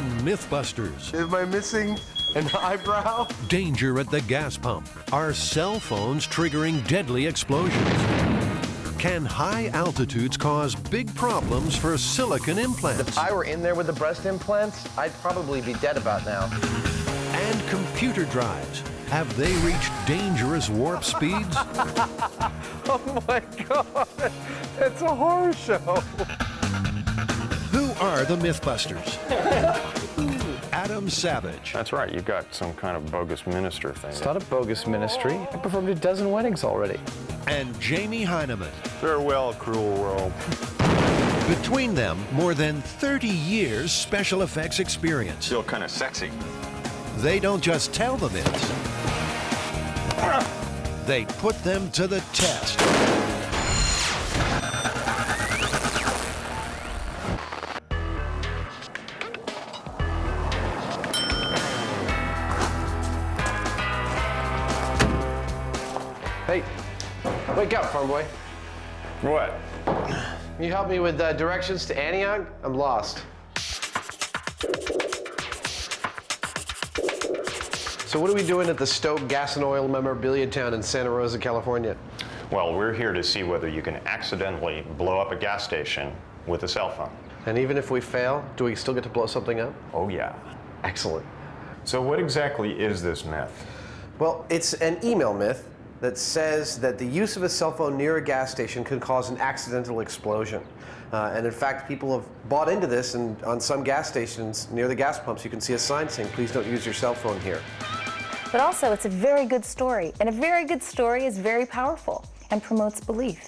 on MythBusters. Am I missing an eyebrow? Danger at the gas pump. Are cell phones triggering deadly explosions? Can high altitudes cause big problems for silicone implants? If I were in there with the breast implants, I'd probably be dead about now. And computer drives. Have they reached dangerous warp speeds? Oh my God, it's a horror show. Who are the MythBusters? Adam Savage. That's right, you've got some kind of bogus minister thing. It's not a bogus ministry. I performed a dozen weddings already. And Jamie Hyneman. Farewell, cruel world. Between them, more than 30 years special effects experience. Still kind of sexy. They don't just tell the myths. They put them to the test. Hey, wake up, farm boy. What? Can you help me with directions to Antioch? I'm lost. So what are we doing at the Stoke Gas and Oil Memorabilia Town in Santa Rosa, California? Well, we're here to see whether you can accidentally blow up a gas station with a cell phone. And even if we fail, do we still get to blow something up? Oh, yeah. Excellent. So what exactly is this myth? Well, it's an email myth that says that the use of a cell phone near a gas station can cause an accidental explosion. And in fact, people have bought into this, and on some gas stations near the gas pumps, you can see a sign saying, please don't use your cell phone here. But also, it's a very good story, and a very good story is very powerful and promotes belief.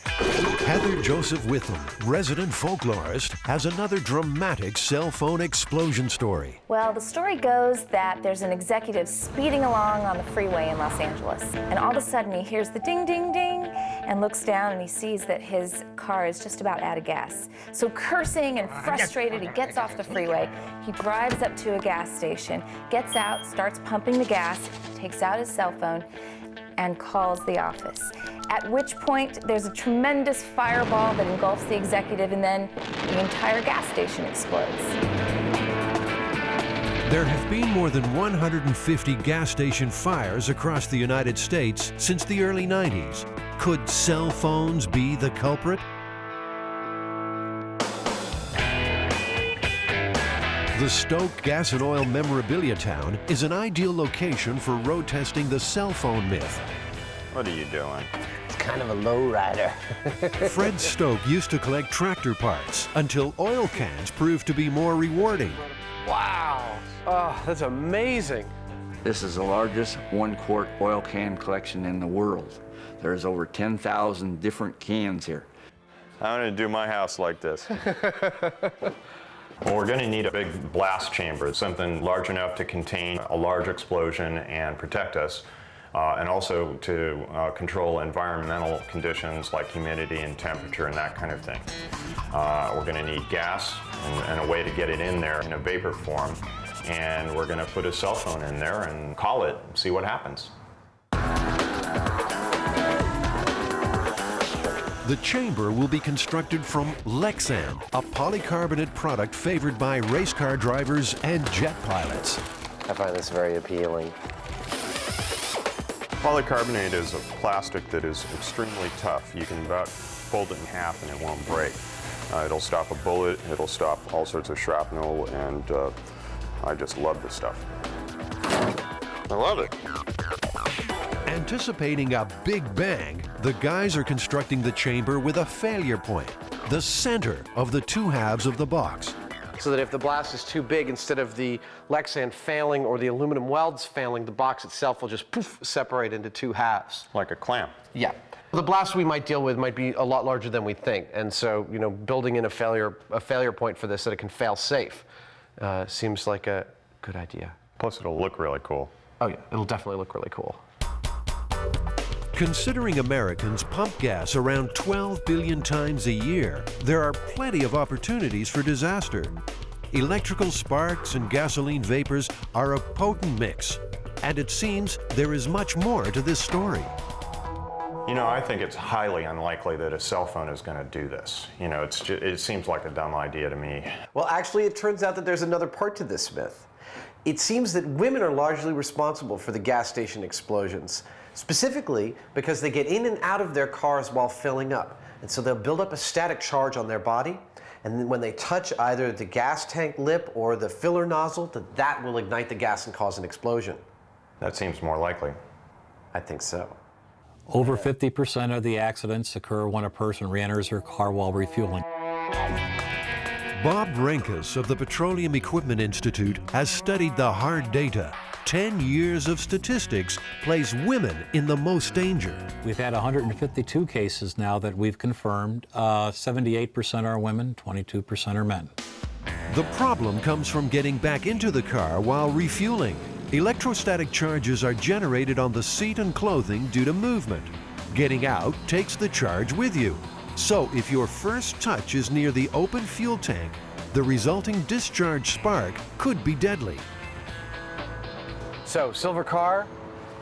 Heather Joseph Witham, resident folklorist, has another dramatic cell phone explosion story. Well, the story goes that there's an executive speeding along on the freeway in Los Angeles, and all of a sudden he hears the ding, ding, ding, and looks down and he sees that his car is just about out of gas. So cursing and frustrated, he gets off the freeway. He drives up to a gas station, gets out, starts pumping the gas, takes out his cell phone, and calls the office. At which point, there's a tremendous fireball that engulfs the executive, and then the entire gas station explodes. There have been more than 150 gas station fires across the United States since the early 90s. Could cell phones be the culprit? The Stoke Gas and Oil Memorabilia Town is an ideal location for road testing the cell phone myth. What are you doing? It's kind of a lowrider. Fred Stoke used to collect tractor parts until oil cans proved to be more rewarding. Wow. Oh, that's amazing. This is the largest one-quart oil can collection in the world. There's over 10,000 different cans here. I'm going to do my house like this. Well, we're going to need a big blast chamber, something large enough to contain a large explosion and protect us, and also to control environmental conditions like humidity and temperature and that kind of thing. We're going to need gas and a way to get it in there in a vapor form, and we're going to put a cell phone in there and call it, see what happens. The chamber will be constructed from Lexan, a polycarbonate product favored by race car drivers and jet pilots. I find this very appealing. Polycarbonate is a plastic that is extremely tough. You can about fold it in half and it won't break. It'll stop a bullet, it'll stop all sorts of shrapnel, and I just love this stuff. I love it. Anticipating a big bang, the guys are constructing the chamber with a failure point, the center of the two halves of the box. So that if the blast is too big, instead of the Lexan failing or the aluminum welds failing, the box itself will just poof, separate into two halves. Like a clamp. Yeah. The blast we might deal with might be a lot larger than we think, and so building in a failure point for this so that it can fail safe seems like a good idea. Plus it'll look really cool. Oh yeah, it'll definitely look really cool. Considering Americans pump gas around 12 billion times a year, there are plenty of opportunities for disaster. Electrical sparks and gasoline vapors are a potent mix, and it seems there is much more to this story. You know, I think it's highly unlikely that a cell phone is going to do this. You know, it seems like a dumb idea to me. Well, actually, it turns out that there's another part to this myth. It seems that women are largely responsible for the gas station explosions, specifically because they get in and out of their cars while filling up. And so they'll build up a static charge on their body, and then when they touch either the gas tank lip or the filler nozzle, that will ignite the gas and cause an explosion. That seems more likely. I think so. Over 50% of the accidents occur when a person re-enters her car while refueling. Bob Renkus of the Petroleum Equipment Institute has studied the hard data. 10 years of statistics place women in the most danger. We've had 152 cases now that we've confirmed. 78% are women, 22% are men. The problem comes from getting back into the car while refueling. Electrostatic charges are generated on the seat and clothing due to movement. Getting out takes the charge with you. So if your first touch is near the open fuel tank, the resulting discharge spark could be deadly. So, silver car,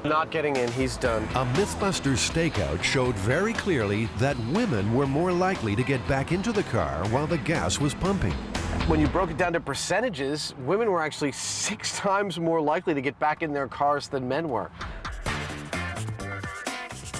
not getting in, he's done. A MythBusters stakeout showed very clearly that women were more likely to get back into the car while the gas was pumping. When you broke it down to percentages, women were actually 6 times more likely to get back in their cars than men were.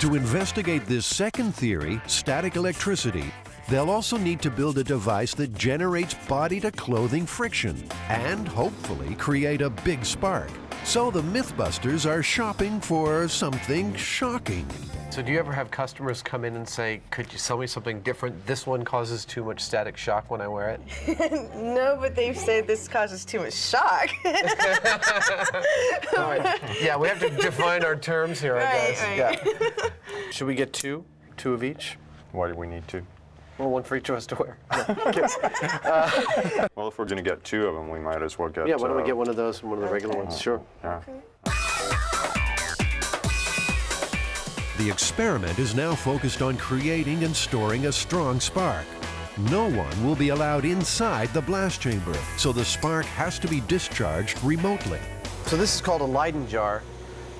To investigate this second theory, static electricity, they'll also need to build a device that generates body-to-clothing friction and hopefully create a big spark. So the MythBusters are shopping for something shocking. So do you ever have customers come in and say, could you sell me something different? This one causes too much static shock when I wear it? No, but they've said this causes too much shock. All right. Yeah, we have to define our terms here, I guess. Right. Yeah. Should we get two? 2 of each? Why do we need 2? Well, 1 for each of us to wear. Well, if we're going to get 2 of them, we might as well get... Yeah, why don't we get one of those and one of the regular ones? Sure. Yeah. The experiment is now focused on creating and storing a strong spark. No one will be allowed inside the blast chamber, so the spark has to be discharged remotely. So this is called a Leyden jar,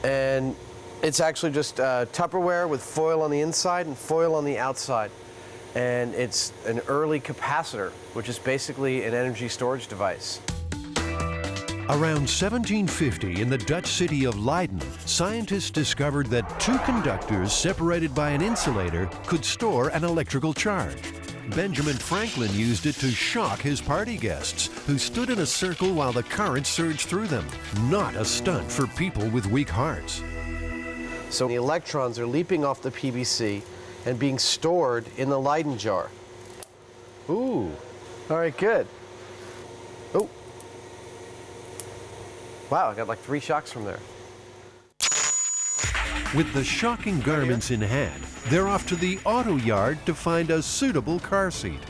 and it's actually just Tupperware with foil on the inside and foil on the outside. And it's an early capacitor, which is basically an energy storage device. Around 1750, in the Dutch city of Leiden, scientists discovered that 2 conductors separated by an insulator could store an electrical charge. Benjamin Franklin used it to shock his party guests, who stood in a circle while the current surged through them. Not a stunt for people with weak hearts. So the electrons are leaping off the PVC and being stored in the Leyden jar. Ooh, all right, good. Oh. Wow, I got like 3 shocks from there. With the shocking garments in hand, they're off to the auto yard to find a suitable car seat.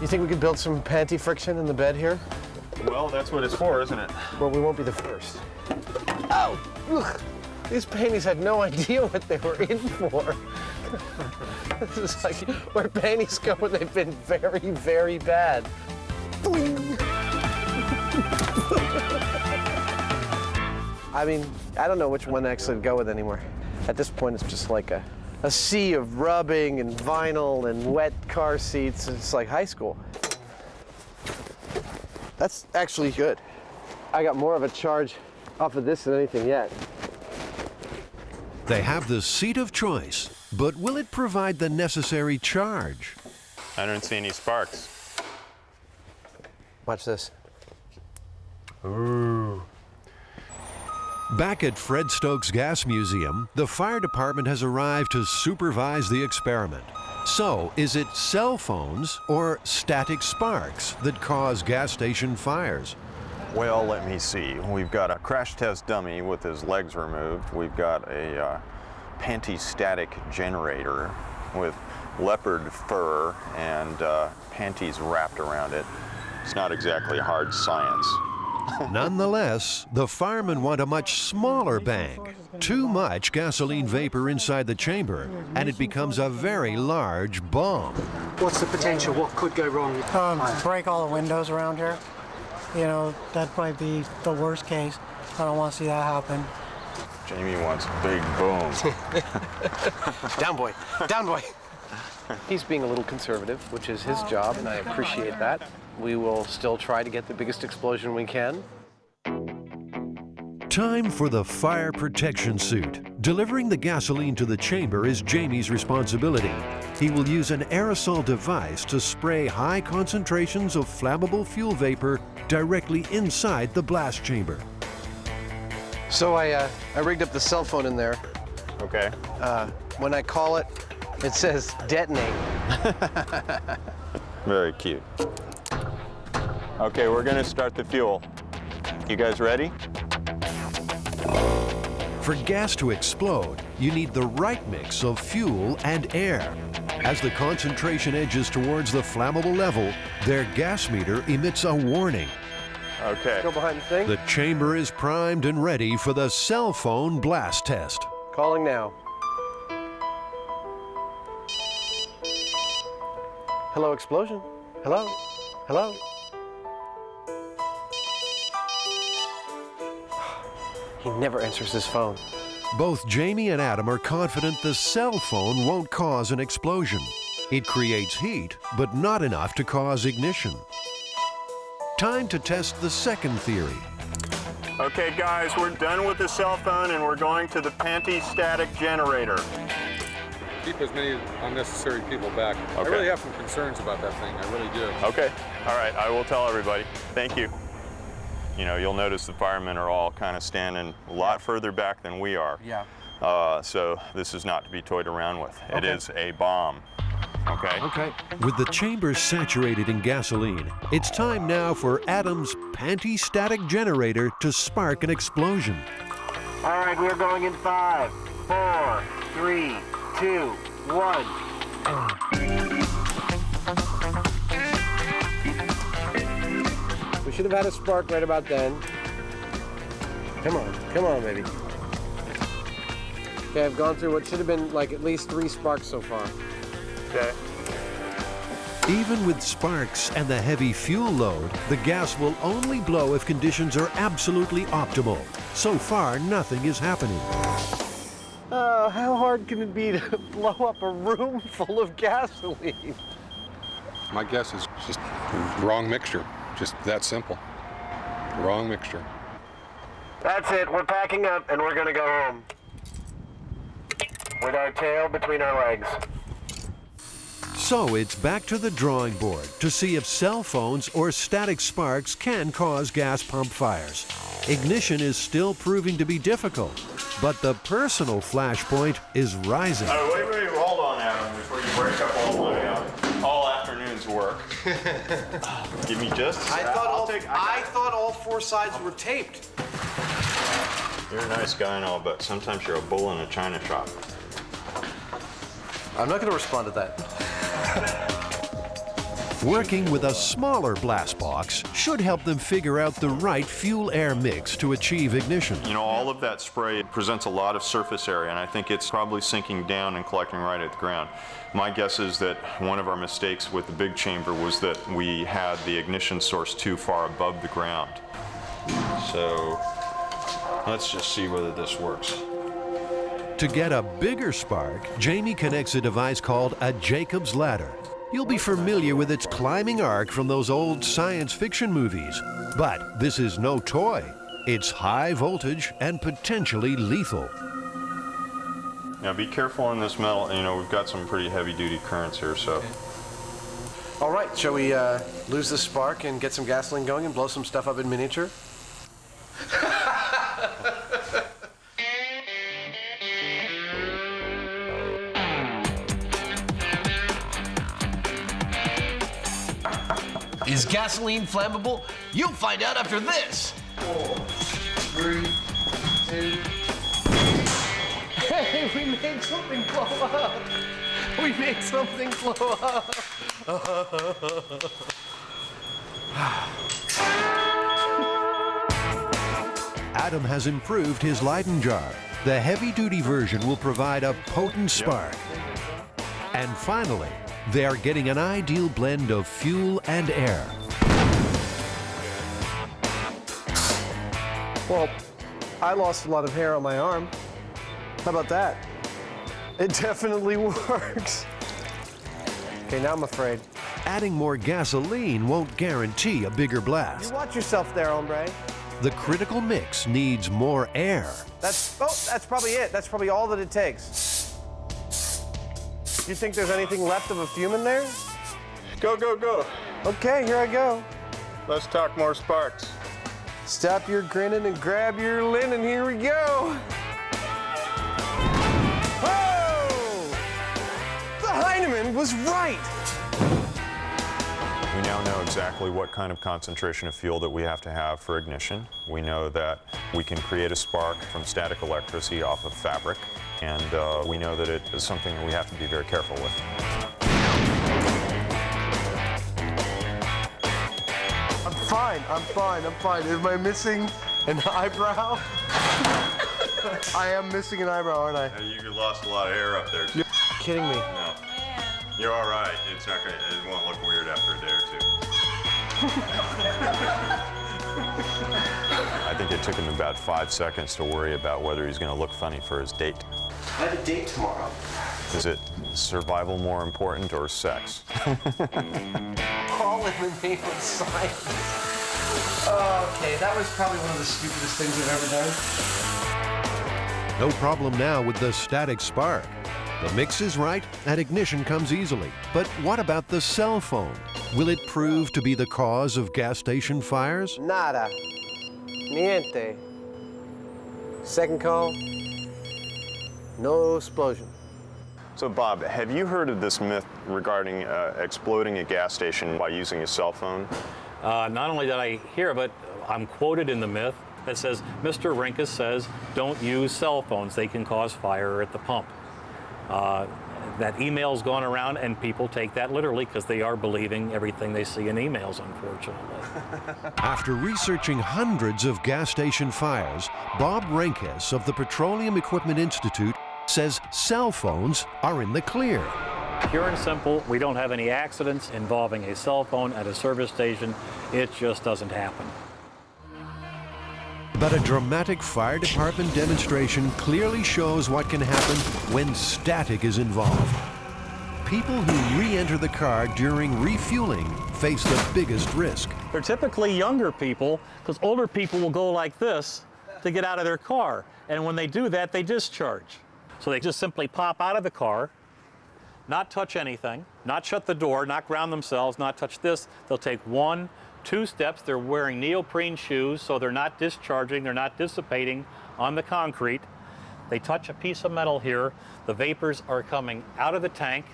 You think we could build some panty friction in the bed here? Well, that's what it's for, isn't it? Well, we won't be the first. Oh, ugh. These panties had no idea what they were in for. This is like where panties go when they've been very, very bad. I mean, I don't know which one actually to go with anymore. At this point, it's just like a sea of rubbing and vinyl and wet car seats. It's like high school. That's actually good. I got more of a charge off of this than anything yet. They have the seat of choice, but will it provide the necessary charge? I don't see any sparks. Watch this. Ooh. Back at Fred Stokes Gas Museum, the fire department has arrived to supervise the experiment. So, is it cell phones or static sparks that cause gas station fires? Well, let me see. We've got a crash test dummy with his legs removed. We've got a panty-static generator with leopard fur and panties wrapped around it. It's not exactly hard science. Nonetheless, the firemen want a much smaller bang. Too much gasoline vapor inside the chamber, and it becomes a very large bomb. What's the potential? What could go wrong? Break all the windows around here. You know, that'd probably be the worst case. I don't want to see that happen. Jamie wants big boom. Down, boy. Down, boy. He's being a little conservative, which is his job, and I appreciate that. We will still try to get the biggest explosion we can. Time for the fire protection suit. Delivering the gasoline to the chamber is Jamie's responsibility. He will use an aerosol device to spray high concentrations of flammable fuel vapor directly inside the blast chamber. So I rigged up the cell phone in there. Okay. When I call it, it says detonate. Very cute. Okay, we're gonna start the fuel. You guys ready? For gas to explode, you need the right mix of fuel and air. As the concentration edges towards the flammable level, their gas meter emits a warning. Okay. Go behind the thing. The chamber is primed and ready for the cell phone blast test. Calling now. Hello, explosion. Hello? Hello? He never answers his phone. Both Jamie and Adam are confident the cell phone won't cause an explosion. It creates heat, but not enough to cause ignition. Time to test the second theory. Okay, guys, we're done with the cell phone and we're going to the panty-static generator. Keep as many unnecessary people back. Okay. I really have some concerns about that thing. I really do. Okay. All right, I will tell everybody. Thank you. You know, you'll notice the firemen are all kind of standing a lot further back than we are. Yeah. So this is not to be toyed around with. It is a bomb. Okay? Okay. With the chamber saturated in gasoline, it's time now for Adam's panty-static generator to spark an explosion. All right, we're going in 5, 4, 3, 2, 1. We should have had a spark right about then. Come on, baby. Okay, I've gone through what should have been like at least 3 sparks so far. Okay. Even with sparks and the heavy fuel load, the gas will only blow if conditions are absolutely optimal. So far, nothing is happening. How hard can it be to blow up a room full of gasoline? My guess is just wrong mixture. Just that simple. Wrong mixture. That's it. We're packing up and we're gonna go home. With our tail between our legs. So it's back to the drawing board to see if cell phones or static sparks can cause gas pump fires. Ignition is still proving to be difficult, but the personal flashpoint is rising. Oh, wait, hold on, Adam, before you break up all afternoon's work. Give me just a sec. I thought all 4 sides were taped. You're a nice guy and all, but sometimes you're a bull in a china shop. I'm not gonna respond to that. Working with a smaller blast box should help them figure out the right fuel-air mix to achieve ignition. You know, all of that spray presents a lot of surface area, and I think it's probably sinking down and collecting right at the ground. My guess is that one of our mistakes with the big chamber was that we had the ignition source too far above the ground. So let's just see whether this works. To get a bigger spark, Jamie connects a device called a Jacob's ladder. You'll be familiar with its climbing arc from those old science fiction movies. But this is no toy. It's high voltage and potentially lethal. Now be careful in this metal. You know, we've got some pretty heavy-duty currents here, so. All right, shall we lose the spark and get some gasoline going and blow some stuff up in miniature? Is gasoline flammable? You'll find out after this. 4, 3, 2. Hey, we made something blow up. We made something blow up. Adam has improved his Leyden jar. The heavy-duty version will provide a potent spark. And finally, they are getting an ideal blend of fuel and air. Well, I lost a lot of hair on my arm. How about that? It definitely works. Okay, now I'm afraid. Adding more gasoline won't guarantee a bigger You blast. watch yourself there, hombre. The critical mix needs more air. That's probably it. That's probably all that it takes. You think there's anything left of a fume in there? Go, go, go. Okay, here I go. Let's talk more sparks. Stop your grinning and grab your linen. Here we go. Oh! The Hyneman was right. We now know exactly what kind of concentration of fuel that we have to have for ignition. We know that we can create a spark from static electricity off of fabric, and we know that it is something that we have to be very careful with. I'm fine. Am I missing an eyebrow? I am missing an eyebrow, aren't I? You lost a lot of hair up there. You're kidding me. No. You're all right. It's not gonna. It won't look weird after a day or two. I think it took him about 5 seconds to worry about whether he's going to look funny for his date. I have a date tomorrow. Is it survival more important or sex? All in the name of science. Okay, that was probably one of the stupidest things I've ever done. No problem now with the static spark. The mix is right and ignition comes easily. But what about the cell phone? Will it prove to be the cause of gas station fires? Nada. Niente. Second call. No explosion. So, Bob, have you heard of this myth regarding exploding a gas station by using a cell phone? Not only did I hear of it, I'm quoted in the myth that says, Mr. Rinkus says, don't use cell phones. They can cause fire at the pump. That email's gone around, and people take that literally because they are believing everything they see in emails, unfortunately. After researching hundreds of gas station fires, Bob Rinkus of the Petroleum Equipment Institute says cell phones are in the clear. Pure and simple, we don't have any accidents involving a cell phone at a service station. It just doesn't happen. But a dramatic fire department demonstration clearly shows what can happen when static is involved. People who re-enter the car during refueling face the biggest risk. They're typically younger people, because older people will go like this to get out of their car. And when they do that, they discharge. So they just simply pop out of the car, not touch anything, not shut the door, not ground themselves, not touch this. They'll take 1, 2 steps. They're wearing neoprene shoes, so they're not discharging, they're not dissipating on the concrete. They touch a piece of metal here. The vapors are coming out of the tank.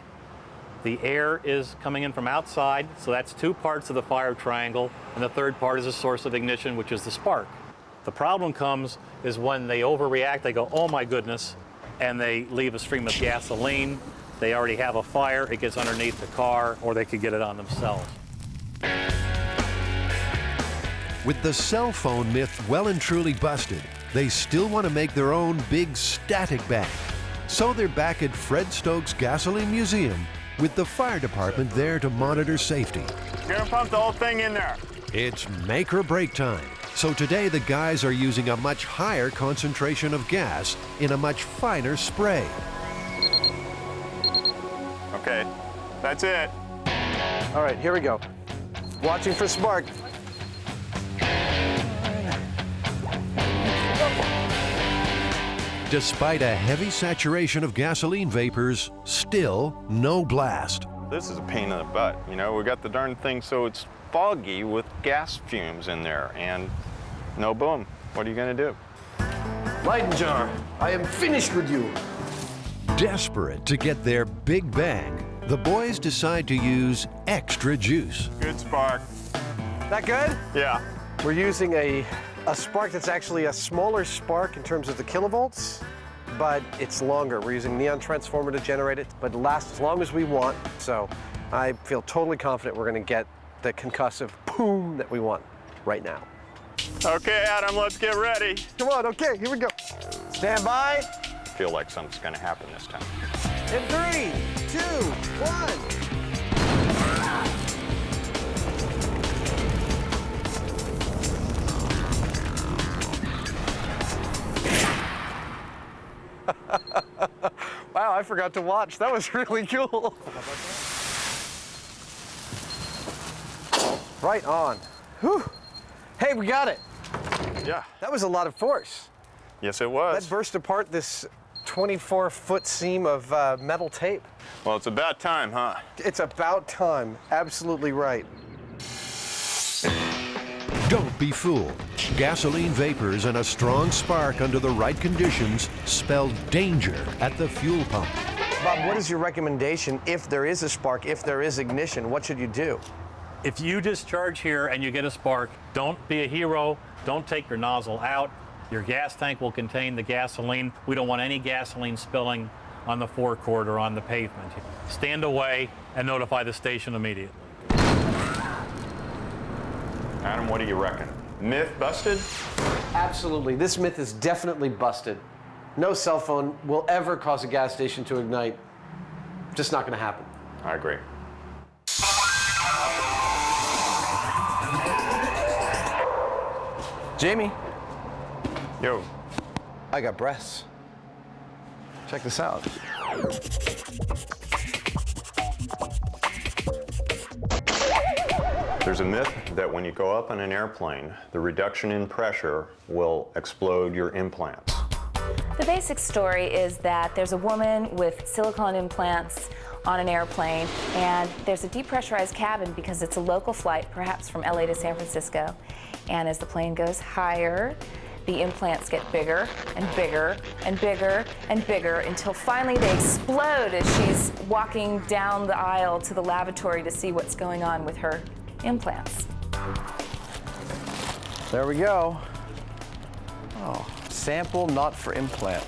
The air is coming in from outside, so that's 2 parts of the fire triangle, and the third part is a source of ignition, which is the spark. The problem comes is when they overreact, they go, oh my goodness, and they leave a stream of gasoline. They already have a fire, it gets underneath the car, or they could get it on themselves. With the cell phone myth well and truly busted, they still want to make their own big static bag. So they're back at Fred Stokes Gasoline Museum with the fire department there to monitor safety. You're gonna pump the whole thing in there. It's make or break time. So today the guys are using a much higher concentration of gas in a much finer spray. Okay, that's it. All right, here we go. Watching for spark. Despite a heavy saturation of gasoline vapors, still no blast. This is a pain in the butt. You know, we got the darn thing so it's foggy with gas fumes in there, and no boom. What are you gonna do? Leyden jar, I am finished with you. Desperate to get their big bang, the boys decide to use extra juice. Good spark. That good? Yeah. We're using a spark that's actually a smaller spark in terms of the kilovolts, but it's longer. We're using neon transformer to generate it, but it lasts as long as we want. So I feel totally confident we're gonna get the concussive boom that we want right now. Okay, Adam, let's get ready. Come on, okay, here we go. Stand by. I feel like something's gonna happen this time. In 3, 2, 1. Wow, I forgot to watch. That was really cool. Right on. Whew. Hey, we got it. Yeah. That was a lot of force. Yes, it was. That burst apart this 24-foot seam of metal tape. Well, it's about time, huh? It's about time. Absolutely right. Don't be fooled. Gasoline vapors and a strong spark under the right conditions spell danger at the fuel pump. Bob, what is your recommendation if there is a spark, if there is ignition? What should you do? If you discharge here and you get a spark, don't be a hero. Don't take your nozzle out. Your gas tank will contain the gasoline. We don't want any gasoline spilling on the forecourt or on the pavement. Stand away and notify the station immediately. Adam, what do you reckon? Myth busted? Absolutely. This myth is definitely busted. No cell phone will ever cause a gas station to ignite. Just not going to happen. I agree. Jamie. Yo. I got breasts. Check this out. There's a myth that when you go up on an airplane, the reduction in pressure will explode your implants. The basic story is that there's a woman with silicone implants on an airplane, and there's a depressurized cabin because it's a local flight, perhaps from LA to San Francisco. And as the plane goes higher, the implants get bigger and bigger and bigger and bigger until finally they explode as she's walking down the aisle to the lavatory to see what's going on with her implants. There we go. Oh, sample not for implant.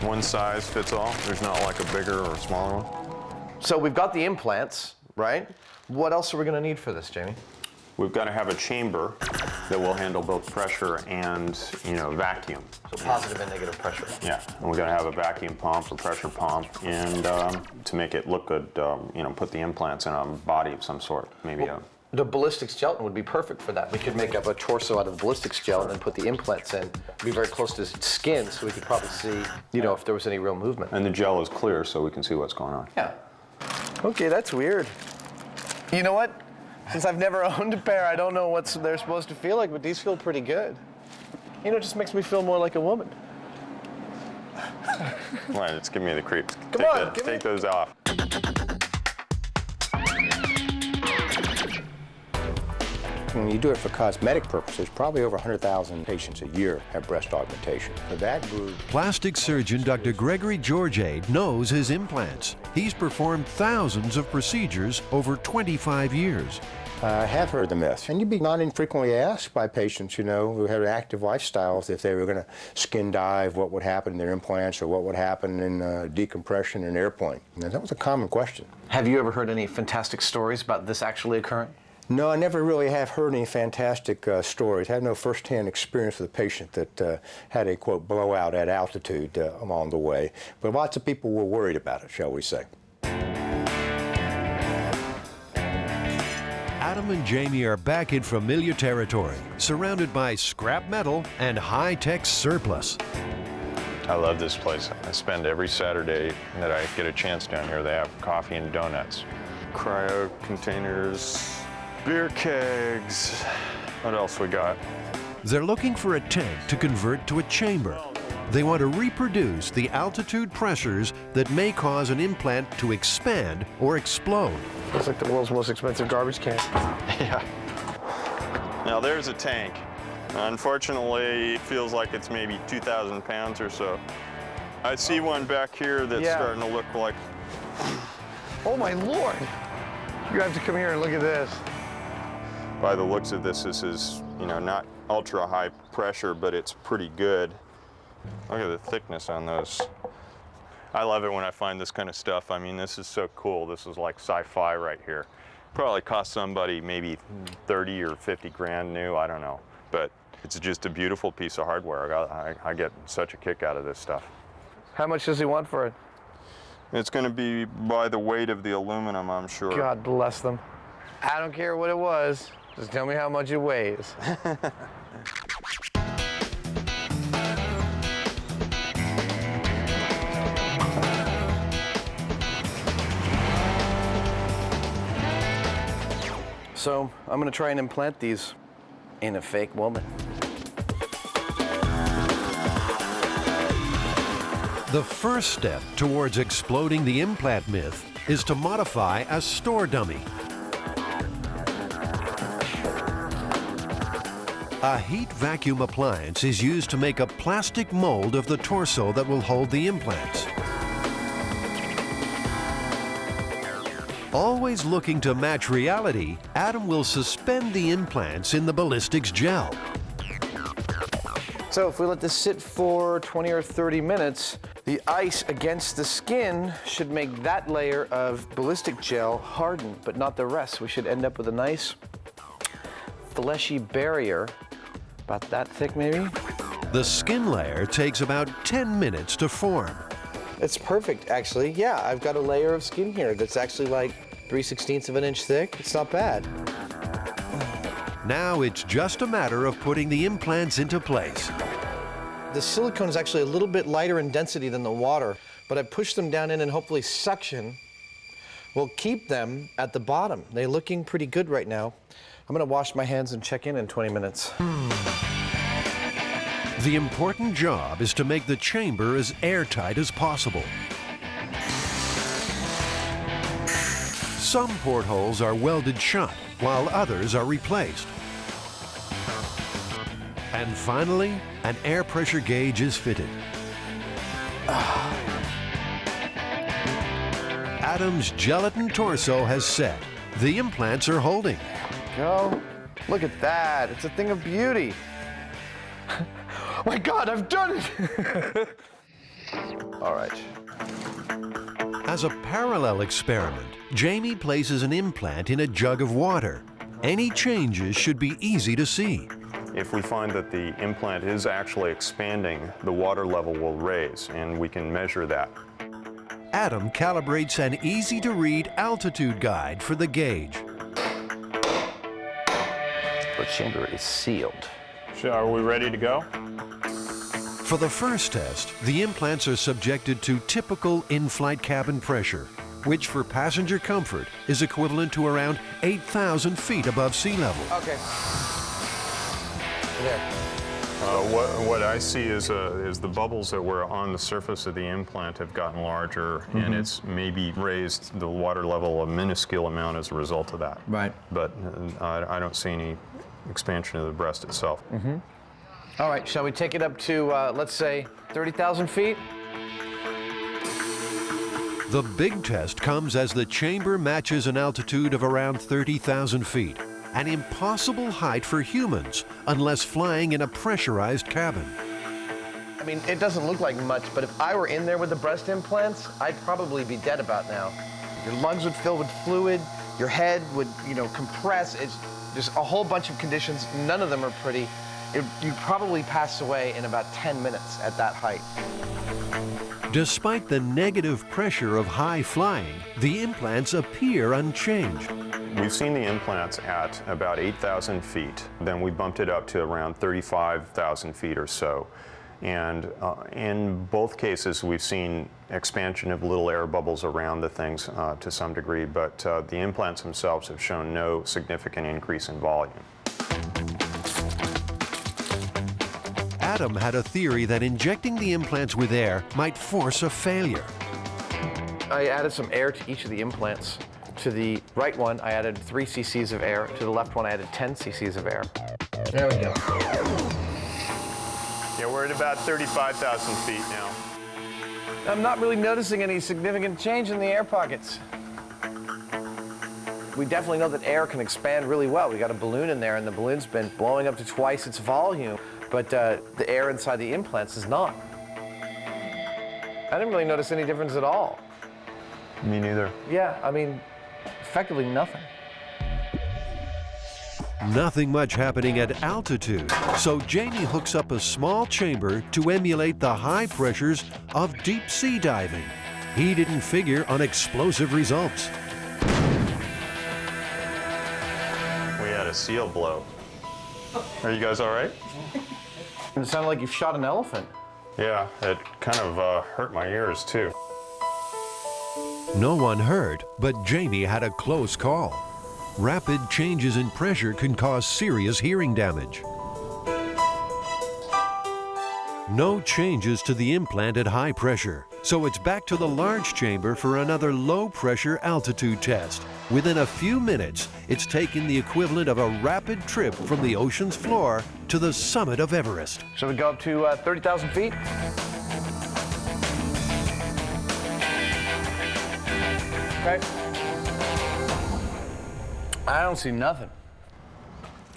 One size fits all. There's not like a bigger or smaller one. So we've got the implants, right? What else are we going to need for this, Jamie? We've got to have a chamber that will handle both pressure and, vacuum. So positive and negative pressure. Yeah, and we've got to have a vacuum pump or pressure pump, and to make it look good, put the implants in a body of some sort, maybe The ballistics gelatin would be perfect for that. We could make up a torso out of ballistics gelatin and put the implants in. It'd be very close to skin, so we could probably see, if there was any real movement. And the gel is clear, so we can see what's going on. Yeah. Okay, that's weird. You know what? Since I've never owned a pair, I don't know what they're supposed to feel like, but these feel pretty good. It just makes me feel more like a woman. Right, it's giving me the creeps. Come on, take those off. When you do it for cosmetic purposes, probably over 100,000 patients a year have breast augmentation. For that group, Plastic surgeon Dr. Gregory Georgiade knows his implants. He's performed thousands of procedures over 25 years. I have heard the myth, and you'd be not infrequently asked by patients, who had active lifestyles if they were going to skin dive, what would happen in their implants or what would happen in decompression in an airplane. And that was a common question. Have you ever heard any fantastic stories about this actually occurring? No, I never really have heard any fantastic stories. I have no first-hand experience with a patient that had a, quote, blowout at altitude along the way. But lots of people were worried about it, shall we say. Adam and Jamie are back in familiar territory, surrounded by scrap metal and high-tech surplus. I love this place. I spend every Saturday that I get a chance down here. They have coffee and donuts, cryo containers, beer kegs. What else we got? They're looking for a tank to convert to a chamber. They want to reproduce the altitude pressures that may cause an implant to expand or explode. Looks like the world's most expensive garbage can. Yeah. Now there's a tank. Unfortunately, it feels like it's maybe 2,000 pounds or so. I see one back here that's starting to look like... Oh my Lord! You have to come here and look at this. By the looks of this is, not ultra high pressure, but it's pretty good. Look at the thickness on those. I love it when I find this kind of stuff. I mean, this is so cool. This is like sci-fi right here. Probably cost somebody maybe 30 or 50 grand new, I don't know. But it's just a beautiful piece of hardware. I get such a kick out of this stuff. How much does he want for it? It's going to be by the weight of the aluminum, I'm sure. God bless them. I don't care what it was. Just tell me how much it weighs. So I'm going to try and implant these in a fake woman. The first step towards exploding the implant myth is to modify a store dummy. A heat vacuum appliance is used to make a plastic mold of the torso that will hold the implants. Always looking to match reality, Adam will suspend the implants in the ballistics gel. So if we let this sit for 20 or 30 minutes, the ice against the skin should make that layer of ballistic gel harden, but not the rest. We should end up with a nice fleshy barrier, about that thick maybe. The skin layer takes about 10 minutes to form. It's perfect, actually. Yeah, I've got a layer of skin here that's actually like 3/16 of an inch thick. It's not bad. Now it's just a matter of putting the implants into place. The silicone is actually a little bit lighter in density than the water, but I pushed them down in and hopefully suction will keep them at the bottom. They're looking pretty good right now. I'm gonna wash my hands and check in 20 minutes. The important job is to make the chamber as airtight as possible. Some portholes are welded shut, while others are replaced. And finally, an air pressure gauge is fitted. Adam's gelatin torso has set. The implants are holding. Go. Look at that. It's a thing of beauty. Oh my God, I've done it! All right. As a parallel experiment, Jamie places an implant in a jug of water. Any changes should be easy to see. If we find that the implant is actually expanding, the water level will raise, and we can measure that. Adam calibrates an easy-to-read altitude guide for the gauge. The chamber is sealed. So are we ready to go? For the first test, the implants are subjected to typical in-flight cabin pressure, which for passenger comfort is equivalent to around 8,000 feet above sea level. Okay. There. What I see is the bubbles that were on the surface of the implant have gotten larger, and it's maybe raised the water level a minuscule amount as a result of that. Right. But I don't see any expansion of the breast itself. All right, shall we take it up to, let's say, 30,000 feet? The big test comes as the chamber matches an altitude of around 30,000 feet, an impossible height for humans unless flying in a pressurized cabin. I mean, it doesn't look like much, but if I were in there with the breast implants, I'd probably be dead about now. Your lungs would fill with fluid, your head would, compress. It's just a whole bunch of conditions. None of them are pretty. You'd probably pass away in about 10 minutes at that height. Despite the negative pressure of high flying, the implants appear unchanged. We've seen the implants at about 8,000 feet. Then we bumped it up to around 35,000 feet or so. And in both cases, we've seen expansion of little air bubbles around the things to some degree, but the implants themselves have shown no significant increase in volume. Adam had a theory that injecting the implants with air might force a failure. I added some air to each of the implants. To the right one, I added 3 cc's of air. To the left one, I added 10 cc's of air. There we go. Yeah, we're at about 35,000 feet now. I'm not really noticing any significant change in the air pockets. We definitely know that air can expand really well. We got a balloon in there, and the balloon's been blowing up to twice its volume, but the air inside the implants is not. I didn't really notice any difference at all. Me neither. Yeah, I mean, effectively nothing. Nothing much happening at altitude, so Jamie hooks up a small chamber to emulate the high pressures of deep sea diving. He didn't figure on explosive results. We had a seal blow. Are you guys all right? It sounded like you shot an elephant. Yeah, it kind of hurt my ears too. No one hurt, but Jamie had a close call. Rapid changes in pressure can cause serious hearing damage. No changes to the implant at high pressure, so it's back to the large chamber for another low-pressure altitude test. Within a few minutes, it's taken the equivalent of a rapid trip from the ocean's floor to the summit of Everest. Shall we go up to 30,000 feet? Okay. I don't see nothing.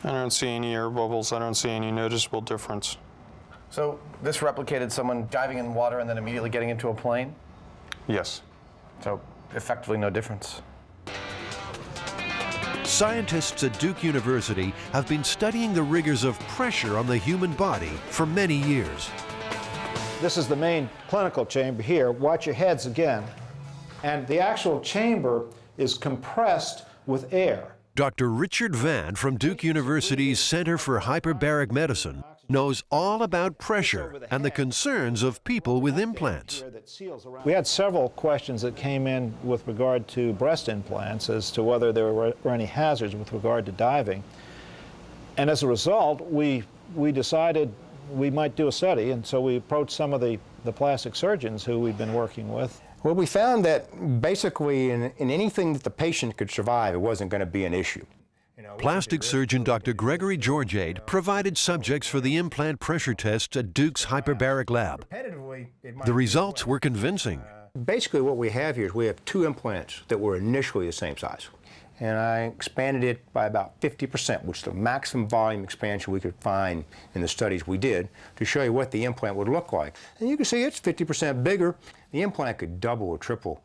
I don't see any air bubbles. I don't see any noticeable difference. So this replicated someone diving in water and then immediately getting into a plane? Yes. So effectively no difference. Scientists at Duke University have been studying the rigors of pressure on the human body for many years. This is the main clinical chamber here. Watch your heads again. And the actual chamber is compressed with air. Dr. Richard Vann from Duke University's Center for Hyperbaric Medicine knows all about pressure and the concerns of people with implants. We had several questions that came in with regard to breast implants as to whether there were any hazards with regard to diving. And as a result, we decided we might do a study, and so we approached some of the plastic surgeons who we'd been working with. Well, we found that basically in anything that the patient could survive, it wasn't going to be an issue. Plastic surgeon Dr. Gregory Georgiade provided subjects for the implant pressure tests at Duke's hyperbaric lab. The results were convincing. Basically what we have here is we have two implants that were initially the same size. And I expanded it by about 50%, which is the maximum volume expansion we could find in the studies we did, to show you what the implant would look like. And you can see it's 50% bigger. The implant could double or triple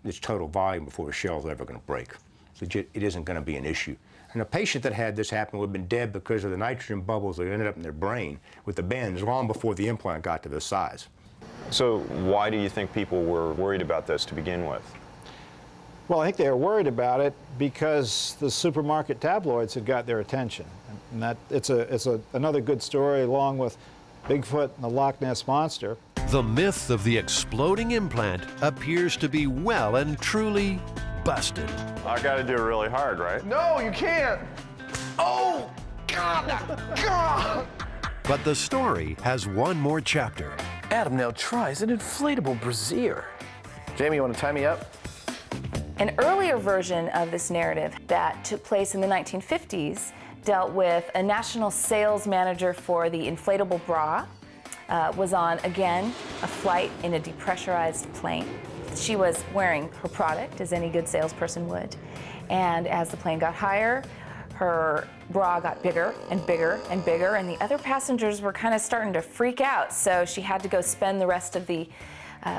its total volume before the shell is ever going to break. So it isn't going to be an issue. And a patient that had this happen would have been dead because of the nitrogen bubbles that ended up in their brain with the bends long before the implant got to this size. So why do you think people were worried about this to begin with? Well, I think they were worried about it because the supermarket tabloids had got their attention. And that it's another good story along with Bigfoot and the Loch Ness Monster. The myth of the exploding implant appears to be well and truly busted. I got to do it really hard, right? No, you can't. Oh, God, God. But the story has one more chapter. Adam now tries an inflatable brassiere. Jamie, you want to tie me up? An earlier version of this narrative that took place in the 1950s dealt with a national sales manager for the inflatable bra, was on, again, a flight in a depressurized plane. She was wearing her product, as any good salesperson would. And as the plane got higher, her bra got bigger and bigger and bigger, and the other passengers were kind of starting to freak out. So she had to go spend the rest of the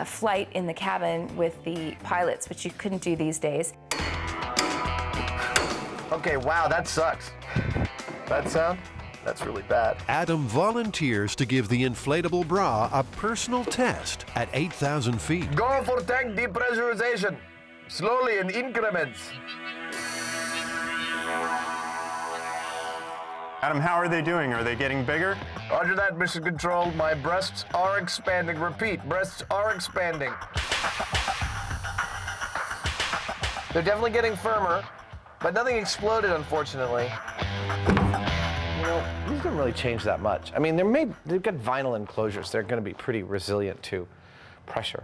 flight in the cabin with the pilots, which you couldn't do these days. Okay, wow, that sucks. That sound? That's really bad. Adam volunteers to give the inflatable bra a personal test at 8,000 feet. Go for tank depressurization. Slowly in increments. Adam, how are they doing? Are they getting bigger? Roger that, Mission Control. My breasts are expanding. Repeat, breasts are expanding. They're definitely getting firmer, but nothing exploded, unfortunately. You know, these didn't really change that much. I mean, they've got vinyl enclosures. They're going to be pretty resilient to pressure.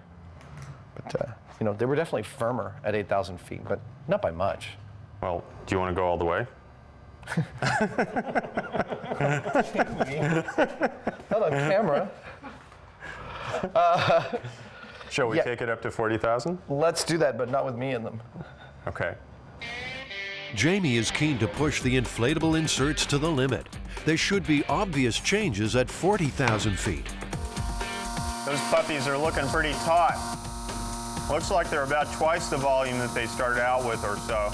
But, you know, they were definitely firmer at 8,000 feet, but not by much. Well, do you want to go all the way? Not on camera. Shall we take it up to 40,000? Let's do that, but not with me in them. Okay. Jamie is keen to push the inflatable inserts to the limit. There should be obvious changes at 40,000 feet. Those puppies are looking pretty taut. Looks like they're about twice the volume that they started out with or so.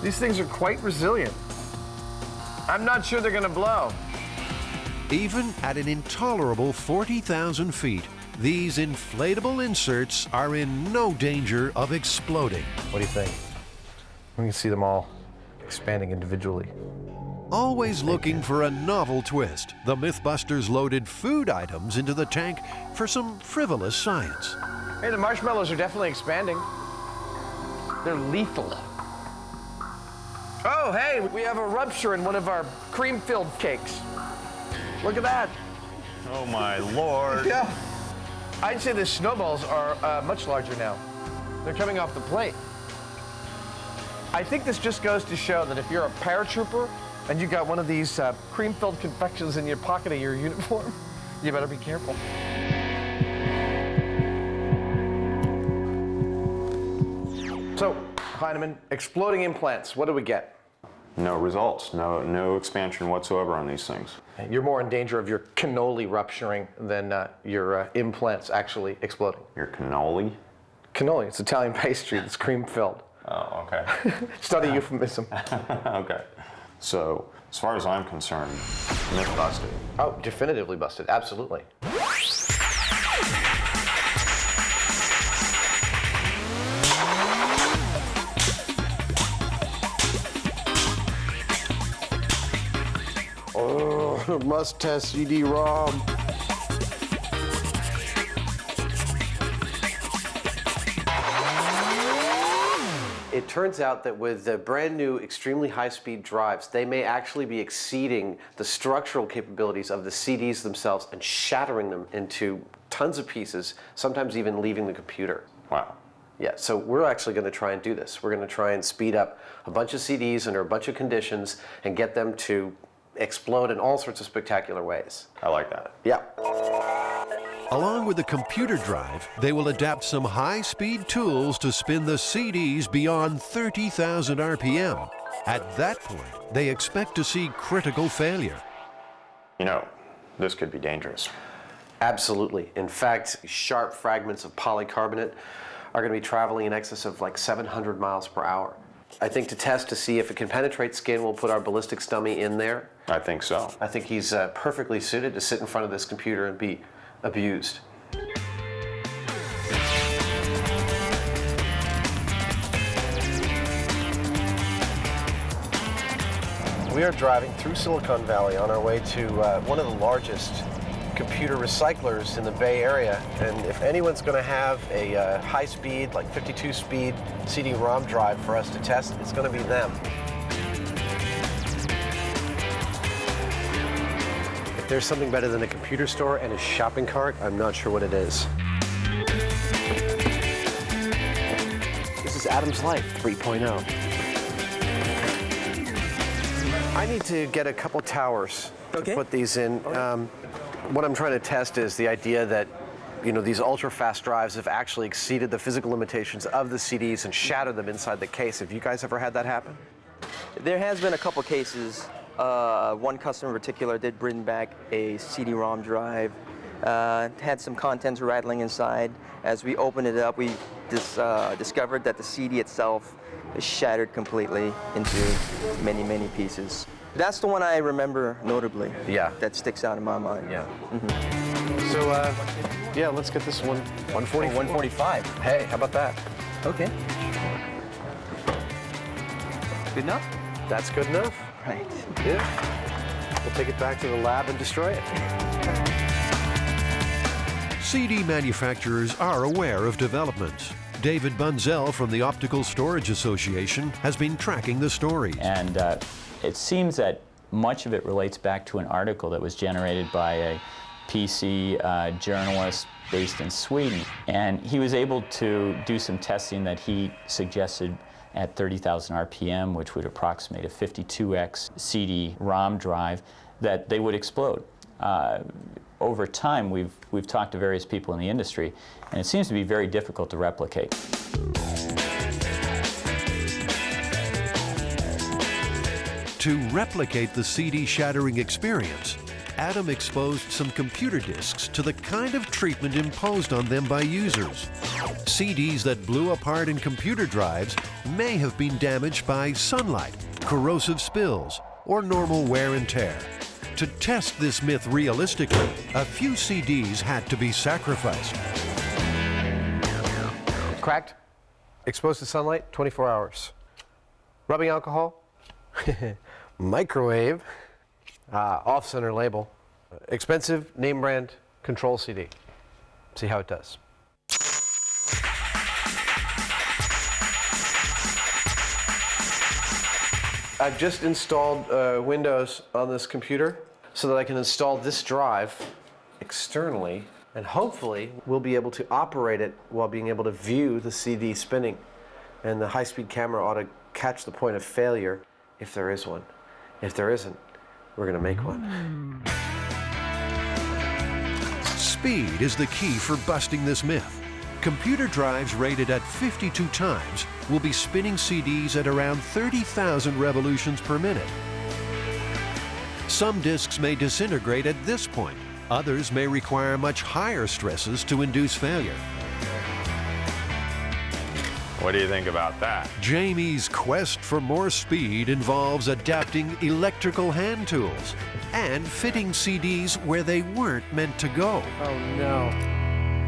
These things are quite resilient. I'm not sure they're going to blow. Even at an intolerable 40,000 feet, these inflatable inserts are in no danger of exploding. What do you think? We can see them all expanding individually. Always looking for a novel twist, the MythBusters loaded food items into the tank for some frivolous science. Hey, the marshmallows are definitely expanding. They're lethal. Oh, hey, we have a rupture in one of our cream-filled cakes. Look at that. Oh my Lord. Yeah. I'd say the snowballs are much larger now. They're coming off the plate. I think this just goes to show that if you're a paratrooper and you got one of these cream-filled confections in your pocket of your uniform, you better be careful. So, Hyneman, exploding implants, what do we get? No results, no expansion whatsoever on these things. You're more in danger of your cannoli rupturing than your implants actually exploding. Your cannoli? Cannoli, it's Italian pastry that's cream-filled. Oh, okay. It's not a euphemism. Okay. So, as far as I'm concerned, myth busted. Oh, definitively busted, absolutely. Oh, must test CD-ROM. It turns out that with the brand new extremely high-speed drives, they may actually be exceeding the structural capabilities of the CDs themselves and shattering them into tons of pieces, sometimes even leaving the computer. Wow. Yeah, so we're actually going to try and do this. We're going to try and speed up a bunch of CDs under a bunch of conditions and get them to explode in all sorts of spectacular ways. I like that. Yeah. Along with the computer drive, they will adapt some high-speed tools to spin the CDs beyond 30,000 RPM. At that point, they expect to see critical failure. You know, this could be dangerous. Absolutely. In fact, sharp fragments of polycarbonate are going to be traveling in excess of like 700 miles per hour. I think to test to see if it can penetrate skin, we'll put our ballistics dummy in there. I think so. I think he's perfectly suited to sit in front of this computer and be abused. We are driving through Silicon Valley on our way to one of the largest computer recyclers in the Bay Area, and if anyone's going to have a high-speed, like 52-speed CD-ROM drive for us to test, it's going to be them. If there's something better than a computer store and a shopping cart, I'm not sure what it is. This is Adam's Life 3.0. I need to get a couple towers to put these in. What I'm trying to test is the idea that, you know, these ultra-fast drives have actually exceeded the physical limitations of the CDs and shattered them inside the case. Have you guys ever had that happen? There has been a couple cases. One customer in particular did bring back a CD-ROM drive, had some contents rattling inside. As we opened it up, we discovered that the CD itself is shattered completely into many, many pieces. That's the one I remember notably. Yeah. That sticks out in my mind. Yeah. Mm-hmm. So, yeah, let's get this one. 145. 145. Hey, how about that? Okay. Good enough? That's good enough. Right. Yeah. We'll take it back to the lab and destroy it. CD manufacturers are aware of developments. David Bunzel from the Optical Storage Association has been tracking the stories. And it seems that much of it relates back to an article that was generated by a PC journalist based in Sweden. And he was able to do some testing that he suggested at 30,000 RPM, which would approximate a 52x CD-ROM drive, that they would explode. Over time, we've talked to various people in the industry, and it seems to be very difficult to replicate. To replicate the CD shattering experience, Adam exposed some computer disks to the kind of treatment imposed on them by users. CDs that blew apart in computer drives may have been damaged by sunlight, corrosive spills, or normal wear and tear. To test this myth realistically, a few CDs had to be sacrificed. Cracked, exposed to sunlight, 24 hours. Rubbing alcohol, microwave, off-center label. Expensive, name brand, control CD. See how it does. I've just installed Windows on this computer so that I can install this drive externally, and hopefully we'll be able to operate it while being able to view the CD spinning. And the high-speed camera ought to catch the point of failure if there is one. If there isn't, we're going to make one. Speed is the key for busting this myth. Computer drives rated at 52 times will be spinning CDs at around 30,000 revolutions per minute. Some disks may disintegrate at this point. Others may require much higher stresses to induce failure. What do you think about that? Jamie's quest for more speed involves adapting electrical hand tools and fitting CDs where they weren't meant to go. Oh no.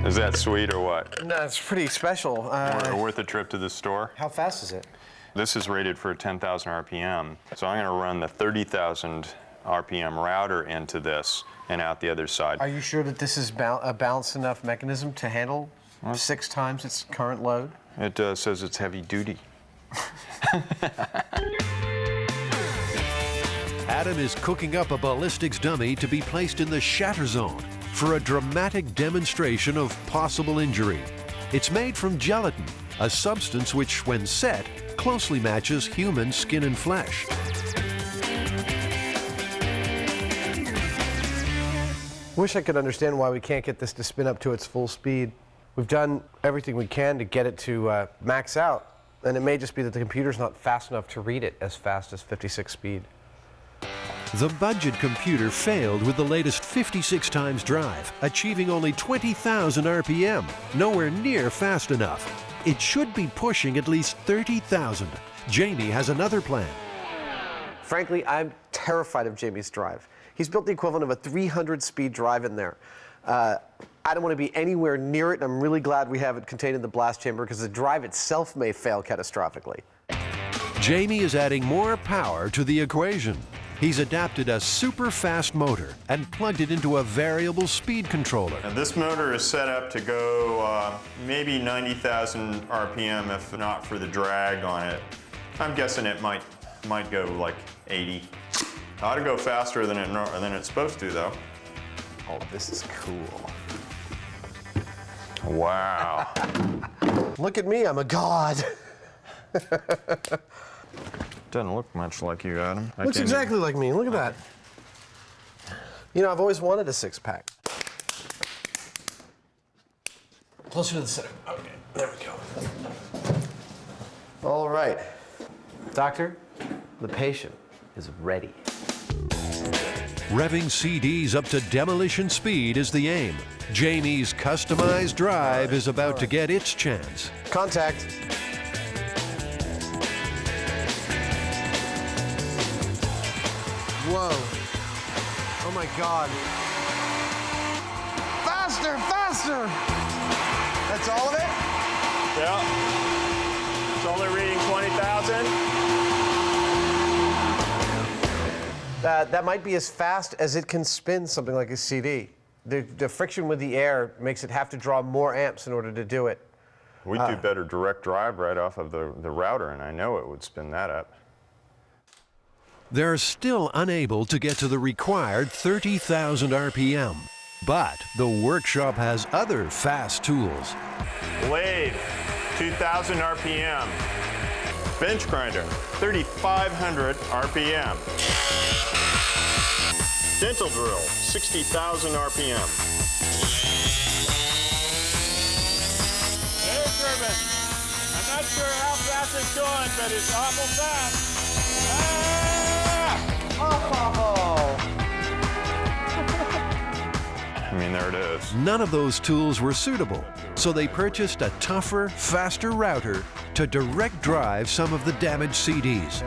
Is that sweet or what? No, it's pretty special. Worth a trip to the store? How fast is it? This is rated for 10,000 RPM. So I'm going to run the 30,000 RPM router into this and out the other side. Are you sure that this is a balanced enough mechanism to handle 6 times its current load? It says it's heavy duty. Adam is cooking up a ballistics dummy to be placed in the shatter zone for a dramatic demonstration of possible injury. It's made from gelatin, a substance which, when set, closely matches human skin and flesh. Wish I could understand why we can't get this to spin up to its full speed. We've done everything we can to get it to max out, and it may just be that the computer's not fast enough to read it as fast as 56 speed. The budget computer failed with the latest 56 times drive, achieving only 20,000 RPM, nowhere near fast enough. It should be pushing at least 30,000. Jamie has another plan. Frankly, I'm terrified of Jamie's drive. He's built the equivalent of a 300-speed drive in there. I don't want to be anywhere near it, and I'm really glad we have it contained in the blast chamber because the drive itself may fail catastrophically. Jamie is adding more power to the equation. He's adapted a super fast motor and plugged it into a variable speed controller. And this motor is set up to go maybe 90,000 RPM if not for the drag on it. I'm guessing it might go like 80. Ought to go faster than it's supposed to though. Oh, this is cool. Wow. Look at me, I'm a god. Doesn't look much like you, Adam. Looks exactly like me. Look at that. You know, I've always wanted a 6-pack. Closer to the center. Okay, there we go. All right. Doctor, the patient is ready. Revving CDs up to demolition speed is the aim. Jamie's customized drive is about to get its chance. Contact. Whoa. Oh my God. Faster, faster! That's all of it? Yeah. It's only reading 20,000. That might be as fast as it can spin something like a CD. The friction with the air makes it have to draw more amps in order to do it. We'd do better direct drive right off of the router, and I know it would spin that up. They're still unable to get to the required 30,000 RPM. But the workshop has other fast tools. Lathe, 2,000 RPM. Bench grinder, 3,500 RPM. Dental drill, 60,000 RPM. Air turbine. I'm not sure how fast it's going, but it's awful fast. I mean, there it is. None of those tools were suitable, so they purchased a tougher, faster router to direct drive some of the damaged CDs.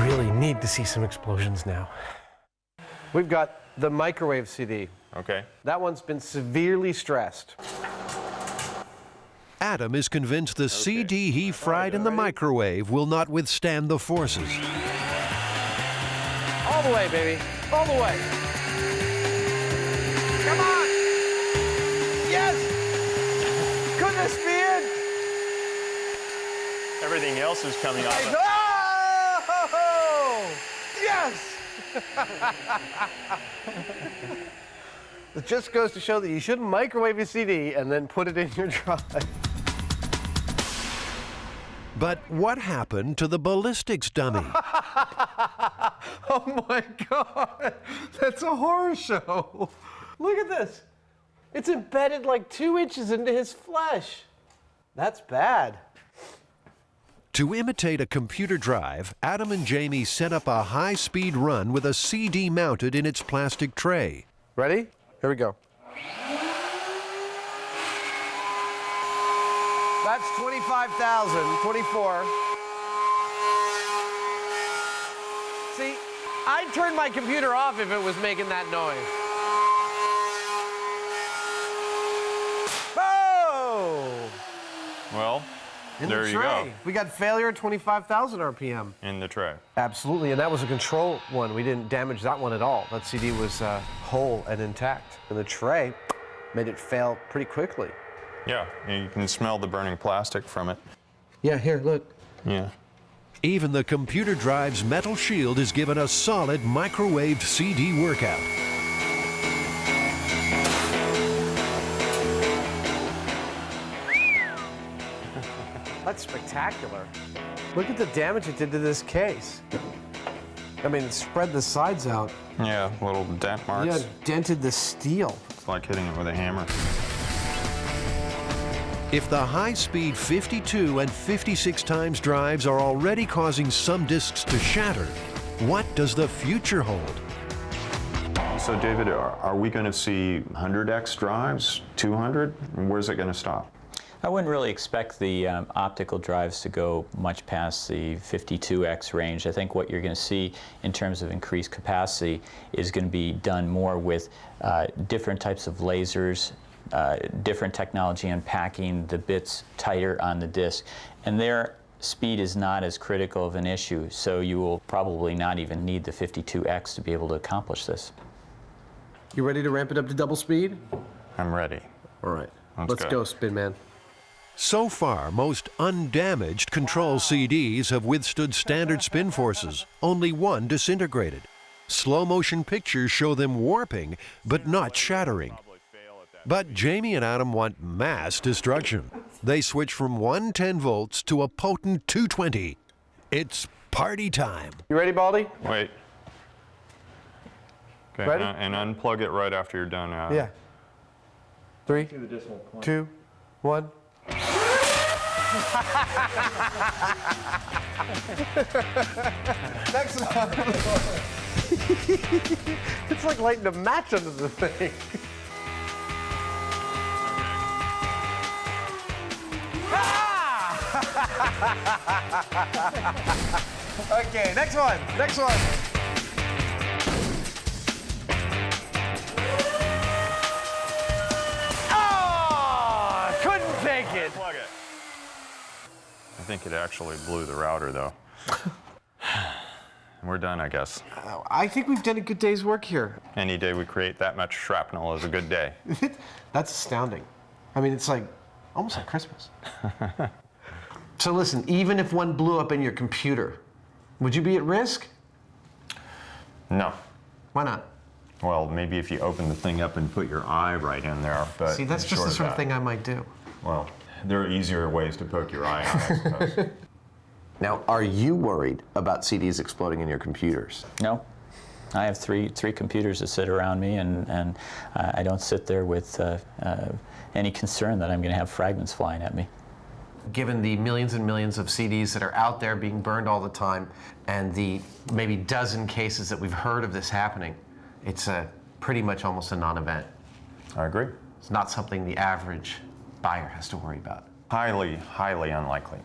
Really need to see some explosions now. We've got the microwave CD. Okay. That one's been severely stressed. Adam is convinced the CD he fried in the microwave will not withstand the forces. All the way, baby. All the way. Come on! Yes! Could this be it? Everything else is coming off. Oh! Yes! It just goes to show that you shouldn't microwave a CD and then put it in your drive. But what happened to the ballistics dummy? Oh my God, that's a horror show. Look at this. It's embedded like 2 inches into his flesh. That's bad. To imitate a computer drive, Adam and Jamie set up a high-speed run with a CD mounted in its plastic tray. Ready? Here we go. That's 25,000, 24. See, I'd turn my computer off if it was making that noise. Oh! Well, In there the you tray. go. We got failure at 25,000 RPM. In the tray. Absolutely, and that was a control one. We didn't damage that one at all. That CD was whole and intact. And the tray made it fail pretty quickly. Yeah, you can smell the burning plastic from it. Yeah, here, look. Yeah. Even the computer drive's metal shield is given a solid microwaved CD workout. That's spectacular. Look at the damage it did to this case. I mean, it spread the sides out. Yeah, little dent marks. Yeah, it dented the steel. It's like hitting it with a hammer. If the high-speed 52 and 56 times drives are already causing some disks to shatter, what does the future hold? So, David, are we going to see 100x drives, 200? Where's it going to stop? I wouldn't really expect the optical drives to go much past the 52x range. I think what you're going to see in terms of increased capacity is going to be done more with different types of lasers, different technology in packing the bits tighter on the disk. And their speed is not as critical of an issue, so you will probably not even need the 52x to be able to accomplish this. You ready to ramp it up to double speed? I'm ready. All right, Let's go, Spin Man. So far, most undamaged control CDs have withstood standard spin forces. Only one disintegrated. Slow-motion pictures show them warping, but not shattering. But Jamie and Adam want mass destruction. They switch from 110 volts to a potent 220. It's party time. You ready, Baldy? Wait. Okay, Ready? and unplug it right after you're done. Yeah. 3, 2, 1. Next one. It's like lighting a match under the thing. Okay, next one. Next one. Oh, couldn't take it. Plug it. I think it actually blew the router, though. We're done, I guess. I think we've done a good day's work here. Any day we create that much shrapnel is a good day. That's astounding. I mean, it's like almost like Christmas. So listen, even if one blew up in your computer, would you be at risk? No. Why not? Well, maybe if you open the thing up and put your eye right in there, but See, that's just the sort of thing I might do. Well, there are easier ways to poke your eye out, I suppose. Now, are you worried about CDs exploding in your computers? No. I have three computers that sit around me, and I don't sit there with any concern that I'm going to have fragments flying at me. Given the millions and millions of CDs that are out there being burned all the time, and the maybe dozen cases that we've heard of this happening, it's pretty much almost a non-event. I agree. It's not something the average buyer has to worry about. Highly, highly unlikely.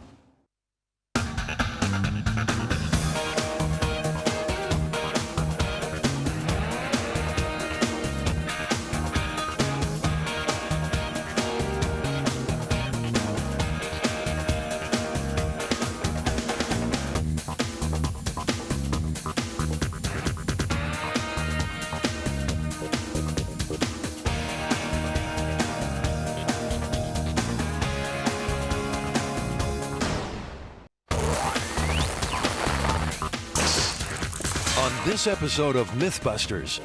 On this episode of MythBusters,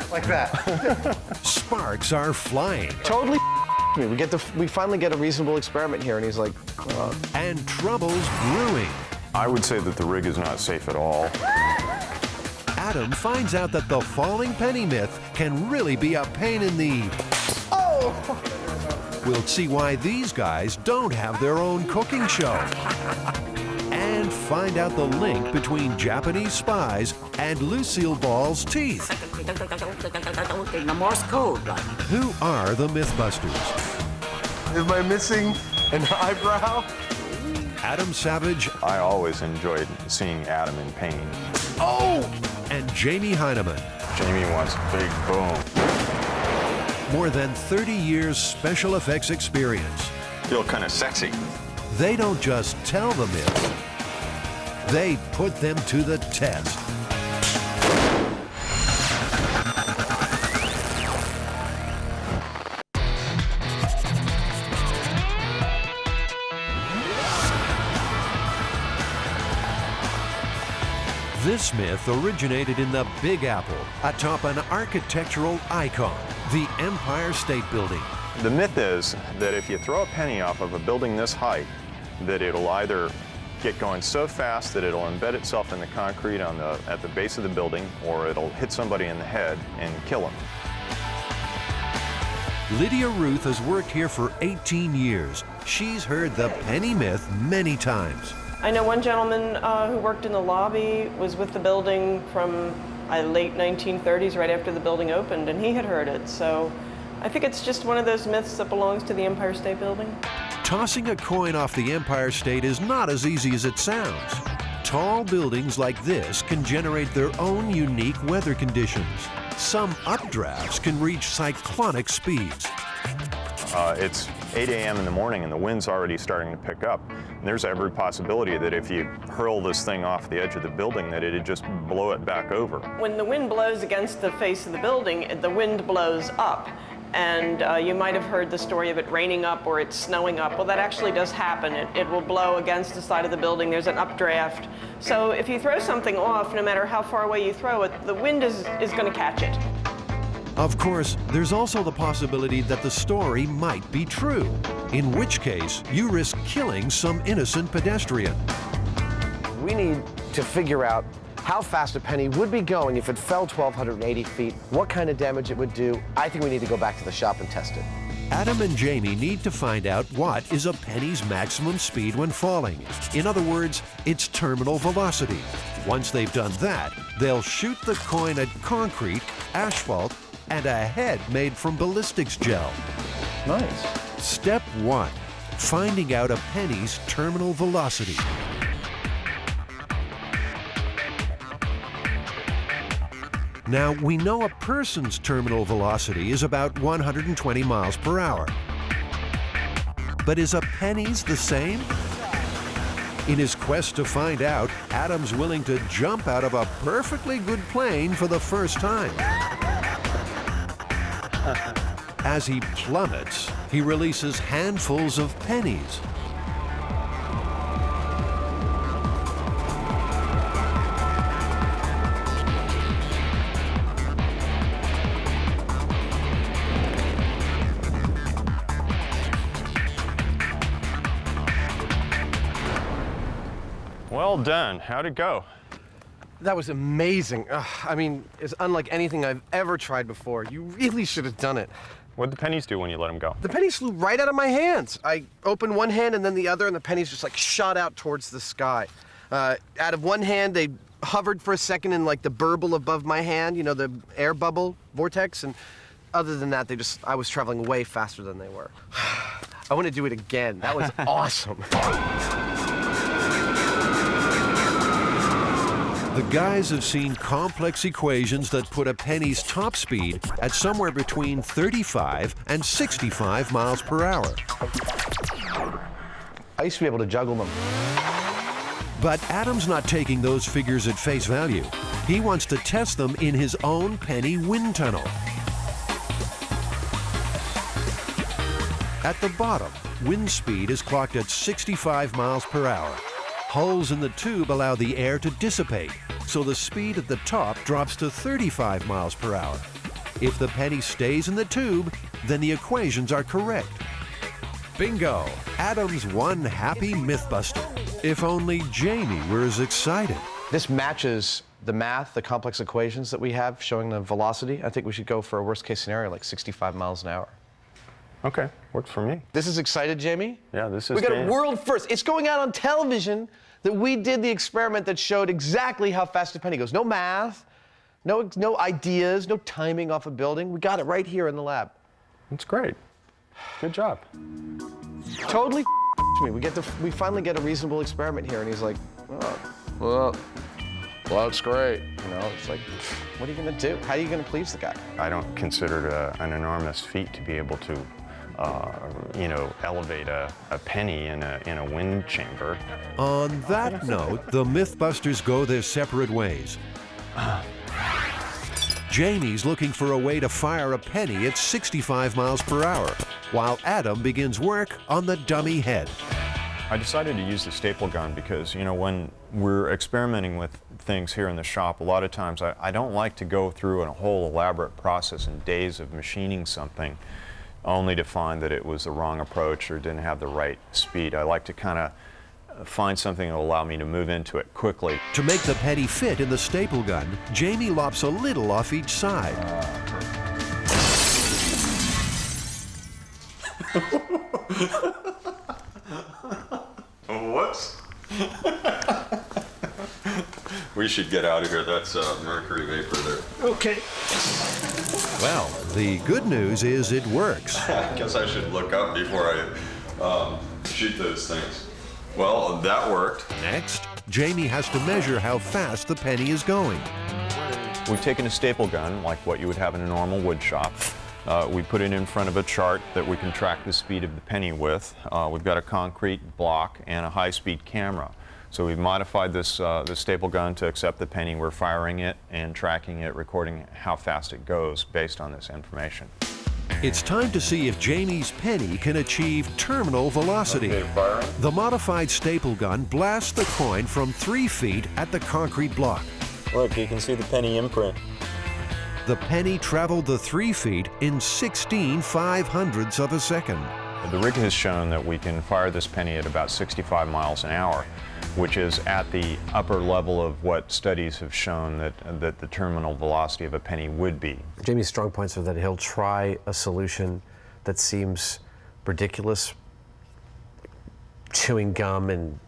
like that. sparks are flying. Totally me. We finally get a reasonable experiment here, and he's like, and trouble's brewing. I would say that the rig is not safe at all. Adam finds out that the falling penny myth can really be a pain in the... Oh! We'll see why these guys don't have their own cooking show. And find out the link between Japanese spies and Lucille Ball's teeth. The Morse code, right? Who are the MythBusters? Am I missing an eyebrow? Adam Savage. I always enjoyed seeing Adam in pain. Oh! And Jamie Hyneman. Jamie wants a big boom. More than 30 years special effects experience. Feel kind of sexy. They don't just tell the myths, they put them to the test. This myth originated in the Big Apple, atop an architectural icon, the Empire State Building. The myth is that if you throw a penny off of a building this height, that it'll either get going so fast that it'll embed itself in the concrete at the base of the building, or it'll hit somebody in the head and kill them. Lydia Ruth has worked here for 18 years. She's heard the penny myth many times. I know one gentleman who worked in the lobby was with the building from late 1930s, right after the building opened, and he had heard it. So I think it's just one of those myths that belongs to the Empire State Building. Tossing a coin off the Empire State is not as easy as it sounds. Tall buildings like this can generate their own unique weather conditions. Some updrafts can reach cyclonic speeds. It's 8 a.m. in the morning and the wind's already starting to pick up. And there's every possibility that if you hurl this thing off the edge of the building, that it'd just blow it back over. When the wind blows against the face of the building, the wind blows up. And you might have heard the story of it raining up or it's snowing up. Well, that actually does happen. It will blow against the side of the building. There's an updraft. So if you throw something off, no matter how far away you throw it, the wind is going to catch it. Of course, there's also the possibility that the story might be true, in which case you risk killing some innocent pedestrian. We need to figure out how fast a penny would be going if it fell 1,280 feet, what kind of damage it would do. I think we need to go back to the shop and test it. Adam and Jamie need to find out what is a penny's maximum speed when falling. In other words, its terminal velocity. Once they've done that, they'll shoot the coin at concrete, asphalt, and a head made from ballistics gel. Nice. Step 1, finding out a penny's terminal velocity. Now, we know a person's terminal velocity is about 120 miles per hour. But is a penny's the same? In his quest to find out, Adam's willing to jump out of a perfectly good plane for the first time. As he plummets, he releases handfuls of pennies. Well done. How'd it go? That was amazing. I mean, it's unlike anything I've ever tried before. You really should have done it. What'd the pennies do when you let them go? The pennies flew right out of my hands. I opened one hand and then the other, and the pennies just like shot out towards the sky. Out of one hand, they hovered for a second in like the burble above my hand, you know, the air bubble vortex, and other than that, I was traveling way faster than they were. I want to do it again. That was awesome. The guys have seen complex equations that put a penny's top speed at somewhere between 35 and 65 miles per hour. I used to be able to juggle them. But Adam's not taking those figures at face value. He wants to test them in his own penny wind tunnel. At the bottom, wind speed is clocked at 65 miles per hour. Holes in the tube allow the air to dissipate, so the speed at the top drops to 35 miles per hour. If the penny stays in the tube, then the equations are correct. Bingo! Adam's one happy Mythbuster. If only Jamie were as excited. This matches the math, the complex equations that we have showing the velocity. I think we should go for a worst case scenario, like 65 miles an hour. Okay, works for me. This is excited, Jamie? Yeah, this is We got a world first. It's going out on television that we did the experiment that showed exactly how fast a penny goes. No math, no ideas, no timing off a building. We got it right here in the lab. That's great. Good job. Totally me. We finally get a reasonable experiment here, and he's like, oh, well, that's great. You know, it's like, what are you gonna do? How are you gonna please the guy? I don't consider it an enormous feat to be able to, elevate a penny in a wind chamber. On that note, the Mythbusters go their separate ways. Jamie's looking for a way to fire a penny at 65 miles per hour, while Adam begins work on the dummy head. I decided to use the staple gun because, when we're experimenting with things here in the shop, a lot of times I don't like to go through a whole elaborate process and days of machining something only to find that it was the wrong approach or didn't have the right speed. I like to kind of find something that will allow me to move into it quickly. To make the penny fit in the staple gun, Jamie lops a little off each side. Whoops. We should get out of here. That's mercury vapor there. Okay. Well, the good news is it works. I guess I should look up before I shoot those things. Well, that worked. Next, Jamie has to measure how fast the penny is going. We've taken a staple gun, like what you would have in a normal wood shop. We put it in front of a chart that we can track the speed of the penny with. We've got a concrete block and a high-speed camera. So we've modified this staple gun to accept the penny. We're firing it and tracking it, recording how fast it goes based on this information. It's time to see if Jamie's penny can achieve terminal velocity. Okay, firing. The modified staple gun blasts the coin from 3 feet at the concrete block. Look, you can see the penny imprint. The penny traveled the 3 feet in 16/500ths of a second. The rig has shown that we can fire this penny at about 65 miles an hour, which is at the upper level of what studies have shown that the terminal velocity of a penny would be. Jamie's strong points are that he'll try a solution that seems ridiculous, chewing gum and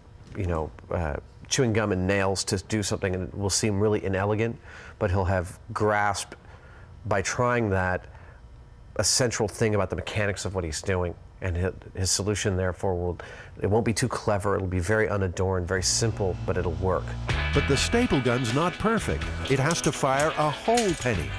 nails to do something, and it will seem really inelegant, but he'll have grasped by trying that a central thing about the mechanics of what he's doing. And his solution, therefore, it won't be too clever. It'll be very unadorned, very simple, but it'll work. But the staple gun's not perfect. It has to fire a whole penny.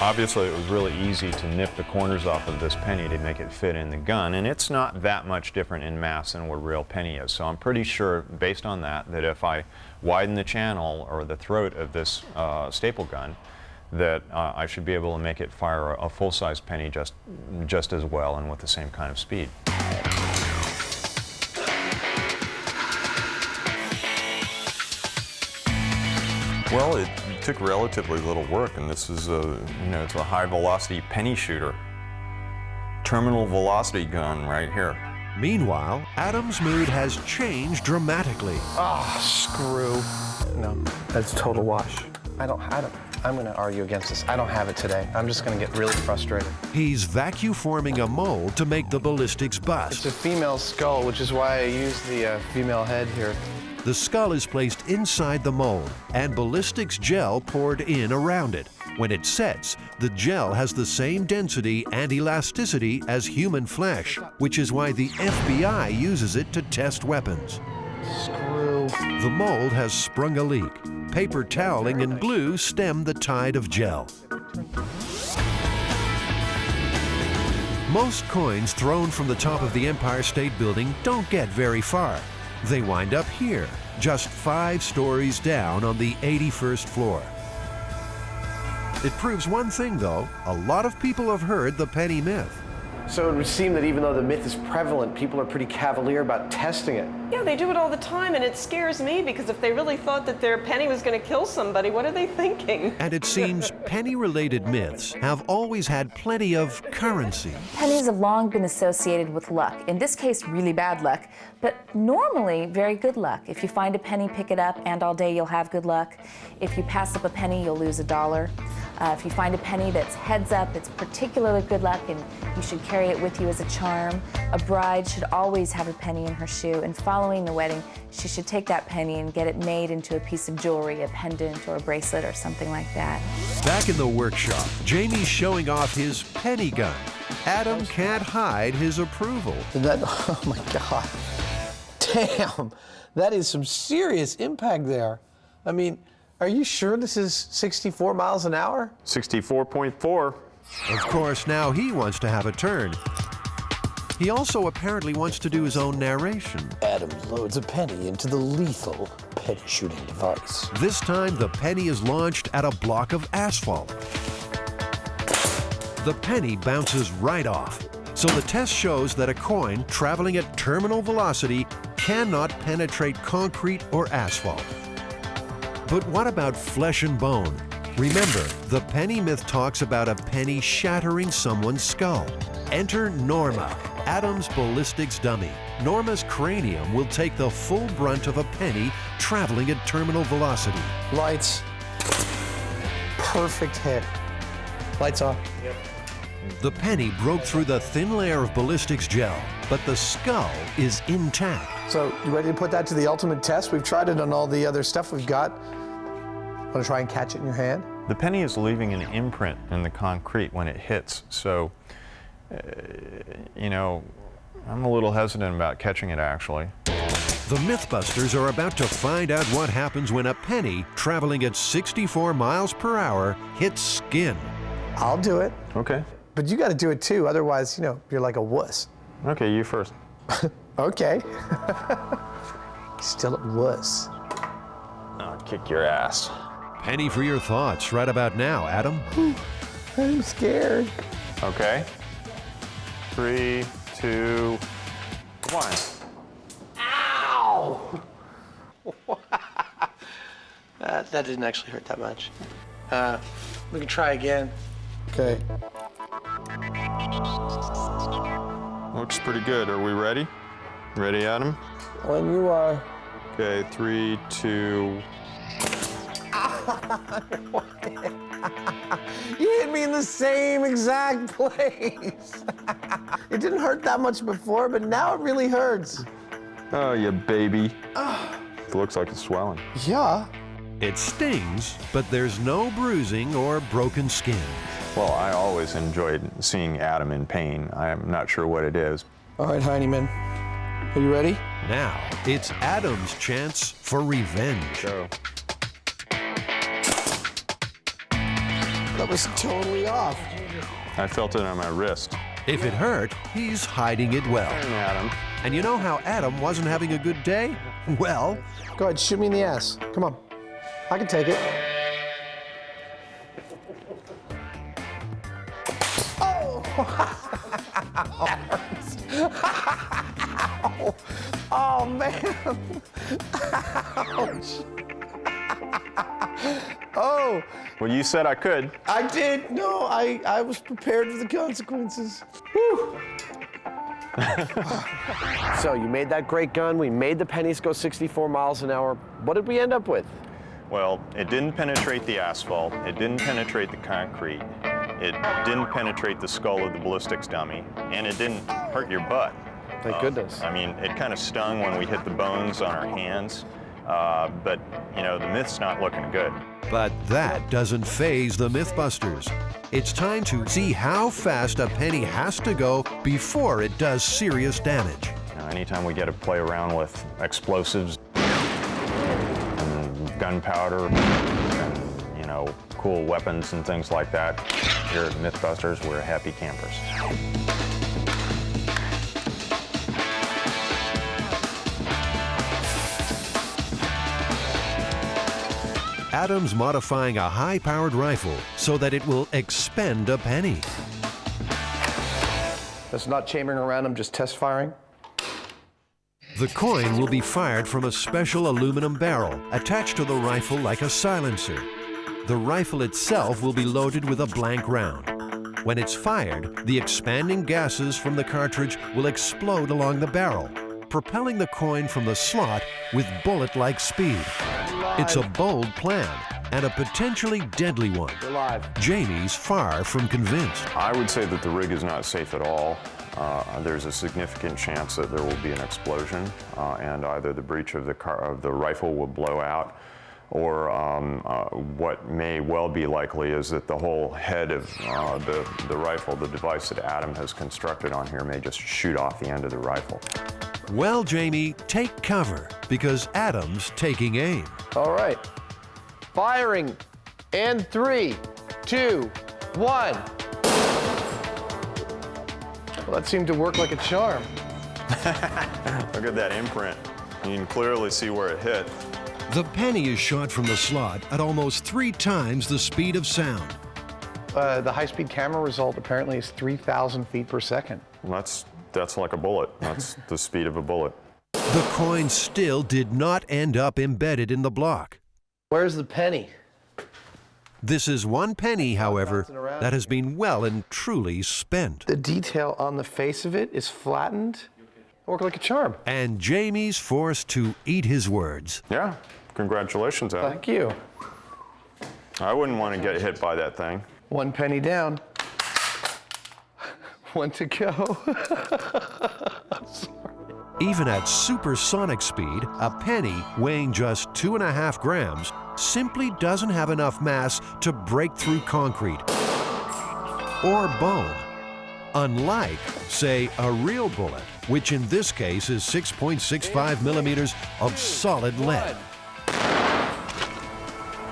Obviously, it was really easy to nip the corners off of this penny to make it fit in the gun, and it's not that much different in mass than what a real penny is. So I'm pretty sure, based on that if I widen the channel or the throat of this staple gun, that I should be able to make it fire a full-size penny just as well and with the same kind of speed. Well, it took relatively little work, and this is it's a high-velocity penny shooter. Terminal velocity gun right here. Meanwhile, Adam's mood has changed dramatically. Screw. No, that's total wash. I'm going to argue against this. I don't have it today. I'm just going to get really frustrated. He's vacuum forming a mold to make the ballistics bust. It's a female skull, which is why I used the female head here. The skull is placed inside the mold and ballistics gel poured in around it. When it sets, the gel has the same density and elasticity as human flesh, which is why the FBI uses it to test weapons. Screw. The mold has sprung a leak. Paper toweling and glue stem the tide of gel. Most coins thrown from the top of the Empire State Building don't get very far. They wind up here, just 5 stories down on the 81st floor. It proves one thing, though. A lot of people have heard the penny myth. So it would seem that even though the myth is prevalent, people are pretty cavalier about testing it. Yeah, they do it all the time, and it scares me because if they really thought that their penny was going to kill somebody, what are they thinking? And it seems penny-related myths have always had plenty of currency. Pennies have long been associated with luck. In this case, really bad luck, but normally very good luck. If you find a penny, pick it up, and all day you'll have good luck. If you pass up a penny, you'll lose $1. If you find a penny that's heads up, it's particularly good luck, and you should carry it with you as a charm. A bride should always have a penny in her shoe, and following the wedding, she should take that penny and get it made into a piece of jewelry, a pendant or a bracelet or something like that. Back in the workshop, Jamie's showing off his penny gun. Adam can't hide his approval. Oh my God. Damn, that is some serious impact there. I mean, are you sure this is 64 miles an hour? 64.4. Of course, now he wants to have a turn. He also apparently wants to do his own narration. Adam loads a penny into the lethal penny shooting device. This time, the penny is launched at a block of asphalt. The penny bounces right off. So the test shows that a coin traveling at terminal velocity cannot penetrate concrete or asphalt. But what about flesh and bone? Remember, the penny myth talks about a penny shattering someone's skull. Enter Norma, Adam's ballistics dummy. Norma's cranium will take the full brunt of a penny traveling at terminal velocity. Lights. Perfect hit. Lights off. Yep. The penny broke through the thin layer of ballistics gel, but the skull is intact. So, you ready to put that to the ultimate test? We've tried it on all the other stuff we've got. Want to try and catch it in your hand? The penny is leaving an imprint in the concrete when it hits, so, you know, I'm a little hesitant about catching it, actually. The MythBusters are about to find out what happens when a penny traveling at 64 miles per hour hits skin. I'll do it. Okay. But you got to do it too, otherwise, you know, you're like a wuss. Okay, you first. Okay. Still a wuss. I'll kick your ass. Penny for your thoughts right about now, Adam. I'm scared. Okay. 3, 2, 1. Ow! That didn't actually hurt that much. We can try again. Okay. Looks pretty good. Are we ready? Ready, Adam? When you are. Okay, 3, 2. You hit me in the same exact place. It didn't hurt that much before, but now it really hurts. Oh, you baby. It looks like it's swelling. Yeah. It stings, but there's no bruising or broken skin. Well, I always enjoyed seeing Adam in pain. I'm not sure what it is. All right, Hyneman. Are you ready? Now, it's Adam's chance for revenge. Go. That was totally off. I felt it on my wrist. If it hurt, he's hiding it well. Adam. And you know how Adam wasn't having a good day? Well, go ahead, shoot me in the ass. Come on. I can take it. Oh! That hurts. Oh, man. Ouch. Oh. Well, you said I could. I did. No, I was prepared for the consequences. Whew. So you made that great gun. We made the pennies go 64 miles an hour. What did we end up with? Well, it didn't penetrate the asphalt. It didn't penetrate the concrete. It didn't penetrate the skull of the ballistics dummy. And it didn't hurt your butt. Thank goodness. I mean, it kind of stung when we hit the bones on our hands. But, you know, the myth's not looking good. but that doesn't faze the MythBusters. It's time to see how fast a penny has to go before it does serious damage. Now, anytime we get to play around with explosives and gunpowder and, you know, cool weapons and things like that, here at MythBusters, we're happy campers. Adam's modifying a high-powered rifle so that it will expend a penny. That's not chambering around, I'm just test firing. The coin will be fired from a special aluminum barrel attached to the rifle like a silencer. The rifle itself will be loaded with a blank round. When it's fired, the expanding gases from the cartridge will explode along the barrel, propelling the coin from the slot with bullet-like speed. It's a bold plan and a potentially deadly one. Jamie's far from convinced. I would say that the rig is not safe at all. There's a significant chance that there will be an explosion, and either the breech of the rifle will blow out, or what may well be likely is that the whole head of the rifle, the device that Adam has constructed on here, may just shoot off the end of the rifle. Well, Jamie, take cover, because Adam's taking aim. All right. Firing. And 3, 2, 1. Well, that seemed to work like a charm. Look at that imprint. You can clearly see where it hit. The penny is shot from the slot at almost 3 times the speed of sound. The high-speed camera result apparently is 3,000 feet per second. That's like a bullet. That's the speed of a bullet. The coin still did not end up embedded in the block. Where's the penny? This is one penny, however, that has been well and truly spent. The detail on the face of it is flattened. Work like a charm. And Jamie's forced to eat his words. Yeah, congratulations, Adam. Thank you. I wouldn't want to get hit by that thing. 1 penny down. 1 to go. Even at supersonic speed, a penny weighing just 2.5 grams simply doesn't have enough mass to break through concrete or bone. Unlike, say, a real bullet, which in this case is 6.65 millimeters of solid lead.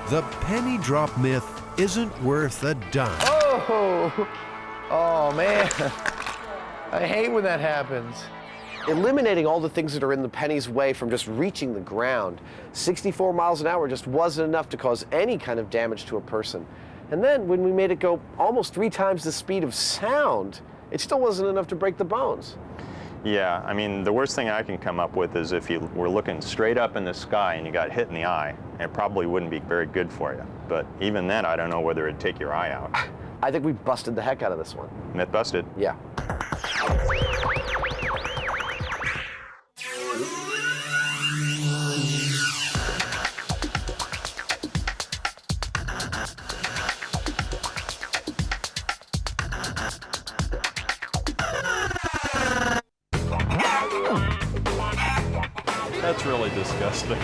The penny drop myth isn't worth a dime. Oh man. I hate when that happens. Eliminating all the things that are in the penny's way from just reaching the ground. 64 miles an hour just wasn't enough to cause any kind of damage to a person. And then when we made it go almost 3 times the speed of sound, it still wasn't enough to break the bones. Yeah, I mean, the worst thing I can come up with is if you were looking straight up in the sky and you got hit in the eye, it probably wouldn't be very good for you. But even then, I don't know whether it'd take your eye out. I think we busted the heck out of this one. Myth busted. Yeah. That's really disgusting.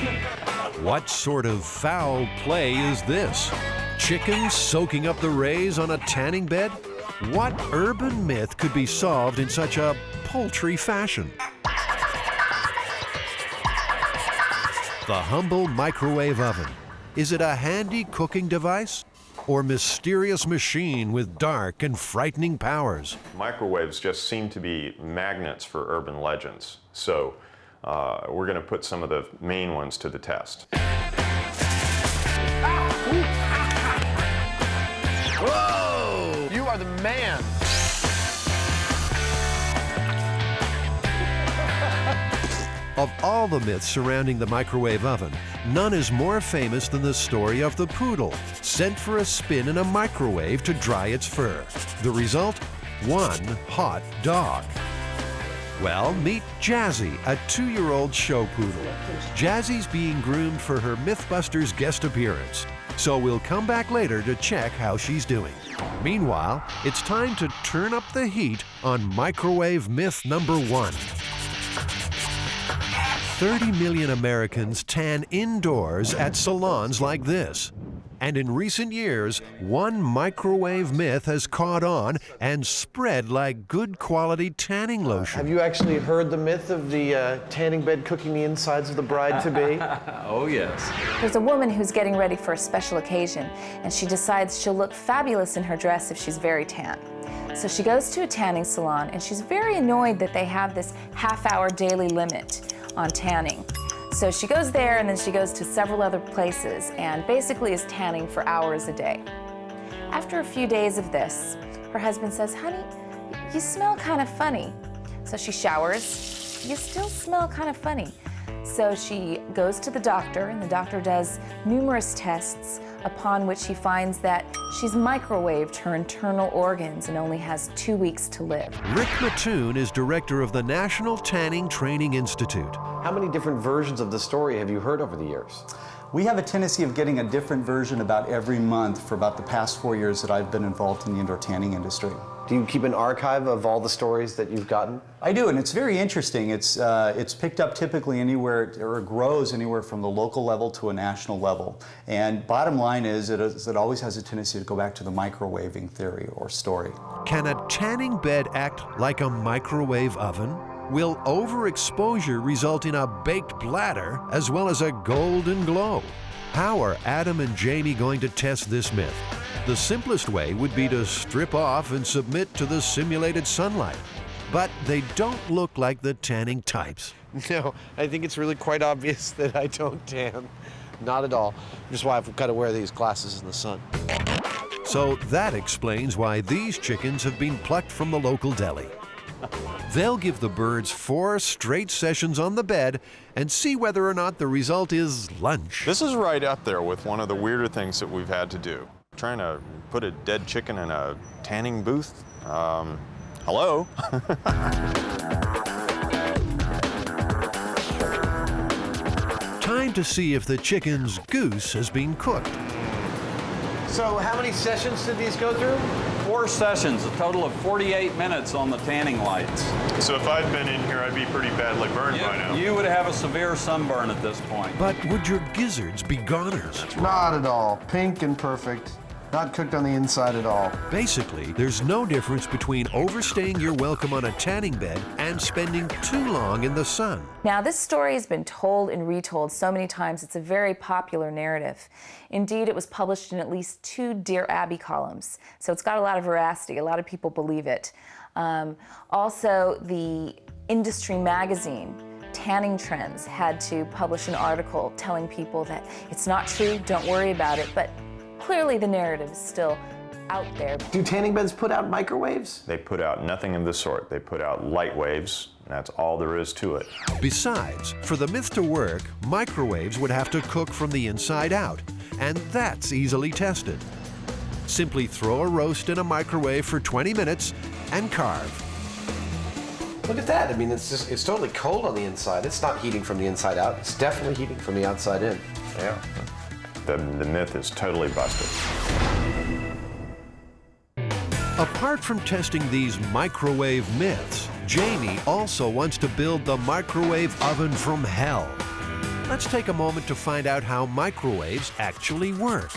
What sort of foul play is this? Chickens soaking up the rays on a tanning bed? What urban myth could be solved in such a paltry fashion? The humble microwave oven. Is it a handy cooking device? Or mysterious machine with dark and frightening powers? Microwaves just seem to be magnets for urban legends. So we're going to put some of the main ones to the test. Whoa! You are the man. Of all the myths surrounding the microwave oven, none is more famous than the story of the poodle, sent for a spin in a microwave to dry its fur. The result? One hot dog. Well, meet Jazzy, a 2-year-old show poodle. Jazzy's being groomed for her MythBusters guest appearance, so we'll come back later to check how she's doing. Meanwhile, it's time to turn up the heat on microwave myth number 1. 30 million Americans tan indoors at salons like this. And in recent years, one microwave myth has caught on and spread like good quality tanning lotion. Have you actually heard the myth of the tanning bed cooking the insides of the bride-to-be? Oh, yes. There's a woman who's getting ready for a special occasion, and she decides she'll look fabulous in her dress if she's very tan. So she goes to a tanning salon, and she's very annoyed that they have this half-hour daily limit on tanning. So she goes there, and then she goes to several other places, and basically is tanning for hours a day. After a few days of this, her husband says, "Honey, you smell kind of funny." So she showers, you still smell kind of funny. So she goes to the doctor, and the doctor does numerous tests, upon which he finds that she's microwaved her internal organs and only has 2 weeks to live. Rick Mattoon is director of the National Tanning Training Institute. How many different versions of the story have you heard over the years? We have a tendency of getting a different version about every month for about the past 4 years that I've been involved in the indoor tanning industry. Do you keep an archive of all the stories that you've gotten? I do, and it's very interesting. It's picked up typically anywhere, or grows anywhere from the local level to a national level. And bottom line is, it always has a tendency to go back to the microwaving theory or story. Can a tanning bed act like a microwave oven? Will overexposure result in a baked bladder as well as a golden glow? How are Adam and Jamie going to test this myth? The simplest way would be to strip off and submit to the simulated sunlight. But they don't look like the tanning types. No, I think it's really quite obvious that I don't tan. Not at all. Which is why I've got to wear these glasses in the sun. So that explains why these chickens have been plucked from the local deli. They'll give the birds 4 straight sessions on the bed and see whether or not the result is lunch. This is right up there with one of the weirder things that we've had to do. Trying to put a dead chicken in a tanning booth? Hello? Time to see if the chicken's goose has been cooked. So how many sessions did these go through? 4 sessions, a total of 48 minutes on the tanning lights. So if I'd been in here, I'd be pretty badly burned by now. You would have a severe sunburn at this point. But would your gizzards be goners? Not at all. Pink and perfect. Not cooked on the inside at all. Basically, there's no difference between overstaying your welcome on a tanning bed and spending too long in the sun. Now, this story has been told and retold so many times, it's a very popular narrative. Indeed, it was published in at least 2 Dear Abby columns, so it's got a lot of veracity. A lot of people believe it. Also, the industry magazine, Tanning Trends, had to publish an article telling people that it's not true, don't worry about it, but clearly the narrative is still out there. Do tanning beds put out microwaves? They put out nothing of the sort. They put out light waves, and that's all there is to it. Besides, for the myth to work, microwaves would have to cook from the inside out, and that's easily tested. Simply throw a roast in a microwave for 20 minutes and carve. Look at that. I mean, it's totally cold on the inside. It's not heating from the inside out. It's definitely heating from the outside in. Yeah. The myth is totally busted. Apart from testing these microwave myths, Jamie also wants to build the microwave oven from hell. Let's take a moment to find out how microwaves actually work.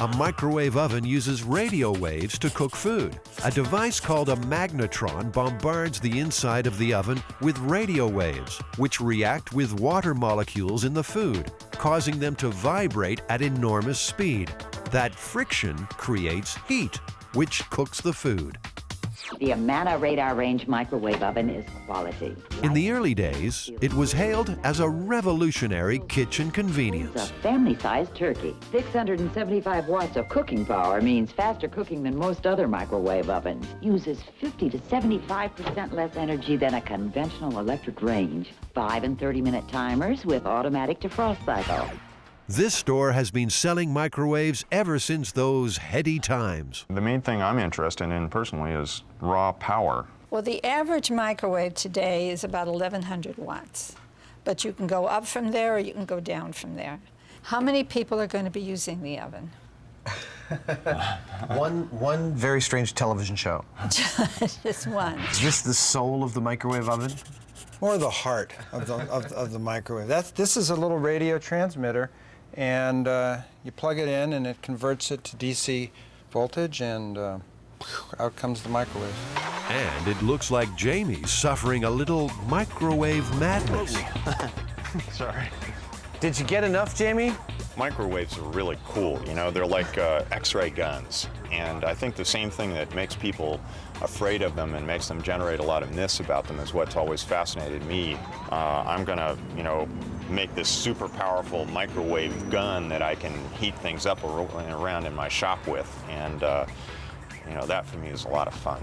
A microwave oven uses radio waves to cook food. A device called a magnetron bombards the inside of the oven with radio waves, which react with water molecules in the food, causing them to vibrate at enormous speed. That friction creates heat, which cooks the food. The Amana radar range microwave oven is quality. In the early days, it was hailed as a revolutionary kitchen convenience. It's a family-sized turkey. 675 watts of cooking power means faster cooking than most other microwave ovens. Uses 50 to 75% less energy than a conventional electric range. 5 and 30-minute timers with automatic defrost cycle. This store has been selling microwaves ever since those heady times. The main thing I'm interested in personally is raw power. Well, the average microwave today is about 1,100 watts. But you can go up from there or you can go down from there. How many people are going to be using the oven? One very strange television show. Just one. Is this the soul of the microwave oven? More the heart of the microwave. This is a little radio transmitter, and you plug it in and it converts it to DC voltage, and out comes the microwave. And it looks like Jamie's suffering a little microwave madness. Sorry. Did you get enough, Jamie? Microwaves are really cool, you know, they're like X-ray guns. And I think the same thing that makes people afraid of them and makes them generate a lot of myths about them is what's always fascinated me. I'm gonna, you know, make this super powerful microwave gun that I can heat things up around in my shop with. And, you know, that for me is a lot of fun.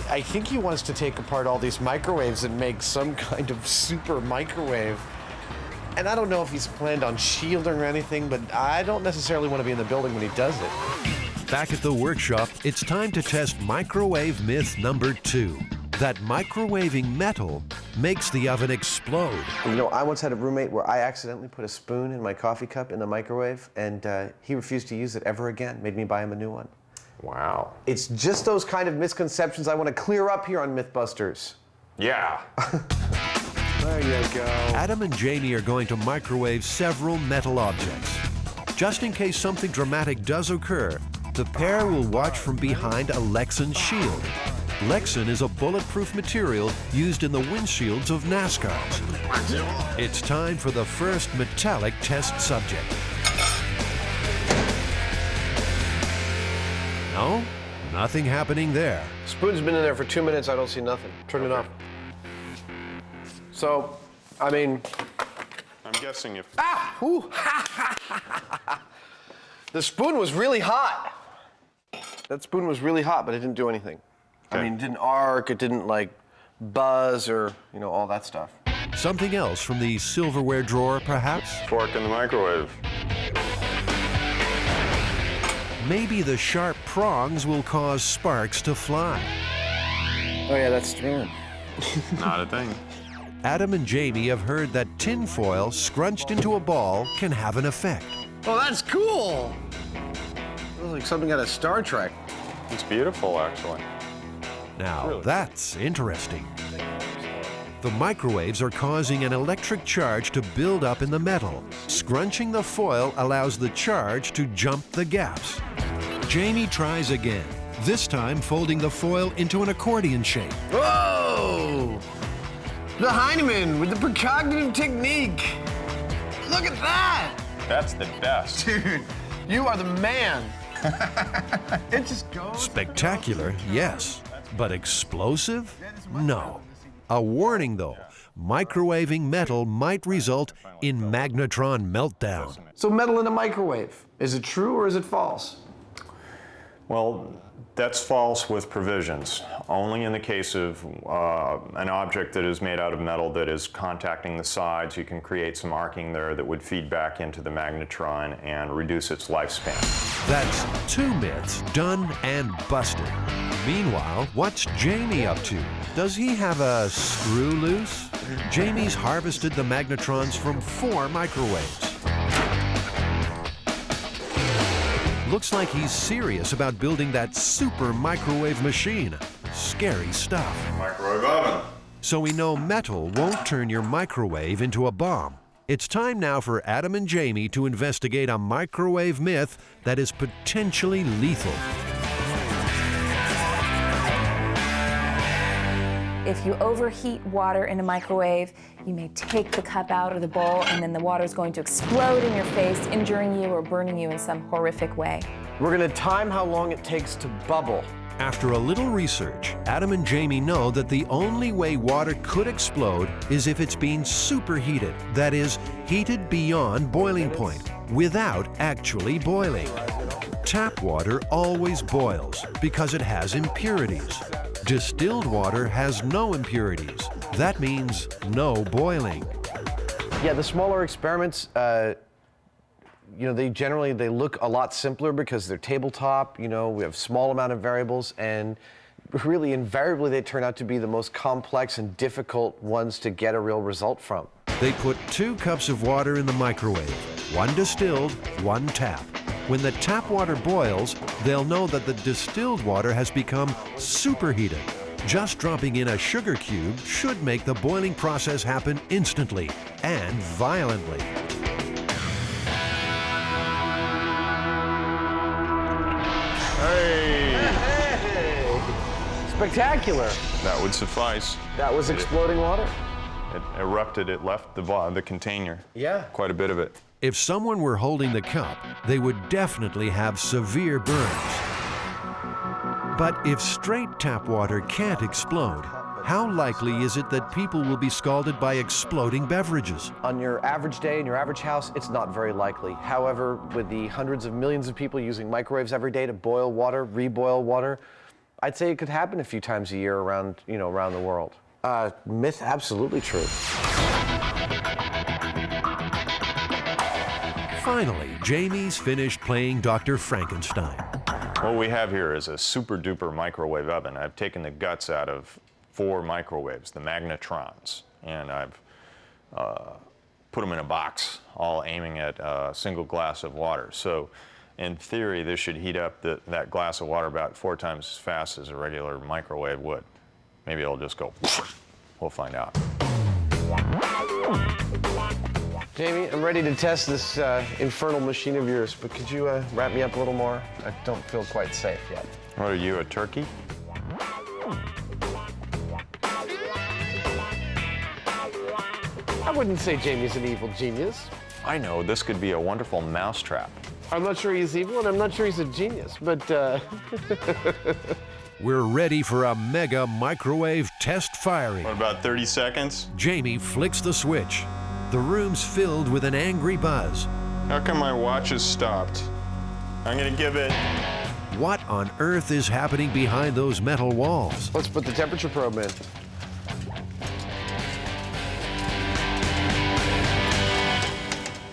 I think he wants to take apart all these microwaves and make some kind of super microwave. And I don't know if he's planned on shielding or anything, but I don't necessarily want to be in the building when he does it. Back at the workshop, it's time to test microwave myth number 2. That microwaving metal makes the oven explode. You know, I once had a roommate where I accidentally put a spoon in my coffee cup in the microwave, and he refused to use it ever again. Made me buy him a new one. Wow. It's just those kind of misconceptions I want to clear up here on MythBusters. Yeah. There you go. Adam and Jamie are going to microwave several metal objects. Just in case something dramatic does occur, the pair will watch from behind a Lexan shield. Lexan is a bulletproof material used in the windshields of NASCARs. It's time for the first metallic test subject. No, nothing happening there. Spoon's been in there for 2 minutes. I don't see nothing. Turn it off. So, I mean... I'm guessing if... Ah! Ooh. The spoon was really hot. That spoon was really hot, but it didn't do anything. I mean, it didn't arc, it didn't, like, buzz or, you know, all that stuff. Something else from the silverware drawer, perhaps? Fork in the microwave. Maybe the sharp prongs will cause sparks to fly. Oh yeah, that's true. Not a thing. Adam and Jamie have heard that tin foil scrunched into a ball can have an effect. Oh, that's cool! Looks like something out of Star Trek. It's beautiful, actually. Now, that's interesting. The microwaves are causing an electric charge to build up in the metal. Scrunching the foil allows the charge to jump the gaps. Jamie tries again, this time folding the foil into an accordion shape. Whoa! The Hyneman with the precognitive technique. Look at that! That's the best. Dude, you are the man. It just goes. Spectacular, yes, but explosive? No. A warning, though. Microwaving metal might result in magnetron meltdown. So metal in a microwave, is it true or is it false? Well, that's false with provisions. Only in the case of an object that is made out of metal that is contacting the sides, you can create some arcing there that would feed back into the magnetron and reduce its lifespan. That's 2 myths done and busted. Meanwhile, what's Jamie up to? Does he have a screw loose? Jamie's harvested the magnetrons from 4 microwaves. Looks like he's serious about building that super microwave machine. Scary stuff. Microwave oven. So we know metal won't turn your microwave into a bomb. It's time now for Adam and Jamie to investigate a microwave myth that is potentially lethal. If you overheat water in a microwave, you may take the cup out of the bowl and then the water is going to explode in your face, injuring you or burning you in some horrific way. We're gonna time how long it takes to bubble. After a little research, Adam and Jamie know that the only way water could explode is if it's being superheated, that is, heated beyond boiling point, without actually boiling. Tap water always boils because it has impurities. Distilled water has no impurities. That means no boiling. Yeah, the smaller experiments, you know, they look a lot simpler because they're tabletop, you know, we have small amount of variables, and really invariably they turn out to be the most complex and difficult ones to get a real result from. They put 2 cups of water in the microwave, 1 distilled, 1 tap. When the tap water boils, they'll know that the distilled water has become superheated. Just dropping in a sugar cube should make the boiling process happen instantly and violently. Hey! Spectacular. That would suffice. That was exploding water? It erupted, it left the container. Yeah. Quite a bit of it. If someone were holding the cup, they would definitely have severe burns. But if straight tap water can't explode, how likely is it that people will be scalded by exploding beverages? On your average day in your average house, it's not very likely. However, with the hundreds of millions of people using microwaves every day to boil water, reboil water, I'd say it could happen a few times a year around, around the world. Myth, absolutely true. Finally, Jamie's finished playing Dr. Frankenstein. What we have here is a super duper microwave oven. I've taken the guts out of 4 microwaves, the magnetrons, and I've put them in a box, all aiming at a single glass of water. So in theory, this should heat up that glass of water about 4 times as fast as a regular microwave would. Maybe it'll just go, we'll find out. Jamie, I'm ready to test this infernal machine of yours, but could you wrap me up a little more? I don't feel quite safe yet. What are you, a turkey? I wouldn't say Jamie's an evil genius. I know, this could be a wonderful mousetrap. I'm not sure he's evil, and I'm not sure he's a genius, but We're ready for a mega microwave test firing. What, about 30 seconds? Jamie flicks the switch. The room's filled with an angry buzz. How come my watch is stopped? I'm gonna give it. What on earth is happening behind those metal walls? Let's put the temperature probe in.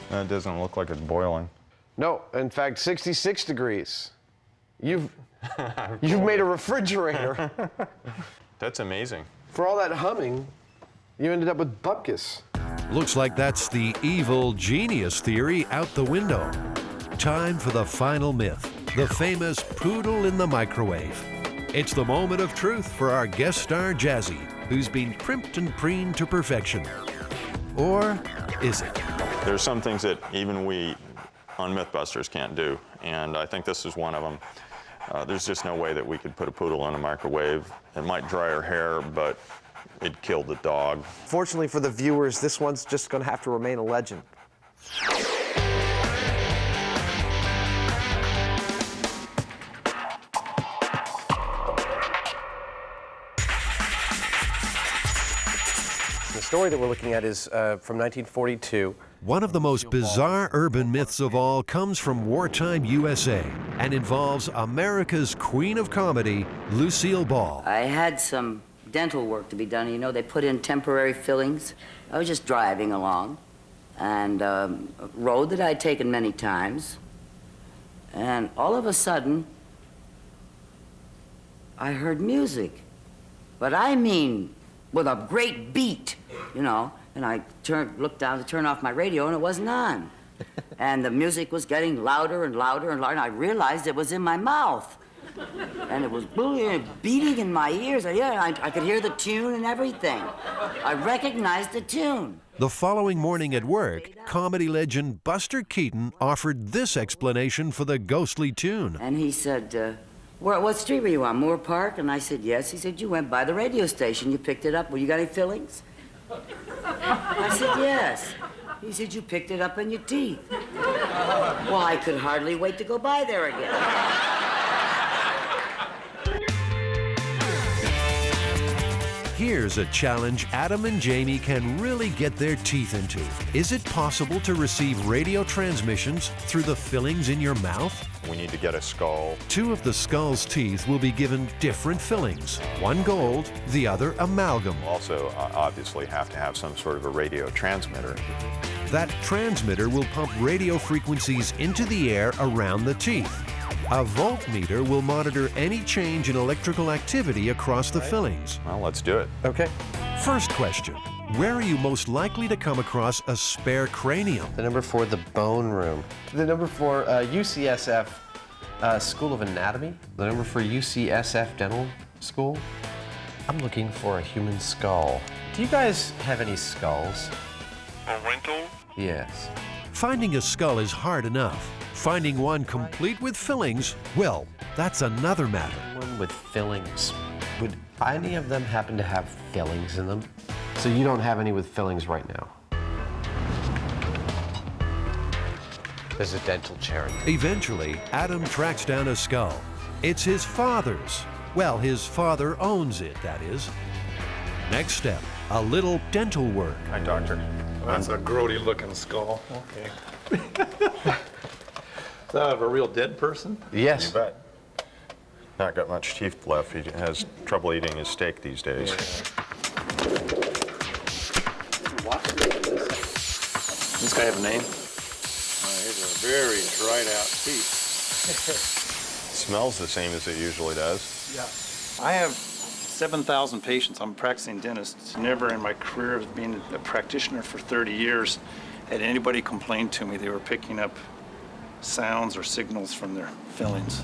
That doesn't look like it's boiling. No, in fact, 66 degrees. You've made a refrigerator. That's amazing. For all that humming, you ended up with bupkis. Looks like that's the evil genius theory out the window. Time for the final myth, the famous poodle in the microwave. It's the moment of truth for our guest star Jazzy, who's been primped and preened to perfection. Or is it? There's some things that even we on MythBusters can't do, and I think this is one of them. There's just no way that we could put a poodle in a microwave. It might dry her hair, but it'd kill the dog. Fortunately for the viewers, this one's just going to have to remain a legend. The story that we're looking at is from 1942. One of the most bizarre urban myths of all comes from wartime USA and involves America's queen of comedy, Lucille Ball. I had some dental work to be done. You know, they put in temporary fillings. I was just driving along, and a road that I'd taken many times, and all of a sudden, I heard music. But I mean, with a great beat, you know, and I looked down to turn off my radio, and it wasn't on. And the music was getting louder and louder and louder, and I realized it was in my mouth. And it was beating in my ears. I could hear the tune and everything. I recognized the tune. The following morning at work, comedy legend Buster Keaton offered this explanation for the ghostly tune. And he said, what street were you on, Moore Park? And I said, yes. He said, you went by the radio station. You picked it up. Well, you got any fillings? I said, yes. He said, you picked it up in your teeth. Well, I could hardly wait to go by there again. Here's a challenge Adam and Jamie can really get their teeth into. Is it possible to receive radio transmissions through the fillings in your mouth? We need to get a skull. 2 of the skull's teeth will be given different fillings. One gold, the other amalgam. Also, obviously have to have some sort of a radio transmitter. That transmitter will pump radio frequencies into the air around the teeth. A voltmeter will monitor any change in electrical activity across the fillings. Well, let's do it. Okay. First question. Where are you most likely to come across a spare cranium? The number 4, the bone room. The number 4, UCSF School of Anatomy. The number 4, UCSF Dental School. I'm looking for a human skull. Do you guys have any skulls? A rental? Yes. Finding a skull is hard enough. Finding one complete with fillings, well, that's another matter. One with fillings. Would any of them happen to have fillings in them? So you don't have any with fillings right now? There's a dental charity. Eventually, Adam tracks down a skull. It's his father's. Well, his father owns it, that is. Next step, a little dental work. Hi, doctor. That's a grody-looking skull. Okay. Is that of a real dead person? Yes. You bet. Not got much teeth left. He has trouble eating his steak these days. This guy have a name? He's a very dried out teeth. Smells the same as it usually does. Yeah. I have 7,000 patients. I'm a practicing dentist. Never in my career of being a practitioner for 30 years had anybody complain to me they were picking up sounds or signals from their fillings.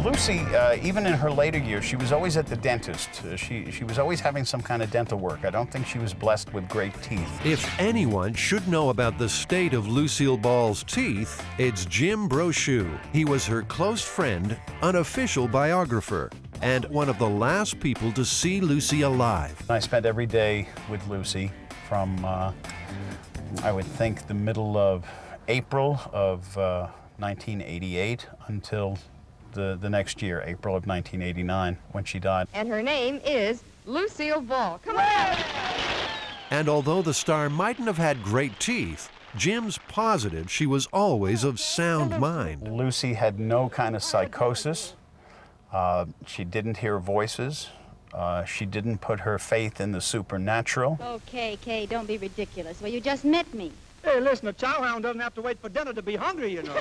Lucy, even in her later years, she was always at the dentist. She was always having some kind of dental work. I don't think she was blessed with great teeth. If anyone should know about the state of Lucille Ball's teeth, it's Jim Brochu. He was her close friend, unofficial biographer, and one of the last people to see Lucy alive. I spent every day with Lucy from, I would think, the middle of April of 1988 until the next year, April of 1989, when she died. And her name is Lucille Ball. Come on! And although the star mightn't have had great teeth, Jim's positive she was always of sound mind. Lucy had no kind of psychosis. She didn't hear voices. She didn't put her faith in the supernatural. Okay, Kay, don't be ridiculous. Well, you just met me. Hey, listen, a chowhound doesn't have to wait for dinner to be hungry, you know.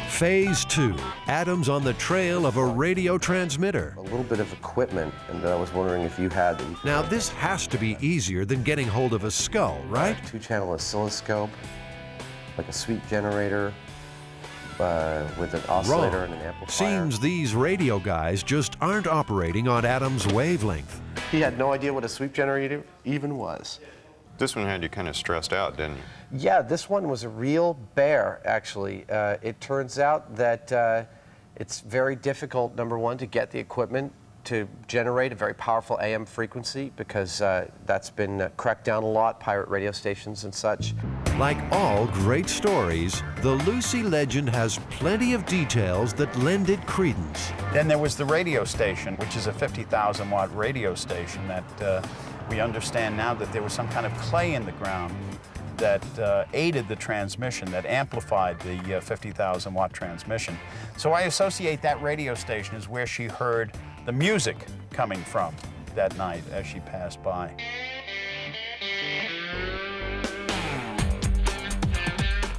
Phase 2, Adam's on the trail of a radio transmitter. A little bit of equipment, and I was wondering if you had... Now, this has to be easier than getting hold of a skull, right? Two-channel oscilloscope, like a sweep generator, with an oscillator and an amplifier. Seems these radio guys just aren't operating on Adam's wavelength. He had no idea what a sweep generator even was. This one had you kind of stressed out, didn't you? Yeah, this one was a real bear, actually. It turns out that it's very difficult, number one, to get the equipment to generate a very powerful AM frequency because that's been cracked down a lot, pirate radio stations and such. Like all great stories, the Lucy legend has plenty of details that lend it credence. Then there was the radio station, which is a 50,000 watt radio station that we understand now that there was some kind of clay in the ground that aided the transmission, that amplified the 50,000 watt transmission. So I associate that radio station as where she heard the music coming from that night as she passed by.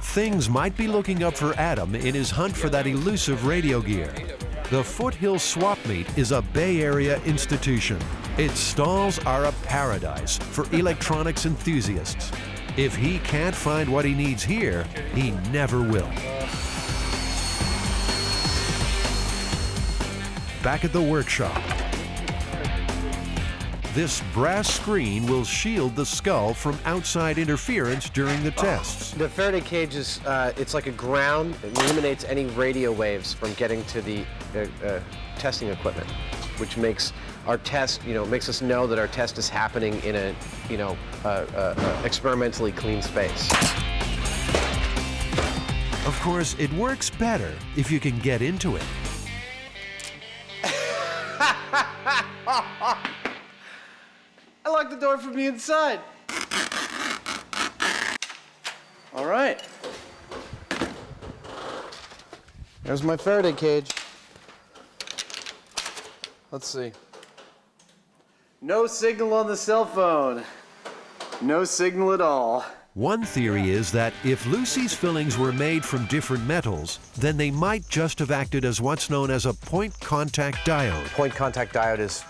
Things might be looking up for Adam in his hunt for that elusive radio gear. The Foothill Swap Meet is a Bay Area institution. Its stalls are a paradise for electronics enthusiasts. If he can't find what he needs here, he never will. Back at the workshop, this brass screen will shield the skull from outside interference during the tests. The Faraday cage is, it's like a ground. It eliminates any radio waves from getting to the testing equipment, which makes our test, makes us know that our test is happening in a, experimentally clean space. Of course, it works better if you can get into it. I locked the door from the inside. All right. There's my Faraday cage. Let's see. No signal on the cell phone. No signal at all. One theory is that if Lucy's fillings were made from different metals, then they might just have acted as what's known as a point contact diode. Point contact diode is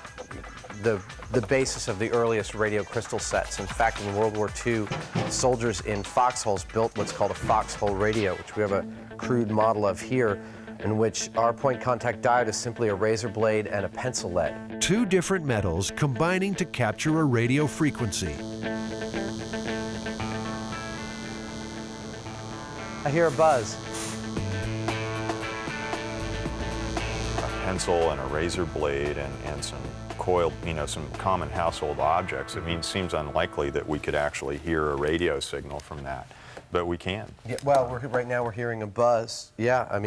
the basis of the earliest radio crystal sets. In fact, in World War II, soldiers in foxholes built what's called a foxhole radio, which we have a crude model of here, in which our point contact diode is simply a razor blade and a pencil lead. Two different metals combining to capture a radio frequency. I hear a buzz. A pencil and a razor blade and some coiled, some common household objects. It seems unlikely that we could actually hear a radio signal from that, but we can. Yeah, well, right now we're hearing a buzz. Yeah,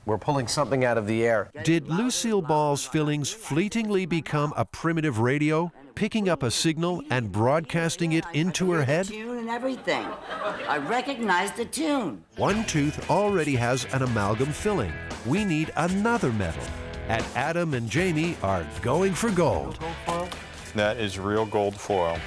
we're pulling something out of the air. Did Lucille Ball's fillings fleetingly become a primitive radio, picking up a signal and broadcasting it into her head? and everything. I recognized the tune. One tooth already has an amalgam filling. We need another metal. And Adam and Jamie are going for gold. That is real gold foil.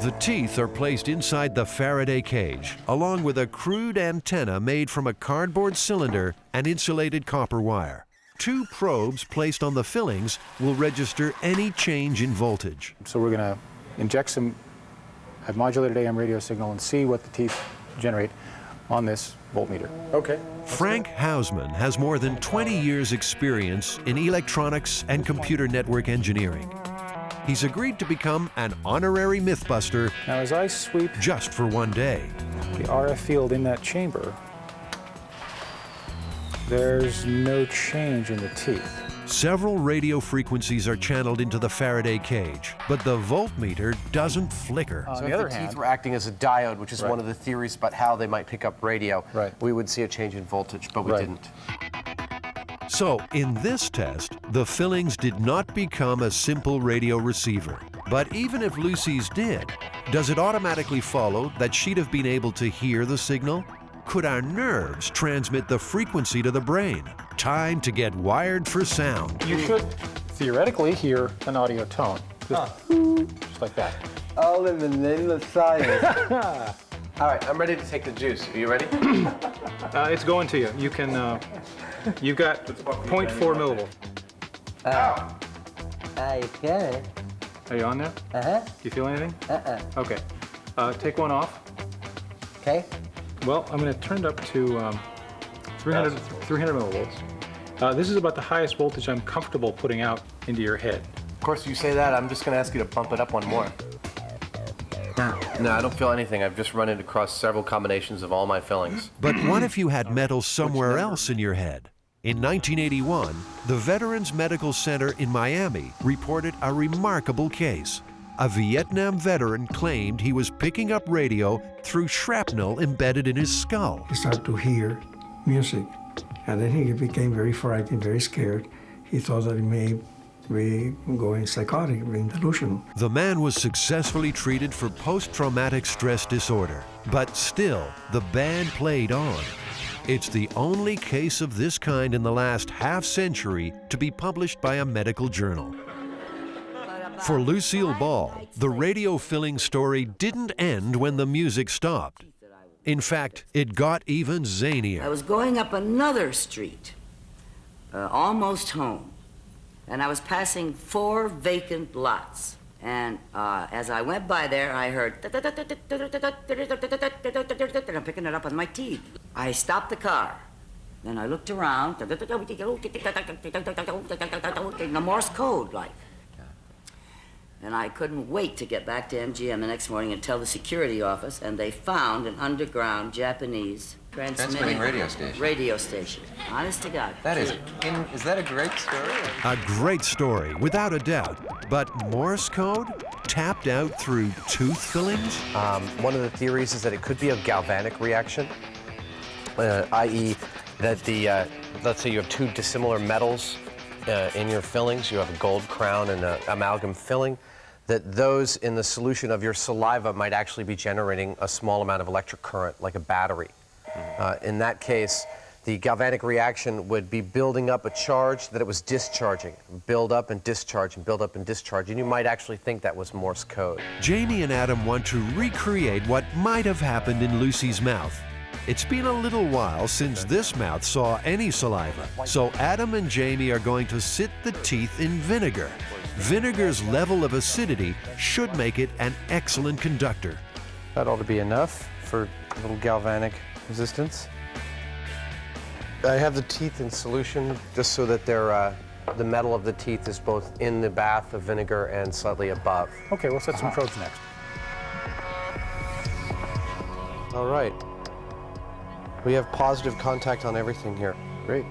The teeth are placed inside the Faraday cage, along with a crude antenna made from a cardboard cylinder and insulated copper wire. 2 probes placed on the fillings will register any change in voltage. So we're going to inject some modulated AM radio signal and see what the teeth generate on this voltmeter. Okay. Frank Hausman has more than 20 years' experience in electronics and computer network engineering. He's agreed to become an honorary Mythbuster now, as I sweep just for one day. The RF field in that chamber, there's no change in the teeth. Several radio frequencies are channeled into the Faraday cage, but the voltmeter doesn't flicker. So if the teeth were acting as a diode, which is one of the theories about how they might pick up radio, we would see a change in voltage, but we didn't. So, in this test, the fillings did not become a simple radio receiver. But even if Lucy's did, does it automatically follow that she'd have been able to hear the signal? Could our nerves transmit the frequency to the brain? Time to get wired for sound. You should theoretically hear an audio tone. Just like that. All in the name of science. All right, I'm ready to take the juice. Are you ready? It's going to you. You can, you've got 0.4 millivolts. Okay. Are you on now? Uh-huh. Do you feel anything? Okay. Take one off. Okay. Well, I'm going to turn it up to 300 millivolts. This is about the highest voltage I'm comfortable putting out into your head. Of course, you say that, I'm just going to ask you to bump it up one more. No, I don't feel anything. I've just run it across several combinations of all my fillings. But what if you had metal somewhere else in your head? In 1981, the Veterans Medical Center in Miami reported a remarkable case. A Vietnam veteran claimed he was picking up radio through shrapnel embedded in his skull. He started to hear music, and then he became very frightened, very scared. He thought that he may be going psychotic, being delusional. The man was successfully treated for post-traumatic stress disorder, but still, the band played on. It's the only case of this kind in the last half-century to be published by a medical journal. For Lucille Ball, the radio filling story didn't end when the music stopped. In fact, it got even zanier. I was going up another street, almost home, and I was passing 4 vacant lots. And as I went by there, I heard, and I'm picking it up with my teeth. I stopped the car. Then I looked around, in the Morse code, like. And I couldn't wait to get back to MGM the next morning and tell the security office, and they found an underground Japanese transmitting radio station. Honest to God. Is that a great story? A great story, without a doubt. But Morse code? Tapped out through tooth fillings? One of the theories is that it could be a galvanic reaction, i.e. that the, let's say you have 2 dissimilar metals in your fillings. You have a gold crown and an amalgam filling, that those in the solution of your saliva might actually be generating a small amount of electric current, like a battery. In that case, the galvanic reaction would be building up a charge that it was discharging. Build up and discharge and build up and discharge. And you might actually think that was Morse code. Jamie and Adam want to recreate what might have happened in Lucy's mouth. It's been a little while since this mouth saw any saliva, so Adam and Jamie are going to sit the teeth in vinegar. Vinegar's level of acidity should make it an excellent conductor. That ought to be enough for a little galvanic resistance. I have the teeth in solution just so that they're, the metal of the teeth is both in the bath of vinegar and slightly above. Okay, we'll set some probes next. All right. We have positive contact on everything here. Great.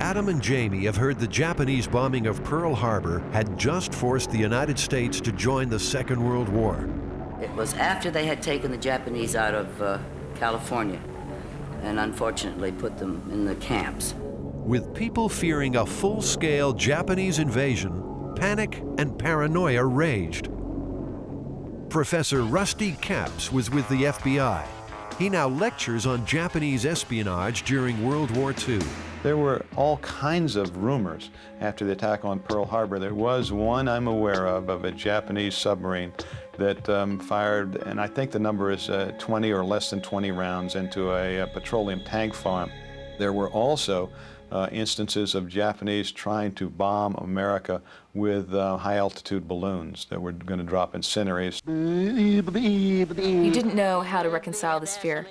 Adam and Jamie have heard the Japanese bombing of Pearl Harbor had just forced the United States to join the Second World War. It was after they had taken the Japanese out of California and unfortunately put them in the camps. With people fearing a full-scale Japanese invasion, panic and paranoia raged. Professor Rusty Capps was with the FBI. He now lectures on Japanese espionage during World War II. There were all kinds of rumors after the attack on Pearl Harbor. There was one I'm aware of a Japanese submarine that fired, and I think the number is 20 or less than 20 rounds into a petroleum tank farm. There were also instances of Japanese trying to bomb America with high-altitude balloons that were going to drop incendiaries. You didn't know how to reconcile this fear.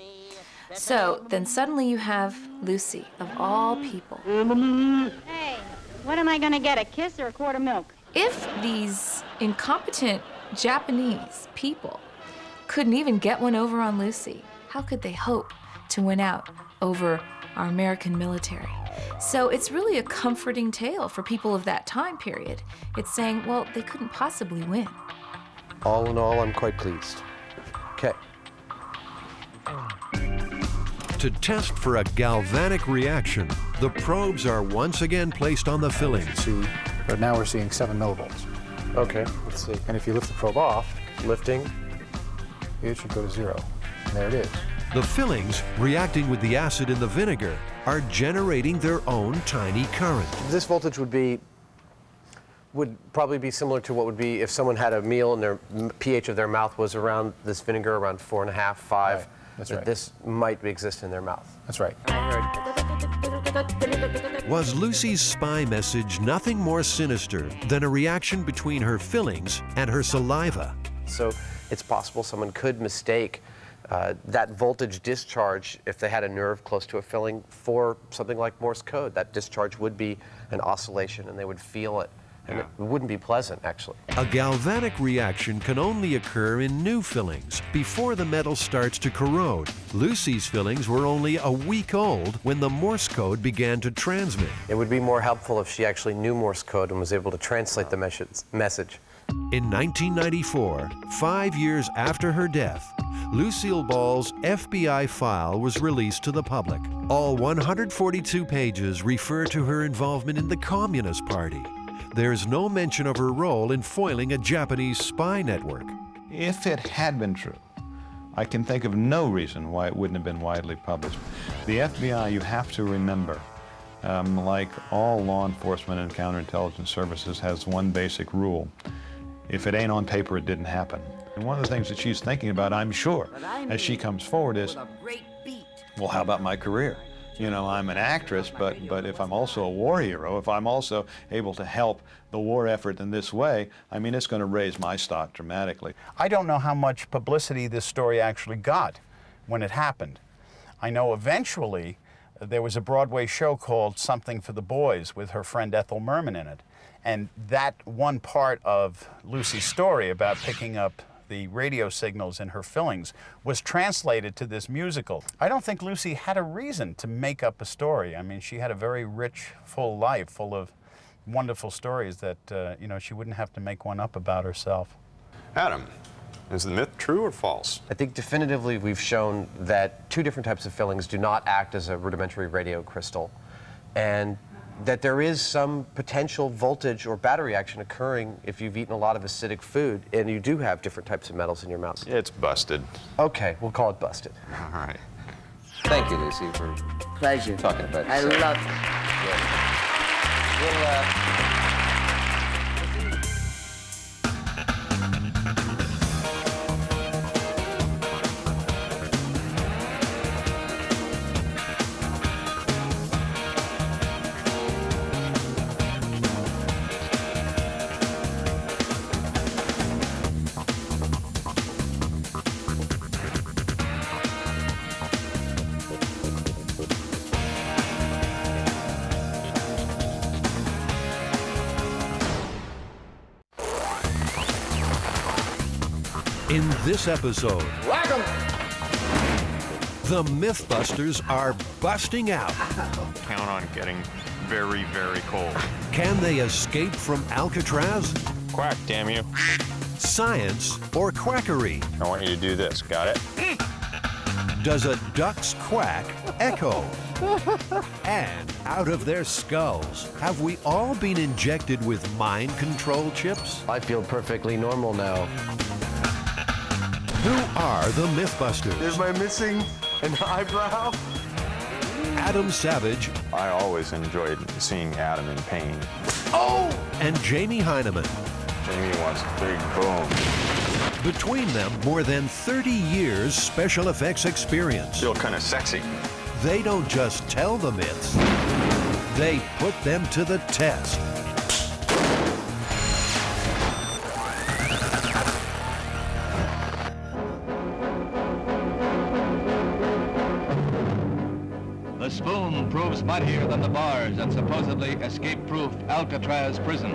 So then suddenly you have Lucy, of all people. Hey, what am I going to get, a kiss or a quart of milk? If these incompetent Japanese people couldn't even get one over on Lucy, how could they hope to win out over our American military? So it's really a comforting tale for people of that time period. It's saying, well, they couldn't possibly win. All in all, I'm quite pleased. Okay. To test for a galvanic reaction, the probes are once again placed on the fillings. But now we're seeing 7 millivolts. Okay, let's see. And if you lift the probe off, lifting, it should go to 0. And there it is. The fillings, reacting with the acid in the vinegar, are generating their own tiny current. This voltage would probably be similar to what would be if someone had a meal and their pH of their mouth was around this vinegar, around 4.5, 5. Right. That's right. This might exist in their mouth. That's right. Was Lucy's spy message nothing more sinister than a reaction between her fillings and her saliva? So it's possible someone could mistake that voltage discharge, if they had a nerve close to a filling, for something like Morse code. That discharge would be an oscillation and they would feel it. And it wouldn't be pleasant, actually. A galvanic reaction can only occur in new fillings before the metal starts to corrode. Lucy's fillings were only a week old when the Morse code began to transmit. It would be more helpful if she actually knew Morse code and was able to translate the message. In 1994, 5 years after her death, Lucille Ball's FBI file was released to the public. All 142 pages refer to her involvement in the Communist Party. There's no mention of her role in foiling a Japanese spy network. If it had been true, I can think of no reason why it wouldn't have been widely published. The FBI, you have to remember, like all law enforcement and counterintelligence services, has one basic rule. If it ain't on paper, it didn't happen. And one of the things that she's thinking about, I'm sure, as she comes forward is, well, how about my career? You know, I'm an actress, but if I'm also a war hero, if I'm also able to help the war effort in this way, I mean, it's going to raise my stock dramatically. I don't know how much publicity this story actually got when it happened. I know eventually there was a Broadway show called Something for the Boys with her friend Ethel Merman in it. And that one part of Lucy's story about picking up the radio signals in her fillings was translated to this musical. I don't think Lucy had a reason to make up a story. I mean, she had a very rich, full life, full of wonderful stories that, you know, she wouldn't have to make one up about herself. Adam, is the myth true or false? I think definitively we've shown that 2 different types of fillings do not act as a rudimentary radio crystal, and that there is some potential voltage or battery action occurring if you've eaten a lot of acidic food and you do have different types of metals in your mouth. It's busted. Okay, we'll call it busted. All right. Thank you, Lucy, for Pleasure. talking about I yourself. love it. In this episode, Welcome. the MythBusters are busting out. Count on getting very, very cold. Can they escape from Alcatraz? Quack, damn you. Science or quackery? I want you to do this. Got it? Does a duck's quack echo? And out of their skulls, have we all been injected with mind control chips? I feel perfectly normal now. Who are the MythBusters? Is my missing an eyebrow? Adam Savage. I always enjoyed seeing Adam in pain. Oh! And Jamie Hyneman. Jamie wants a big boom. Between them, more than 30 years special effects experience. Feel kind of sexy. They don't just tell the myths, they put them to the test. The spoon proves mightier than the bars at supposedly escape-proof Alcatraz prison.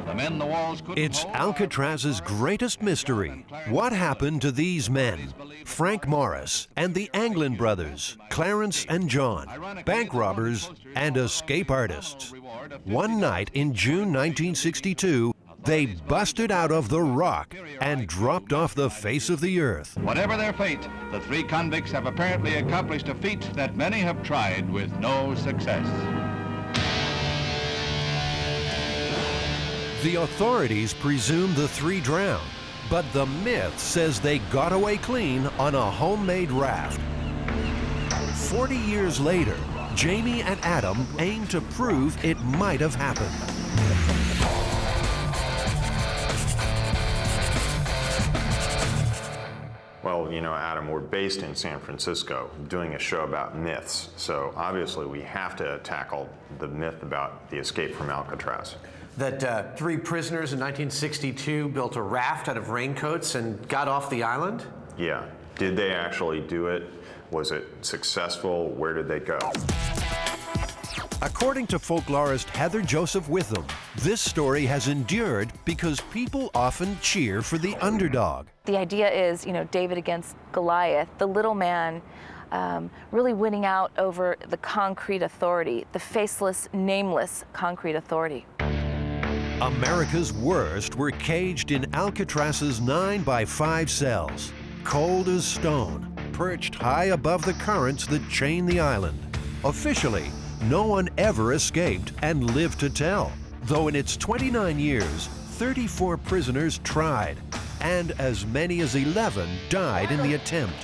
The men the walls couldn't It's hold. Alcatraz's greatest mystery. What happened to these men? Frank Morris and the Anglin brothers, Clarence and John, bank robbers and escape artists. One night in June 1962, they busted out of the rock and dropped off the face of the earth. Whatever their fate, the three convicts have apparently accomplished a feat that many have tried with no success. The authorities presume the three drowned, but the myth says they got away clean on a homemade raft. 40 years later, Jamie and Adam aim to prove it might have happened. Well, you know, Adam, we're based in San Francisco doing a show about myths. So obviously we have to tackle the myth about the escape from Alcatraz. That three prisoners in 1962 built a raft out of raincoats and got off the island? Yeah. Did they actually do it? Was it successful? Where did they go? According to folklorist Heather Joseph Witham, this story has endured because people often cheer for the underdog. The idea is, you know, David against Goliath, the little man really winning out over the concrete authority, the faceless, nameless concrete authority. America's worst were caged in Alcatraz's 9x5 cells, cold as stone, perched high above the currents that chain the island. Officially, no one ever escaped and lived to tell, though in its 29 years, 34 prisoners tried, and as many as 11 died in the attempt.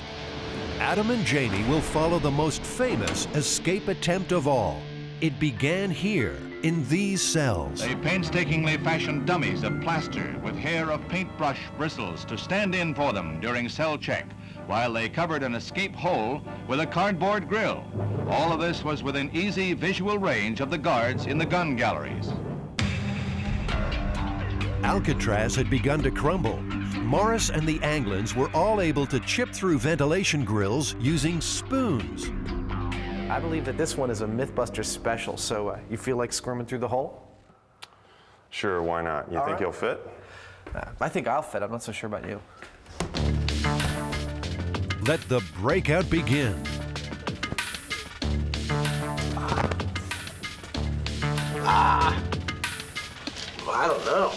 Adam and Jamie will follow the most famous escape attempt of all. It began here, in these cells. They painstakingly fashioned dummies of plaster with hair of paintbrush bristles to stand in for them during cell check, while they covered an escape hole with a cardboard grill. All of this was within easy visual range of the guards in the gun galleries. Alcatraz had begun to crumble. Morris and the Anglins were all able to chip through ventilation grills using spoons. I believe that this one is a MythBusters special, so you feel like squirming through the hole? Sure, why not? You think you'll fit? I think I'll fit. I'm not so sure about you. Let the breakout begin. Well, I don't know.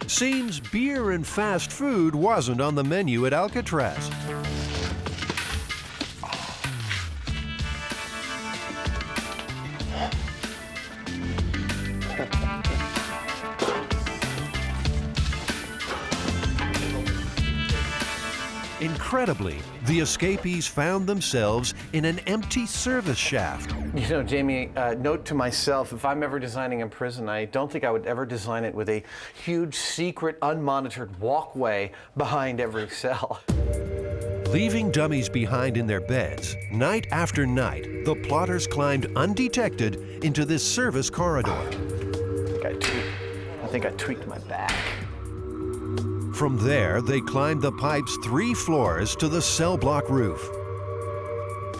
Seems beer and fast food wasn't on the menu at Alcatraz. Incredibly, the escapees found themselves in an empty service shaft. You know, Jamie, note to myself, if I'm ever designing a prison, I don't think I would ever design it with a huge, secret, unmonitored walkway behind every cell. Leaving dummies behind in their beds, night after night, the plotters climbed undetected into this service corridor. I think I tweaked my back. From there, they climbed the pipe's 3 floors to the cell block roof.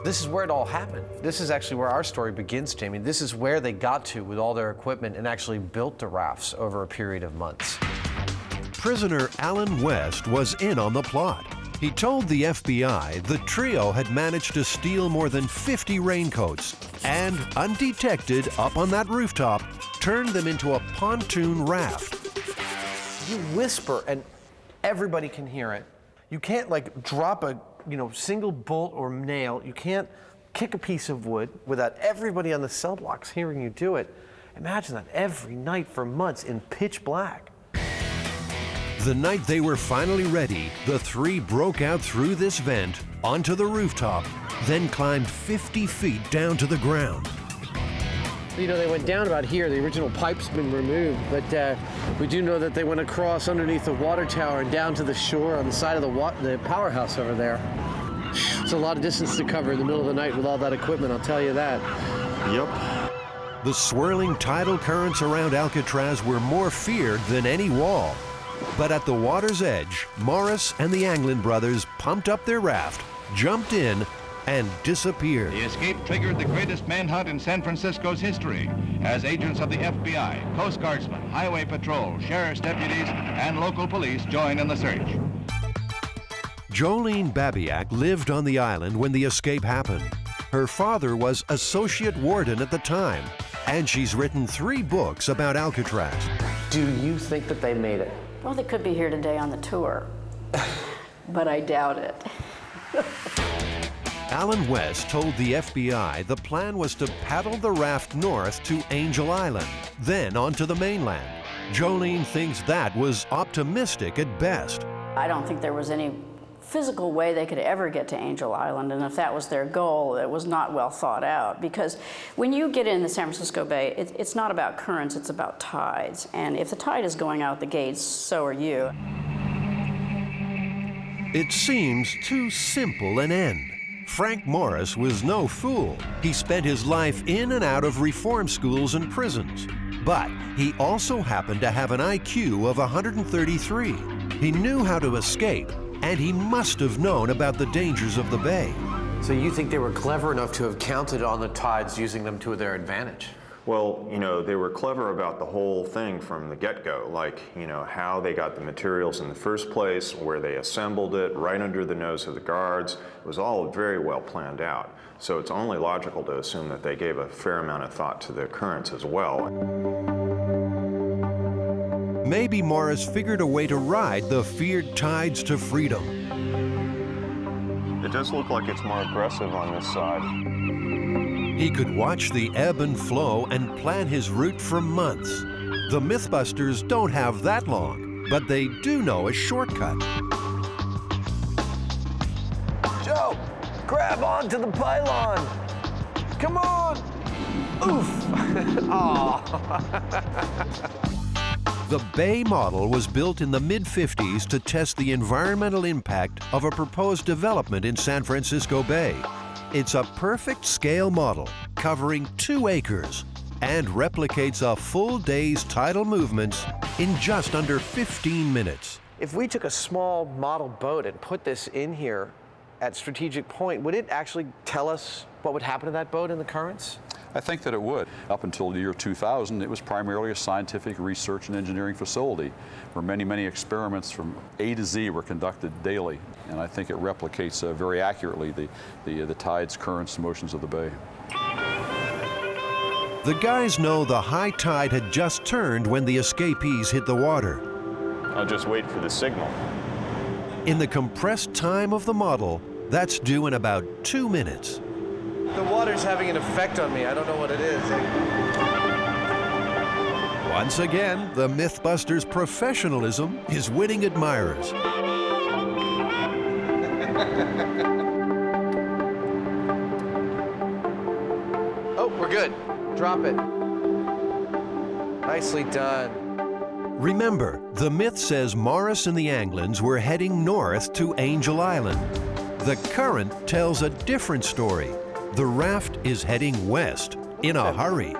This is where it all happened. This is actually where our story begins, Jamie. This is where they got to with all their equipment and actually built the rafts over a period of months. Prisoner Alan West was in on the plot. He told the FBI the trio had managed to steal more than 50 raincoats, and undetected up on that rooftop, turned them into a pontoon raft. You whisper and everybody can hear it. You can't like drop a single bolt or nail. You can't kick a piece of wood without everybody on the cell blocks hearing you do it. Imagine that every night for months in pitch black. The night they were finally ready, the three broke out through this vent onto the rooftop, then climbed 50 feet down to the ground. They went down about here. The original pipe's been removed, but we do know that they went across underneath the water tower and down to the shore on the side of the powerhouse over there. It's a lot of distance to cover in the middle of the night with all that equipment, I'll tell you that. Yep. The swirling tidal currents around Alcatraz were more feared than any wall. But at the water's edge, Morris and the Anglin brothers pumped up their raft, jumped in, and disappeared. The escape triggered the greatest manhunt in San Francisco's history, as agents of the FBI, Coast Guardsmen, Highway Patrol, sheriff's deputies, and local police join in the search. Jolene Babiak lived on the island when the escape happened. Her father was associate warden at the time, and she's written 3 books about Alcatraz. Do you think that they made it? Well, they could be here today on the tour, but I doubt it. Alan West told the FBI the plan was to paddle the raft north to Angel Island, then onto the mainland. Jolene thinks that was optimistic at best. I don't think there was any physical way they could ever get to Angel Island, and if that was their goal, it was not well thought out, because when you get in the San Francisco Bay, it's not about currents, it's about tides, and if the tide is going out the gates, so are you. It seems too simple an end. Frank Morris was no fool. He spent his life in and out of reform schools and prisons. But he also happened to have an IQ of 133. He knew how to escape, and he must have known about the dangers of the bay. So you think they were clever enough to have counted on the tides, using them to their advantage? Well, they were clever about the whole thing from the get-go, like, how they got the materials in the first place, where they assembled it, right under the nose of the guards. It was all very well planned out. So it's only logical to assume that they gave a fair amount of thought to the currents as well. Maybe Morris figured a way to ride the feared tides to freedom. It does look like it's more aggressive on this side. He could watch the ebb and flow and plan his route for months. The MythBusters don't have that long, but they do know a shortcut. Joe, grab onto the pylon. Come on. Oof. The Bay model was built in the mid-50s to test the environmental impact of a proposed development in San Francisco Bay. It's a perfect scale model covering 2 acres and replicates a full day's tidal movements in just under 15 minutes. If we took a small model boat and put this in here at Strategic Point, would it actually tell us what would happen to that boat in the currents? I think that it would. Up until the year 2000, it was primarily a scientific research and engineering facility where many, many experiments from A to Z were conducted daily. And I think it replicates very accurately the tides, currents, motions of the bay. The guys know the high tide had just turned when the escapees hit the water. I'll just wait for the signal. In the compressed time of the model, that's due in about 2 minutes. The water's having an effect on me. I don't know what it is. Once again, the MythBusters' professionalism is winning admirers. Oh, we're good. Drop it. Nicely done. Remember, the myth says Morris and the Anglins were heading north to Angel Island. The current tells a different story. The raft is heading west in a hurry.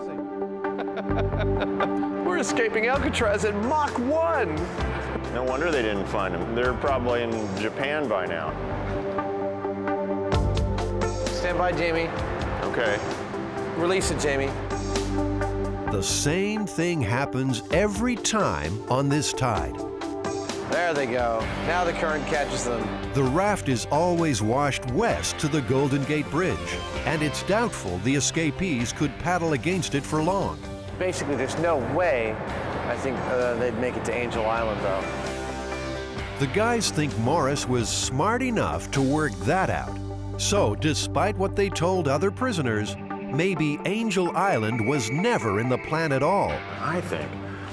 We're escaping Alcatraz at Mach 1. No wonder they didn't find them. They're probably in Japan by now. Stand by, Jamie. Okay. Release it, Jamie. The same thing happens every time on this tide. There they go. Now the current catches them. The raft is always washed west to the Golden Gate Bridge, and it's doubtful the escapees could paddle against it for long. basically there's no way, I think, they'd make it to Angel Island, though. The guys think Morris was smart enough to work that out. So, despite what they told other prisoners, maybe Angel Island was never in the plan at all. I think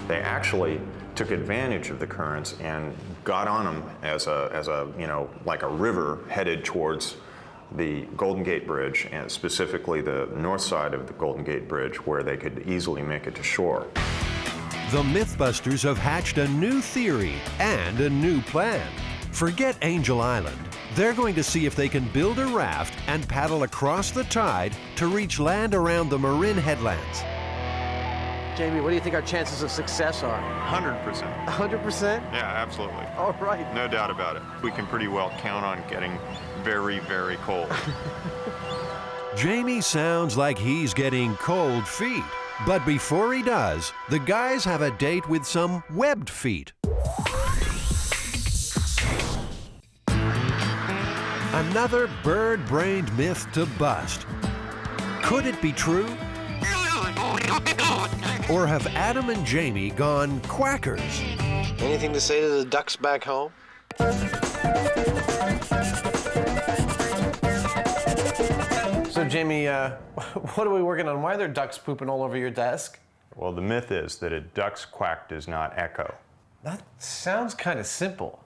they actually took advantage of the currents and got on them as a you know, like a river headed towards the Golden Gate Bridge, and specifically the north side of the Golden Gate Bridge, where they could easily make it to shore. The Mythbusters have hatched a new theory and a new plan. Forget Angel Island. They're going to see if they can build a raft and paddle across the tide to reach land around the Marin headlands. Jamie, what do you think our chances of success are? 100%. 100%? Yeah, absolutely. All right. No doubt about it. We can pretty well count on getting very, very cold. Jamie sounds like he's getting cold feet. But before he does, the guys have a date with some webbed feet. Another bird-brained myth to bust. Could it be true? Or have Adam and Jamie gone quackers? Anything to say to the ducks back home? So, Jamie, what are we working on? Why are there ducks pooping all over your desk? Well, the myth is that a duck's quack does not echo. That sounds kind of simple.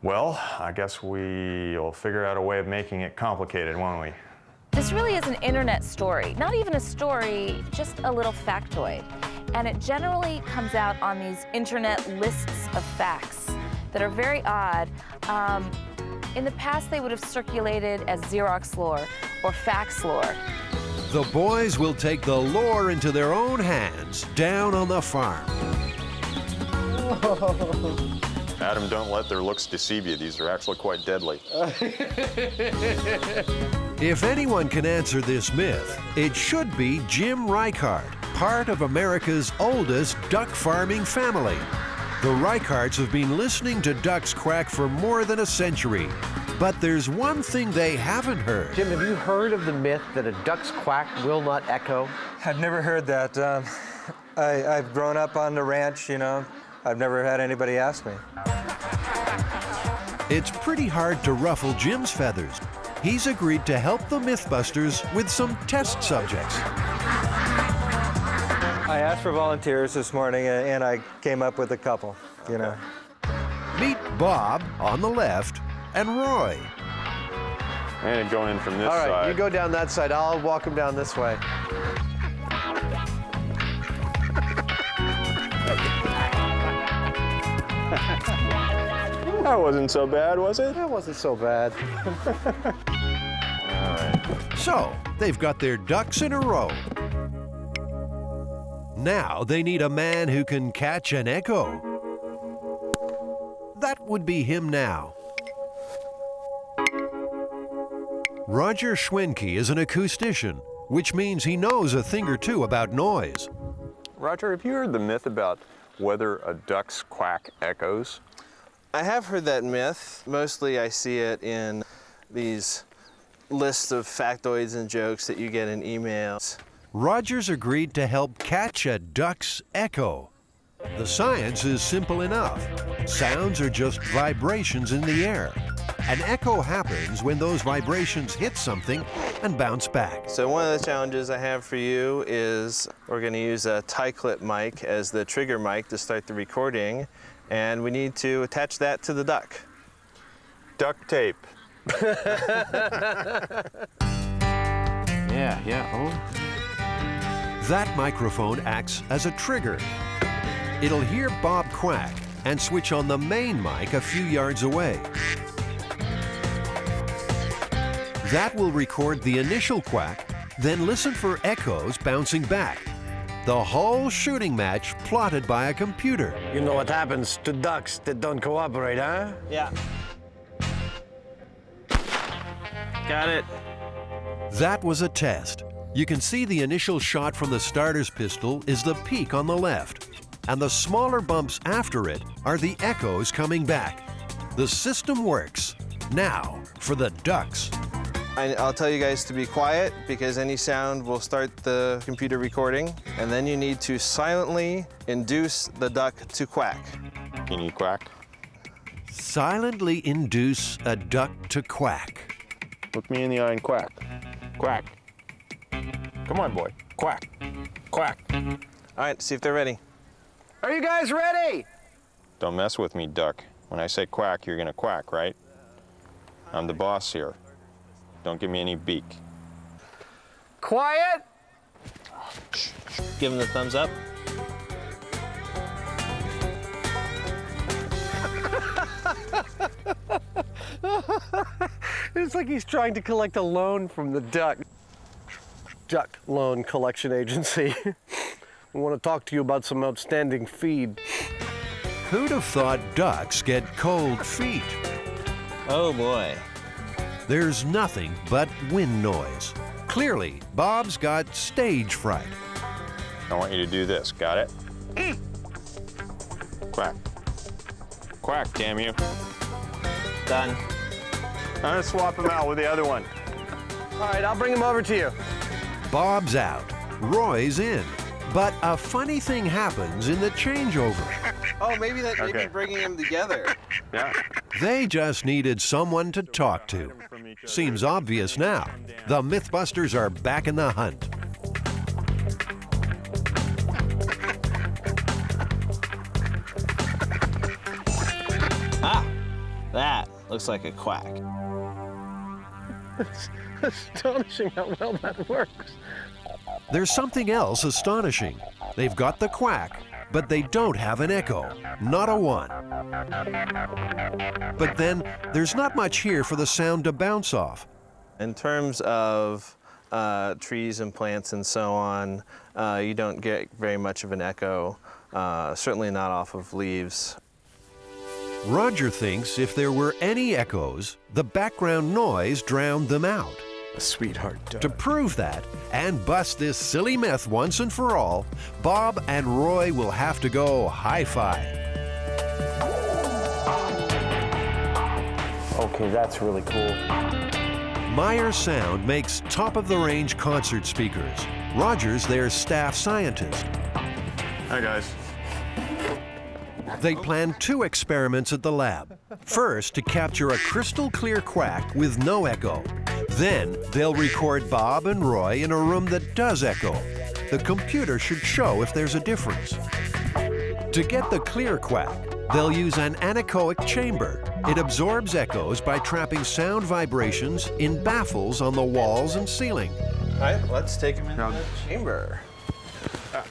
Well, I guess we'll figure out a way of making it complicated, won't we? This really is an internet story. Not even a story, just a little factoid. And it generally comes out on these internet lists of facts that are very odd. In the past, they would have circulated as Xerox lore or fax lore. The boys will take the lore into their own hands down on the farm. Adam, don't let their looks deceive you. These are actually quite deadly. If anyone can answer this myth, it should be Jim Reichart, part of America's oldest duck farming family. The Reicharts have been listening to ducks quack for more than a century. But there's one thing they haven't heard. Jim, have you heard of the myth that a duck's quack will not echo? I've never heard that. I've grown up on the ranch, you know. I've never had anybody ask me. It's pretty hard to ruffle Jim's feathers. He's agreed to help the Mythbusters with some test subjects. I asked for volunteers this morning, and I came up with a couple, you know. Meet Bob on the left and Roy. And going in from this side. All right, you go down that side. I'll walk him down this way. That wasn't so bad, was it? That wasn't so bad. All right. So, they've got their ducks in a row. Now they need a man who can catch an echo. That would be him now. Roger Schwenke is an acoustician, which means he knows a thing or two about noise. Roger, have you heard the myth about whether a duck's quack echoes? I have heard that myth. Mostly I see it in these lists of factoids and jokes that you get in emails. Roger's agreed to help catch a duck's echo. The science is simple enough. Sounds are just vibrations in the air. An echo happens when those vibrations hit something and bounce back. So one of the challenges I have for you is we're going to use a tie clip mic as the trigger mic to start the recording, and we need to attach that to the duck. Duct tape. Yeah. Oh. That microphone acts as a trigger. It'll hear Bob quack and switch on the main mic a few yards away. That will record the initial quack, then listen for echoes bouncing back. The whole shooting match plotted by a computer. You know what happens to ducks that don't cooperate, huh? Yeah. Got it. That was a test. You can see the initial shot from the starter's pistol is the peak on the left, and the smaller bumps after it are the echoes coming back. The system works. Now, for the ducks. I'll tell you guys to be quiet because any sound will start the computer recording, and then you need to silently induce the duck to quack. Can you quack? Silently induce a duck to quack. Look me in the eye and quack. Quack. Come on, boy. Quack. Quack. All right, see if they're ready. Are you guys ready? Don't mess with me, duck. When I say quack, you're gonna quack, right? I'm the boss here. Don't give me any beak. Quiet. Give them the thumbs up. It's like he's trying to collect a loan from the duck. Duck Loan Collection Agency. We want to talk to you about some outstanding feed. Who'd have thought ducks get cold feet? Oh boy. There's nothing but wind noise. Clearly, Bob's got stage fright. I want you to do this. Got it? Quack. Quack, damn you. Done. I'm gonna swap him out with the other one. All right, I'll bring him over to you. Bob's out. Roy's in. But a funny thing happens in the changeover. Oh, maybe that may be bringing them together. Yeah. They just needed someone to talk to. Seems obvious now. The MythBusters are back in the hunt. Ah, that looks like a quack. It's astonishing how well that works. There's something else astonishing. They've got the quack, but they don't have an echo. Not a one. But then, there's not much here for the sound to bounce off. In terms of trees and plants and so on, you don't get very much of an echo, certainly not off of leaves. Roger thinks if there were any echoes, the background noise drowned them out. A sweetheart duck. To prove that, and bust this silly myth once and for all, Bob and Roy will have to go hi-fi. Okay, that's really cool. Meyer Sound makes top-of-the-range concert speakers. Roger's their staff scientist. Hi, guys. They plan 2 experiments at the lab. First, to capture a crystal-clear quack with no echo. Then, they'll record Bob and Roy in a room that does echo. The computer should show if there's a difference. To get the clear quack, they'll use an anechoic chamber. It absorbs echoes by trapping sound vibrations in baffles on the walls and ceiling. All right, let's take them into the chamber. There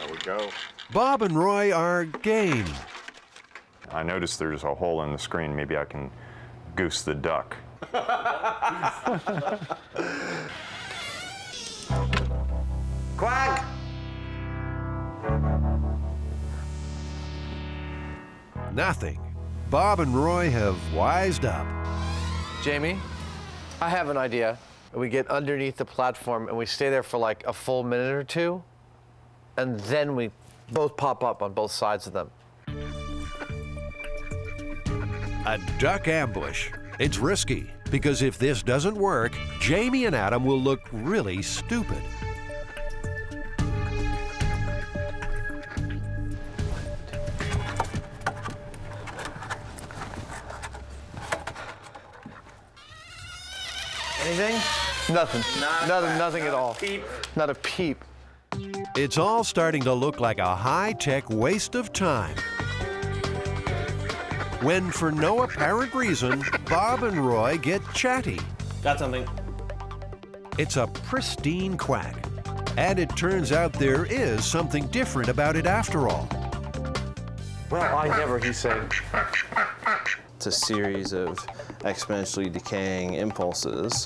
we go. Bob and Roy are game. I noticed there's a hole in the screen. Maybe I can goose the duck. Quack! Nothing. Bob and Roy have wised up. Jamie, I have an idea. We get underneath the platform and we stay there for like a full minute or two, and then we both pop up on both sides of them. A duck ambush. It's risky, because if this doesn't work, Jamie and Adam will look really stupid. Anything? Nothing. Nothing at all. Peep. Not a peep. It's all starting to look like a high-tech waste of time. When, for no apparent reason, Bob and Roy get chatty. Got something. It's a pristine quack. And it turns out there is something different about it after all. Well, I never, he's saying. It's a series of exponentially decaying impulses,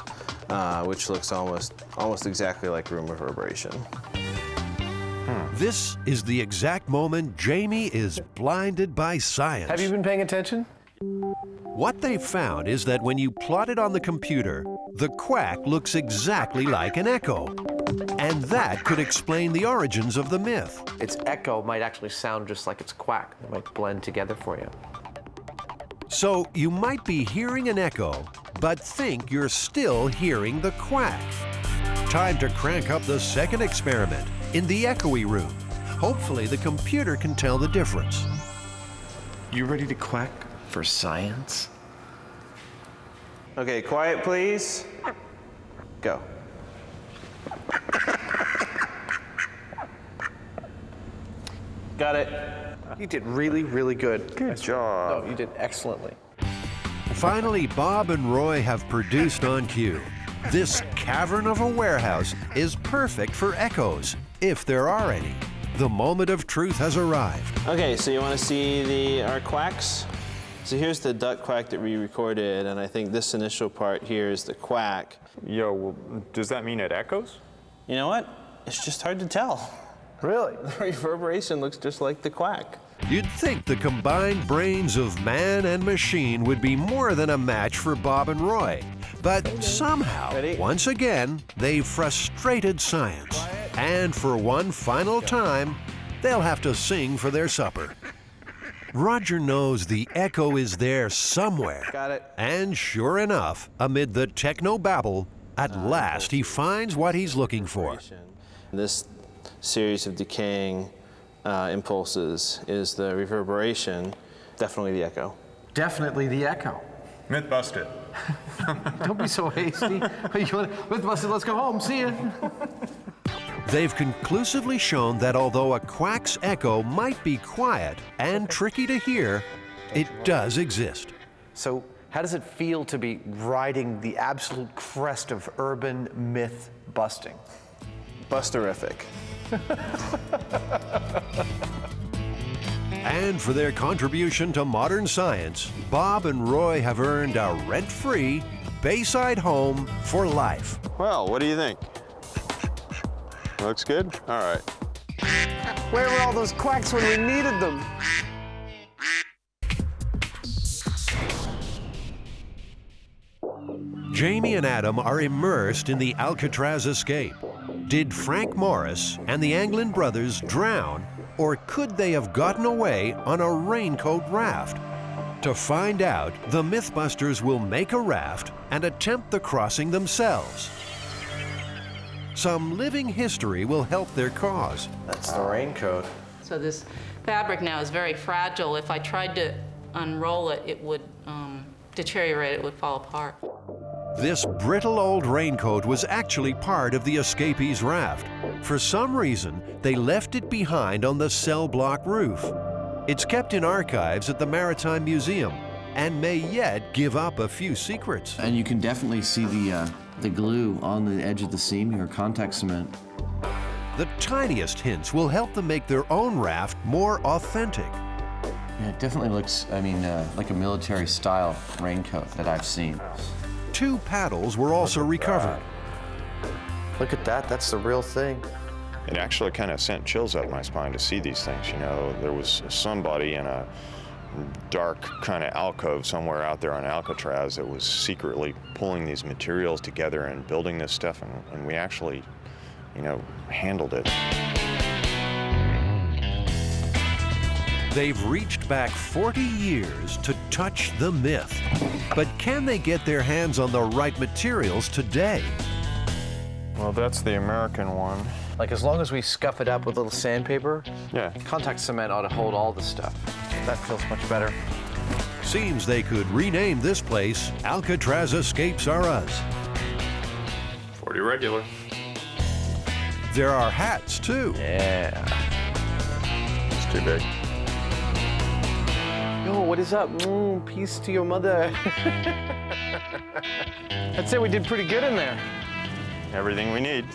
which looks almost exactly like room reverberation. This is the exact moment Jamie is blinded by science. Have you been paying attention? What they found is that when you plot it on the computer, the quack looks exactly like an echo. And that could explain the origins of the myth. Its echo might actually sound just like its quack. It might blend together for you. So you might be hearing an echo, but think you're still hearing the quack. Time to crank up the second experiment in the echoey room. Hopefully the computer can tell the difference. You ready to quack for science? Okay, quiet please. Go. Got it. You did really, really good. Good job. No, you did excellently. Finally, Bob and Roy have produced on cue. This cavern of a warehouse is perfect for echoes, if there are any. The moment of truth has arrived. Okay, so you want to see our quacks? So here's the duck quack that we recorded, and I think this initial part here is the quack. Yo, well, does that mean it echoes? You know what? It's just hard to tell. Really? The reverberation looks just like the quack. You'd think the combined brains of man and machine would be more than a match for Bob and Roy. But somehow, once again, they've frustrated science. And for one final time, they'll have to sing for their supper. Roger knows the echo is there somewhere. Got it. And sure enough, amid the techno babble, at last he finds what he's looking for. This series of decaying impulses is the reverberation, definitely the echo. Definitely the echo. Myth busted. Don't be so hasty. Myth busted, let's go home. See ya. They've conclusively shown that although a quack's echo might be quiet and tricky to hear, it does exist. So how does it feel to be riding the absolute crest of urban myth busting? Busterific. And for their contribution to modern science, Bob and Roy have earned a rent-free Bayside home for life. Well, what do you think? Looks good? All right. Where were all those quacks when we needed them? Jamie and Adam are immersed in the Alcatraz escape. Did Frank Morris and the Anglin brothers drown, or could they have gotten away on a raincoat raft? To find out, the MythBusters will make a raft and attempt the crossing themselves. Some living history will help their cause. That's the raincoat. So this fabric now is very fragile. If I tried to unroll it, it would deteriorate, it would fall apart. This brittle old raincoat was actually part of the escapees' raft. For some reason, they left it behind on the cell block roof. It's kept in archives at the Maritime Museum and may yet give up a few secrets. And you can definitely see the glue on the edge of the seam here, contact cement. The tiniest hints will help them make their own raft more authentic. Yeah, it definitely looks, like a military-style raincoat that I've seen. 2 paddles were also recovered. Look at that, that's the real thing. It actually kind of sent chills up my spine to see these things, you know. There was somebody in a dark kind of alcove somewhere out there on Alcatraz that was secretly pulling these materials together and building this stuff, and we actually, handled it. They've reached back 40 years to touch the myth. But can they get their hands on the right materials today? Well, that's the American one. Like, as long as we scuff it up with a little sandpaper, yeah, contact cement ought to hold all the stuff. That feels much better. Seems they could rename this place Alcatraz Escapes Are Us. 40 regular. There are hats, too. Yeah. It's too big. Yo, what is up? Peace to your mother. I'd say we did pretty good in there. Everything we need.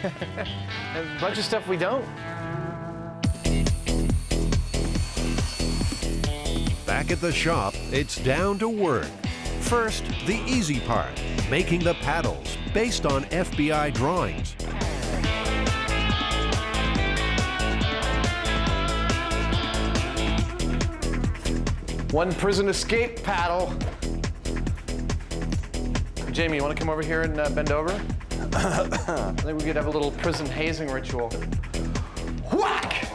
There's a bunch of stuff we don't. Back at the shop, it's down to work. First, the easy part, making the paddles based on FBI drawings. One prison escape paddle. Jamie, you want to come over here and bend over? I think we could have a little prison hazing ritual. Whack!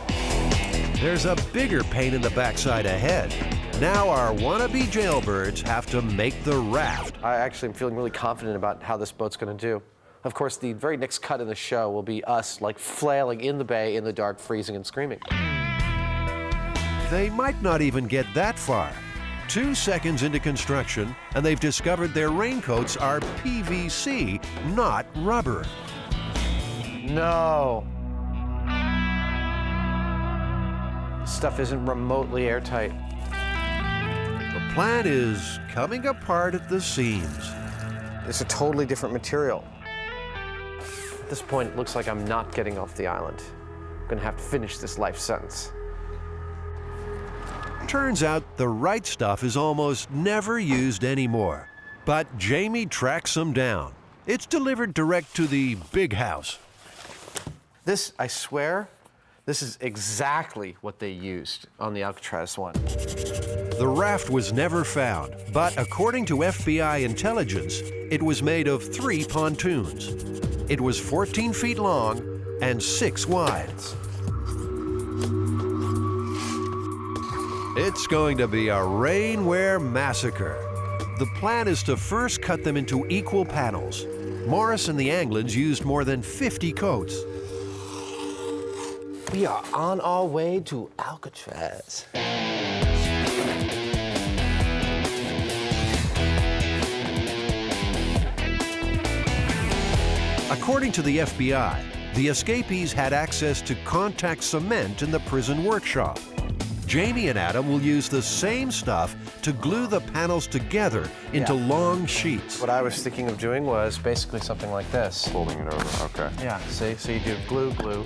There's a bigger pain in the backside ahead. Now our wannabe jailbirds have to make the raft. I actually am feeling really confident about how this boat's going to do. Of course, the very next cut in the show will be us like flailing in the bay in the dark, freezing and screaming. They might not even get that far. 2 seconds into construction, and they've discovered their raincoats are PVC, not rubber. No. This stuff isn't remotely airtight. The plan is coming apart at the seams. It's a totally different material. At this point, it looks like I'm not getting off the island. I'm gonna have to finish this life sentence. Turns out the right stuff is almost never used anymore. But Jamie tracks them down. It's delivered direct to the big house. This, I swear, this is exactly what they used on the Alcatraz one. The raft was never found, but according to FBI intelligence, it was made of 3 pontoons. It was 14 feet long and 6 wide. It's going to be a rainwear massacre. The plan is to first cut them into equal panels. Morris and the Anglins used more than 50 coats. We are on our way to Alcatraz. According to the FBI, the escapees had access to contact cement in the prison workshop. Jamie and Adam will use the same stuff to glue the panels together into long sheets. What I was thinking of doing was basically something like this. Folding it over, okay. Yeah, see? So you do glue, glue,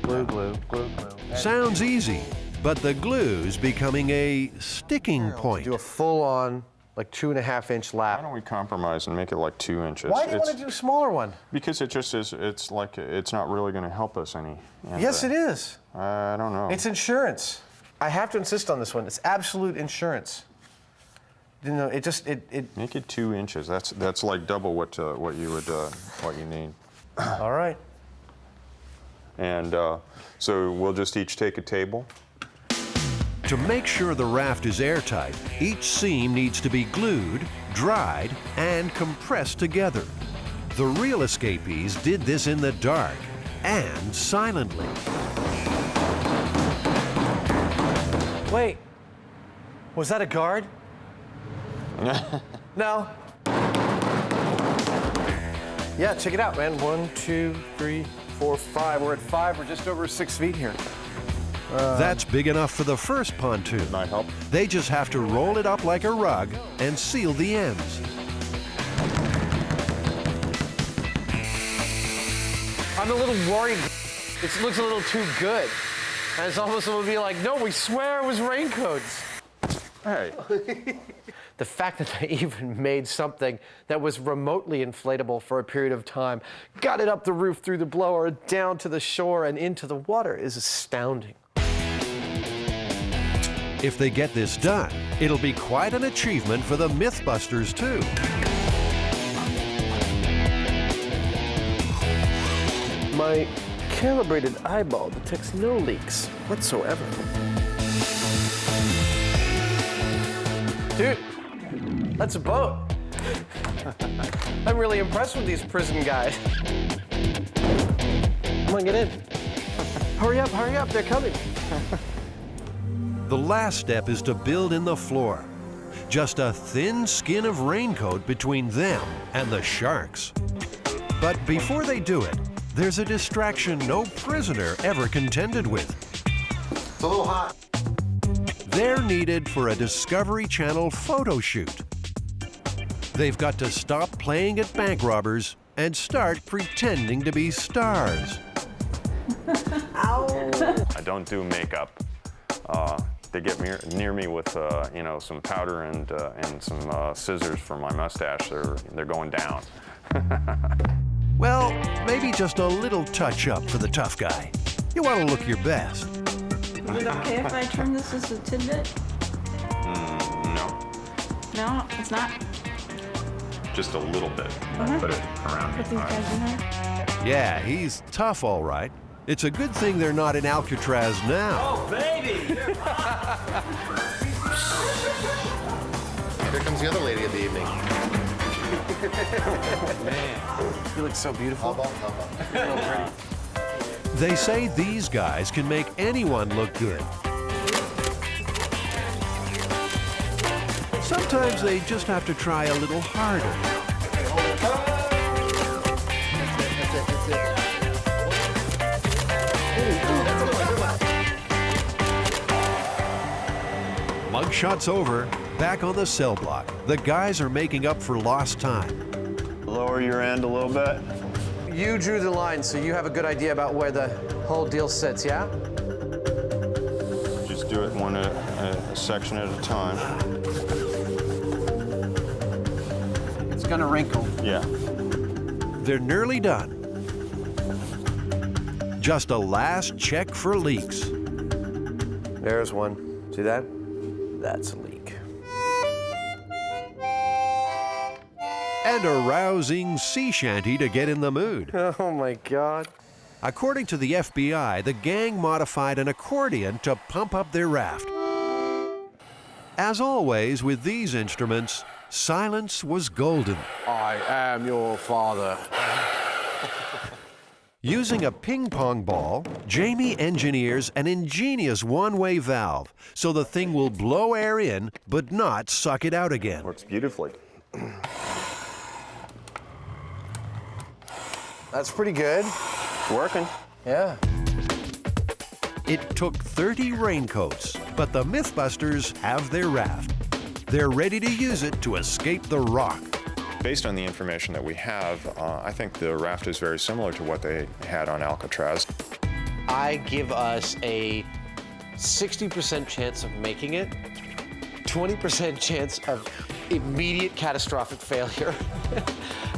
glue, glue, glue, glue. Sounds easy, but the glue's becoming a sticking point. Do a full-on, like 2.5-inch lap. Why don't we compromise and make it like 2 inches? Why do you want to do a smaller one? Because it just is, it's like, it's not really going to help us any. Yes, it is. I don't know. It's insurance. I have to insist on this one. It's absolute insurance. You know, it just, it Make it 2 inches. That's like double what you need. All right. And so we'll just each take a table. To make sure the raft is airtight, each seam needs to be glued, dried, and compressed together. The real escapees did this in the dark and silently. Wait, was that a guard? No. Yeah, check it out, man. 1, 2, 3, 4, 5. We're at 5. We're just over 6 feet here. That's big enough for the first pontoon. Might help. They just have to roll it up like a rug and seal the ends. I'm a little worried. It looks a little too good. And it's almost going to be like, no, we swear it was raincoats. Hey. The fact that they even made something that was remotely inflatable for a period of time, got it up the roof through the blower, down to the shore and into the water is astounding. If they get this done, it'll be quite an achievement for the MythBusters, too. My calibrated eyeball detects no leaks whatsoever. Dude, that's a boat. I'm really impressed with these prison guys. Come on, get in. Hurry up, they're coming. The last step is to build in the floor. Just a thin skin of raincoat between them and the sharks. But before they do it, there's a distraction no prisoner ever contended with. It's a little hot. They're needed for a Discovery Channel photo shoot. They've got to stop playing at bank robbers and start pretending to be stars. Ow! I don't do makeup. They get near me with you know, some powder and some scissors for my mustache. They're going down. Well, maybe just a little touch-up for the tough guy. You want to look your best. Is it okay if I trim this as a tidbit? No. No, it's not? Just a little bit. Put it around Put these guys in there? Yeah, he's tough, all right. It's a good thing they're not in Alcatraz now. Oh, baby! comes the other lady of the evening. Man, you look so beautiful. They say these guys can make anyone look good. Sometimes they just have to try a little harder. Mugshot's over. Back on the cell block. The guys are making up for lost time. Lower your end a little bit. You drew the line, so you have a good idea about where the whole deal sits, yeah? Just do it one a section at a time. It's gonna wrinkle. Yeah. They're nearly done. Just a last check for leaks. There's one. See that? That's a leak. And a rousing sea shanty to get in the mood. Oh my God. According to the FBI, the gang modified an accordion to pump up their raft. As always with these instruments, silence was golden. I am your father. Using a ping pong ball, Jamie engineers an ingenious one-way valve so the thing will blow air in but not suck it out again. Works beautifully. That's pretty good. Working. Yeah. It took 30 raincoats, but the MythBusters have their raft. They're ready to use it to escape the rock. Based on the information that we have, I think the raft is very similar to what they had on Alcatraz. I give us a 60% chance of making it, 20% chance of immediate catastrophic failure,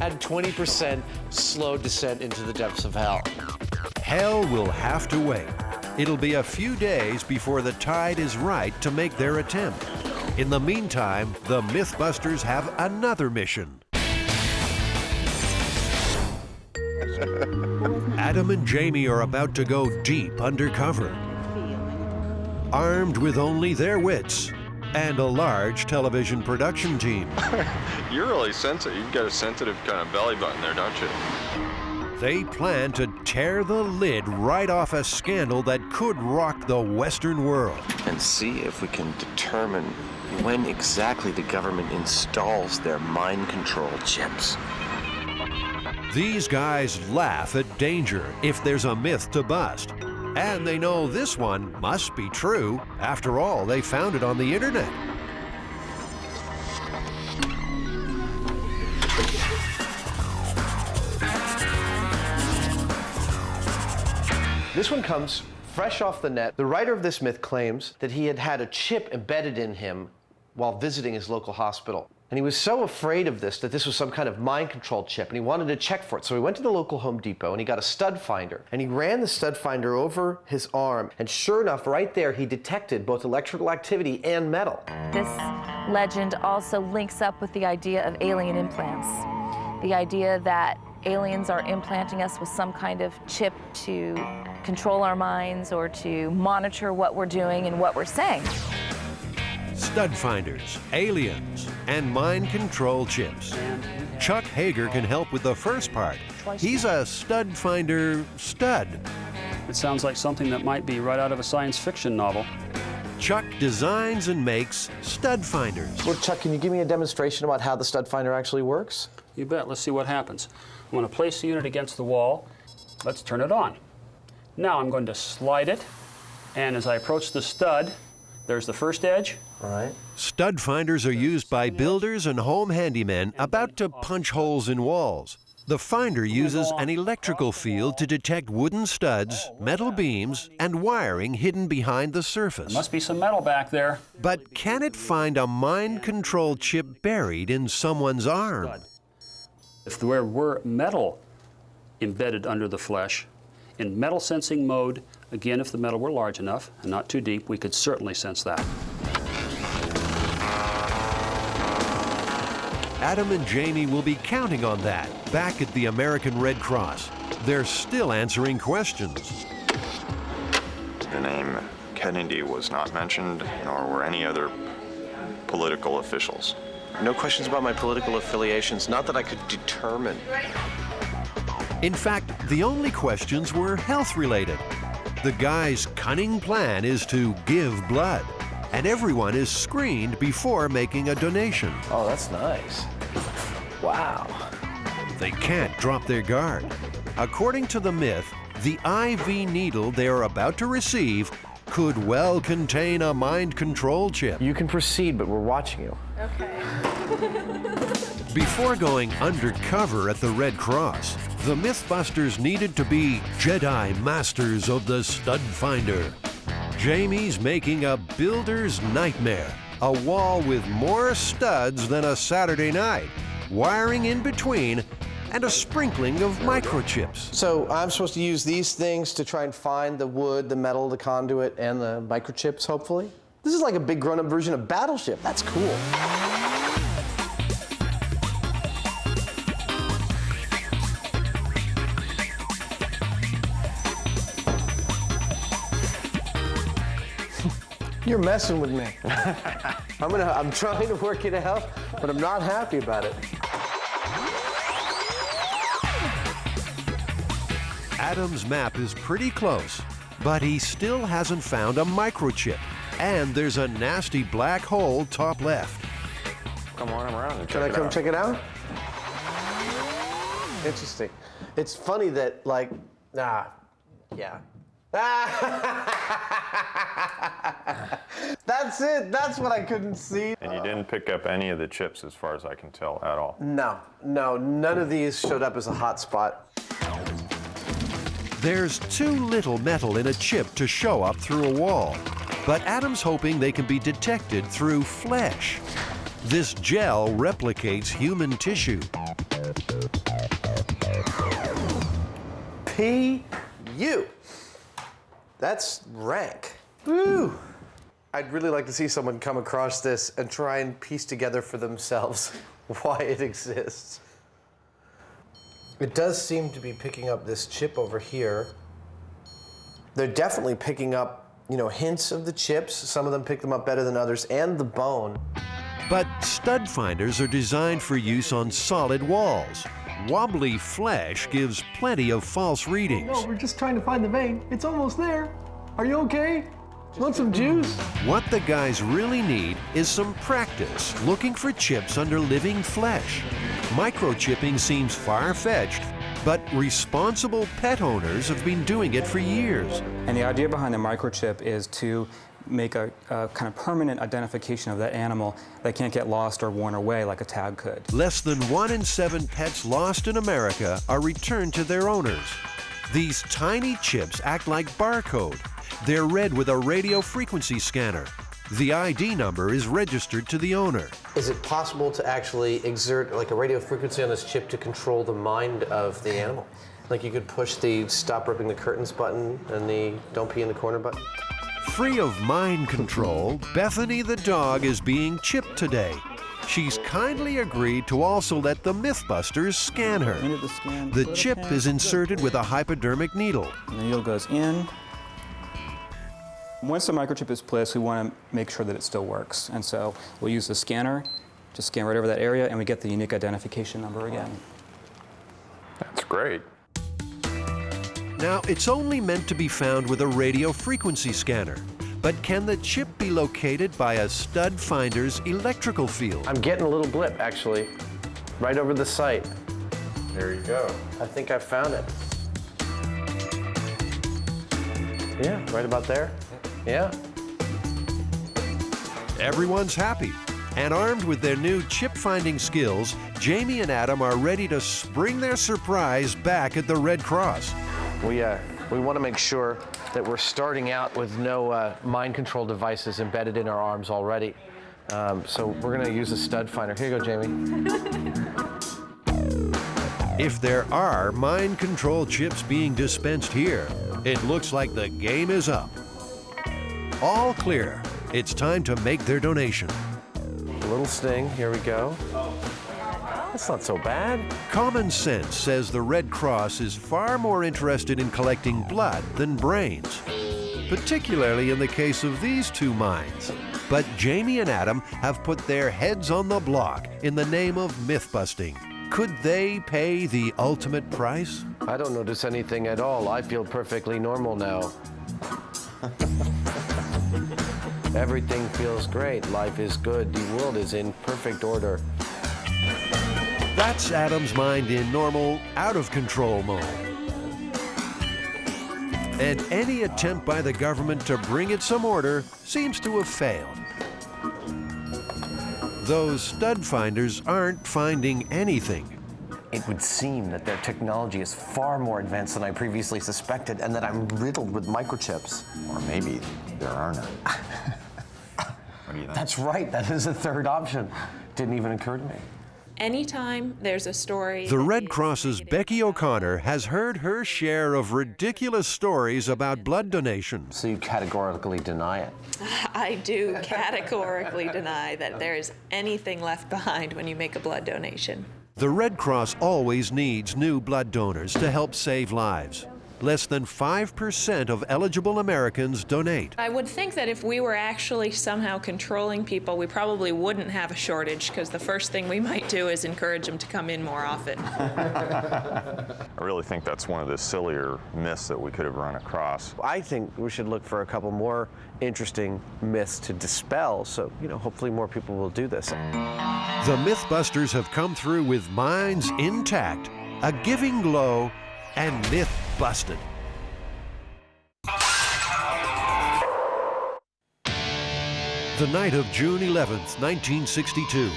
and 20% slow descent into the depths of hell. Hell will have to wait. It'll be a few days before the tide is right to make their attempt. In the meantime, the MythBusters have another mission. Adam and Jamie are about to go deep undercover, armed with only their wits and a large television production team. You're really sensitive. You've got a sensitive kind of belly button there, don't you? They plan to tear the lid right off a scandal that could rock the Western world. And see if we can determine when exactly the government installs their mind control chips. These guys laugh at danger if there's a myth to bust. And they know this one must be true. After all, they found it on the internet. This one comes fresh off the net. The writer of this myth claims that he had had a chip embedded in him while visiting his local hospital. And he was so afraid of this, that this was some kind of mind control chip, and he wanted to check for it. So he went to the local Home Depot and he got a stud finder. And he ran the stud finder over his arm. And sure enough, right there, he detected both electrical activity and metal. This legend also links up with the idea of alien implants. The idea that aliens are implanting us with some kind of chip to control our minds or to monitor what we're doing and what we're saying. Stud finders, aliens, and mind control chips. Chuck Hager can help with the first part. He's a stud finder stud. It sounds like something that might be right out of a science fiction novel. Chuck designs and makes stud finders. Well, Chuck, can you give me a demonstration about how the stud finder actually works? You bet. Let's see what happens. I'm going to place the unit against the wall. Let's turn it on. Now I'm going to slide it, and as I approach the stud, there's the first edge. All right. Stud finders are used by builders and home handymen about to punch holes in walls. The finder uses an electrical field to detect wooden studs, metal beams, and wiring hidden behind the surface. There must be some metal back there. But can it find a mind control chip buried in someone's arm? If there were metal embedded under the flesh, in metal sensing mode, again, if the metal were large enough and not too deep, we could certainly sense that. Adam and Jamie will be counting on that back at the American Red Cross. They're still answering questions. The name Kennedy was not mentioned, nor were any other political officials. No questions about my political affiliations, not that I could determine. In fact, the only questions were health-related. The guy's cunning plan is to give blood, and everyone is screened before making a donation. Oh, that's nice. Wow. They can't drop their guard. According to the myth, the IV needle they are about to receive could well contain a mind control chip. You can proceed, but we're watching you. Okay. Before going undercover at the Red Cross, the Mythbusters needed to be Jedi masters of the stud finder. Jamie's making a builder's nightmare, a wall with more studs than a Saturday night, wiring in between, and a sprinkling of microchips. So I'm supposed to use these things to try and find the wood, the metal, the conduit, and the microchips, hopefully? This is like a big grown-up version of Battleship. That's cool. You're messing with me. I'm trying to work it out, but I'm not happy about it. Adam's map is pretty close, but he still hasn't found a microchip. And there's a nasty black hole top left. Come on around and check Can I it come out. check it out? Interesting. It's funny that, like, yeah. That's it. That's what I couldn't see. And you didn't pick up any of the chips as far as I can tell at all. No, none of these showed up as a hot spot. There's too little metal in a chip to show up through a wall, but Adam's hoping they can be detected through flesh. This gel replicates human tissue. P.U. That's rank. Woo! I'd really like to see someone come across this and try and piece together for themselves why it exists. It does seem to be picking up this chip over here. They're definitely picking up, hints of the chips. Some of them pick them up better than others, and the bone. But stud finders are designed for use on solid walls. Wobbly flesh gives plenty of false readings. No, we're just trying to find the vein. It's almost there. Are you okay? Want some juice? What the guys really need is some practice looking for chips under living flesh. Microchipping seems far-fetched, but responsible pet owners have been doing it for years. And the idea behind the microchip is to make a kind of permanent identification of that animal that can't get lost or worn away like a tag could. Less than 1 in 7 pets lost in America are returned to their owners. These tiny chips act like barcode. They're read with a radio frequency scanner. The ID number is registered to the owner. Is it possible to actually exert like a radio frequency on this chip to control the mind of the animal? Like you could push the stop ripping the curtains button and the don't pee in the corner button? Free of mind control, Bethany the dog is being chipped today. She's kindly agreed to also let the Mythbusters scan her. The chip is inserted with a hypodermic needle. And the needle goes in. Once the microchip is placed, we want to make sure that it still works. And so we'll use the scanner, just scan right over that area, and we get the unique identification number again. That's great. Now, it's only meant to be found with a radio frequency scanner. But can the chip be located by a stud finder's electrical field? I'm getting a little blip, actually, right over the site. There you go. I think I found it. Yeah, right about there. Yeah. Everyone's happy. And armed with their new chip-finding skills, Jamie and Adam are ready to spring their surprise back at the Red Cross. We want to make sure that we're starting out with no mind control devices embedded in our arms already. So we're going to use a stud finder. Here you go, Jamie. If there are mind control chips being dispensed here, it looks like the game is up. All clear. It's time to make their donation. A little sting. Here we go. That's not so bad. Common sense says the Red Cross is far more interested in collecting blood than brains, particularly in the case of these two minds. But Jamie and Adam have put their heads on the block in the name of myth-busting. Could they pay the ultimate price? I don't notice anything at all. I feel perfectly normal now. Everything feels great. Life is good. The world is in perfect order. That's Adam's mind in normal, out-of-control mode. And any attempt by the government to bring it some order seems to have failed. Those stud finders aren't finding anything. It would seem that their technology is far more advanced than I previously suspected, and that I'm riddled with microchips. Or maybe there are none. What do you think? That's right, that is a third option. Didn't even occur to me. Anytime there's a story... The Red Cross's Becky O'Connor has heard her share of ridiculous stories about blood donation. So you categorically deny it? I do categorically deny that there is anything left behind when you make a blood donation. The Red Cross always needs new blood donors to help save lives. Less than 5% of eligible Americans donate. I would think that if we were actually somehow controlling people, we probably wouldn't have a shortage, because the first thing we might do is encourage them to come in more often. I really think that's one of the sillier myths that we could have run across. I think we should look for a couple more interesting myths to dispel, so, hopefully more people will do this. The Mythbusters have come through with minds intact, a giving glow, and myth busted. The night of June 11th, 1962,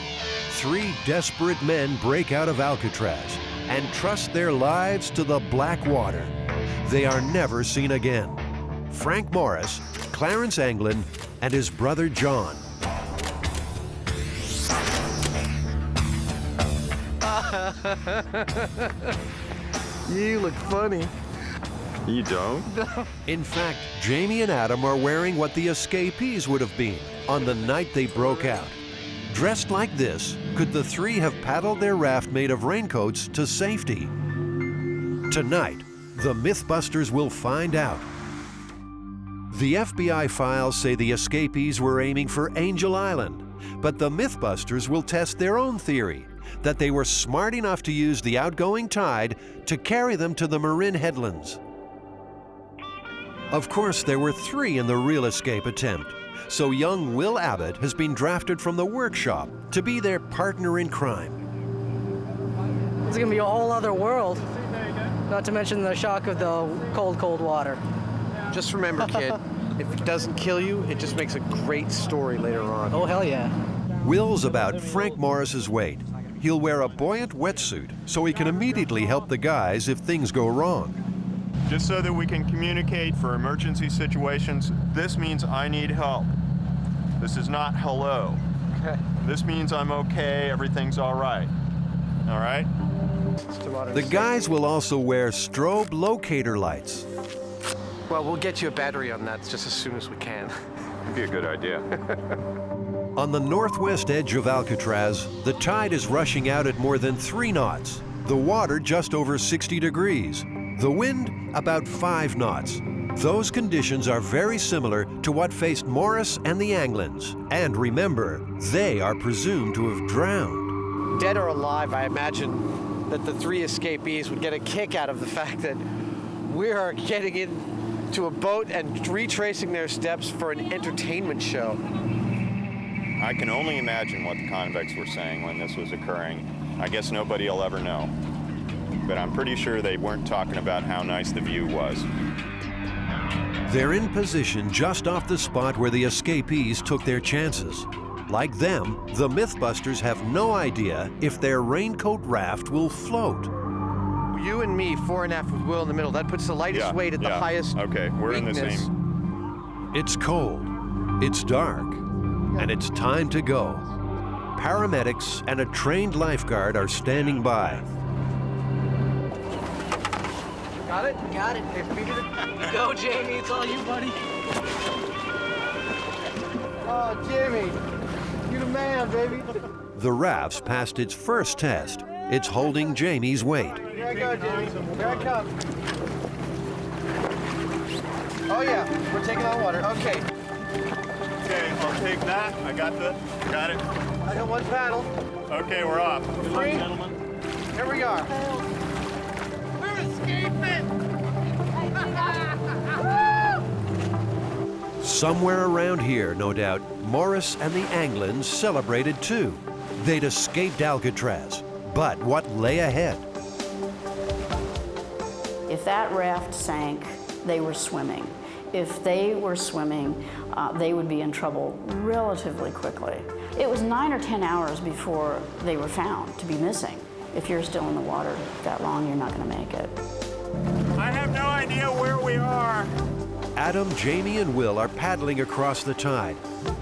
3 desperate men break out of Alcatraz and trust their lives to the black water. They are never seen again. Frank Morris, Clarence Anglin, and his brother John. You look funny. You don't? In fact, Jamie and Adam are wearing what the escapees would have been on the night they broke out. Dressed like this, could the 3 have paddled their raft made of raincoats to safety? Tonight, the Mythbusters will find out. The FBI files say the escapees were aiming for Angel Island, but the Mythbusters will test their own theory, that they were smart enough to use the outgoing tide to carry them to the Marin headlands. Of course, there were 3 in the real escape attempt, so young Will Abbott has been drafted from the workshop to be their partner in crime. It's gonna be a whole other world, not to mention the shock of the cold, cold water. Just remember, kid, if it doesn't kill you, it just makes a great story later on. Oh, hell yeah. Will's about Frank Morris's weight. He'll wear a buoyant wetsuit so he can immediately help the guys if things go wrong. Just so that we can communicate for emergency situations, this means I need help. This is not hello. Okay. This means I'm okay, everything's all right. All right? The guys will also wear strobe locator lights. Well, we'll get you a battery on that just as soon as we can. It'd be a good idea. On the northwest edge of Alcatraz, the tide is rushing out at more than 3 knots. The water just over 60 degrees. The wind about 5 knots. Those conditions are very similar to what faced Morris and the Anglins. And remember, they are presumed to have drowned. Dead or alive, I imagine that the 3 escapees would get a kick out of the fact that we are getting into a boat and retracing their steps for an entertainment show. I can only imagine what the convicts were saying when this was occurring. I guess nobody will ever know. But I'm pretty sure they weren't talking about how nice the view was. They're in position just off the spot where the escapees took their chances. Like them, the Mythbusters have no idea if their raincoat raft will float. You and me, 4 and F with Will in the middle. That puts the lightest weight at the highest Okay, we're weakness. in the same. It's cold, it's dark, and it's time to go. Paramedics and a trained lifeguard are standing by. Got it? Got it. Go, Jamie. It's all you, buddy. Oh, Jimmy, you're the man, baby. The raft's passed its first test. It's holding Jamie's weight. Here I go, Jimmy. Here I come. Oh, yeah. We're taking on water. Okay. Okay, I'll take that. I got it. I got one paddle. Okay, we're off. Good luck, gentlemen. Here we are. We're escaping! Somewhere around here, no doubt, Morris and the Anglins celebrated too. They'd escaped Alcatraz. But what lay ahead? If that raft sank, they were swimming. If they were swimming, they would be in trouble relatively quickly. It was 9 or 10 hours before they were found to be missing. If you're still in the water that long, you're not going to make it. I have no idea where we are. Adam, Jamie, and Will are paddling across the tide.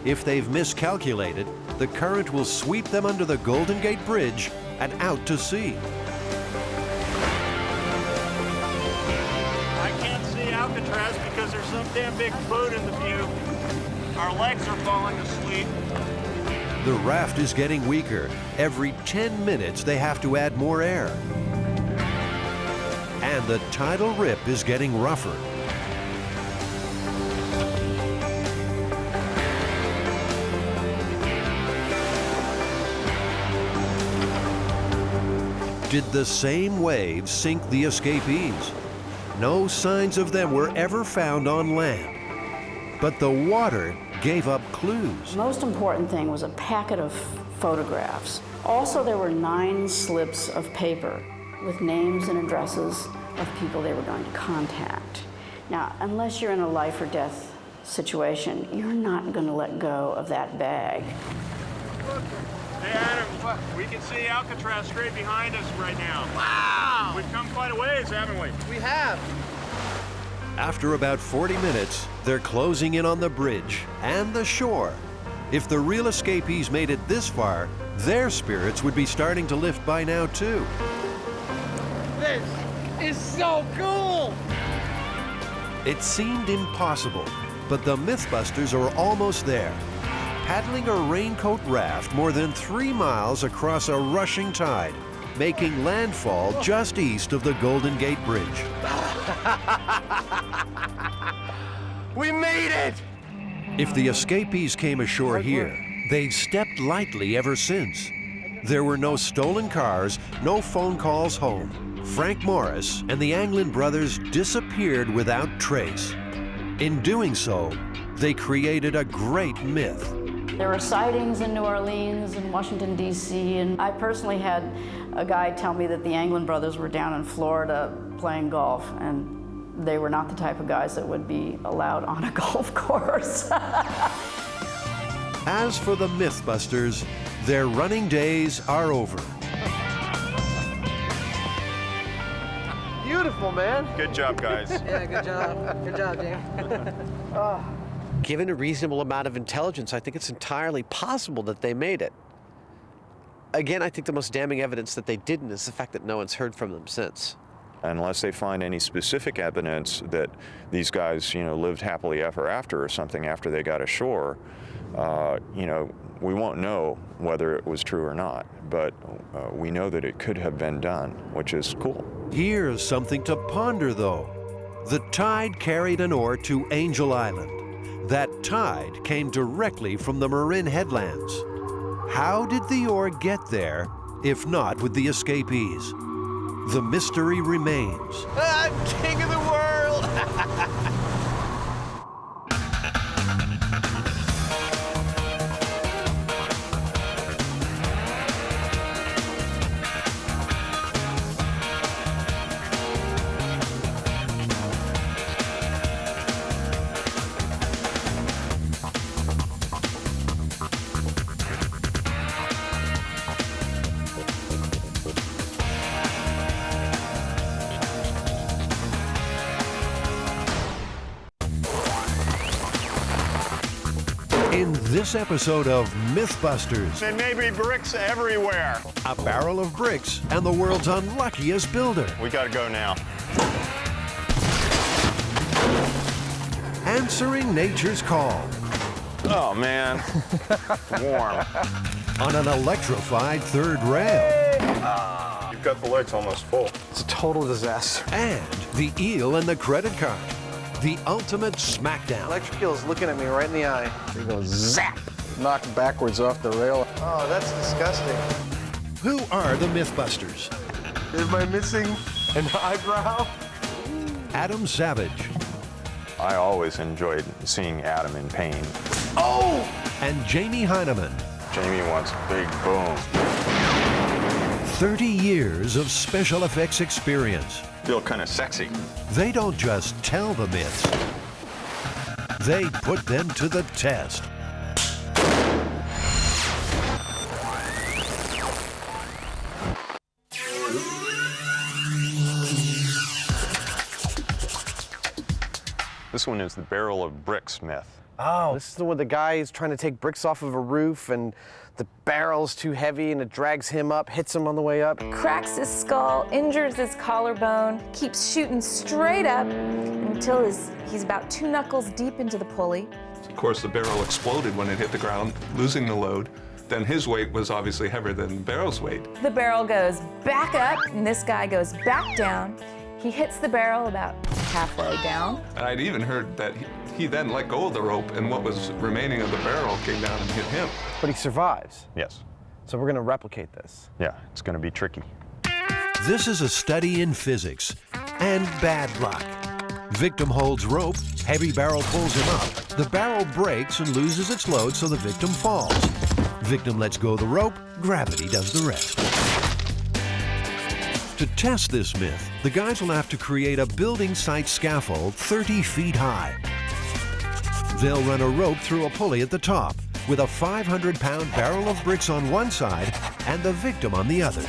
If they've miscalculated, the current will sweep them under the Golden Gate Bridge and out to sea. I can't see Alcatraz because there's some damn big boat in the view. Our legs are falling asleep. The raft is getting weaker. Every 10 minutes, they have to add more air. And the tidal rip is getting rougher. Did the same waves sink the escapees? No signs of them were ever found on land. But the water gave up clues. The most important thing was a packet of photographs. Also, there were 9 slips of paper with names and addresses of people they were going to contact. Now, unless you're in a life or death situation, you're not going to let go of that bag. Hey, Adam, we can see Alcatraz straight behind us right now. Wow! We've come quite a ways, haven't we? We have. After about 40 minutes, they're closing in on the bridge and the shore. If the real escapees made it this far, their spirits would be starting to lift by now, too. This is so cool! It seemed impossible, but the MythBusters are almost there. Paddling a raincoat raft more than 3 miles across a rushing tide, making landfall just east of the Golden Gate Bridge. We made it! If the escapees came ashore here, they've stepped lightly ever since. There were no stolen cars, no phone calls home. Frank Morris and the Anglin brothers disappeared without trace. In doing so, they created a great myth. There were sightings in New Orleans and Washington, D.C., and I personally had a guy tell me that the Anglin brothers were down in Florida playing golf, and they were not the type of guys that would be allowed on a golf course. As for the MythBusters, their running days are over. Beautiful, man. Good job, guys. Yeah, good job. Good job, Jim. Given a reasonable amount of intelligence, I think it's entirely possible that they made it. Again, I think the most damning evidence that they didn't is the fact that no one's heard from them since. Unless they find any specific evidence that these guys, lived happily ever after or something after they got ashore, we won't know whether it was true or not. But we know that it could have been done, which is cool. Here's something to ponder, though. The tide carried an oar to Angel Island. That tide came directly from the Marin headlands. How did the oar get there, if not with the escapees? The mystery remains. I'm king of the world! In this episode of MythBusters, There may be bricks everywhere. a barrel of bricks and the world's unluckiest builder. We gotta go now. Answering nature's call Oh, man. Warm. on an electrified third rail. You've got the legs almost full. It's a total disaster. And the eel and the credit card. The ultimate smackdown. Electric Eel's looking at me right in the eye. He goes zap, knocked backwards off the rail. Oh, that's disgusting. Who are the MythBusters? Am I missing an eyebrow? Adam Savage. I always enjoyed seeing Adam in pain. Oh! And Jamie Hyneman. Jamie wants big boom. 30 years of special effects experience. Feel kind of sexy. They don't just tell the myths, they put them to the test. This one is the barrel of bricks myth. Oh, this is the one the guy is trying to take bricks off of a roof and the barrel's too heavy and it drags him up, hits him on the way up. Cracks his skull, injures his collarbone, keeps shooting straight up until he's about 2 knuckles deep into the pulley. Of course, the barrel exploded when it hit the ground, losing the load. Then his weight was obviously heavier than the barrel's weight. The barrel goes back up and this guy goes back down. He hits the barrel about halfway down. And I'd even heard that he then let go of the rope and what was remaining of the barrel came down and hit him. But he survives. Yes. So we're going to replicate this. Yeah, it's going to be tricky. This is a study in physics and bad luck. Victim holds rope, heavy barrel pulls him up. The barrel breaks and loses its load, so the victim falls. Victim lets go of the rope, gravity does the rest. To test this myth, the guys will have to create a building site scaffold 30 feet high. They'll run a rope through a pulley at the top with a 500-pound barrel of bricks on one side and the victim on the other.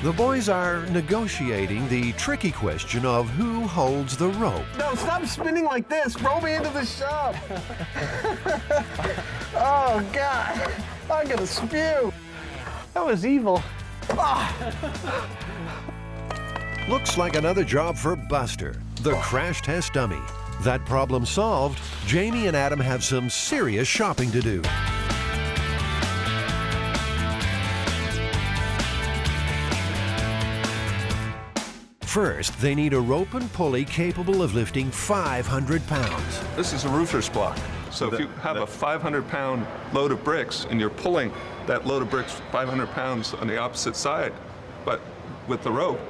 The boys are negotiating the tricky question of who holds the rope. No, stop spinning like this. Roll me into the shop. Oh, God. I'm going to spew. That was evil. Ah. Looks like another job for Buster, the crash test dummy. That problem solved, Jamie and Adam have some serious shopping to do. First, they need a rope and pulley capable of lifting 500 pounds. This is a roofer's block. So if you have a 500-pound load of bricks and you're pulling that load of bricks 500 pounds on the opposite side, but with the rope,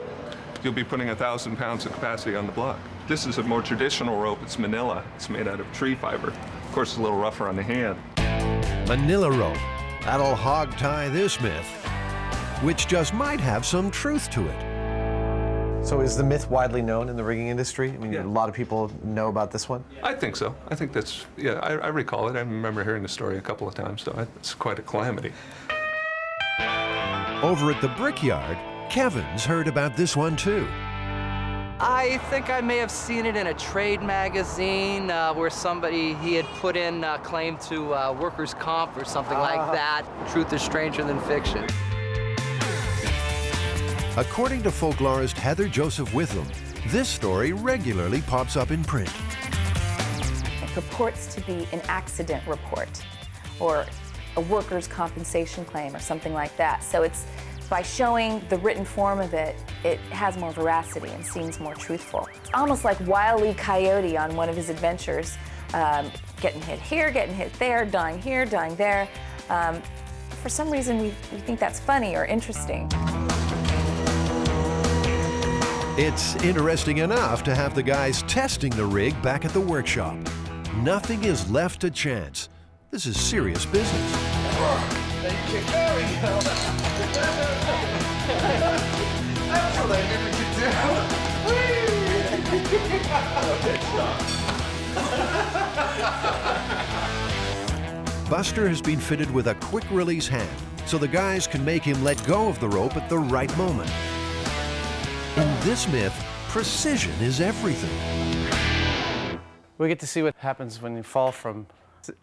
you'll be putting 1,000 pounds of capacity on the block. This is a more traditional rope. It's manila. It's made out of tree fiber. Of course, it's a little rougher on the hand. Manila rope. That'll hog tie this myth, which just might have some truth to it. So is the myth widely known in the rigging industry? I mean, a lot of people know about this one? I think so. I think that's, yeah, I recall it. I remember hearing the story a couple of times, so it's quite a calamity. Over at the Brickyard, Kevin's heard about this one too. I think I may have seen it in a trade magazine where he had put in a claim to workers' comp or something like that. Truth is stranger than fiction. According to folklorist Heather Joseph Witham, this story regularly pops up in print. It purports to be an accident report or a workers' compensation claim or something like that. So it's by showing the written form of it, it has more veracity and seems more truthful. Almost like Wile E. Coyote on one of his adventures, getting hit here, getting hit there, dying here, dying there. For some reason, we think that's funny or interesting. It's interesting enough to have the guys testing the rig back at the workshop. Nothing is left to chance. This is serious business. There we go. That's what I never could do. Buster has been fitted with a quick release hand, so the guys can make him let go of the rope at the right moment. In this myth, precision is everything. We get to see what happens when you fall from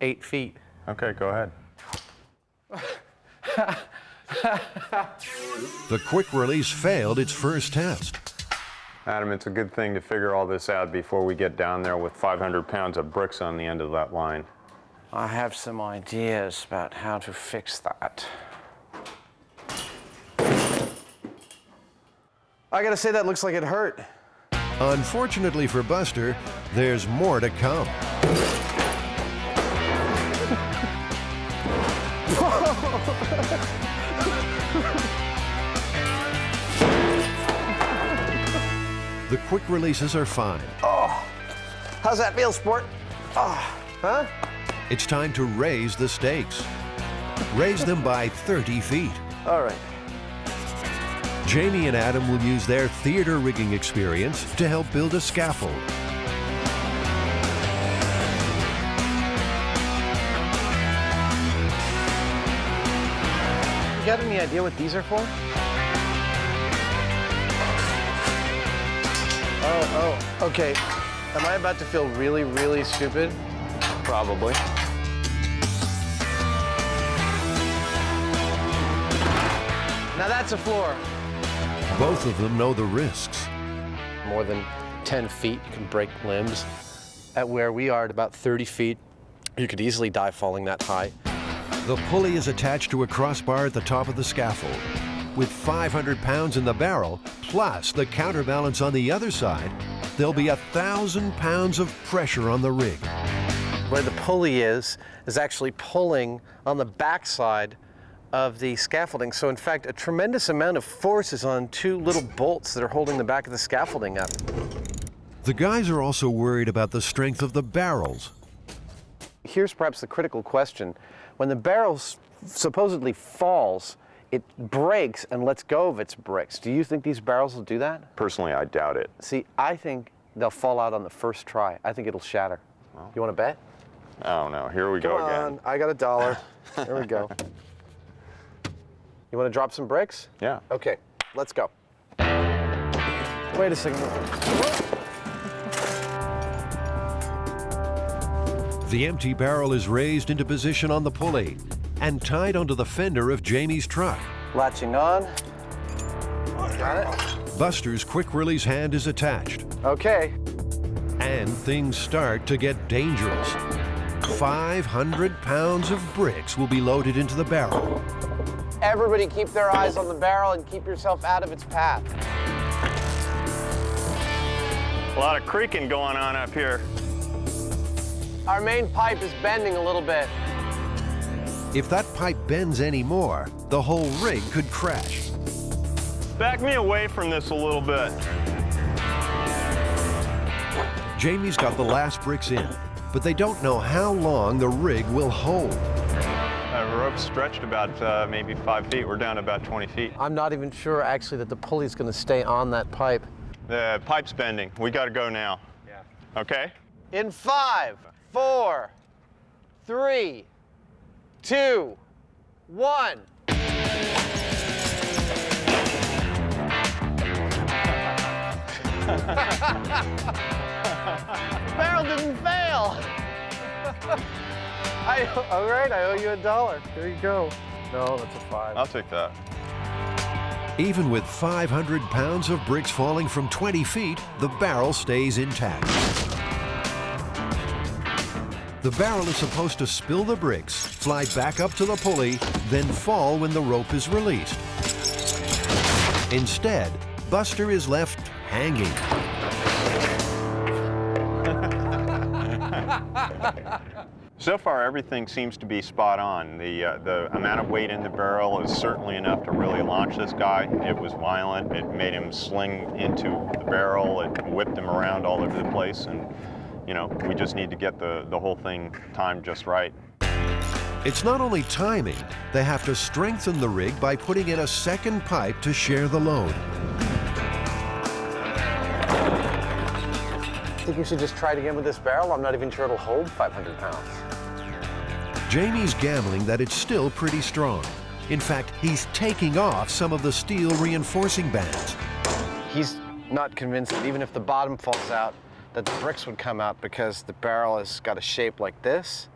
8 feet. Okay, go ahead. The quick release failed its first test. Adam, it's a good thing to figure all this out before we get down there with 500 pounds of bricks on the end of that line. I have some ideas about how to fix that. I gotta say, that looks like it hurt. Unfortunately for Buster, there's more to come. The quick releases are fine. Oh, how's that feel, sport? Oh, huh? It's time to raise the stakes. Raise them by 30 feet. All right. Jamie and Adam will use their theater rigging experience to help build a scaffold. You got any idea what these are for? Oh, okay. Am I about to feel really, really stupid? Probably. Now that's a floor. Both of them know the risks. More than 10 feet, you can break limbs. At where we are at about 30 feet, you could easily die falling that high. The pulley is attached to a crossbar at the top of the scaffold. With 500 pounds in the barrel, plus the counterbalance on the other side, there'll be 1,000 pounds of pressure on the rig. Where the pulley is actually pulling on the backside of the scaffolding. So in fact, a tremendous amount of force is on two little bolts that are holding the back of the scaffolding up. The guys are also worried about the strength of the barrels. Here's perhaps the critical question. When the barrel supposedly falls, it breaks and lets go of its bricks. Do you think these barrels will do that? Personally, I doubt it. See, I think they'll fall out on the first try. I think it'll shatter. Well, you want to bet? Oh no, here we go again. Come on, I got $1. There we go. You want to drop some bricks? Yeah. Okay, let's go. Wait a second. The empty barrel is raised into position on the pulley and tied onto the fender of Jamie's truck. Latching on. Got it. Buster's quick release hand is attached. Okay. And things start to get dangerous. 500 pounds of bricks will be loaded into the barrel. Everybody keep their eyes on the barrel and keep yourself out of its path. A lot of creaking going on up here. Our main pipe is bending a little bit. If that pipe bends any more, the whole rig could crash. Back me away from this a little bit. Jamie's got the last bricks in, but they don't know how long the rig will hold. The rope's stretched about maybe 5 feet. We're down about 20 feet. I'm not even sure actually that the pulley's going to stay on that pipe. The pipe's bending. We got to go now. Yeah. Okay? In 5, 4, 3, 2, 1. Barrel didn't fail. All right, I owe you $1. There you go. No, that's a 5. I'll take that. Even with 500 pounds of bricks falling from 20 feet, the barrel stays intact. The barrel is supposed to spill the bricks, fly back up to the pulley, then fall when the rope is released. Instead, Buster is left hanging. So far, everything seems to be spot on. The amount of weight in the barrel is certainly enough to really launch this guy. It was violent. It made him sling into the barrel. It whipped him around all over the place. And, you know, we just need to get the whole thing timed just right. It's not only timing. They have to strengthen the rig by putting in a second pipe to share the load. I think you should just try it again with this barrel. I'm not even sure it'll hold 500 pounds. Jamie's gambling that it's still pretty strong. In fact, he's taking off some of the steel reinforcing bands. He's not convinced that even if the bottom falls out, that the bricks would come out because the barrel has got a shape like this,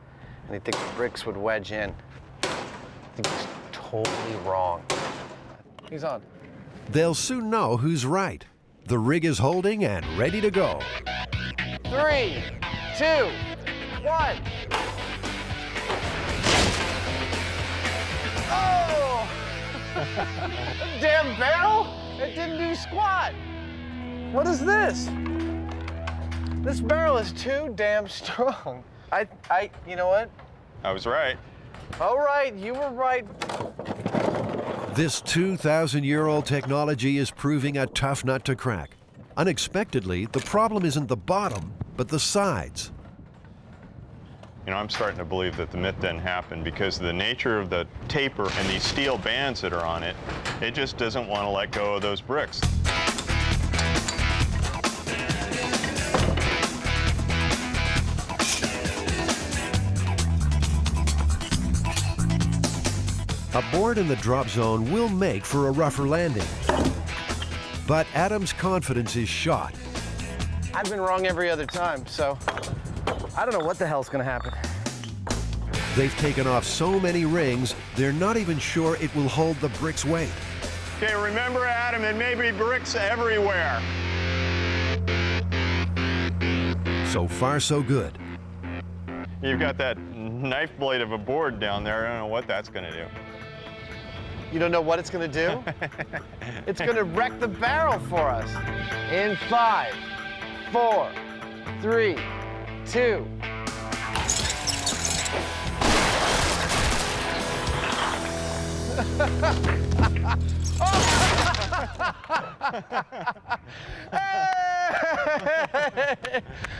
and he thinks the bricks would wedge in. I think he's totally wrong. He's on. They'll soon know who's right. The rig is holding and ready to go. 3, 2, 1. Oh! Damn barrel! It didn't do squat. What is this? This barrel is too damn strong. You know what? I was right. All right, you were right. This 2,000-year-old technology is proving a tough nut to crack. Unexpectedly, the problem isn't the bottom, but the sides. You know, I'm starting to believe that the myth didn't happen because of the nature of the taper and these steel bands that are on it. It just doesn't want to let go of those bricks. A board in the drop zone will make for a rougher landing. But Adam's confidence is shot. I've been wrong every other time, so I don't know what the hell's gonna happen. They've taken off so many rings, they're not even sure it will hold the brick's weight. Okay, remember, Adam, it may be bricks everywhere. So far, so good. You've got that knife blade of a board down there. I don't know what that's going to do. You don't know what it's gonna do? It's gonna wreck the barrel for us. In 5, 4, 3, 2.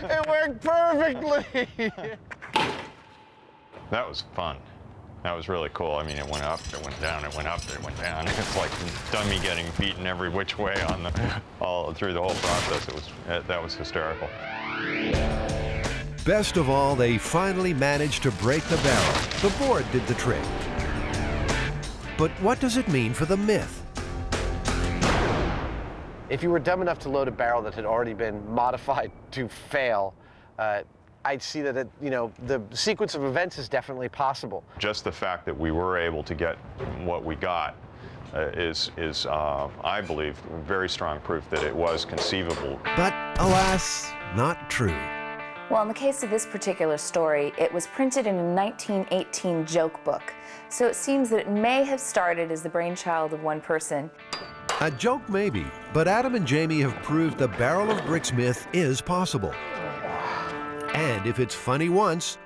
It worked perfectly. That was fun. That was really cool. I mean, it went up, it went down, it went up, it went down. It's like dummy getting beaten every which way all through the whole process. That was hysterical. Best of all, they finally managed to break the barrel. The board did the trick. But what does it mean for the myth? If you were dumb enough to load a barrel that had already been modified to fail, I'd see that the sequence of events is definitely possible. Just the fact that we were able to get what we got is I believe, very strong proof that it was conceivable. But alas, not true. Well, in the case of this particular story, it was printed in a 1918 joke book. So it seems that it may have started as the brainchild of one person. A joke maybe, but Adam and Jamie have proved the barrel of bricks myth is possible. And if it's funny once,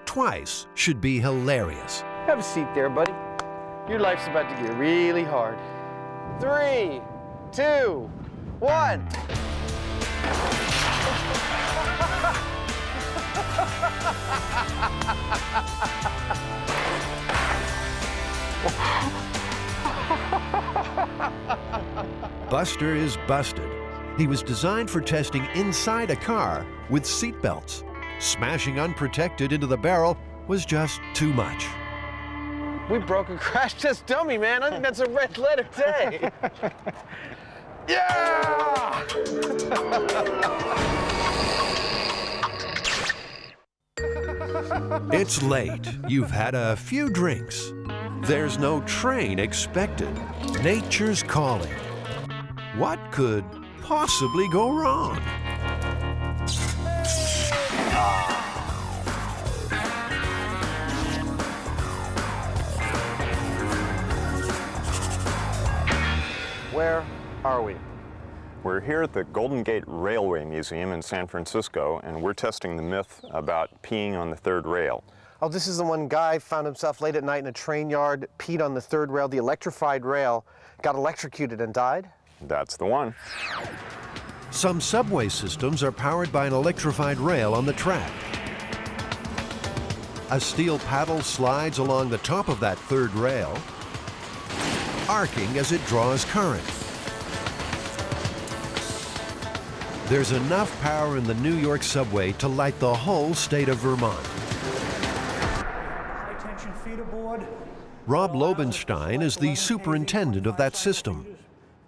twice should be hilarious. Have a seat there, buddy. Your life's about to get really hard. 3, 2, 1. Buster is busted. He was designed for testing inside a car with seat belts. Smashing unprotected into the barrel was just too much. We broke a crash test dummy, man. I think that's a red letter day. Yeah! It's late. You've had a few drinks. There's no train expected. Nature's calling. What could possibly go wrong? Where are we? We're here at the Golden Gate Railway Museum in San Francisco, and we're testing the myth about peeing on the third rail. Oh, this is the one guy found himself late at night in a train yard, peed on the third rail, the electrified rail, got electrocuted and died? That's the one. Some subway systems are powered by an electrified rail on the track. A steel paddle slides along the top of that third rail, arcing as it draws current. There's enough power in the New York subway to light the whole state of Vermont. High-tension feeder board. Rob Lobenstein is the superintendent of that system.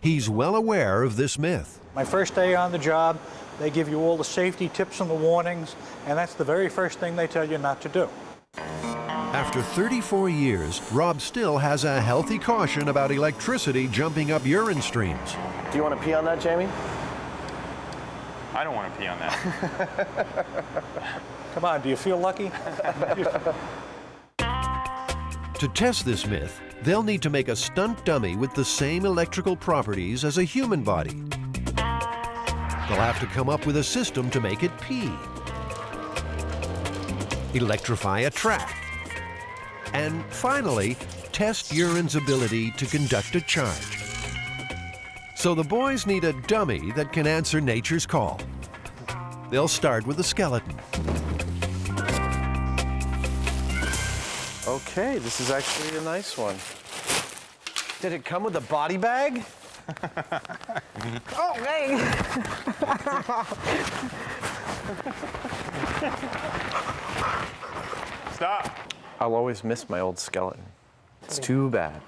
He's well aware of this myth. My first day on the job, they give you all the safety tips and the warnings, and that's the very first thing they tell you not to do. After 34 years, Rob still has a healthy caution about electricity jumping up urine streams. Do you want to pee on that, Jamie? I don't want to pee on that. Come on, do you feel lucky? To test this myth, they'll need to make a stunt dummy with the same electrical properties as a human body. They'll have to come up with a system to make it pee, electrify a track, and finally, test urine's ability to conduct a charge. So the boys need a dummy that can answer nature's call. They'll start with the skeleton. Okay, this is actually a nice one. Did it come with a body bag? Oh, dang. Stop. I'll always miss my old skeleton. It's too bad.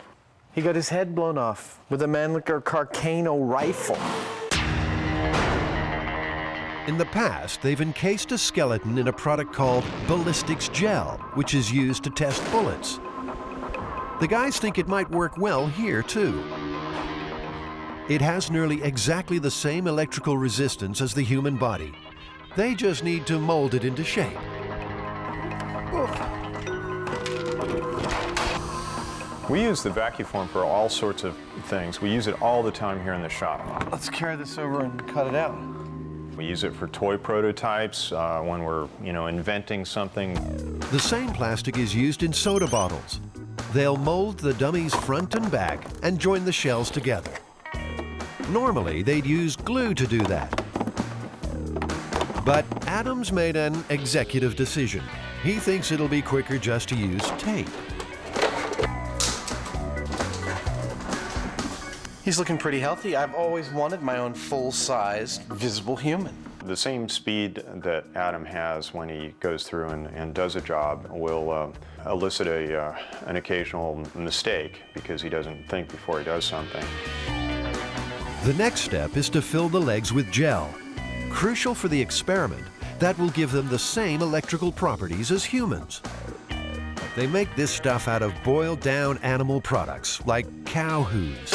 He got his head blown off with a Mannlicher Carcano rifle. In the past, they've encased a skeleton in a product called ballistics gel, which is used to test bullets. The guys think it might work well here, too. It has nearly exactly the same electrical resistance as the human body. They just need to mold it into shape. We use the vacuform for all sorts of things. We use it all the time here in the shop. Let's carry this over and cut it out. We use it for toy prototypes when we're, inventing something. The same plastic is used in soda bottles. They'll mold the dummy's front and back and join the shells together. Normally, they'd use glue to do that. But Adam's made an executive decision. He thinks it'll be quicker just to use tape. He's looking pretty healthy. I've always wanted my own full-sized, visible human. The same speed that Adam has when he goes through and does a job will elicit an occasional mistake because he doesn't think before he does something. The next step is to fill the legs with gel. Crucial for the experiment, that will give them the same electrical properties as humans. They make this stuff out of boiled down animal products like cow hooves.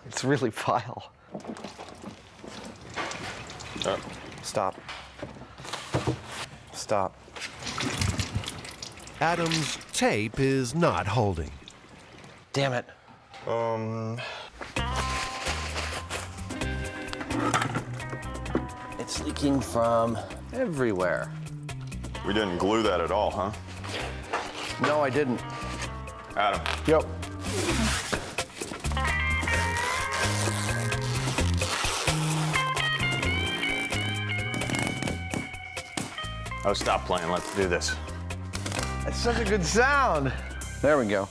It's really vile. Stop. Stop. Adam's tape is not holding. Damn it. It's leaking from everywhere. We didn't glue that at all, huh? No, I didn't. Adam. Yep. Oh, stop playing. Let's do this. That's such a good sound. There we go.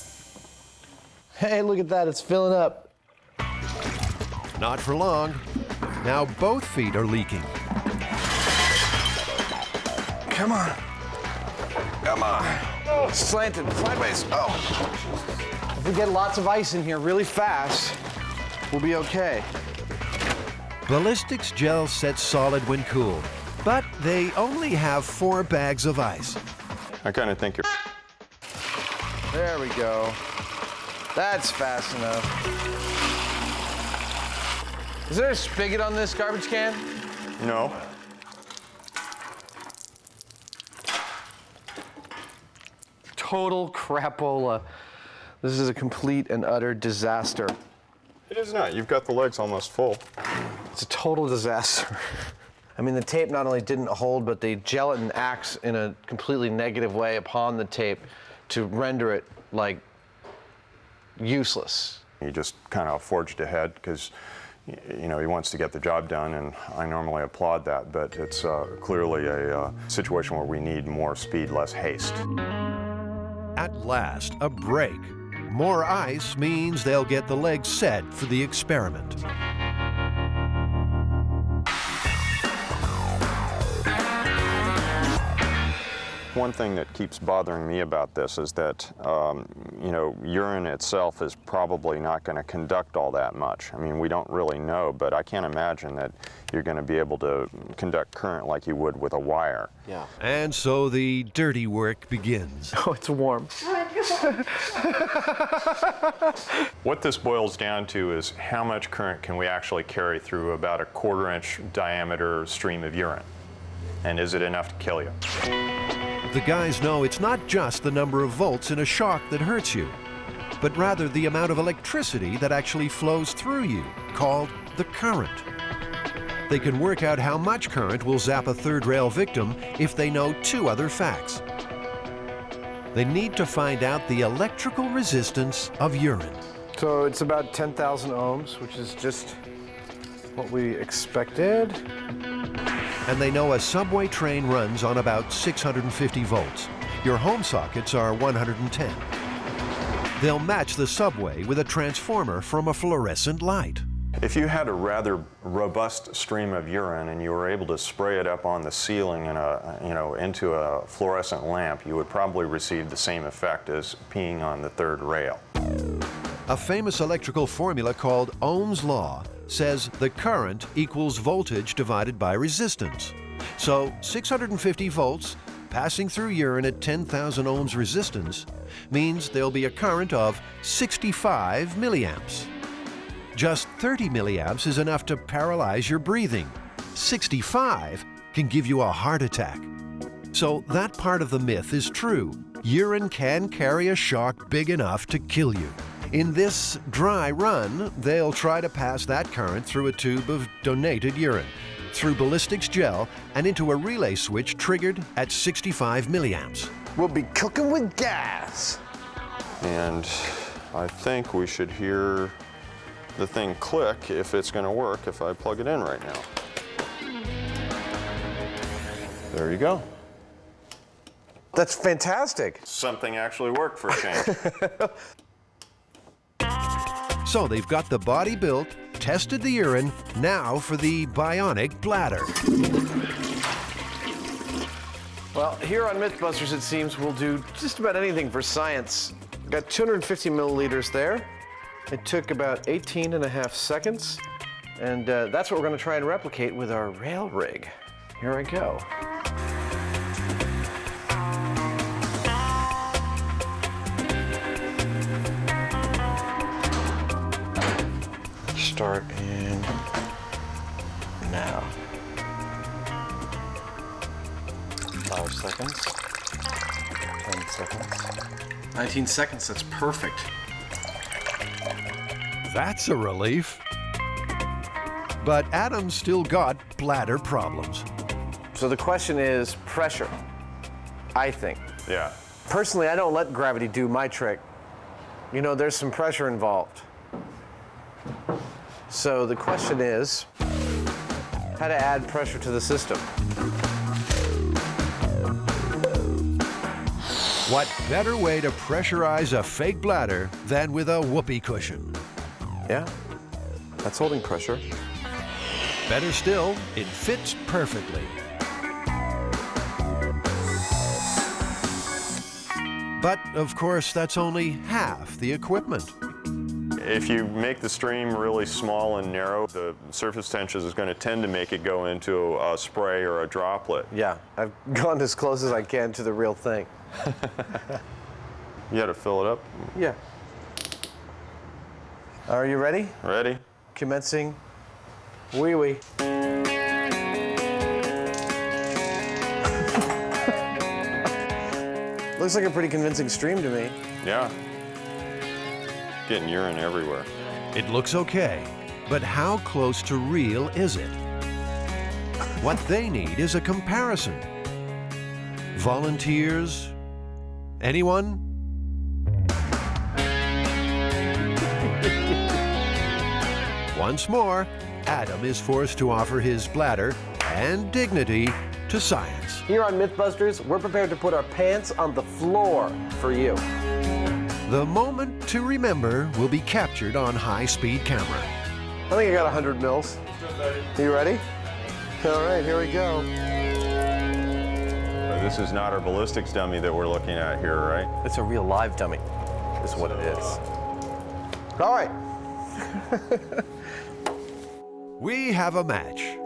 Hey, look at that. It's filling up. Not for long. Now both feet are leaking. Come on. Come on. Oh, slanted, sideways. Oh. If we get lots of ice in here really fast, we'll be okay. Ballistics gel sets solid when cooled, but they only have 4 bags of ice. I kind of think you're... There we go. That's fast enough. Is there a spigot on this garbage can? No. Total crapola. This is a complete and utter disaster. It is not. You've got the legs almost full. It's a total disaster. I mean, the tape not only didn't hold, but the gelatin acts in a completely negative way upon the tape to render it, like, useless. He just kind of forged ahead because, he wants to get the job done, and I normally applaud that, but it's clearly a situation where we need more speed, less haste. At last, a break. More ice means they'll get the legs set for the experiment. One thing that keeps bothering me about this is that, urine itself is probably not going to conduct all that much. I mean, we don't really know, but I can't imagine that you're going to be able to conduct current like you would with a wire. Yeah. And so the dirty work begins. Oh, it's warm. What this boils down to is how much current can we actually carry through about a 1/4 inch diameter stream of urine? And is it enough to kill you? The guys know it's not just the number of volts in a shock that hurts you, but rather the amount of electricity that actually flows through you, called the current. They can work out how much current will zap a third rail victim if they know two other facts. They need to find out the electrical resistance of urine. So it's about 10,000 ohms, which is just what we expected. And they know a subway train runs on about 650 volts. Your home sockets are 110. They'll match the subway with a transformer from a fluorescent light. If you had a rather robust stream of urine and you were able to spray it up on the ceiling in into a fluorescent lamp, you would probably receive the same effect as peeing on the third rail. A famous electrical formula called Ohm's law says the current equals voltage divided by resistance. So 650 volts passing through urine at 10,000 ohms resistance means there'll be a current of 65 milliamps. Just 30 milliamps is enough to paralyze your breathing. 65 can give you a heart attack. So that part of the myth is true. Urine can carry a shock big enough to kill you. In this dry run, they'll try to pass that current through a tube of donated urine, through ballistics gel, and into a relay switch triggered at 65 milliamps. We'll be cooking with gas. And I think we should hear the thing click if it's going to work if I plug it in right now. There you go. That's fantastic. Something actually worked for a change. So they've got the body built, tested the urine, now for the bionic bladder. Well, here on MythBusters, it seems we'll do just about anything for science. Got 250 milliliters there. It took about 18.5 seconds, and that's what we're going to try and replicate with our rail rig. Here I go. Start in now. 5 seconds. 10 seconds. 19 seconds, that's perfect. That's a relief. But Adam's still got bladder problems. So the question is pressure, I think. Yeah. Personally, I don't let gravity do my trick. You know, there's some pressure involved. So the question is how to add pressure to the system. What better way to pressurize a fake bladder than with a whoopee cushion? Yeah, that's holding pressure. Better still, it fits perfectly. But, of course, that's only half the equipment. If you make the stream really small and narrow, the surface tension is going to tend to make it go into a spray or a droplet. Yeah, I've gone as close as I can to the real thing. You got to fill it up? Yeah. Are you ready? Ready. Commencing. Wee wee. Looks like a pretty convincing stream to me. Yeah. Getting urine everywhere. It looks okay, but how close to real is it? What they need is a comparison. Volunteers? Anyone? Once more, Adam is forced to offer his bladder and dignity to science. Here on MythBusters, we're prepared to put our pants on the floor for you. The moment to remember will be captured on high-speed camera. I think I got 100 mils. You ready? All right, here we go. This is not our ballistics dummy that we're looking at here, right? It's a real live dummy, is what it is. All right. We have a match.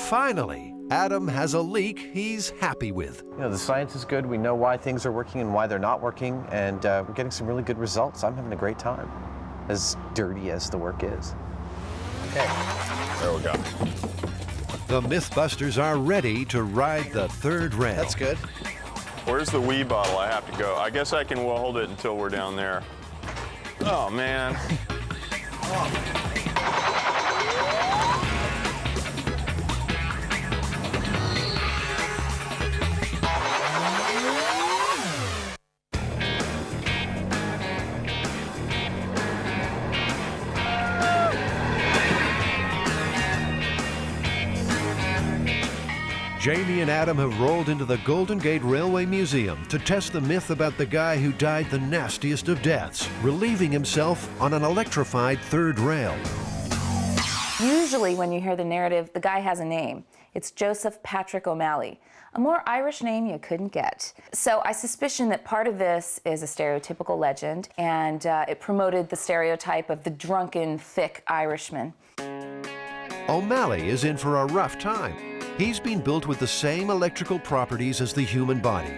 Finally, Adam has a leak he's happy with. You know, the science is good. We know why things are working and why they're not working, and we're getting some really good results. I'm having a great time, as dirty as the work is. Okay. There we go. The MythBusters are ready to ride the third rail. That's good. Where's the wee bottle? I have to go. I guess I can hold it until we're down there. Oh, man. Jamie and Adam have rolled into the Golden Gate Railway Museum to test the myth about the guy who died the nastiest of deaths, relieving himself on an electrified third rail. Usually when you hear the narrative, the guy has a name. It's Joseph Patrick O'Malley. A more Irish name you couldn't get. So I suspicion that part of this is a stereotypical legend, and it promoted the stereotype of the drunken, thick Irishman. O'Malley is in for a rough time. He's been built with the same electrical properties as the human body.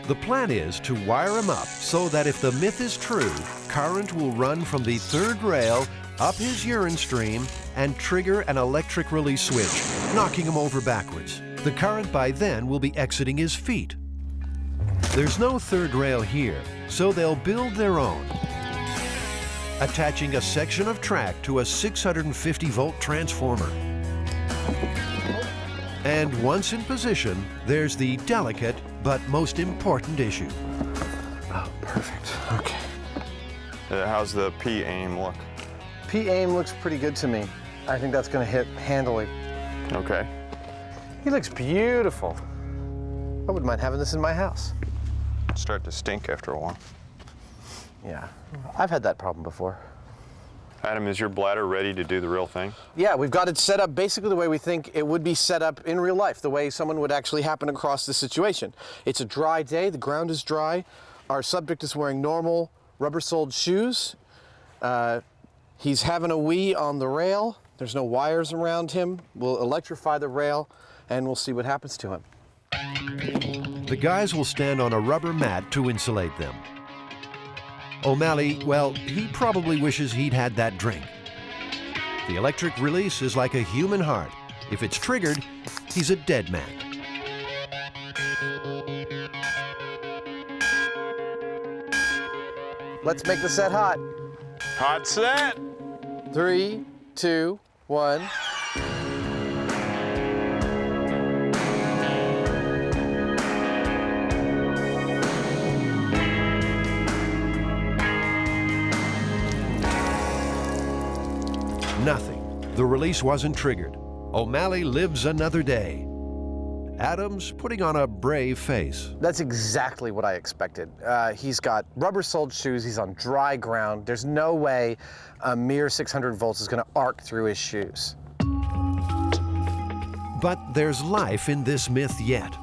The plan is to wire him up so that if the myth is true, current will run from the third rail up his urine stream and trigger an electric release switch, knocking him over backwards. The current by then will be exiting his feet. There's no third rail here, so they'll build their own, attaching a section of track to a 650-volt transformer. And once in position, there's the delicate but most important issue. Oh, perfect. Okay. How's the P-aim look? P-aim looks pretty good to me. I think that's going to hit handily. Okay. He looks beautiful. I wouldn't mind having this in my house. Start to stink after a while. Yeah, I've had that problem before. Adam, is your bladder ready to do the real thing? Yeah, we've got it set up basically the way we think it would be set up in real life, the way someone would actually happen across the situation. It's a dry day, the ground is dry. Our subject is wearing normal rubber-soled shoes. He's having a wee on the rail. There's no wires around him. We'll electrify the rail and we'll see what happens to him. The guys will stand on a rubber mat to insulate them. O'Malley, well, he probably wishes he'd had that drink. The electric release is like a human heart. If it's triggered, he's a dead man. Let's make the set hot. Hot set. 3, 2, 1. Nothing. The release wasn't triggered. O'Malley lives another day. Adam's putting on a brave face. That's exactly what I expected. He's got rubber-soled shoes. He's on dry ground. There's no way a mere 600 volts is going to arc through his shoes. But there's life in this myth yet.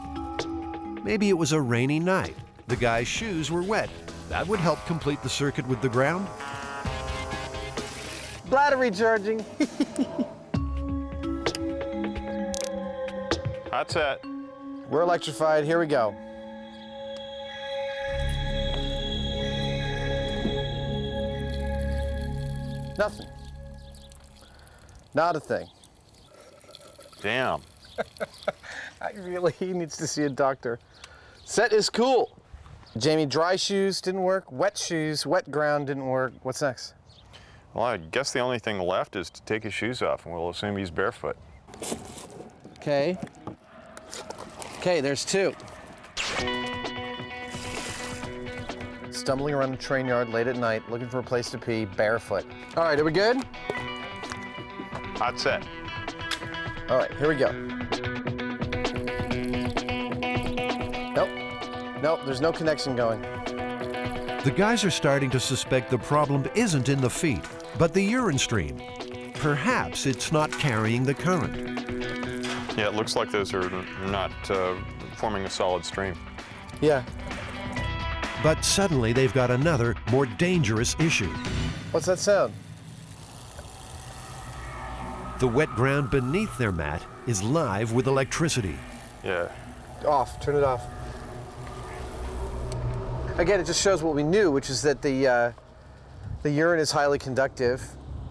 Maybe it was a rainy night. The guy's shoes were wet. That would help complete the circuit with the ground. Bladder recharging. Hot set. We're electrified. Here we go. Nothing. Not a thing. Damn. He needs to see a doctor. Set is cool. Jamie, dry shoes didn't work. Wet shoes, wet ground didn't work. What's next? Well, I guess the only thing left is to take his shoes off, and we'll assume he's barefoot. Okay. Okay, there's 2. Stumbling around a train yard late at night, looking for a place to pee, barefoot. All right, are we good? Hot set. All right, here we go. Nope, there's no connection going. The guys are starting to suspect the problem isn't in the feet, but the urine stream. Perhaps it's not carrying the current. Yeah, it looks like those are not forming a solid stream. Yeah. But suddenly they've got another, more dangerous issue. What's that sound? The wet ground beneath their mat is live with electricity. Yeah. Off, turn it off. Again, it just shows what we knew, which is that the urine is highly conductive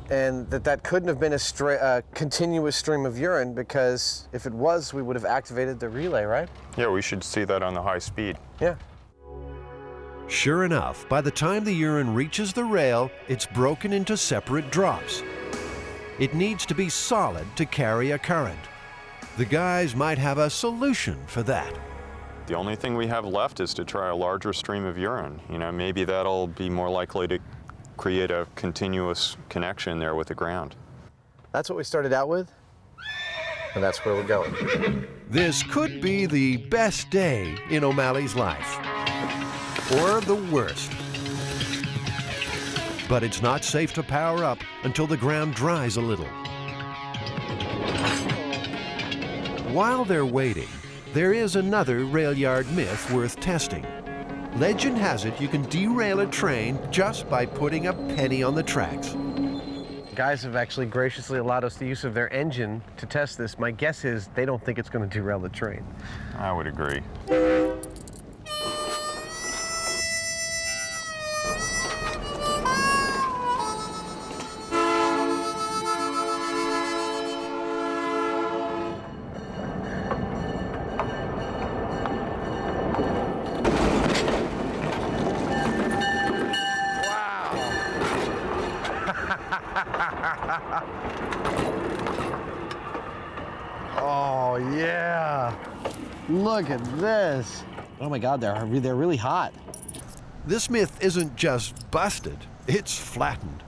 and that couldn't have been a continuous stream of urine, because if it was, we would have activated the relay, right? Yeah, we should see that on the high speed. Yeah. Sure enough, by the time the urine reaches the rail, it's broken into separate drops. It needs to be solid to carry a current. The guys might have a solution for that. The only thing we have left is to try a larger stream of urine. You know, maybe that'll be more likely to create a continuous connection there with the ground. That's what we started out with, and that's where we're going. This could be the best day in O'Malley's life, or the worst. But it's not safe to power up until the ground dries a little. While they're waiting, there is another rail yard myth worth testing. Legend has it you can derail a train just by putting a penny on the tracks. Guys have actually graciously allowed us the use of their engine to test this. My guess is they don't think it's going to derail the train. I would agree. Oh, yeah. Look at this. Oh, my God, they're really hot. This myth isn't just busted, it's flattened.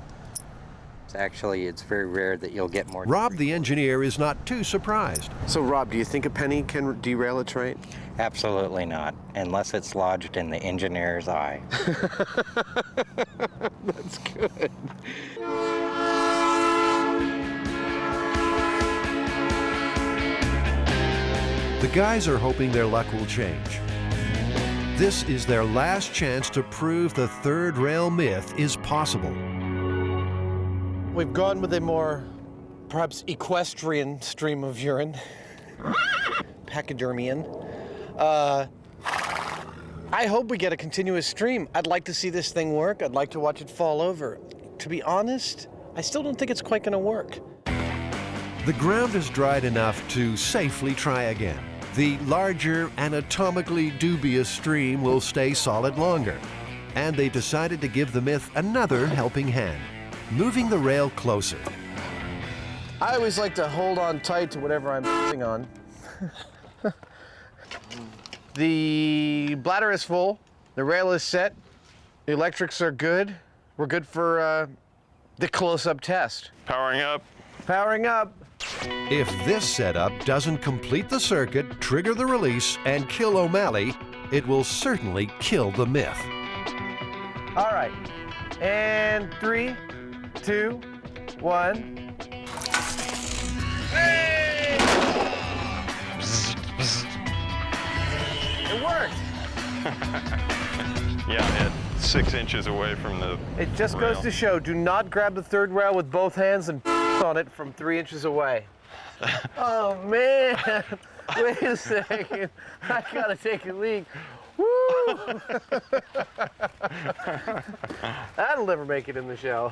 It's very rare that you'll get more. Rob, the engineer, is not too surprised. So, Rob, do you think a penny can derail a train? Absolutely not, unless it's lodged in the engineer's eye. That's good. The guys are hoping their luck will change. This is their last chance to prove the third rail myth is possible. We've gone with a more, perhaps, equestrian stream of urine. Pachydermian. I hope we get a continuous stream. I'd like to see this thing work. I'd like to watch it fall over. To be honest, I still don't think it's quite going to work. The ground is dried enough to safely try again. The larger, anatomically dubious stream will stay solid longer. And they decided to give the myth another helping hand, moving the rail closer. I always like to hold on tight to whatever I'm sitting on. The bladder is full, the rail is set, the electrics are good. We're good for the close-up test. Powering up. Powering up. If this setup doesn't complete the circuit, trigger the release, and kill O'Malley, it will certainly kill the myth. All right, and 3, 2, 1. Hey! It worked. Yeah, it's 6 inches away from the It just rail. goes to show, do not grab the third rail with both hands and on it from 3 inches away. Oh, man. Wait a second. I gotta take a leak. Woo! That'll never make it in the show.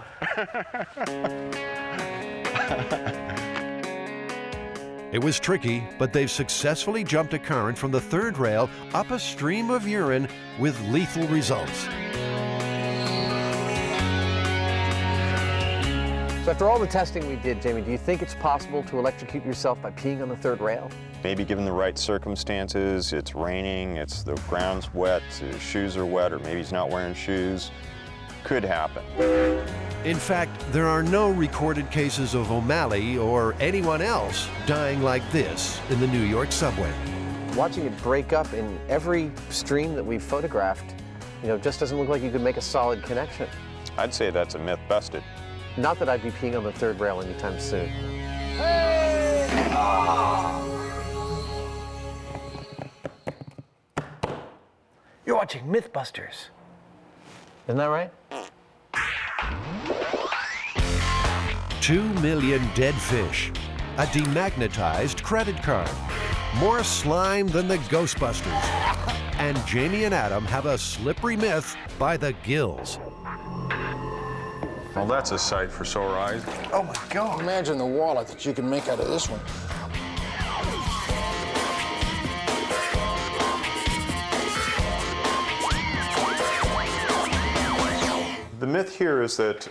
It was tricky, but they've successfully jumped a current from the third rail up a stream of urine with lethal results. So after all the testing we did, Jamie, do you think it's possible to electrocute yourself by peeing on the third rail? Maybe given the right circumstances, it's raining, the ground's wet, his shoes are wet, or maybe he's not wearing shoes. Could happen. In fact, there are no recorded cases of O'Malley or anyone else dying like this in the New York subway. Watching it break up in every stream that we've photographed, just doesn't look like you could make a solid connection. I'd say that's a myth busted. Not that I'd be peeing on the third rail anytime soon. Hey! Oh! You're watching MythBusters. Isn't that right? 2 million dead fish, a demagnetized credit card, more slime than the Ghostbusters, and Jamie and Adam have a slippery myth by the gills. Well, that's a sight for sore eyes. Oh my God. Imagine the wallet that you can make out of this one. The myth here is that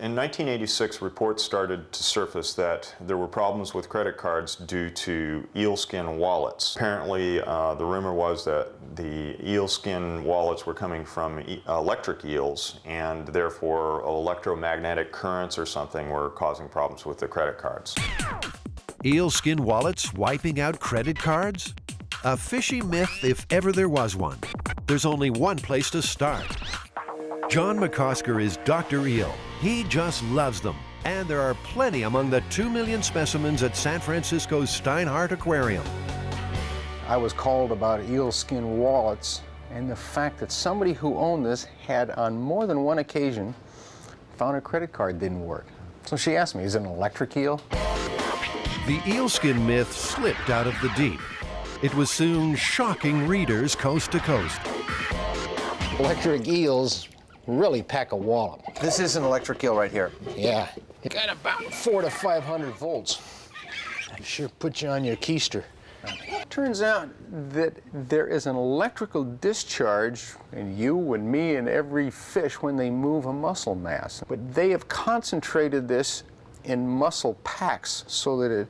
in 1986, reports started to surface that there were problems with credit cards due to eelskin wallets. Apparently, the rumor was that the eelskin wallets were coming from electric eels, and therefore electromagnetic currents or something were causing problems with the credit cards. Eelskin wallets wiping out credit cards? A fishy myth if ever there was one. There's only one place to start. John McCosker is Dr. Eel. He just loves them. And there are plenty among the 2 million specimens at San Francisco's Steinhardt Aquarium. I was called about eelskin wallets and the fact that somebody who owned this had on more than one occasion found a credit card didn't work. So she asked me, is it an electric eel? The eelskin myth slipped out of the deep. It was soon shocking readers coast to coast. Electric eels really pack a wallop. This is an electric eel right here. Yeah, it got about 400 to 500 volts. It sure put you on your keister. Turns out that there is an electrical discharge in you and me and every fish when they move a muscle mass. But they have concentrated this in muscle packs so that it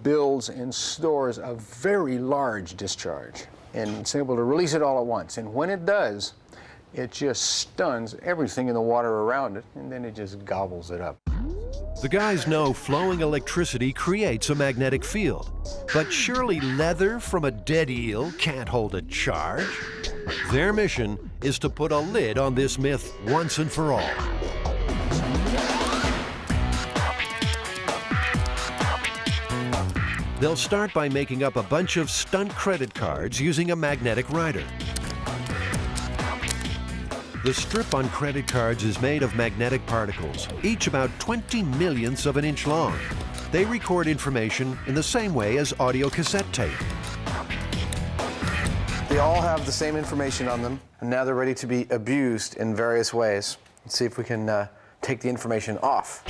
builds and stores a very large discharge. And it's able to release it all at once. And when it does, it just stuns everything in the water around it, and then it just gobbles it up. The guys know flowing electricity creates a magnetic field, but surely leather from a dead eel can't hold a charge. Their mission is to put a lid on this myth once and for all. They'll start by making up a bunch of stunt credit cards using a magnetic rider. The strip on credit cards is made of magnetic particles, each about 20 millionths of an inch long. They record information in the same way as audio cassette tape. They all have the same information on them, and now they're ready to be abused in various ways. Let's see if we can take the information off.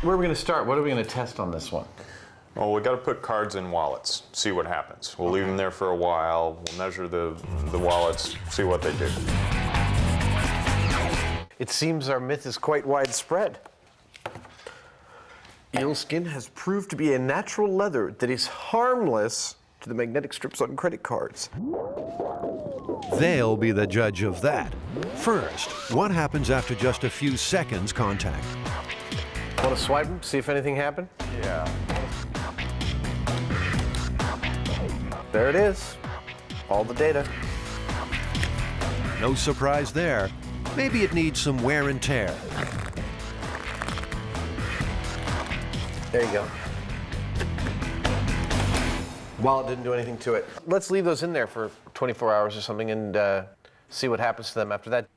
Where are we going to start? What are we going to test on this one? Well, we've got to put cards in wallets, see what happens. We'll leave them there for a while, we'll measure the wallets, see what they do. It seems our myth is quite widespread. Eel skin has proved to be a natural leather that is harmless to the magnetic strips on credit cards. They'll be the judge of that. First, what happens after just a few seconds contact? Want to swipe them, see if anything happened? Yeah. There it is. All the data. No surprise there. Maybe it needs some wear and tear. There you go. Wallet didn't do anything to it. Let's leave those in there for 24 hours or something and see what happens to them after that.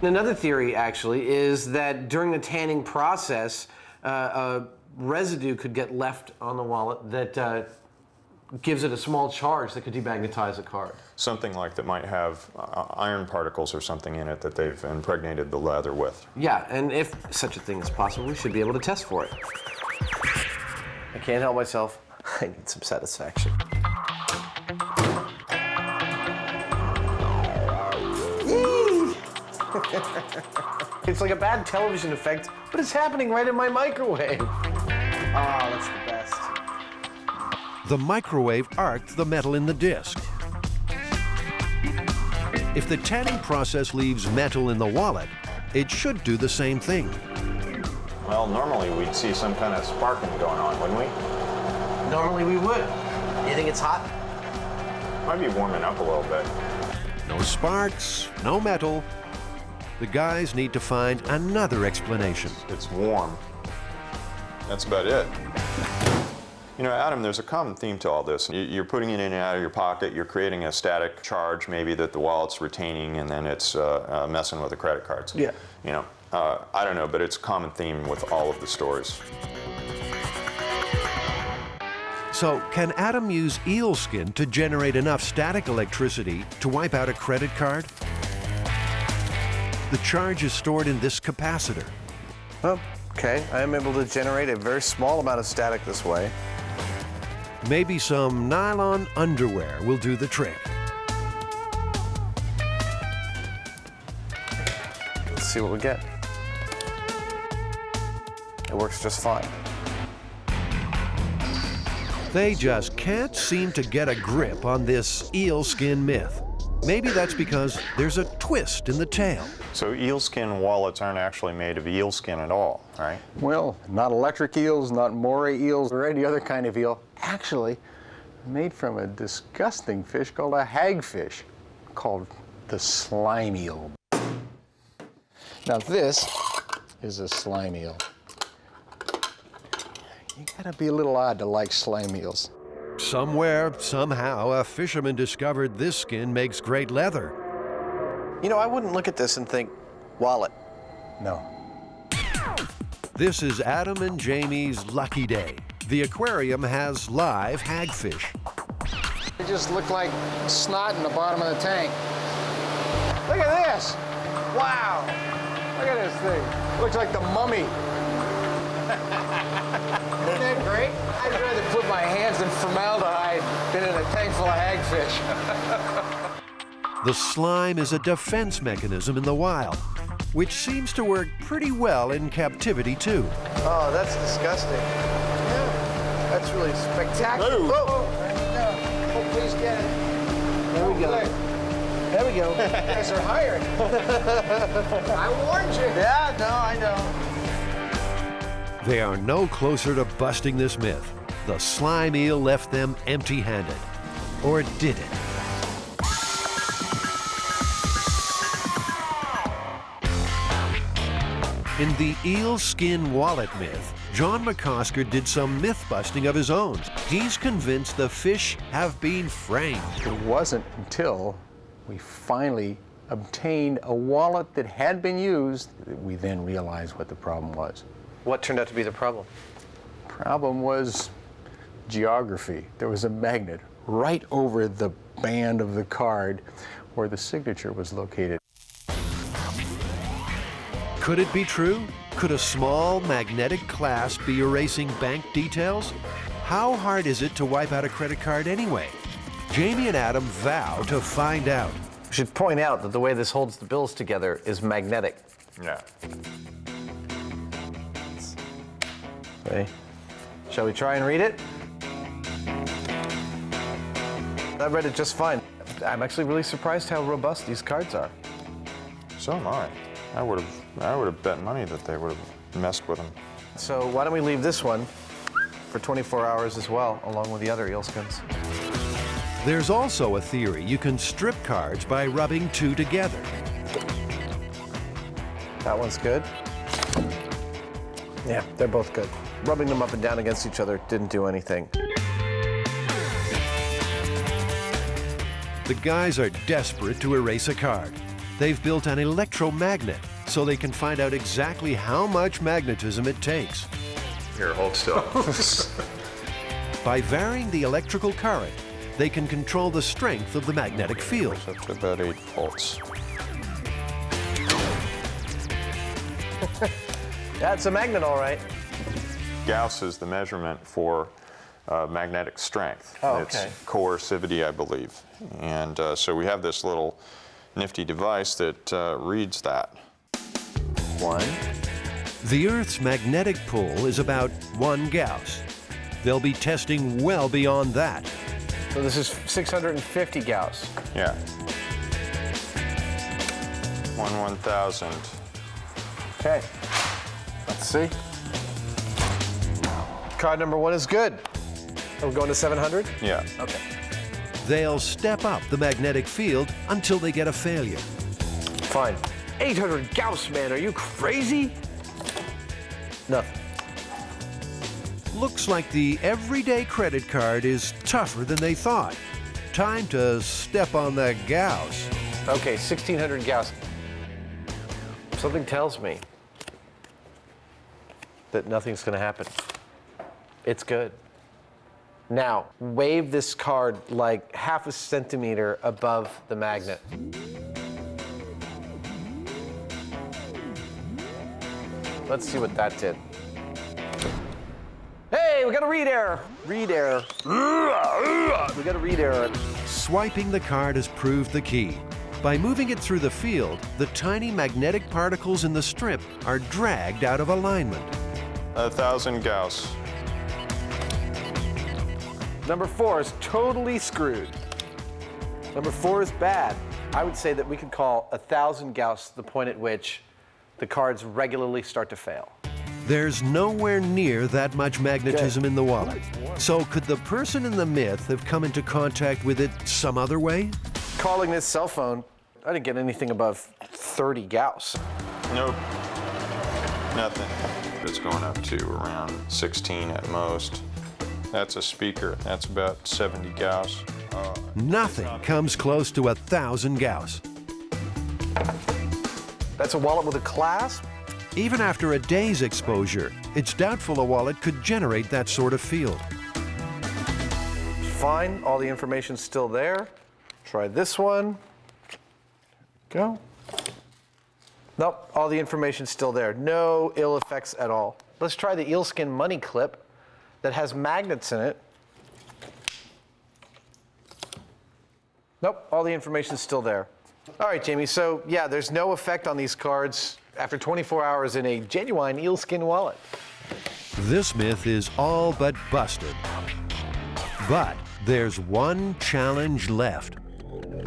Another theory, actually, is that during the tanning process, residue could get left on the wallet that gives it a small charge that could demagnetize a card. Something like that might have iron particles or something in it that they've impregnated the leather with. Yeah, and if such a thing is possible, we should be able to test for it. I can't help myself. I need some satisfaction. It's like a bad television effect, but it's happening right in my microwave. Ah, that's the best. The microwave arced the metal in the disc. If the tanning process leaves metal in the wallet, it should do the same thing. Well, normally we'd see some kind of sparking going on, wouldn't we? Normally we would. You think it's hot? Might be warming up a little bit. No sparks, no metal. The guys need to find another explanation. It's warm. That's about it. You know, Adam, there's a common theme to all this. You're putting it in and out of your pocket, you're creating a static charge maybe that the wallet's retaining, and then it's messing with the credit cards. Yeah. You know, I don't know, but it's a common theme with all of the stories. So, can Adam use eel skin to generate enough static electricity to wipe out a credit card? The charge is stored in this capacitor. Okay, I am able to generate a very small amount of static this way. Maybe some nylon underwear will do the trick. Let's see what we get. It works just fine. They just can't seem to get a grip on this eel skin myth. Maybe that's because there's a twist in the tail. So eel skin wallets aren't actually made of eel skin at all, right? Well, not electric eels, not moray eels, or any other kind of eel. Actually, made from a disgusting fish called a hagfish, called the slime eel. Now this is a slime eel. You gotta be a little odd to like slime eels. Somewhere, somehow, a fisherman discovered this skin makes great leather. You know, I wouldn't look at this and think, wallet. No. This is Adam and Jamie's lucky day. The aquarium has live hagfish. They just look like snot in the bottom of the tank. Look at this! Wow! Look at this thing. Looks like the mummy. Isn't that great? I'd rather put my hands in formaldehyde than in a tank full of hagfish. The slime is a defense mechanism in the wild, which seems to work pretty well in captivity too. Oh, that's disgusting. Yeah, that's really spectacular. Oh, there you go. Oh, please get it. There we go. There we go. You guys are hired. I warned you. Yeah, no, I know. They are no closer to busting this myth. The slime eel left them empty-handed. Or did it? In the eel skin wallet myth, John McCosker did some myth-busting of his own. He's convinced the fish have been framed. It wasn't until we finally obtained a wallet that had been used that we then realized what the problem was. What turned out to be the problem? Problem was geography. There was a magnet right over the band of the card where the signature was located. Could it be true? Could a small magnetic clasp be erasing bank details? How hard is it to wipe out a credit card anyway? Jamie and Adam vow to find out. We should point out that the way this holds the bills together is magnetic. Yeah. Okay. Shall we try and read it? I read it just fine. I'm actually really surprised how robust these cards are. So am I. I would have bet money that they would have messed with them. So why don't we leave this one for 24 hours as well, along with the other eel skins. There's also a theory you can strip cards by rubbing two together. That one's good. Yeah, they're both good. Rubbing them up and down against each other didn't do anything. The guys are desperate to erase a card. They've built an electromagnet so they can find out exactly how much magnetism it takes. Here, hold still. By varying the electrical current, they can control the strength of the magnetic field. Up to about 8 volts. That's a magnet, all right. Gauss is the measurement for magnetic strength. Oh, okay. It's coercivity, I believe. And so we have this little nifty device that reads that. 1. The Earth's magnetic pull is about 1 Gauss. They'll be testing well beyond that. So this is 650 Gauss. Yeah. 1/1000. Okay. Let's see. Card number 1 is good. Are we going to 700? Yeah. Okay. They'll step up the magnetic field until they get a failure. Fine. 800 Gauss, man. Are you crazy? Nothing. Looks like the everyday credit card is tougher than they thought. Time to step on that Gauss. Okay, 1600 Gauss. Something tells me that nothing's going to happen. It's good. Now, wave this card like half a centimeter above the magnet. Let's see what that did. Hey, we got a read error. Read error. We got a read error. Swiping the card has proved the key. By moving it through the field, the tiny magnetic particles in the strip are dragged out of alignment. 1,000 Gauss. Number 4 is totally screwed. Number 4 is bad. I would say that we could call 1,000 Gauss the point at which the cards regularly start to fail. There's nowhere near that much magnetism in the wallet. So could the person in the myth have come into contact with it some other way? Calling this cell phone, I didn't get anything above 30 Gauss. Nope. Nothing. It's going up to around 16 at most. That's a speaker. That's about 70 Gauss. Nothing comes close to 1,000 Gauss. That's a wallet with a clasp? Even after a day's exposure, it's doubtful a wallet could generate that sort of field. Fine, all the information's still there. Try this one. Go. Nope, all the information's still there. No ill effects at all. Let's try the eelskin money clip that has magnets in it. Nope, all the information's still there. All right, Jamie, so yeah, there's no effect on these cards after 24 hours in a genuine eelskin wallet. This myth is all but busted. But there's one challenge left.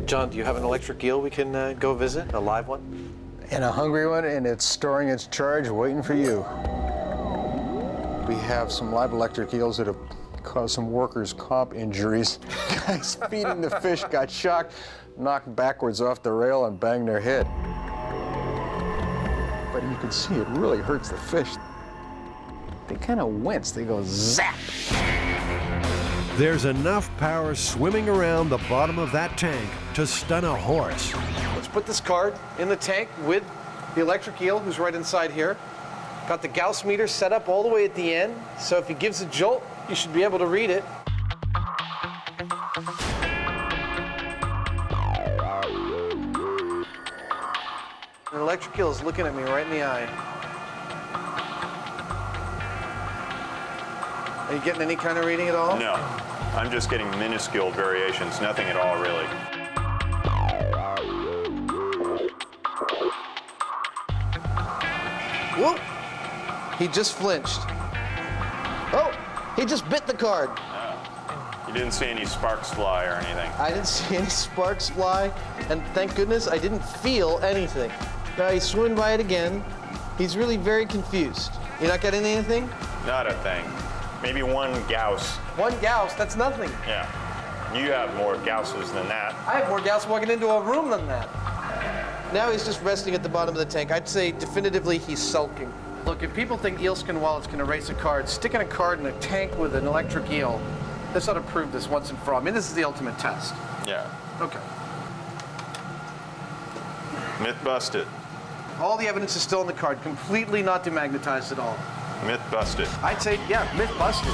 John, do you have an electric eel we can go visit, a live one? And a hungry one, and it's storing its charge waiting for you. We have some live electric eels that have caused some workers' comp injuries. Guys feeding the fish got shocked, knocked backwards off the rail, and banged their head. But you can see it really hurts the fish. They kind of wince, they go zap. There's enough power swimming around the bottom of that tank to stun a horse. Let's put this card in the tank with the electric eel who's right inside here. Got the Gauss meter set up all the way at the end, so if he gives a jolt, you should be able to read it. An electric eel is looking at me right in the eye. Are you getting any kind of reading at all? No, I'm just getting minuscule variations, nothing at all really. Whoop! He just flinched. Oh, he just bit the card. You didn't see any sparks fly or anything. I didn't see any sparks fly, and thank goodness I didn't feel anything. Now he's swimming by it again. He's really very confused. You're not getting anything? Not a thing. Maybe 1 Gauss. 1 Gauss, that's nothing. Yeah. You have more Gausses than that. I have more Gauss walking into a room than that. Now he's just resting at the bottom of the tank. I'd say definitively he's sulking. Look, if people think eelskin wallets can erase a card, sticking a card in a tank with an electric eel, this ought to prove this once and for all. I mean, this is the ultimate test. Yeah. Okay. Myth busted. All the evidence is still in the card, completely not demagnetized at all. Myth busted. I'd say, yeah, myth busted.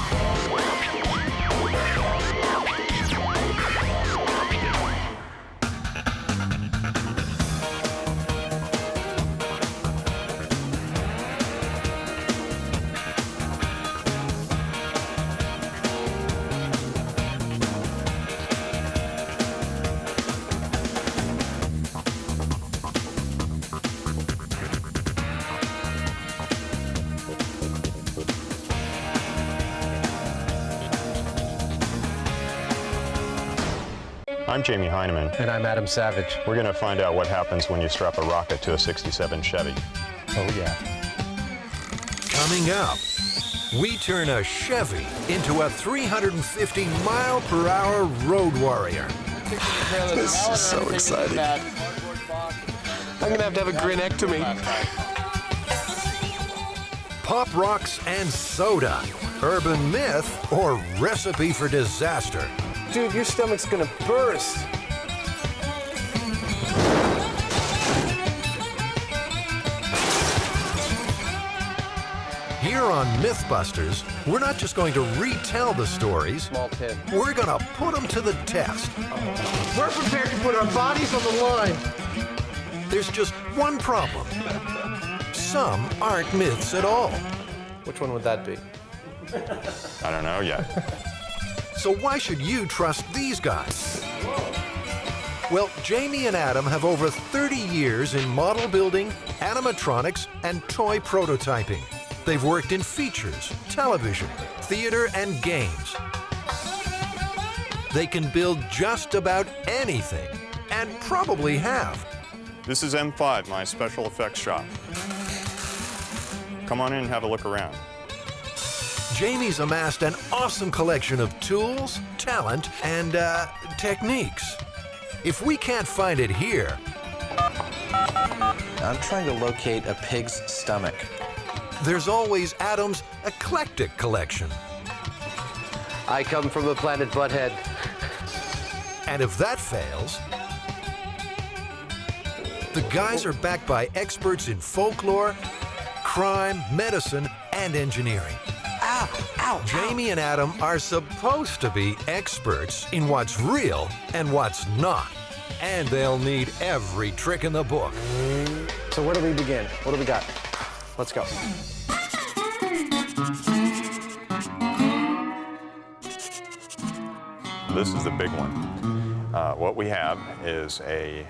I'm Jamie Hyneman. And I'm Adam Savage. We're going to find out what happens when you strap a rocket to a 67 Chevy. Oh, yeah. Coming up, we turn a Chevy into a 350-mile-per-hour road warrior. This is so exciting. I'm going to have a grinectomy. Pop rocks and soda. Urban myth or recipe for disaster. Dude, your stomach's gonna burst. Here Here on MythBusters, we're not just going to retell the stories. Small tip. We're going to put them to the test. We're prepared to put our bodies on the line. There's just one problem. Some aren't myths at all. Which one would that be? I don't know yet. So why should you trust these guys? Well, Jamie and Adam have over 30 years in model building, animatronics, and toy prototyping. They've worked in features, television, theater, and games. They can build just about anything, and probably have. This is M5, my special effects shop. Come on in and have a look around. Jamie's amassed an awesome collection of tools, talent, and techniques. If we can't find it here, I'm trying to locate a pig's stomach. there's always Adam's eclectic collection. I come from the planet Butthead. And if that fails, the guys are backed by experts in folklore, crime, medicine, and engineering. Jamie and Adam are supposed to be experts in what's real and what's not. And they'll need every trick in the book. So where do we begin? What do we got? Let's go. This is the big one. What we have is a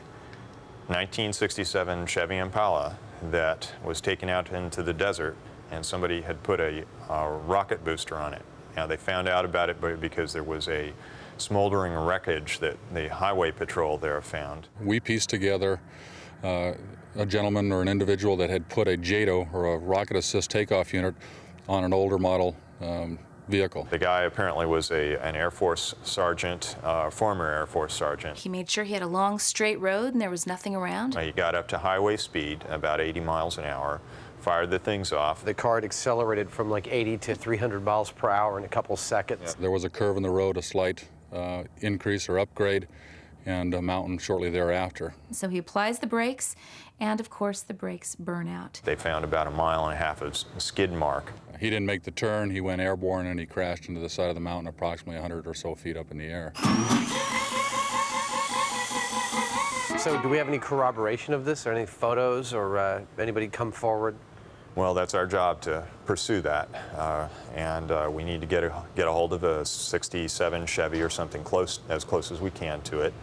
1967 Chevy Impala that was taken out into the desert, and somebody had put a rocket booster on it. Now, they found out about it because there was a smoldering wreckage that the highway patrol there found. We pieced together a gentleman or an individual that had put a JATO, or a rocket assist takeoff unit, on an older model vehicle. The guy apparently was an Air Force sergeant, former Air Force sergeant. He made sure he had a long straight road and there was nothing around. He got up to highway speed, about 80 miles an hour, fired the things off. The car had accelerated from like 80 to 300 miles per hour in a couple seconds. There was a curve in the road, a slight increase or upgrade, and a mountain shortly thereafter. So he applies the brakes, and of course the brakes burn out. They found about 1.5 miles of skid mark. He didn't make the turn, he went airborne, and he crashed into the side of the mountain approximately 100 or so feet up in the air. So do we have any corroboration of this, or any photos, or anybody come forward? Well, that's our job to pursue that, and we need to get a hold of a 67 Chevy or something as close as we can to it,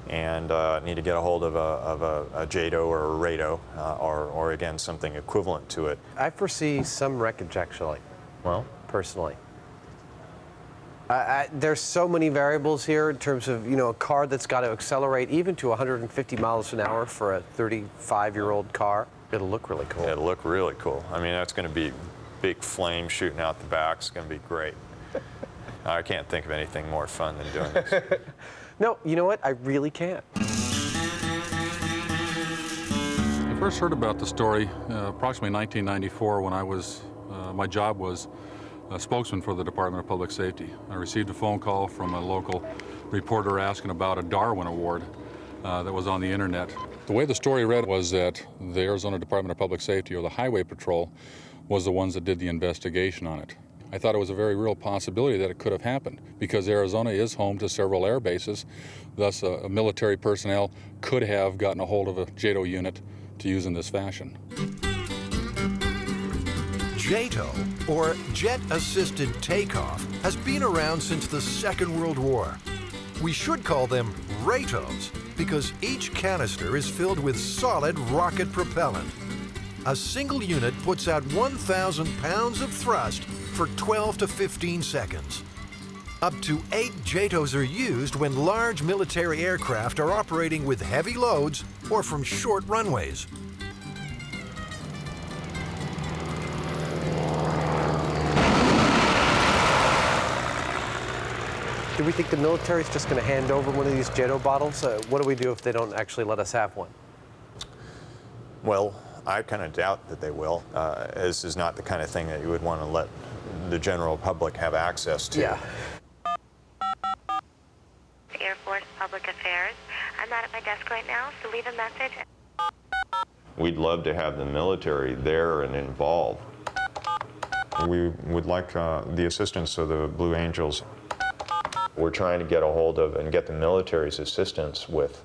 and need to get a hold of a JATO or a RATO, or again something equivalent to it. I foresee some wreckage, actually. Well, personally, there's so many variables here in terms of, you know, a car that's got to accelerate even to 150 miles an hour for a 35-year-old car. It'll look really cool. It'll look really cool. I mean, that's going to be big flame shooting out the back. It's going to be great. I can't think of anything more fun than doing this. No, you know what? I really can't. I first heard about the story approximately 1994 when I was, my job was a spokesman for the Department of Public Safety. I received a phone call from a local reporter asking about a Darwin Award that was on the internet. The way the story read was that the Arizona Department of Public Safety, or the Highway Patrol, was the ones that did the investigation on it. I thought it was a very real possibility that it could have happened, because Arizona is home to several air bases. Thus, military personnel could have gotten a hold of a JATO unit to use in this fashion. JATO, or Jet Assisted Takeoff, has been around since the Second World War. We should call them RATOs, because each canister is filled with solid rocket propellant. A single unit puts out 1,000 pounds of thrust for 12 to 15 seconds. Up to 8 JATOs are used when large military aircraft are operating with heavy loads or from short runways. Do we think the military's just going to hand over one of these JATO bottles? What do we do if they don't actually let us have one? Well, I kind of doubt that they will. This is not the kind of thing that you would want to let the general public have access to. Yeah. Air Force Public Affairs. I'm not at my desk right now, so leave a message. We'd love to have the military there and involved. We would like the assistance of the Blue Angels. We're trying to get a hold of and get the military's assistance with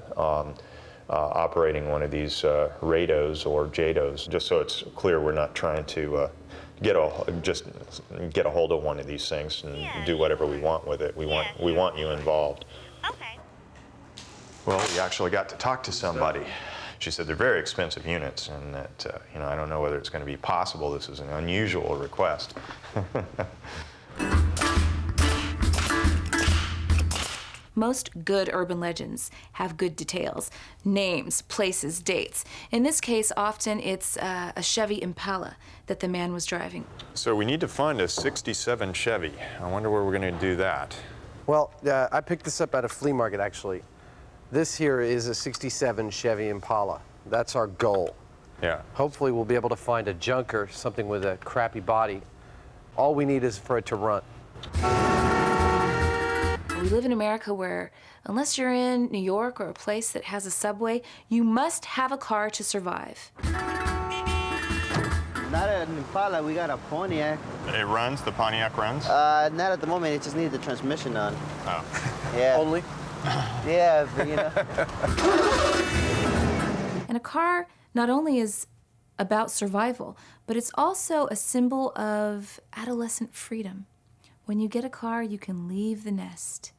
operating one of these rados or JADOs, just so it's clear we're not trying to get a hold of one of these things and do whatever we want with it. We want you involved. Okay. Well, we actually got to talk to somebody. She said they're very expensive units, and that I don't know whether it's going to be possible. This is an unusual request. Most good urban legends have good details, names, places, dates. In this case, often it's a Chevy Impala that the man was driving. So we need to find a 67 Chevy. I wonder where we're going to do that. Well, I picked this up at a flea market, actually. This here is a 67 Chevy Impala. That's our goal. Yeah. Hopefully we'll be able to find a junker, something with a crappy body. All we need is for it to run. We live in America where, unless you're in New York or a place that has a subway, you must have a car to survive. Not an Impala, we got a Pontiac. It runs? The Pontiac runs? Not at the moment, it just needed the transmission on. Oh. Yeah. Only? Yeah, but you know. And a car not only is about survival, but it's also a symbol of adolescent freedom. When you get a car, you can leave the nest.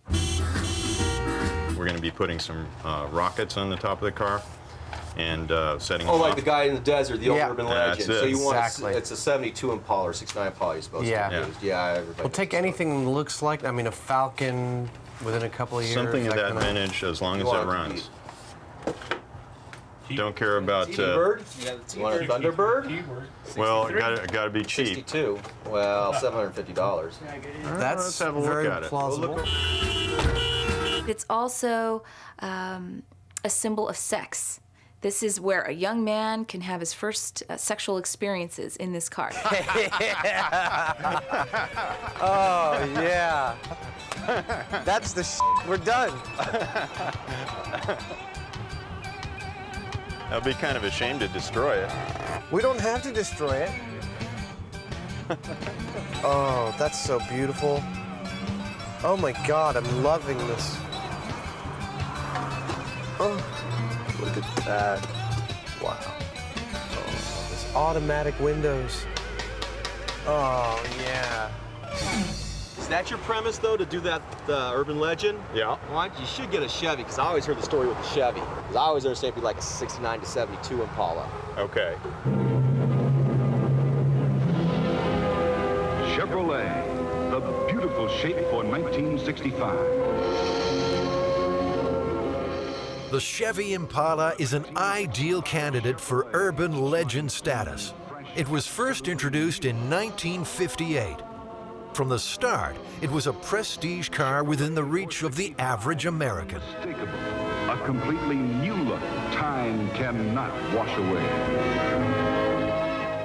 We're going to be putting some rockets on the top of the car and setting them like off. the guy in the desert, the old urban legend. That's it. So you want Exactly. it's a 72 Impala or 69 Impala you're supposed to use. Yeah, everybody. We'll take anything that looks like, a Falcon within a couple of years. Something of that kind of vintage, as long as You it want it to runs. Don't care about. T-Bird? You want a Thunderbird? Well, it got to be cheap. 62. Well, $750. That's let's have a very look at it. plausible. It's also a symbol of sex. This is where a young man can have his first sexual experiences in this car. Oh, yeah. That's the we're done. I'd be kind of ashamed to destroy it. We don't have to destroy it. Oh, that's so beautiful. Oh my God, I'm loving this. Oh, look at that. Wow. Oh, this automatic windows. Oh, yeah. Is that your premise, though, to do that urban legend? Yeah. Well, you should get a Chevy, because I always heard the story with the Chevy. Because I always understand it'd be like a 69 to 72 Impala. Okay. Chevrolet, the beautiful shape for 1965. The Chevy Impala is an ideal candidate for urban legend status. It was first introduced in 1958. From the start, it was a prestige car within the reach of the average American. A completely new look time cannot wash away.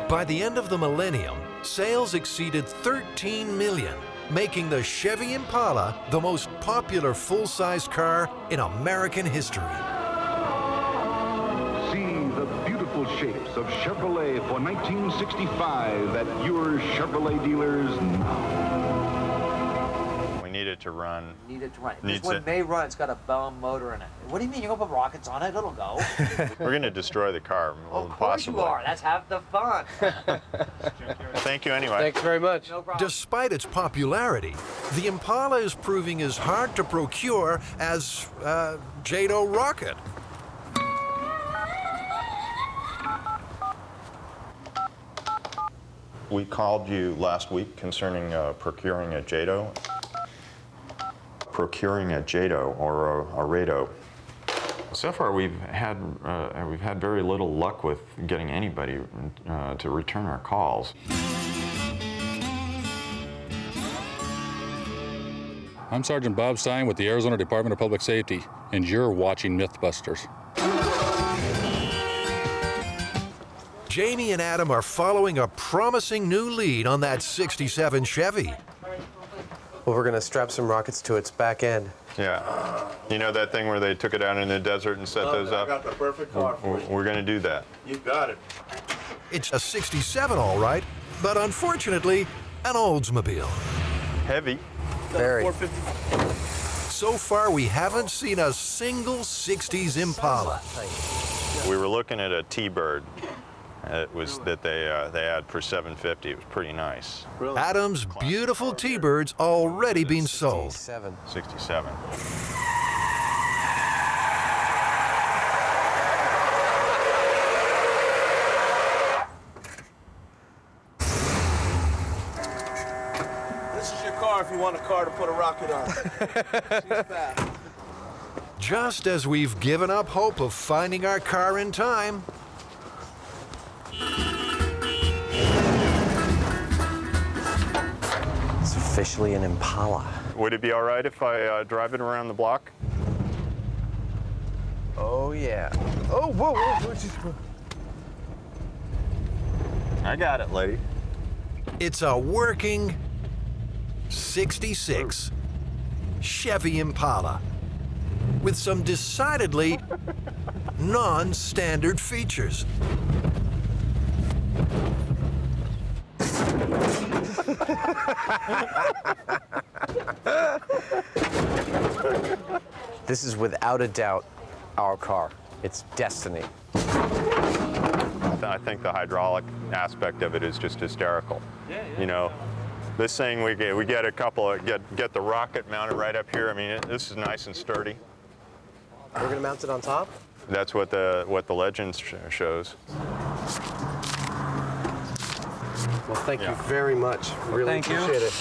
By the end of the millennium, sales exceeded 13 million, making the Chevy Impala the most popular full-size car in American history. See the beautiful shapes of Chevrolet for 1965 at your Chevrolet dealers now. We need it to run. Need it to run. This Needs one it. may run. It's got a bomb motor in it. What do you mean? You're gonna put rockets on it? It'll go. We're going to destroy the car. Of course you are. That's half the fun. Thank you anyway. Thanks very much. No problem. Despite its popularity, the Impala is proving as hard to procure as JADO rocket. We called you last week concerning procuring a JADO. Procuring a JADO or a RADO. So far, we've had very little luck with getting anybody to return our calls. I'm Sergeant Bob Stein with the Arizona Department of Public Safety, and you're watching MythBusters. Jamie and Adam are following a promising new lead on that 67 Chevy. Well, we're going to strap some rockets to its back end. Yeah. You know that thing where they took it out in the desert and set those up? I got the perfect car for you. We're going to do that. You got it. It's a 67, all right, but unfortunately, an Oldsmobile. Heavy. Very. So far, we haven't seen a single 60s Impala. We were looking at a T-Bird. It was that they had for $750. It was pretty nice. Adam's beautiful T-Birds already been sold. 67. This is your car if you want a car to put a rocket on. She's fast. Just as we've given up hope of finding our car in time, It's officially an Impala. Would it be all right if I drive it around the block? Oh, yeah. Oh, whoa, whoa. I got it, lady. it's a working 66 Chevy Impala with some decidedly non-standard features. This is without a doubt our car. It's destiny. I think the hydraulic aspect of it is just hysterical. You know, this thing we get a couple of get the rocket mounted right up here. I mean, this is nice and sturdy. We're gonna mount it on top? That's what the legend shows. Well, thank you very much. Really appreciate it.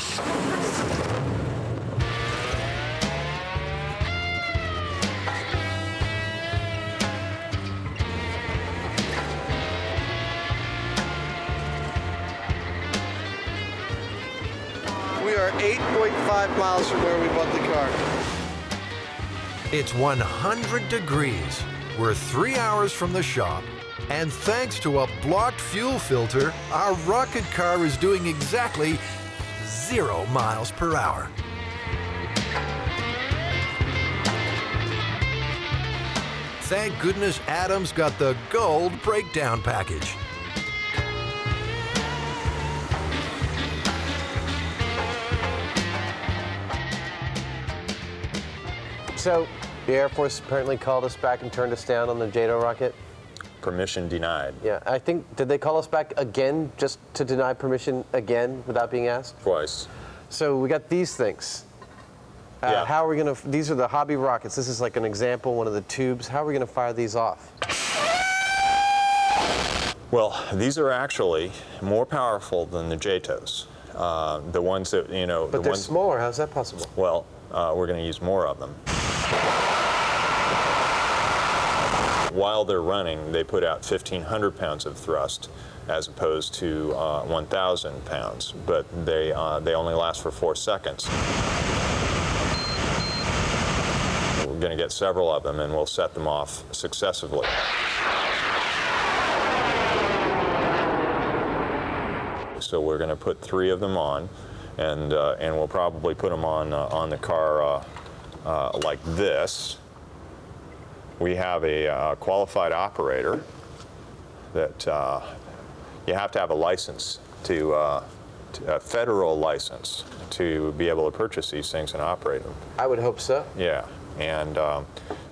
We are 8.5 miles from where we bought the car. It's 100 degrees. We're 3 hours from the shop. And thanks to a blocked fuel filter, our rocket car is doing exactly 0 miles per hour. Thank goodness Adam's got the gold breakdown package. So, the Air Force apparently called us back and turned us down on the JATO rocket? Permission denied. Yeah, I think, did they call us back again just to deny permission again without being asked? Twice. So we got these things. Yeah. How are we gonna, these are the hobby rockets. This is like an example, one of the tubes. How are we gonna fire these off? Well, these are actually more powerful than the JATOs. The ones that, you know... But they're smaller, how's that possible? Well, we're gonna use more of them. While they're running, they put out 1,500 pounds of thrust as opposed to 1,000 pounds, but they only last for 4 seconds. We're going to get several of them, and we'll set them off successively. So we're going to put 3 of them on, and we'll probably put them on the car like this. We have a qualified operator that you have to have a license a federal license to be able to purchase these things and operate them. I would hope so. Yeah, and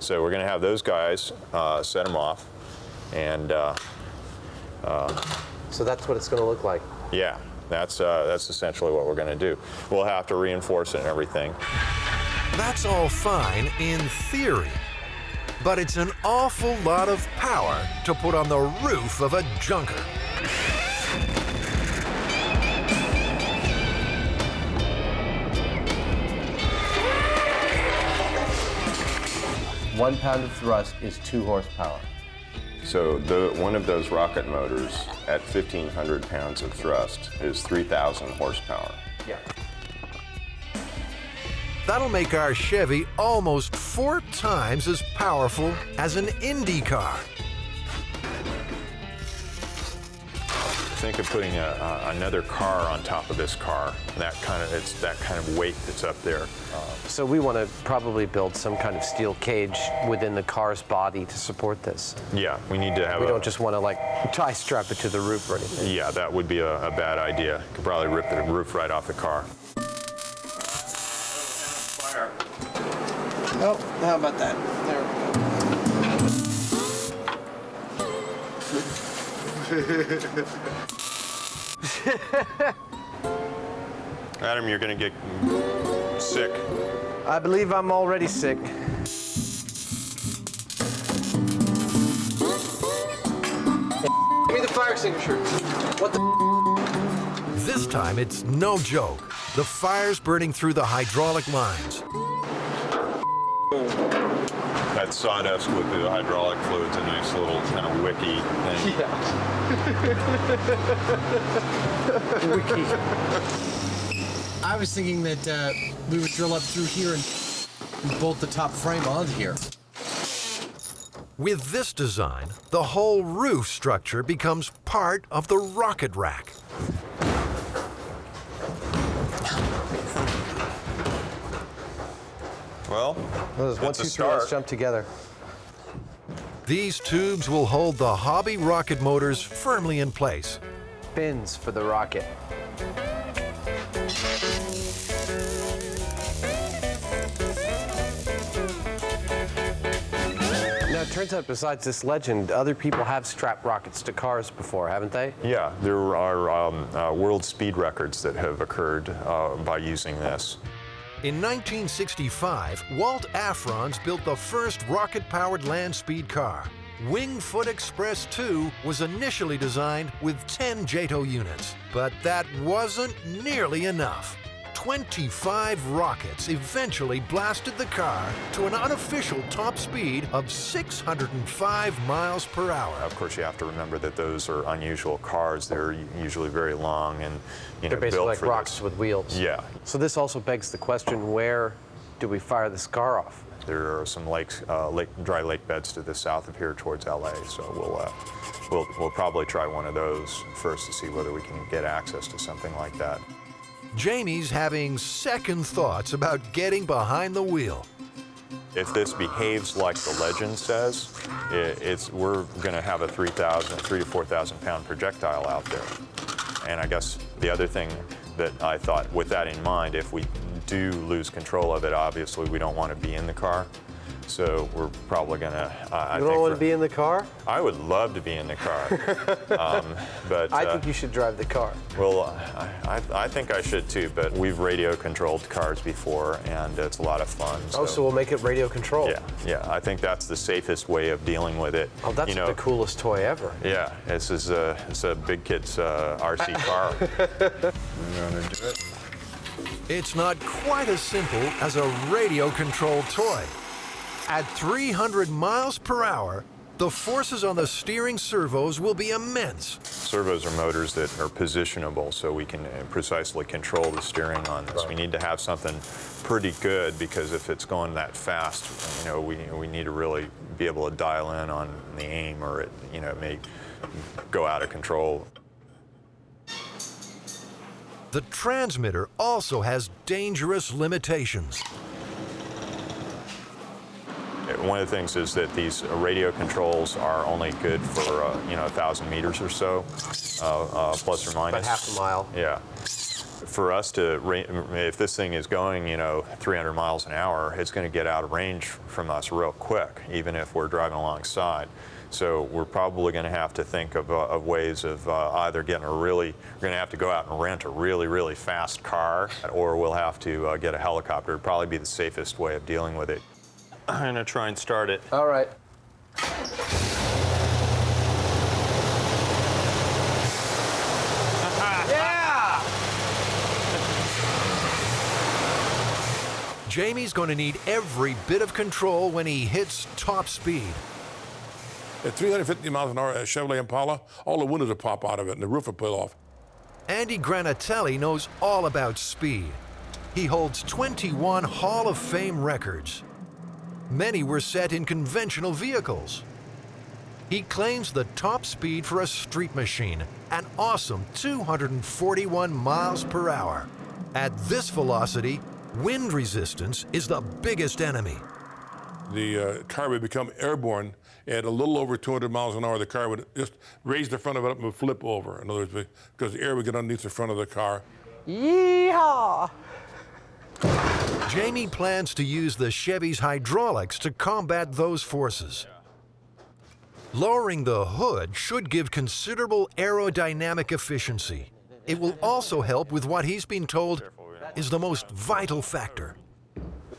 so we're going to have those guys set them off, and so that's what it's going to look like. Yeah, that's essentially what we're going to do. We'll have to reinforce it and everything. That's all fine in theory. But it's an awful lot of power to put on the roof of a junker. One pound of thrust is 2 horsepower. So one of those rocket motors at 1,500 pounds of thrust is 3,000 horsepower. Yeah. That'll make our Chevy almost 4 times as powerful as an Indy car. Think of putting another car on top of this car. It's that kind of weight that's up there. So we want to probably build some kind of steel cage within the car's body to support this. Yeah, we need to have. We don't just want to like tie strap it to the roof or anything. Yeah, that would be a bad idea. Could probably rip the roof right off the car. Fire. Oh, how about that? There we go. Adam, you're going to get sick. I believe I'm already sick. Give me the fire extinguisher. What the? This time it's no joke. The fire's burning through the hydraulic lines. That sawdust with the hydraulic fluid's a nice little kind of wicky thing. Yeah. Wiki. I was thinking that we would drill up through here and bolt the top frame onto here. With this design, the whole roof structure becomes part of the rocket rack. Well, those 1, 2, 3, let's jump together. These tubes will hold the hobby rocket motors firmly in place. Fins for the rocket. Now, it turns out besides this legend, other people have strapped rockets to cars before, haven't they? Yeah, there are world speed records that have occurred by using this. In 1965, Walt Afrons built the first rocket-powered land speed car. Wingfoot Express 2 was initially designed with 10 JATO units, but that wasn't nearly enough. 25 rockets eventually blasted the car to an unofficial top speed of 605 miles per hour. Of course, you have to remember that those are unusual cars. They're usually very long and they're basically built like for rocks this. with wheels. Yeah. So this also begs the question: where do we fire this car off? There are some lakes, dry lake beds to the south of here towards LA. So we'll probably try one of those first to see whether we can get access to something like that. Jamie's having second thoughts about getting behind the wheel. If this behaves like the legend says, we're going to have a 3,000 to 4,000 pound projectile out there. And I guess the other thing that I thought, with that in mind, if we do lose control of it, obviously we don't want to be in the car. So we're probably going to... You don't want to be in the car? I would love to be in the car. But I think you should drive the car. Well, I think I should too, but we've radio-controlled cars before, and it's a lot of fun. So we'll make it radio-controlled? Yeah, I think that's the safest way of dealing with it. Oh, that's the coolest toy ever. Yeah, it's a big kid's RC car. I'm gonna do it. It's not quite as simple as a radio-controlled toy. At 300 miles per hour, the forces on the steering servos will be immense. Servos are motors that are positionable, so we can precisely control the steering on this. Right. We need to have something pretty good, because if it's going that fast, we need to really be able to dial in on the aim, or it may go out of control. The transmitter also has dangerous limitations. One of the things is that these radio controls are only good for 1,000 meters or so, plus or minus. About half a mile. Yeah. For us to, if this thing is going 300 miles an hour, it's going to get out of range from us real quick, even if we're driving alongside. So we're probably going to have to think of ways of either getting we're going to have to go out and rent a really, really fast car, or we'll have to get a helicopter. It'd probably be the safest way of dealing with it. I'm going to try and start it. All right. Yeah! Jamie's going to need every bit of control when he hits top speed. At 350 miles an hour, a Chevrolet Impala, all the windows will pop out of it and the roof will peel off. Andy Granatelli knows all about speed. He holds 21 Hall of Fame records. Many were set in conventional vehicles. He claims the top speed for a street machine, an awesome 241 miles per hour. At this velocity, wind resistance is the biggest enemy. The car would become airborne at a little over 200 miles an hour. The car would just raise the front of it up and would flip over. In other words, because the air would get underneath the front of the car. Yeehaw! Jamie plans to use the Chevy's hydraulics to combat those forces. Lowering the hood should give considerable aerodynamic efficiency. It will also help with what he's been told is the most vital factor.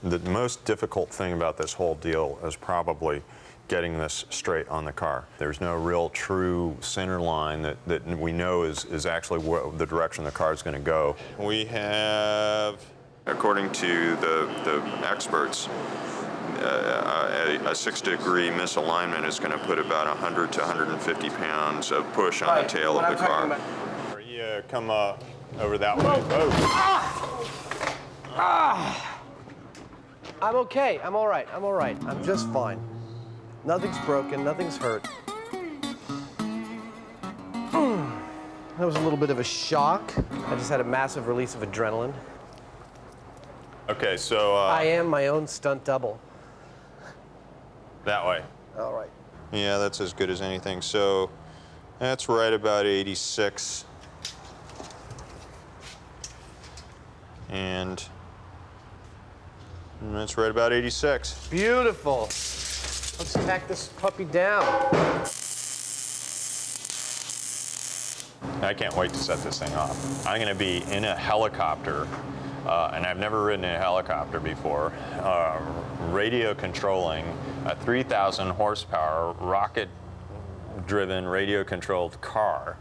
The most difficult thing about this whole deal is probably getting this straight on the car. There's no real true center line that we know is actually the direction the car is going to go. We have, according to the experts, a 6-degree misalignment is going to put about 100 to 150 pounds of push on the tail of the car. You come over that way. I'm okay. I'm all right. I'm all right. I'm just fine. Nothing's broken. Nothing's hurt. That was a little bit of a shock. I just had a massive release of adrenaline. Okay, so... I am my own stunt double. That way. All right. Yeah, that's as good as anything. So that's right about 86. And that's right about 86. Beautiful. Let's tack this puppy down. I can't wait to set this thing off. I'm going to be in a helicopter, and I've never ridden in a helicopter before, radio controlling a 3,000 horsepower rocket-driven radio-controlled car.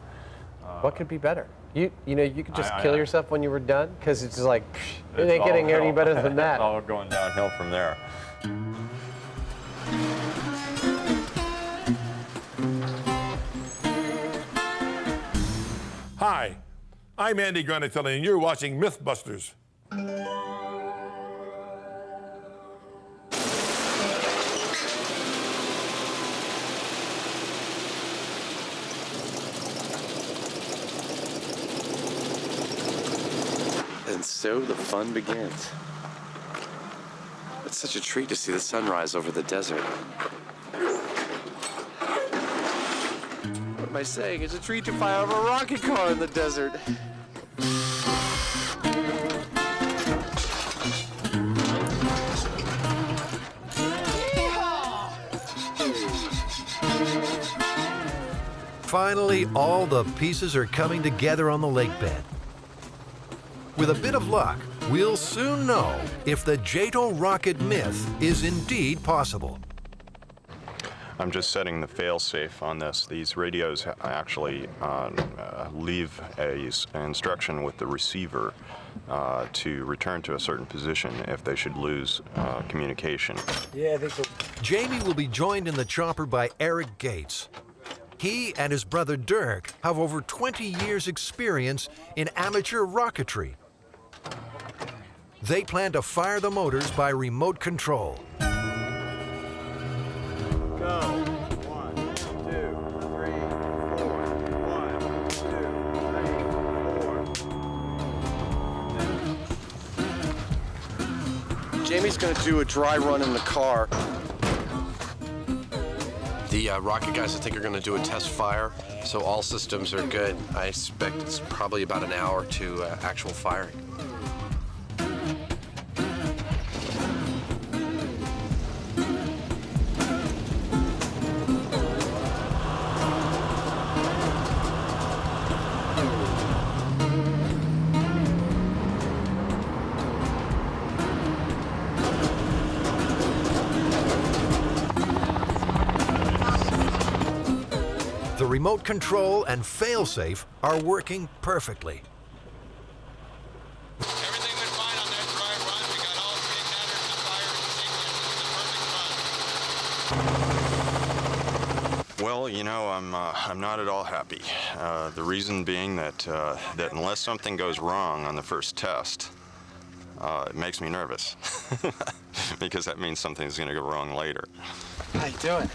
What could be better? You know, you could just kill yourself when you were done, because it's just like, it It's ain't getting any better than that. It's all going downhill from there. Hi, I'm Andy Granatelli, and you're watching MythBusters. And so the fun begins. It's such a treat to see the sunrise over the desert. What am I saying? It's a treat to fire over a rocket car in the desert. Finally, all the pieces are coming together on the lake bed. With a bit of luck, we'll soon know if the JATO rocket myth is indeed possible. I'm just setting the fail-safe on this. These radios actually leave an instruction with the receiver to return to a certain position if they should lose communication. Yeah, I think so. Jamie will be joined in the chopper by Eric Gates. He and his brother Dirk have over 20 years' experience in amateur rocketry. They plan to fire the motors by remote control. Go. 1, 2, 3, 4. 1, 2, 3, 4. Jamie's gonna do a dry run in the car. The rocket guys, I think, are gonna do a test fire, so all systems are good. I expect it's probably about an hour to actual firing. The remote control and fail-safe are working perfectly. Well, you know, I'm not at all happy. The reason being that that unless something goes wrong on the first test, it makes me nervous because that means something's going to go wrong later. How you doing?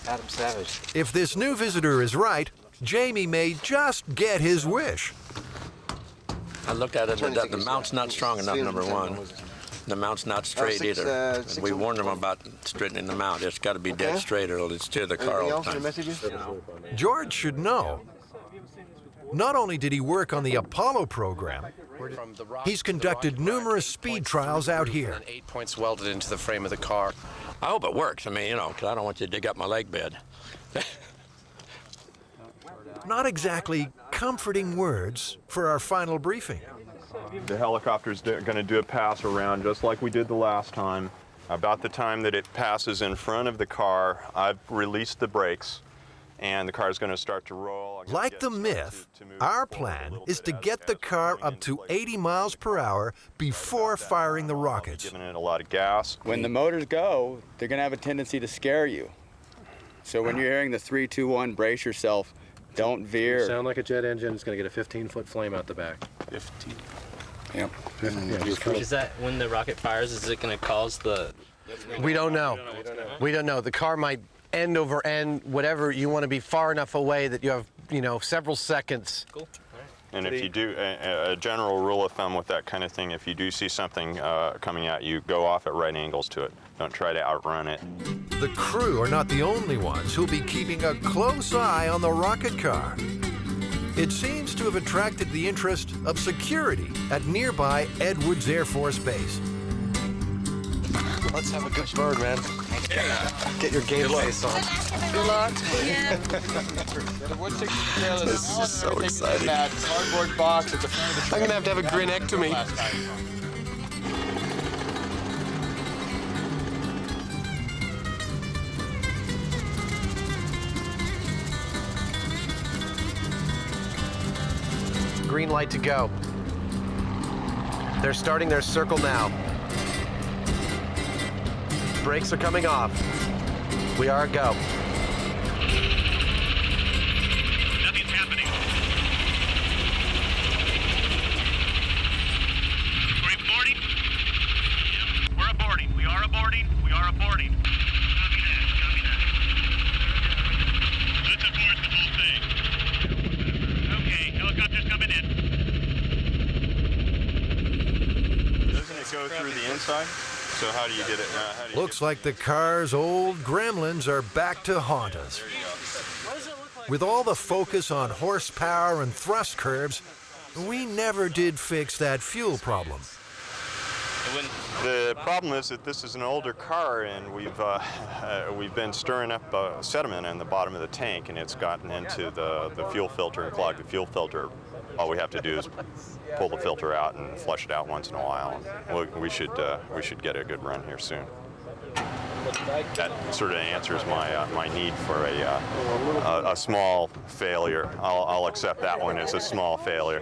Adam Savage. If this new visitor is right, Jamie may just get his wish. I looked at it, the mount's not strong enough, number one. The mount's not straight either. We warned them about straightening the mount. It's got to be dead straight or it'll steer the car all the time. George should know. Not only did he work on the Apollo program, he's conducted numerous speed trials out here. 8 points welded into the frame of the car. I hope it works. I mean, you know, because I don't want you to dig up my leg bed. Not exactly comforting words for our final briefing. The helicopter's going to do a pass around just like we did the last time. About the time that it passes in front of the car, I've released the brakes and the car's going to start to roll. Like the Myth, our plan is to get the car up to 80 miles per hour before firing the rockets. Giving it a lot of gas. When the motors go, they're going to have a tendency to scare you. So when you're hearing the 3, 2, 1, brace yourself, don't veer. You sound like a jet engine. It's going to get a 15-foot flame out the back. 15. Yep. Is that when the rocket fires, is it going to cause the... We don't know. We don't know. The car might end over end, whatever. You want to be far enough away that you have, you know, several seconds. Cool. And if you do, a general rule of thumb with that kind of thing, if you do see something coming at you, go off at right angles to it. Don't try to outrun it. The crew are not the only ones who'll be keeping a close eye on the rocket car. It seems to have attracted the interest of security at nearby Edwards Air Force Base. Let's have a good bird, man. Get your game face on. Good luck. This is so exciting. Cardboard box at the front of the I'm going to have a grinectomy. Green light to go. They're starting their circle now. Brakes are coming off. We are a go. Nothing's happening. We're aborting? Yep, we're aborting. We are aborting. We are aborting. Copy that. Copy that. Let's abort the whole thing. Okay, helicopter's coming in. Doesn't it go through the inside? So how do you get it? Looks like the car's old gremlins are back to haunt us. With all the focus on horsepower and thrust curves, we never did fix that fuel problem. The problem is that this is an older car, and we've been stirring up sediment in the bottom of the tank, and it's gotten into the fuel filter and clogged the fuel filter. All we have to do is pull the filter out and flush it out once in a while. We should get a good run here soon. That sort of answers my need for a small failure. I'll accept that one as a small failure.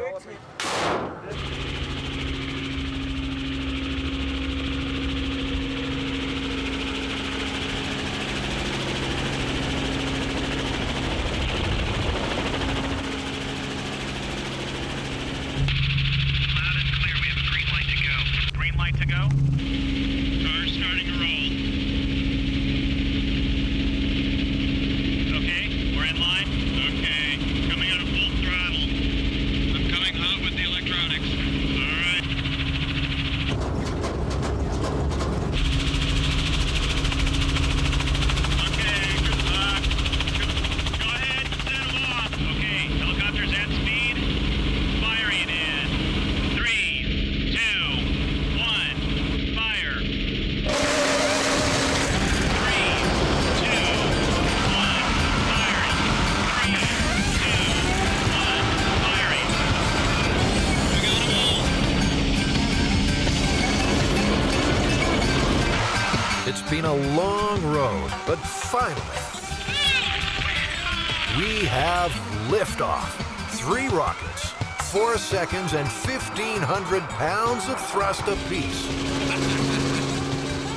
Been a long road, but finally, we have liftoff. 3 rockets, 4 seconds, and 1,500 pounds of thrust apiece.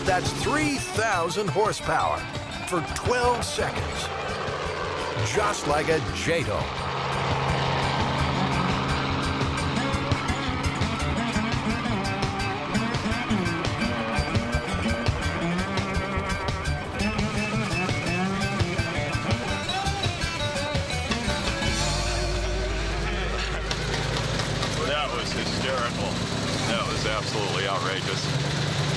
That's 3,000 horsepower for 12 seconds. Just like a JATO. hysterical. That was absolutely outrageous.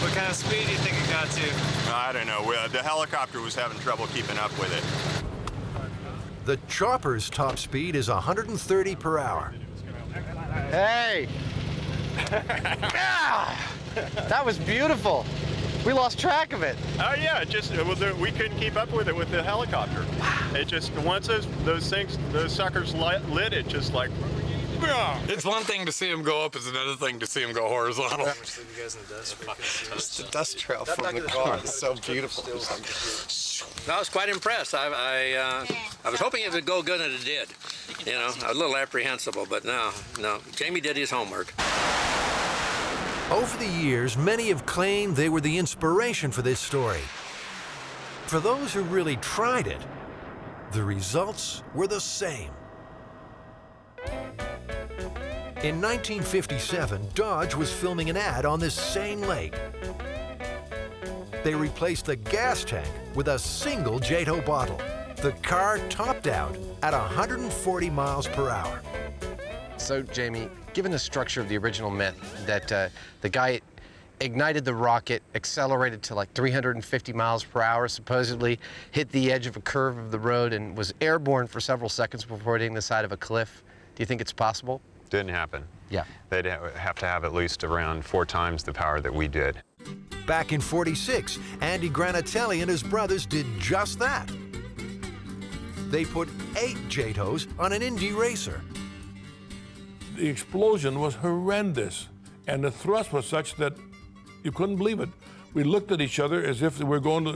What kind of speed do you think it got to? I don't know. The helicopter was having trouble keeping up with it. The chopper's top speed is 130 per hour. Hey! Ah! That was beautiful. We lost track of it. Oh yeah, we couldn't keep up with it with the helicopter. It just once those suckers lit, it just like. It's one thing to see them go up, it's another thing to see them go horizontal. Leave you guys in the dust. Just the dust trail from the car. It's so beautiful. I was quite impressed. I was hoping it would go good, and it did. You know, I was a little apprehensible, but no. Jamie did his homework. Over the years, many have claimed they were the inspiration for this story. For those who really tried it, the results were the same. In 1957, Dodge was filming an ad on this same lake. They replaced the gas tank with a single JATO bottle. The car topped out at 140 miles per hour. So, Jamie, given the structure of the original myth that the guy ignited the rocket, accelerated to like 350 miles per hour, supposedly hit the edge of a curve of the road and was airborne for several seconds before hitting the side of a cliff, do you think it's possible? Didn't happen. Yeah. They'd have to have at least around 4 times the power that we did. Back in '46, Andy Granatelli and his brothers did just that. They put 8 JATOs on an Indy racer. The explosion was horrendous, and the thrust was such that you couldn't believe it. We looked at each other as if we were going to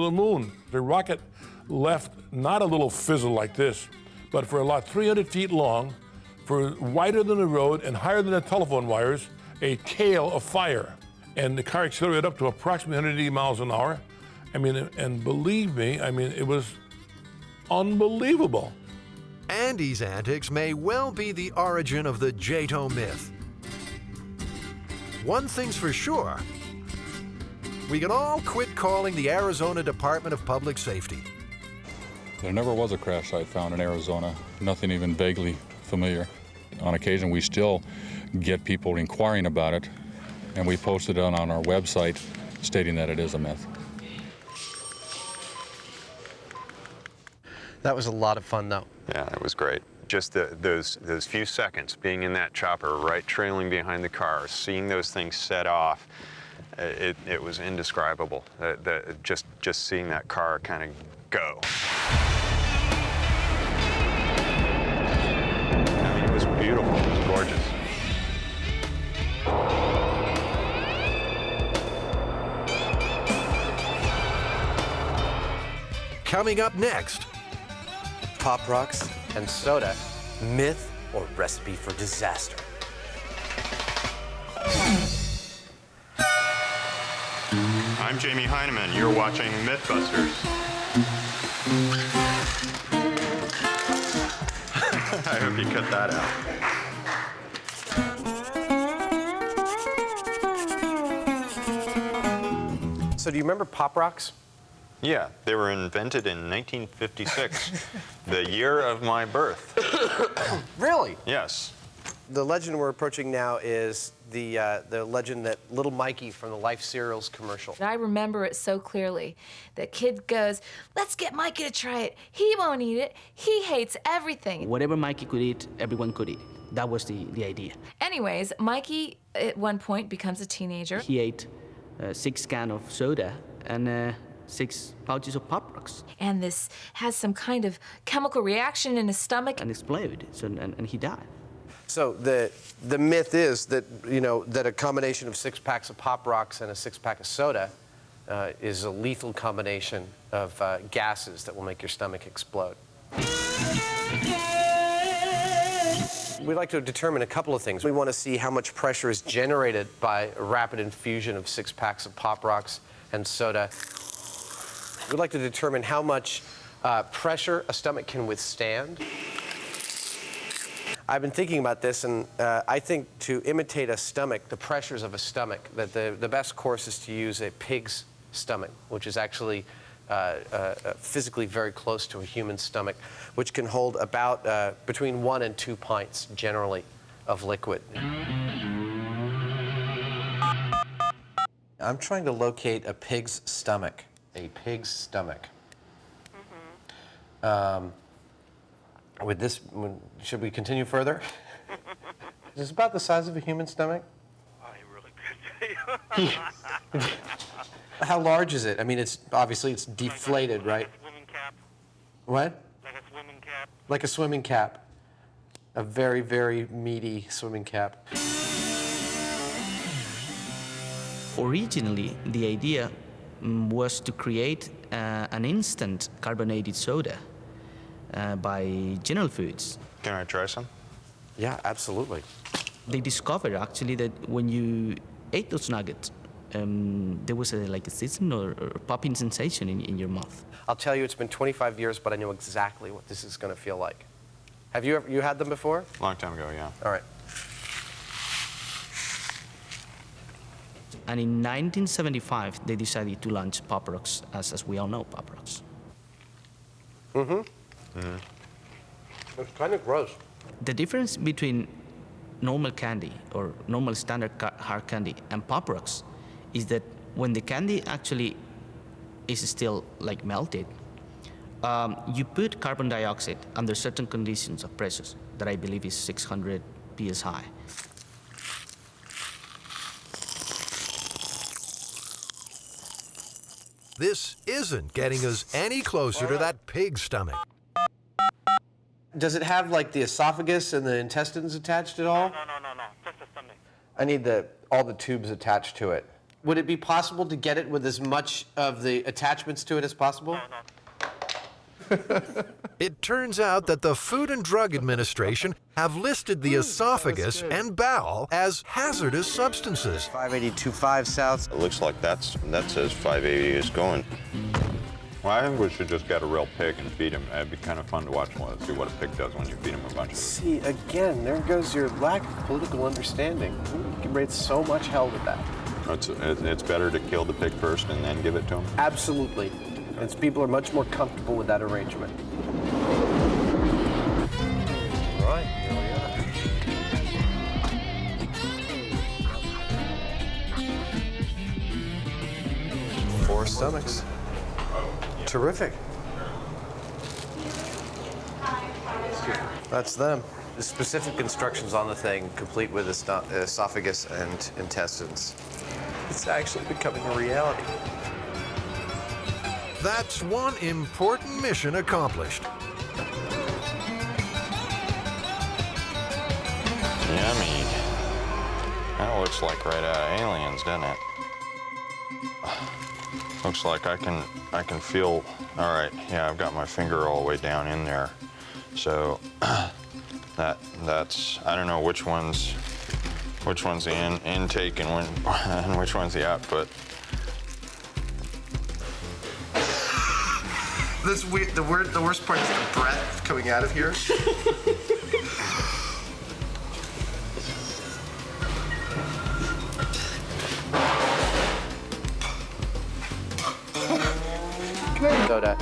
the moon. The rocket left not a little fizzle like this, but for a lot 300 feet long, for wider than the road and higher than the telephone wires, a tail of fire. And the car accelerated up to approximately 180 miles an hour. I mean, and believe me, I mean, it was unbelievable. Andy's antics may well be the origin of the JATO myth. One thing's for sure, we can all quit calling the Arizona Department of Public Safety. There never was a crash site found in Arizona, nothing even vaguely familiar. On occasion, we still get people inquiring about it, and we posted it on our website stating that it is a myth. That was a lot of fun, though. Yeah, that was great. Just those few seconds being in that chopper, right trailing behind the car, seeing those things set off, it was indescribable. Just seeing that car kind of go. I mean, it was beautiful. It was gorgeous. Coming up next, Pop Rocks and soda, myth or recipe for disaster. I'm Jamie Hyneman. You're watching MythBusters. I hope you cut that out. So do you remember Pop Rocks? Yeah, they were invented in 1956, the year of my birth. Really? Yes. The legend we're approaching now is the legend that little Mikey from the Life Cereals commercial. I remember it so clearly. The kid goes, "Let's get Mikey to try it. He won't eat it. He hates everything." Whatever Mikey could eat, everyone could eat. That was the idea. Anyways, Mikey at one point becomes a teenager. He ate 6 cans of soda and 6 pouches of Pop Rocks. And this has some kind of chemical reaction in his stomach. And exploded, and he died. So the myth is that, you know, that a combination of 6 packs of Pop Rocks and a 6-pack of soda is a lethal combination of gases that will make your stomach explode. We'd like to determine a couple of things. We want to see how much pressure is generated by a rapid infusion of 6 packs of Pop Rocks and soda. We'd like to determine how much pressure a stomach can withstand. I've been thinking about this, and I think to imitate a stomach, the pressures of a stomach, that the best course is to use a pig's stomach, which is actually physically very close to a human stomach, which can hold about between 1 and 2 pints, generally, of liquid. I'm trying to locate a pig's stomach. A pig's stomach. With this, should we continue further? Is this about the size of a human stomach? I really could say. How large is it? I mean, it's obviously it's deflated, right? Like a swimming cap. What? Like a swimming cap. Like a swimming cap. A very, very meaty swimming cap. Originally, the idea was to create an instant carbonated soda by General Foods. Can I try some? Yeah, absolutely. They discovered actually that when you ate those nuggets, there was like a sizzling or popping sensation in your mouth. I'll tell you, it's been 25 years, but I know exactly what this is going to feel like. Have you had them before? Long time ago, yeah. All right. And in 1975, they decided to launch Pop Rocks, as we all know Pop Rocks. It's kind of gross. The difference between normal candy or normal standard hard candy and Pop Rocks is that when the candy actually is still like melted, you put carbon dioxide under certain conditions of pressures that I believe is 600 psi. This isn't getting us any closer to that pig stomach. Does it have like the esophagus and the intestines attached at all? No. Just the stomach. I need all the tubes attached to it. Would it be possible to get it with as much of the attachments to it as possible? No. It turns out that the Food and Drug Administration have listed the esophagus and bowel as hazardous substances. 5825 South. It looks like that says 580 is going. Well, I think we should just get a real pig and feed him. It'd be kind of fun to watch see what a pig does when you feed him a bunch of it. See, again, there goes your lack of political understanding. You can raise so much hell with that. It's better to kill the pig first and then give it to him? Absolutely. And people are much more comfortable with that arrangement. Right, here we are. 4 stomachs. Terrific. That's them. The specific instructions on the thing, complete with esophagus and intestines. It's actually becoming a reality. That's one important mission accomplished. Yummy. That looks like right out of Aliens, doesn't it? Looks like I can feel. All right, yeah, I've got my finger all the way down in there. So that's I don't know which one's the intake and which one's the output. The worst part is the breath coming out of here. Soda.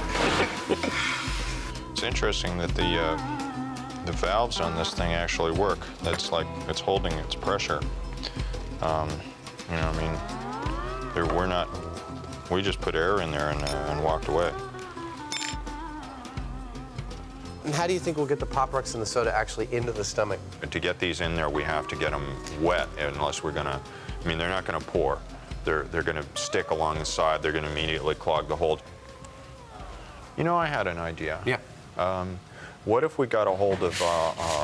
It's interesting that the valves on this thing actually work. That's like it's holding its pressure. You know, I mean, we just put air in there and walked away. And how do you think we'll get the Pop Rocks and the soda actually into the stomach? To get these in there, we have to get them wet, unless we're gonna. I mean, they're not gonna pour. They're gonna stick along the side. They're gonna immediately clog the hole. You know, I had an idea. Yeah. What if we got a hold of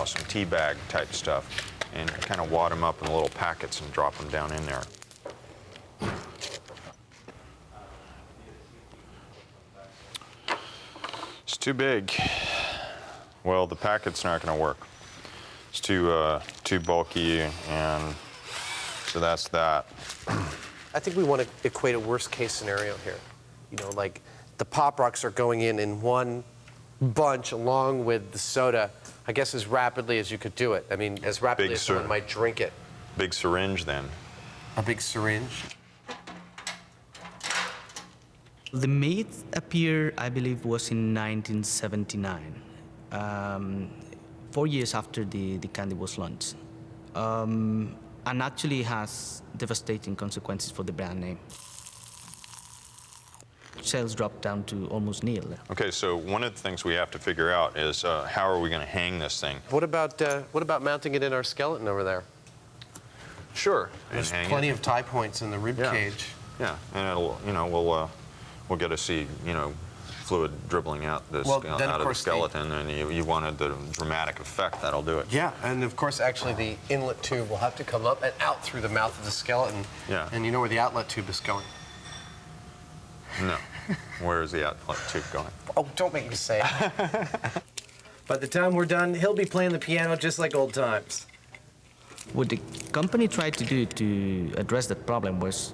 some tea bag type stuff and kind of wad them up in little packets and drop them down in there? It's too big. Well, the packet's not going to work. It's too bulky, and so that's that. I think we want to equate a worst case scenario here. You know, like the Pop Rocks are going in one bunch along with the soda, I guess as rapidly as you could do it. I mean, as rapidly as someone might drink it. Big syringe then. A big syringe? The myth appeared, I believe, was in 1979, 4 years after the candy was launched. and actually has devastating consequences for the brand name. Sales dropped down to almost nil. Okay, so one of the things we have to figure out is how are we going to hang this thing? What about mounting it in our skeleton over there? Sure. There's plenty of tie points in the rib cage. Yeah, and it'll, you know, we'll get to see, you know, fluid dribbling out out of the skeleton, and you wanted the dramatic effect, that'll do it. Yeah, and of course, actually, the inlet tube will have to come up and out through the mouth of the skeleton. Yeah. And you know where the outlet tube is going? No. Where is the outlet tube going? Oh, don't make me say it. By the time we're done, he'll be playing the piano just like old times. What the company tried to do to address that problem was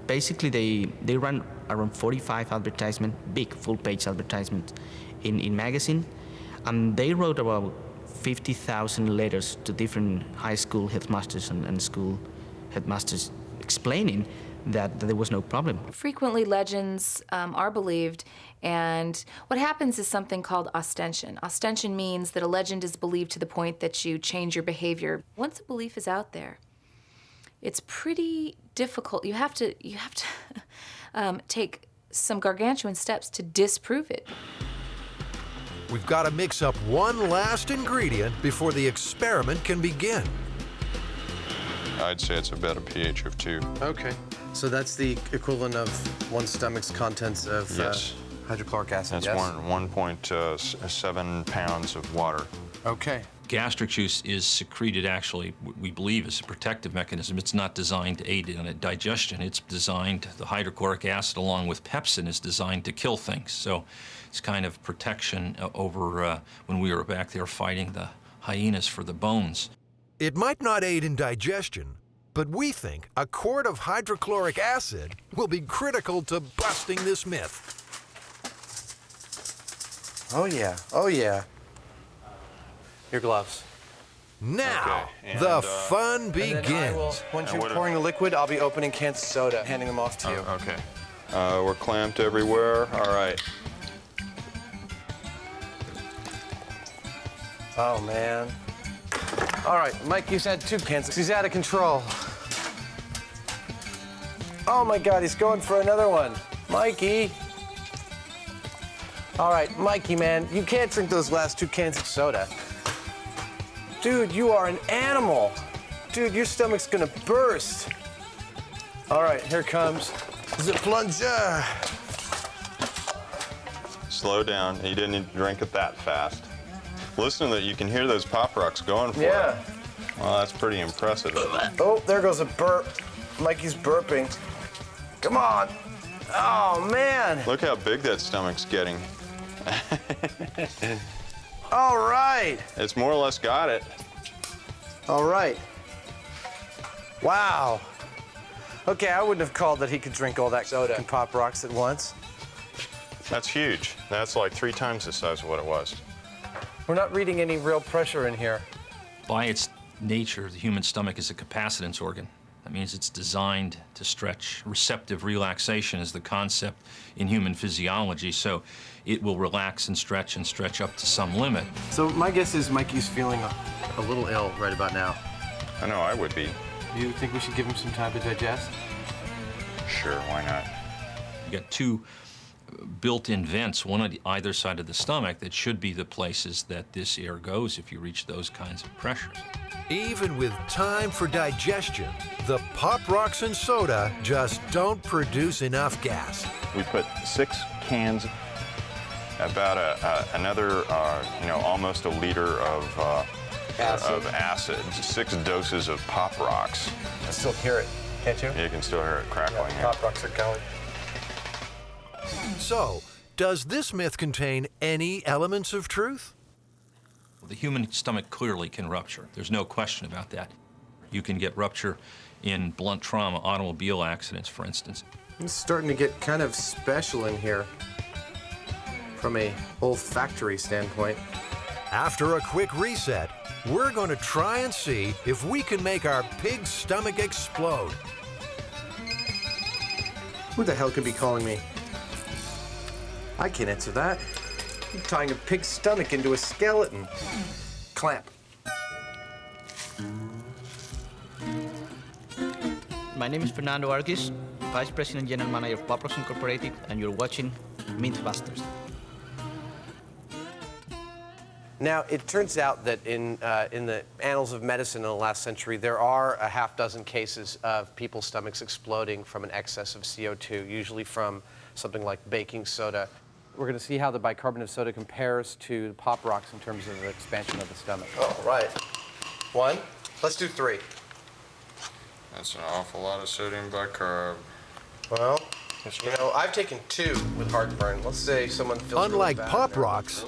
basically they ran around 45 advertisements, big full-page advertisements in magazine, and they wrote about 50,000 letters to different high school headmasters and school headmasters explaining that there was no problem. Frequently, legends are believed, and what happens is something called ostension. Ostension means that a legend is believed to the point that you change your behavior. Once a belief is out there, it's pretty difficult. You have to take some gargantuan steps to disprove it. We've got to mix up one last ingredient before the experiment can begin. I'd say it's about a pH of 2. Okay. So that's the equivalent of one stomach's contents of hydrochloric acid, That's 1.7 pounds of water. Okay. Gastric juice is secreted, actually, we believe, as a protective mechanism. It's not designed to aid in digestion. It's designed, the hydrochloric acid along with pepsin is designed to kill things. So it's kind of protection over when we were back there fighting the hyenas for the bones. It might not aid in digestion, but we think a quart of hydrochloric acid will be critical to busting this myth. Oh, yeah. Oh, yeah. Your gloves. Now, the fun begins. Once you're pouring the liquid, I'll be opening cans of soda, handing them off to you. Okay. We're clamped everywhere. All right. Oh, man. All right, Mike, you said 2 cans. He's out of control. Oh, my God, he's going for another one. Mikey. All right, Mikey, man, you can't drink those last 2 cans of soda. Dude, you are an animal. Dude, your stomach's gonna burst. All right, here comes the plunger. Slow down. You didn't drink it that fast. Listen to that. You can hear those pop rocks going for it. Yeah. Well, that's pretty impressive. Oh, there goes a burp. Mikey's burping. Come on. Oh, man. Look how big that stomach's getting. All right. It's more or less got it. All right. Wow. Okay, I wouldn't have called that he could drink all that soda and pop rocks at once. That's huge. That's like 3 times the size of what it was. We're not reading any real pressure in here. By its nature, the human stomach is a capacitance organ. That means it's designed to stretch. Receptive relaxation is the concept in human physiology, so it will relax and stretch up to some limit. So my guess is Mikey's feeling a little ill right about now. I know I would be. Do you think we should give him some time to digest? Sure, why not? You got 2 built-in vents, one on either side of the stomach, that should be the places that this air goes if you reach those kinds of pressures. Even with time for digestion, the pop rocks and soda just don't produce enough gas. We put 6 cans, about another, almost a liter of acid, 6 doses of pop rocks. I can still hear it, can't you? You can still hear it crackling. Yeah, pop rocks are going. So, does this myth contain any elements of truth? The human stomach clearly can rupture. There's no question about that. You can get rupture in blunt trauma, automobile accidents, for instance. It's starting to get kind of special in here from a olfactory standpoint. After a quick reset, we're going to try and see if we can make our pig's stomach explode. Who the hell could be calling me? I can't answer that. I'm tying a pig's stomach into a skeleton. Clamp. My name is Fernando Arguis, Vice President General Manager of Pop Rocks Incorporated, and you're watching MythBusters. Now, it turns out that in the annals of medicine in the last century, there are a half dozen cases of people's stomachs exploding from an excess of CO2, usually from something like baking soda. We're going to see how the bicarbonate of soda compares to Pop Rocks in terms of the expansion of the stomach. Oh, right. 1. Let's do 3. That's an awful lot of sodium bicarb. Well, you know, I've taken 2 with heartburn. Let's say someone feels Unlike really bad Pop there. Rocks,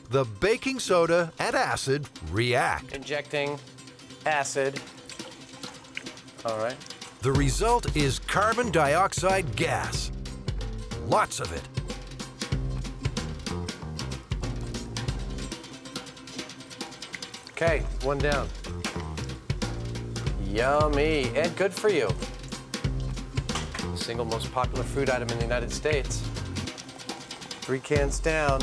the baking soda and acid react. Injecting acid. All right. The result is carbon dioxide gas. Lots of it. Okay, 1 down. Yummy, and good for you. The single most popular food item in the United States. 3 cans down.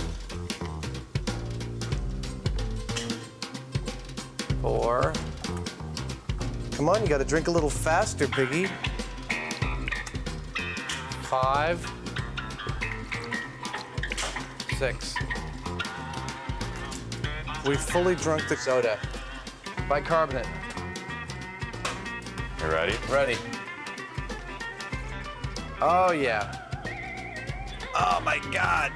4. Come on, you gotta drink a little faster, piggy. 5. 6. We've fully drunk the soda. Bicarbonate. You ready? Ready. Oh, yeah. Oh, my God.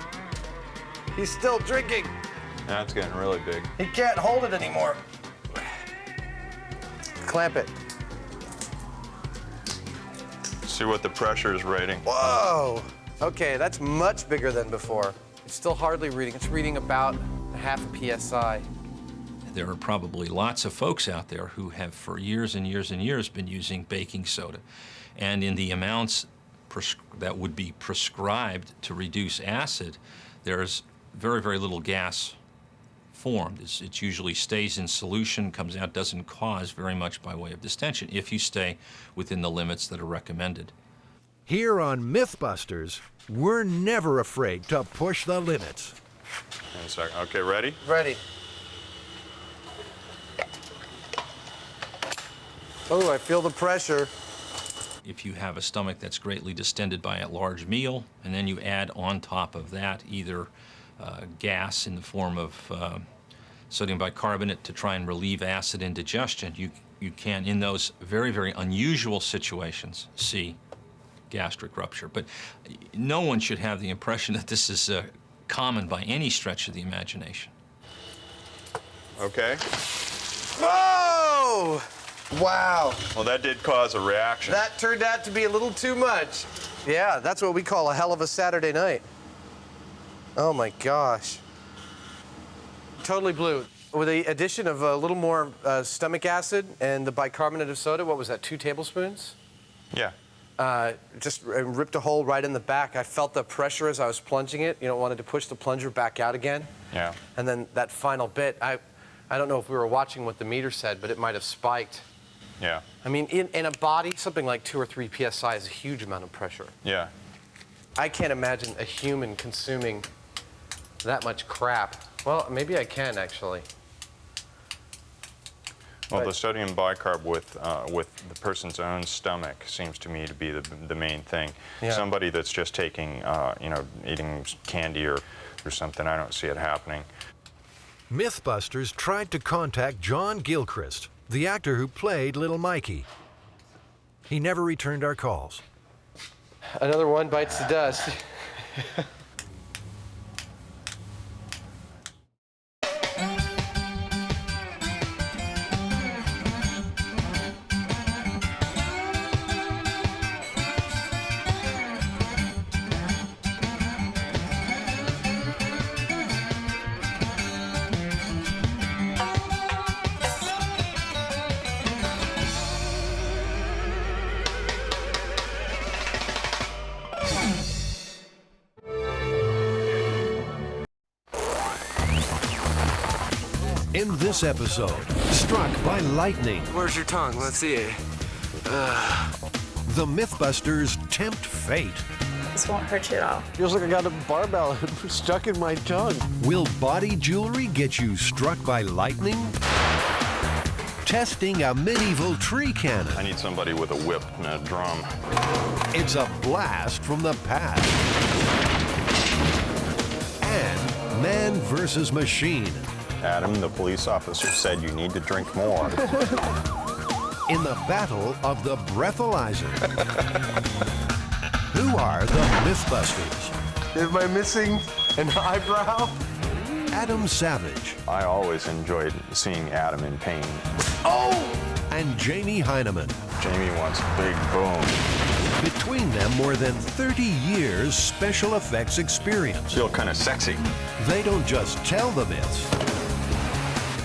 He's still drinking. Now it's getting really big. He can't hold it anymore. Clamp it. See what the pressure is rating. Whoa. Okay, that's much bigger than before. It's still hardly reading. It's reading about half a PSI. There are probably lots of folks out there who have for years and years and years been using baking soda. And in the amounts that would be prescribed to reduce acid, there's very, very little gas formed. It usually stays in solution, comes out, doesn't cause very much by way of distension if you stay within the limits that are recommended. Here on MythBusters, we're never afraid to push the limits. 1 second. Okay, ready? Ready. Oh, I feel the pressure. If you have a stomach that's greatly distended by a large meal, and then you add on top of that either gas in the form of sodium bicarbonate to try and relieve acid indigestion, you can, in those very, very unusual situations, see gastric rupture. But no one should have the impression that this is common by any stretch of the imagination. Okay. Whoa! Wow. Well, that did cause a reaction. That turned out to be a little too much. Yeah, that's what we call a hell of a Saturday night. Oh my gosh. Totally blue. With the addition of a little more stomach acid and the bicarbonate of soda, what was that, 2 tablespoons? Yeah. Just ripped a hole right in the back. I felt the pressure as I was plunging it. You know, wanted to push the plunger back out again. Yeah. And then that final bit, I don't know if we were watching what the meter said, but it might have spiked. Yeah. I mean, in a body, something like 2 or 3 PSI is a huge amount of pressure. Yeah. I can't imagine a human consuming that much crap. Well, maybe I can, actually. Well, the sodium bicarb with the person's own stomach seems to me to be the main thing. Yeah. Somebody that's just taking, you know, eating candy or something, I don't see it happening. MythBusters tried to contact John Gilchrist, the actor who played Little Mikey. He never returned our calls. Another one bites the dust. In this episode, struck by lightning. Where's your tongue? Let's see it. The MythBusters tempt fate. This won't hurt you at all. Feels like I got a barbell stuck in my tongue. Will body jewelry get you struck by lightning? testing a medieval tree cannon. I need somebody with a whip and a drum. It's a blast from the past. And man versus machine. Adam, the police officer, said you need to drink more. In the battle of the Breathalyzer. Who are the MythBusters? Am I missing an eyebrow? Adam Savage. I always enjoyed seeing Adam in pain. Oh! And Jamie Hyneman. Jamie wants big boom. Between them, more than 30 years special effects experience. Feel kind of sexy. They don't just tell the myths.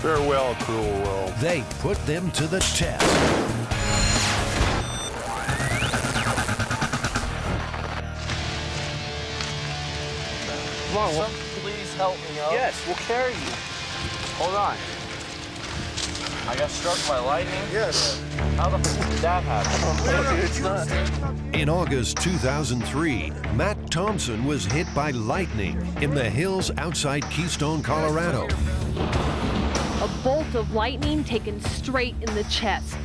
Farewell, cruel world. They put them to the test. Come on, please help me up. Yes, we'll carry you. Hold on. I got struck by lightning? Yes. How the fuck did that happen? It's not. In August 2003, Matt Thompson was hit by lightning in the hills outside Keystone, Colorado. A bolt of lightning taken straight in the chest.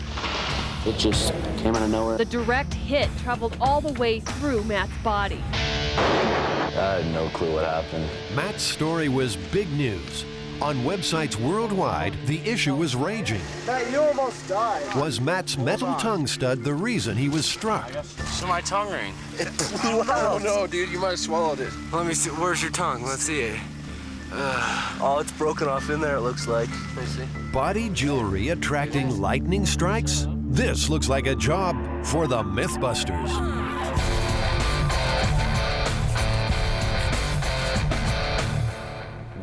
It just came out of nowhere. The direct hit traveled all the way through Matt's body. I had no clue what happened. Matt's story was big news. On websites worldwide, the issue was raging. Matt, you almost died. Was Matt's metal tongue stud the reason he was struck? So my tongue ring. Oh no, dude, you might have swallowed it. Let me see. Where's your tongue? Let's see it. Oh, it's broken off in there, it looks like. Let me see. Body jewelry attracting lightning strikes? This looks like a job for the MythBusters.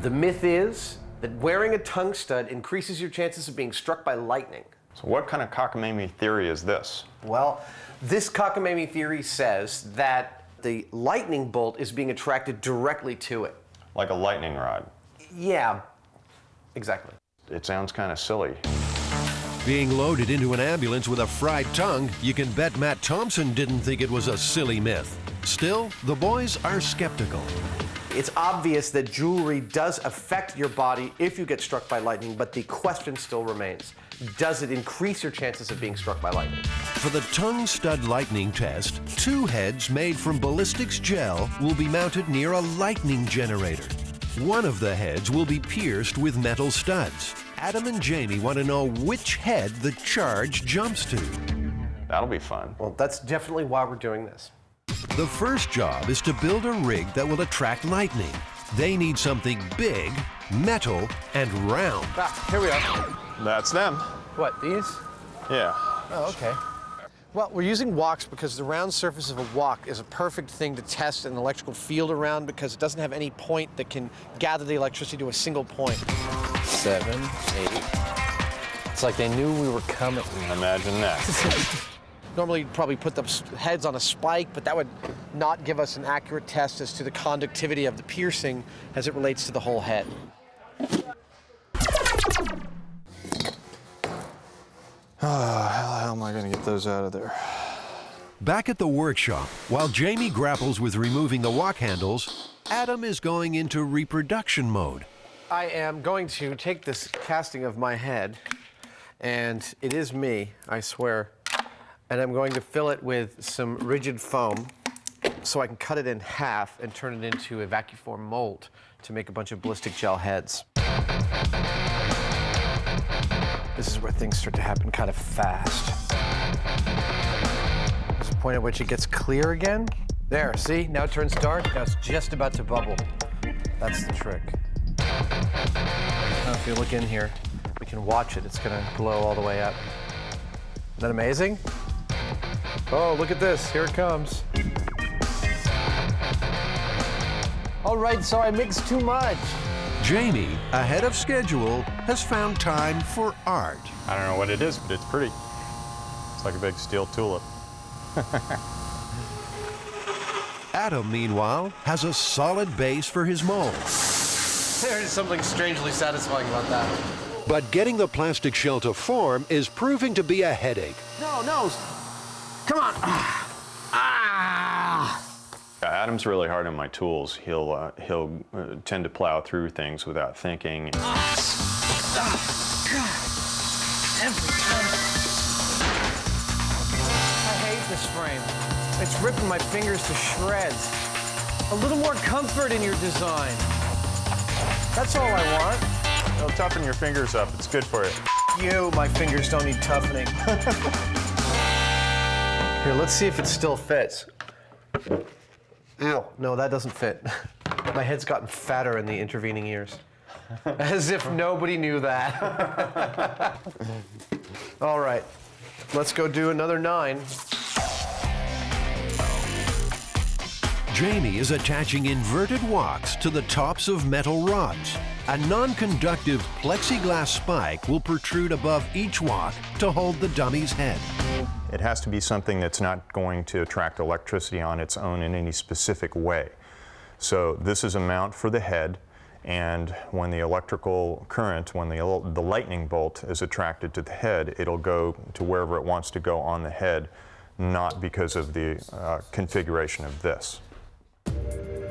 The myth is that wearing a tongue stud increases your chances of being struck by lightning. So what kind of cockamamie theory is this? Well, this cockamamie theory says that the lightning bolt is being attracted directly to it. Like a lightning rod. Yeah, exactly. It sounds kind of silly. Being loaded into an ambulance with a fried tongue, you can bet Matt Thompson didn't think it was a silly myth. Still, the boys are skeptical. It's obvious that jewelry does affect your body if you get struck by lightning, but the question still remains. Does it increase your chances of being struck by lightning? For the tongue stud lightning test, 2 heads made from ballistics gel will be mounted near a lightning generator. One of the heads will be pierced with metal studs. Adam and Jamie want to know which head the charge jumps to. That'll be fun. Well, that's definitely why we're doing this. The first job is to build a rig that will attract lightning. They need something big, metal, and round. Ah, here we are. That's them. What, these? Yeah. Oh, okay. Well, we're using woks because the round surface of a wok is a perfect thing to test an electrical field around because it doesn't have any point that can gather the electricity to a single point. 7, 8. It's like they knew we were coming. Imagine that. Normally, you'd probably put the heads on a spike, but that would not give us an accurate test as to the conductivity of the piercing as it relates to the whole head. How am I going to get those out of there? Back at the workshop, while Jamie grapples with removing the wok handles, Adam is going into reproduction mode. I am going to take this casting of my head, and it is me, I swear, and I'm going to fill it with some rigid foam so I can cut it in half and turn it into a vacuform mold to make a bunch of ballistic gel heads. This is where things start to happen kind of fast. There's a point at which it gets clear again. There, see? Now it turns dark. Now it's just about to bubble. That's the trick. Now if you look in here, we can watch it. It's gonna glow all the way up. Isn't that amazing? Oh, look at this. Here it comes. All right, so I mixed too much. Jamie, ahead of schedule, has found time for art. I don't know what it is, but it's pretty. It's like a big steel tulip. Adam, meanwhile, has a solid base for his mold. There's something strangely satisfying about that. But getting the plastic shell to form is proving to be a headache. No, come on. Adam's really hard on my tools. He'll tend to plow through things without thinking. Every glass frame. It's ripping my fingers to shreds. A little more comfort in your design. That's all I want. It'll toughen your fingers up. It's good for you. You, my fingers don't need toughening. Here, let's see if it still fits. Ew. No, that doesn't fit. My head's gotten fatter in the intervening years. As if nobody knew that. All right, let's go do another 9. Jamie is attaching inverted walks to the tops of metal rods. A non-conductive plexiglass spike will protrude above each walk to hold the dummy's head. It has to be something that's not going to attract electricity on its own in any specific way. So this is a mount for the head, and when the electrical current, when the lightning bolt is attracted to the head, it'll go to wherever it wants to go on the head, not because of the configuration of this.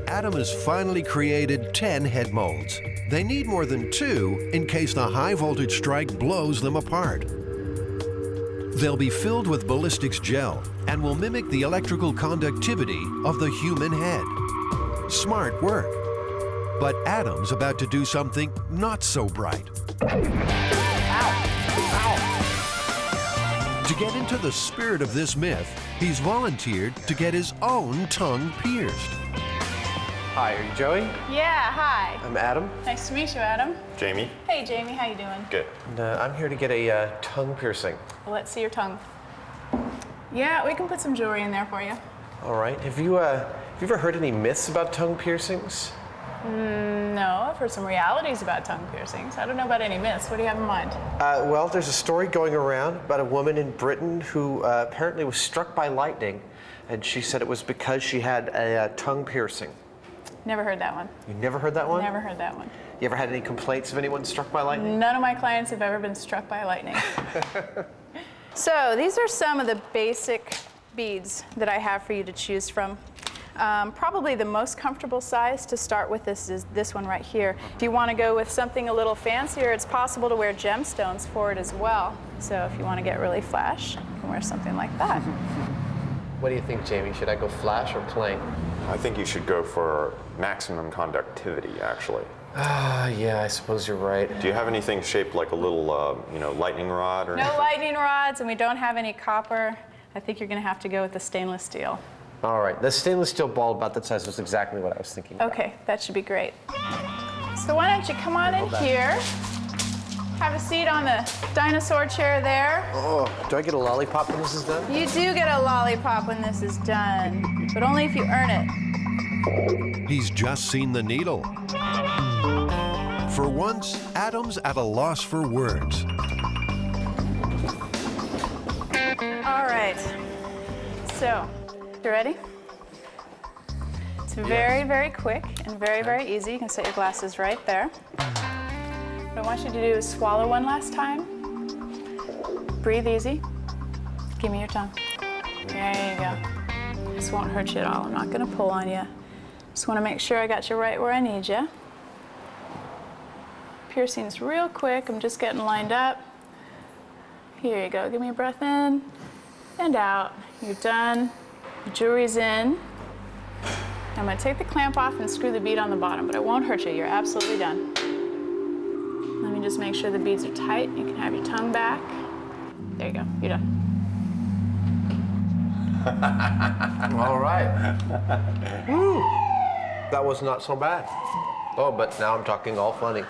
Adam has finally created 10 head molds. They need more than 2 in case the high voltage strike blows them apart. They'll be filled with ballistics gel and will mimic the electrical conductivity of the human head. Smart work. But Adam's about to do something not so bright. To get into the spirit of this myth, he's volunteered to get his own tongue pierced. Hi, are you Joey? Yeah, hi. I'm Adam. Nice to meet you, Adam. Jamie? Hey, Jamie, how you doing? Good. And, I'm here to get a tongue piercing. Well, let's see your tongue. Yeah, we can put some jewelry in there for you. All right. Have you ever heard any myths about tongue piercings? No, I've heard some realities about tongue piercings. I don't know about any myths. What do you have in mind? Well, there's a story going around about a woman in Britain who apparently was struck by lightning, and she said it was because she had a tongue piercing. Never heard that one. You never heard that one? Never heard that one. You ever had any complaints of anyone struck by lightning? None of my clients have ever been struck by lightning. So these are some of the basic beads that I have for you to choose from. Probably the most comfortable size to start with is this one right here. If you want to go with something a little fancier, it's possible to wear gemstones for it as well. So if you want to get really flash, you can wear something like that. What do you think, Jamie? Should I go flash or plain? I think you should go for maximum conductivity, actually. Yeah, I suppose you're right. Do you have anything shaped like a little, lightning rod or No anything? lightning rods, and we don't have any copper. I think you're going to have to go with the stainless steel. All right, the stainless steel ball about that size was exactly what I was thinking about. Okay, that should be great. So why don't you come on in here, have a seat on the dinosaur chair there. Oh, do I get a lollipop when this is done? You do get a lollipop when this is done, but only if you earn it. He's just seen the needle. For once, Adam's at a loss for words. All right, so, you ready? It's very, very quick and very, very easy. You can set your glasses right there. What I want you to do is swallow one last time. Breathe easy. Give me your tongue. There you go. This won't hurt you at all. I'm not gonna pull on you. Just wanna make sure I got you right where I need you. Piercing's real quick. I'm just getting lined up. Here you go. Give me a breath in and out. You're done. Your jewelry's in. I'm gonna take the clamp off and screw the bead on the bottom, but it won't hurt you. You're absolutely done. Let me just make sure the beads are tight. You can have your tongue back. There you go. You're done. All right. Woo. That was not so bad. Oh, but now I'm talking all funny.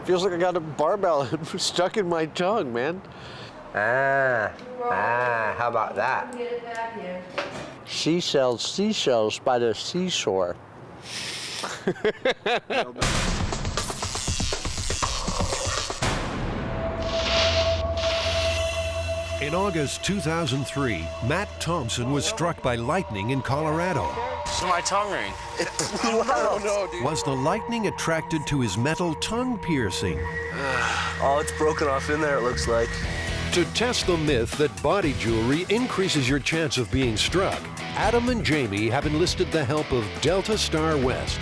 Feels like I got a barbell stuck in my tongue, man. How about that? She sells seashells by the seashore. In August 2003, Matt Thompson was struck by lightning in Colorado. So my tongue ring. No, dude. Was the lightning attracted to his metal tongue piercing? Oh, it's broken off in there, it looks like. To test the myth that body jewelry increases your chance of being struck, Adam and Jamie have enlisted the help of Delta Star West.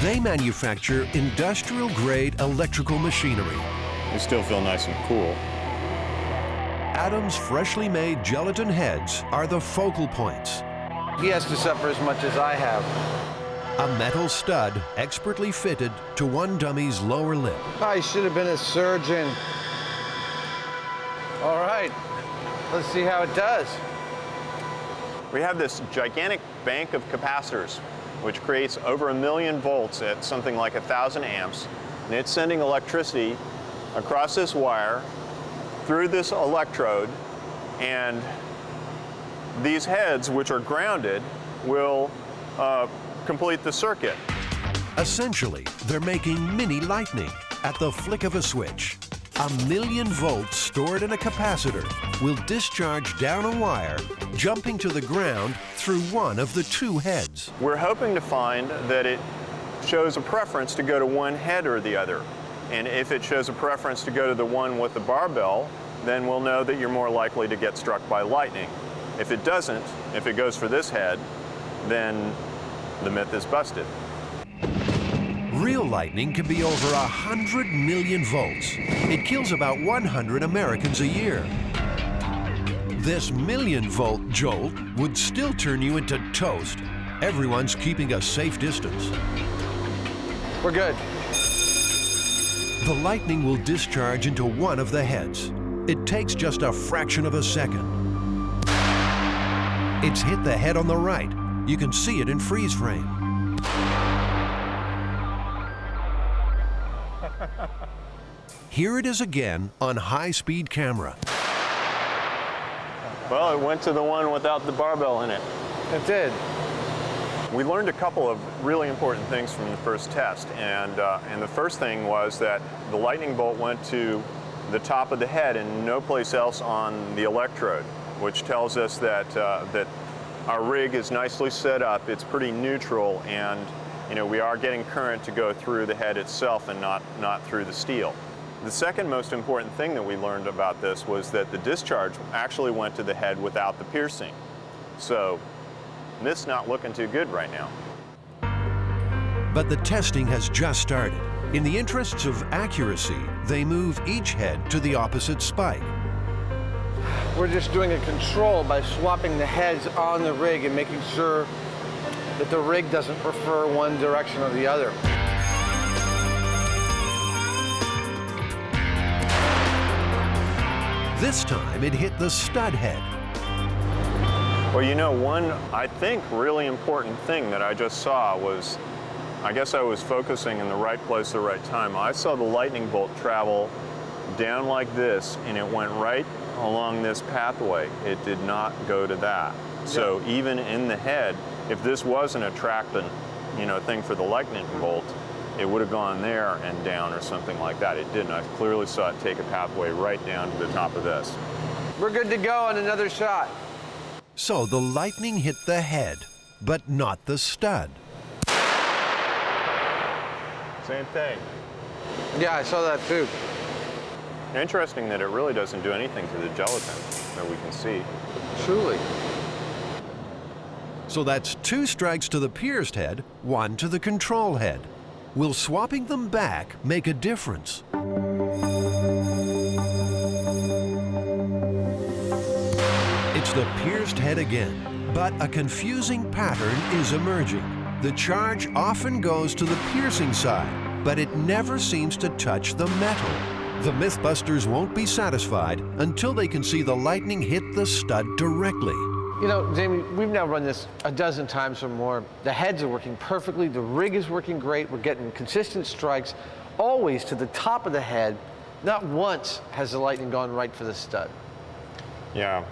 They manufacture industrial-grade electrical machinery. You still feel nice and cool. Adam's freshly made gelatin heads are the focal points. He has to suffer as much as I have. A metal stud expertly fitted to one dummy's lower lip. I should have been a surgeon. All right, let's see how it does. We have this gigantic bank of capacitors, which creates over 1 million volts at something like 1,000 amps. And it's sending electricity across this wire through this electrode, and these heads, which are grounded, will complete the circuit. Essentially, they're making mini lightning at the flick of a switch. 1 million volts stored in a capacitor will discharge down a wire, jumping to the ground through one of the two heads. We're hoping to find that it shows a preference to go to one head or the other. And if it shows a preference to go to the one with the barbell, then we'll know that you're more likely to get struck by lightning. If it doesn't, if it goes for this head, then the myth is busted. Real lightning can be over 100 million volts. It kills about 100 Americans a year. This 1 million volt jolt would still turn you into toast. Everyone's keeping a safe distance. We're good. The lightning will discharge into one of the heads. It takes just a fraction of a second. It's hit the head on the right. You can see it in freeze frame. Here it is again on high-speed camera. Well, it went to the one without the barbell in it. It did. We learned a couple of really important things from the first test, and the first thing was that the lightning bolt went to the top of the head and no place else on the electrode, which tells us that that our rig is nicely set up. It's pretty neutral, and we are getting current to go through the head itself and not through the steel. The second most important thing that we learned about this was that the discharge actually went to the head without the piercing. So this not looking too good right now. But the testing has just started. In the interests of accuracy, they move each head to the opposite spike. We're just doing a control by swapping the heads on the rig and making sure that the rig doesn't prefer one direction or the other. This time it hit the stud head. Well, one, I think, really important thing that I just saw was, I guess I was focusing in the right place at the right time. I saw the lightning bolt travel down like this, and it went right along this pathway. It did not go to that. So even in the head, if this was an attractant, thing for the lightning bolt, it would have gone there and down or something like that. It didn't. I clearly saw it take a pathway right down to the top of this. We're good to go on another shot. So the lightning hit the head, but not the stud. Same thing. Yeah, I saw that too. Interesting that it really doesn't do anything to the gelatin that we can see. Truly. So that's 2 strikes to the pierced head, 1 to the control head. Will swapping them back make a difference? It's the pierced head again, but a confusing pattern is emerging. The charge often goes to the piercing side, but it never seems to touch the metal. The MythBusters won't be satisfied until they can see the lightning hit the stud directly. Jamie, we've now run this a dozen times or more. The heads are working perfectly. The rig is working great. We're getting consistent strikes, always to the top of the head. Not once has the lightning gone right for the stud. Yeah,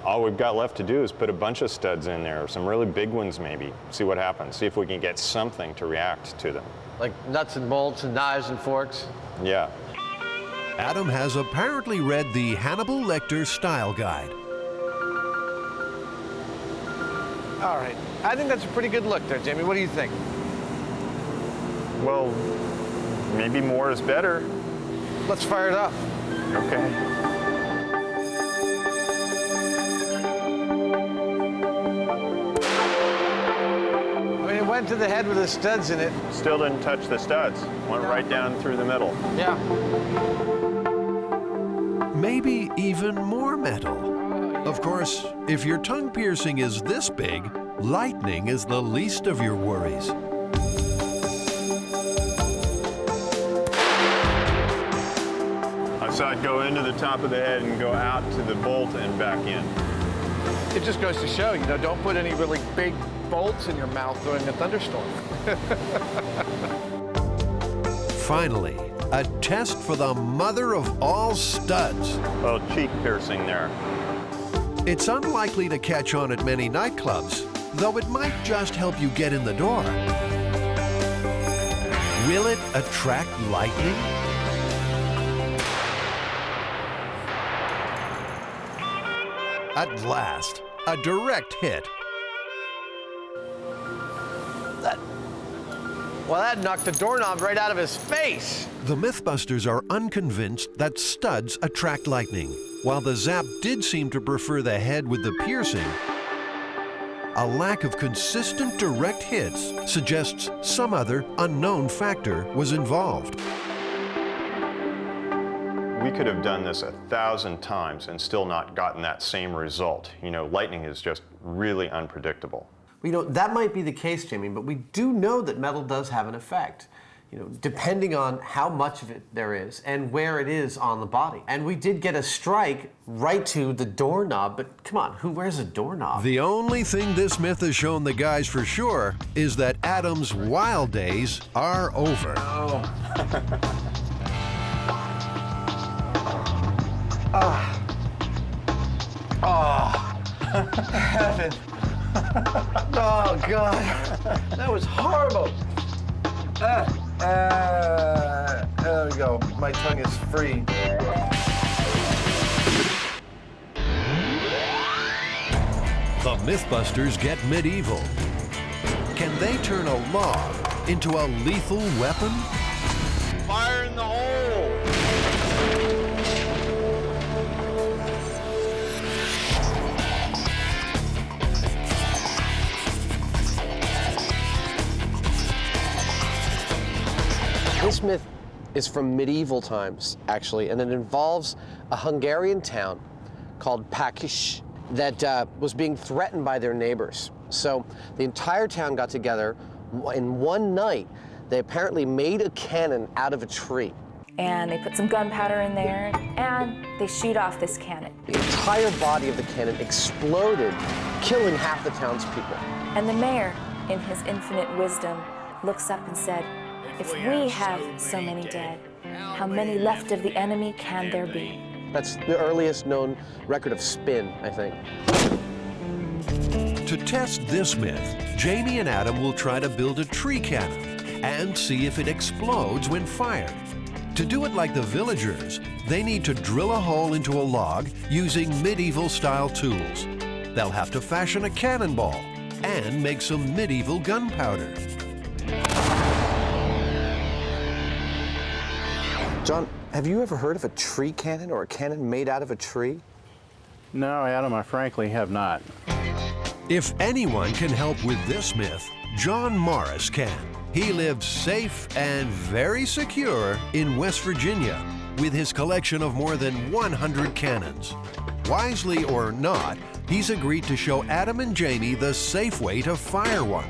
all we've got left to do is put a bunch of studs in there, some really big ones maybe, see what happens, see if we can get something to react to them. Like nuts and bolts and knives and forks? Yeah. Adam has apparently read the Hannibal Lecter style guide. All right, I think that's a pretty good look there, Jamie. What do you think? Well, maybe more is better. Let's fire it up. Okay. It went to the head with the studs in it. Still didn't touch the studs. Went right down through the middle. Yeah. maybe even more metal. Of course, if your tongue piercing is this big, lightning is the least of your worries. I saw it go into the top of the head and go out to the bolt and back in. It just goes to show, you know, don't put any really big bolts in your mouth during a thunderstorm. Finally, a test for the mother of all studs. Oh, cheek piercing there. It's unlikely to catch on at many nightclubs, though it might just help you get in the door. Will it attract lightning? At last, a direct hit. Well, that knocked the doorknob right out of his face. The Mythbusters are unconvinced that studs attract lightning. While the Zap did seem to prefer the head with the piercing, a lack of consistent direct hits suggests some other unknown factor was involved. We could have done this 1,000 times and still not gotten that same result. You know, lightning is just really unpredictable. You know, that might be the case, Jamie, but we do know that metal does have an effect. You know, depending on how much of it there is and where it is on the body. And we did get a strike right to the doorknob, but come on, who wears a doorknob? The only thing this myth has shown the guys for sure is that Adam's wild days are over. Heaven. Oh, God. That was horrible. There we go. My tongue is free. The Mythbusters get medieval. Can they turn a log into a lethal weapon? Fire in the hole! This myth is from medieval times, actually, and it involves a Hungarian town called Pakish that was being threatened by their neighbors. So the entire town got together. In one night, they apparently made a cannon out of a tree. And they put some gunpowder in there, and they shoot off this cannon. The entire body of the cannon exploded, killing half the townspeople. And the mayor, in his infinite wisdom, looks up and said, "If we have so many dead, how many left of the enemy can there be?" That's the earliest known record of spin, I think. To test this myth, Jamie and Adam will try to build a tree cannon and see if it explodes when fired. To do it like the villagers, they need to drill a hole into a log using medieval-style tools. They'll have to fashion a cannonball and make some medieval gunpowder. John, have you ever heard of a tree cannon or a cannon made out of a tree? No, Adam, I frankly have not. If anyone can help with this myth, John Morris can. He lives safe and very secure in West Virginia with his collection of more than 100 cannons. Wisely or not, he's agreed to show Adam and Jamie the safe way to fire one.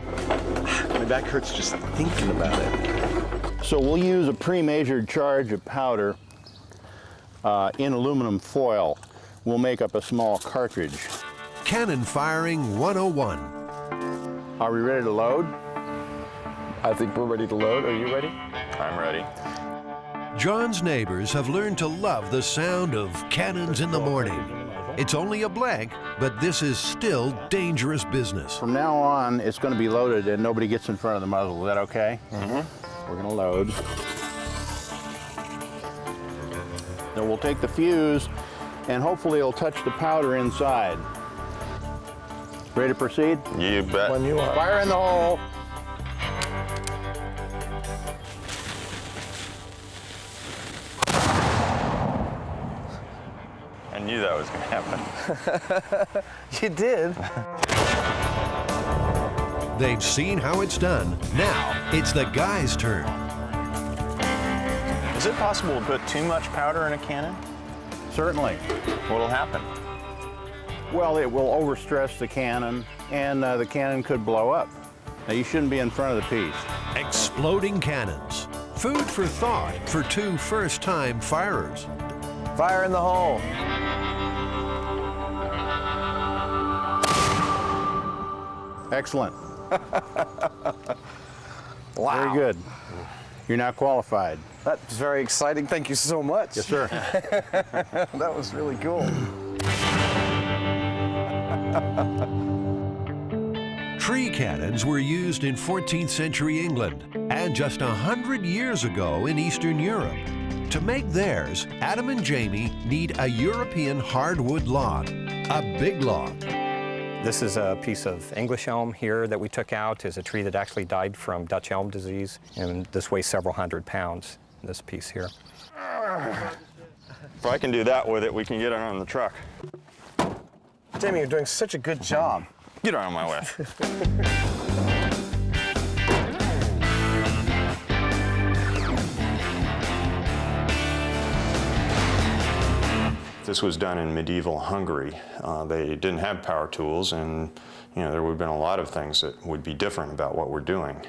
My back hurts just thinking about it. So we'll use a pre-measured charge of powder in aluminum foil. We'll make up a small cartridge. Cannon Firing 101. Are we ready to load? I think we're ready to load. Are you ready? I'm ready. John's neighbors have learned to love the sound of cannons in the morning. It's only a blank, but this is still dangerous business. From now on, it's going to be loaded and nobody gets in front of the muzzle. Is that okay? Mm-hmm. We're going to load. Then we'll take the fuse and hopefully it'll touch the powder inside. Ready to proceed? You bet. When you are. Fire in the hole. I knew that was going to happen. You did. They've seen how it's done. Now it's the guys' turn. Is it possible to put too much powder in a cannon? Certainly. What'll happen? Well, it will overstress the cannon, and the cannon could blow up. Now, you shouldn't be in front of the piece. Exploding cannons. Food for thought for two first-time firers. Fire in the hole. Excellent. Wow. Very good. You're not qualified. That's very exciting. Thank you so much. Yes, sir. That was really cool. Tree cannons were used in 14th century England and just 100 years ago in Eastern Europe. To make theirs, Adam and Jamie need a European hardwood log, a big log. This is a piece of English elm here that we took out. It's a tree that actually died from Dutch elm disease, and this weighs several hundred pounds, this piece here. If I can do that with it, we can get it on the truck. Jamie, you're doing such a good job. Get out of my way. This was done in medieval Hungary. They didn't have power tools, and there would have been a lot of things that would be different about what we're doing.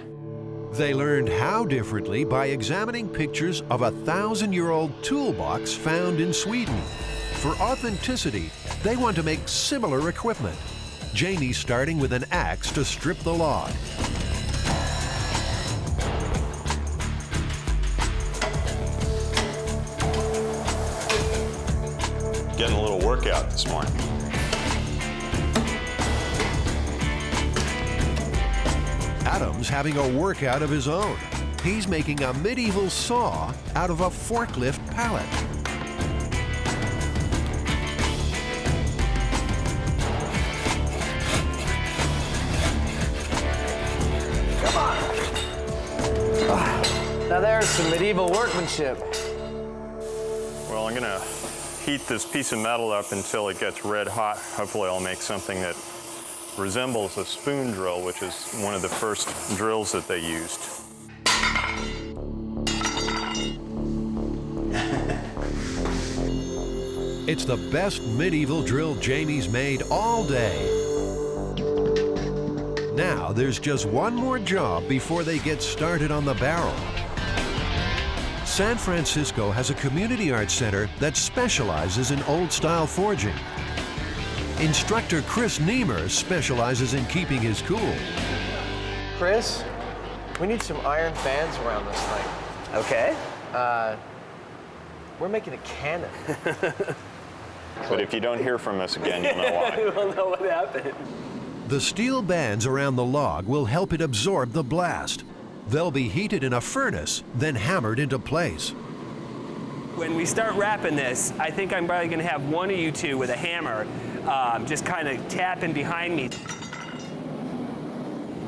They learned how differently by examining pictures of a 1,000-year-old toolbox found in Sweden. For authenticity, they want to make similar equipment. Jamie's starting with an axe to strip the log. Getting a little workout this morning. Adam's having a workout of his own. He's making a medieval saw out of a forklift pallet. Come on. Now there's some medieval workmanship. Well, I'm gonna heat this piece of metal up until it gets red hot. Hopefully I'll make something that resembles a spoon drill, which is one of the first drills that they used. It's the best medieval drill Jamie's made all day. Now there's just one more job before they get started on the barrel. San Francisco has a community arts center that specializes in old-style forging. Instructor Chris Niemer specializes in keeping his cool. Chris, we need some iron fans around this thing. Okay. We're making a cannon. But if you don't hear from us again, you'll know why. We'll know what happened. The steel bands around the log will help it absorb the blast. They'll be heated in a furnace, then hammered into place. When we start wrapping this, I think I'm probably going to have one of you two with a hammer just kind of tapping behind me.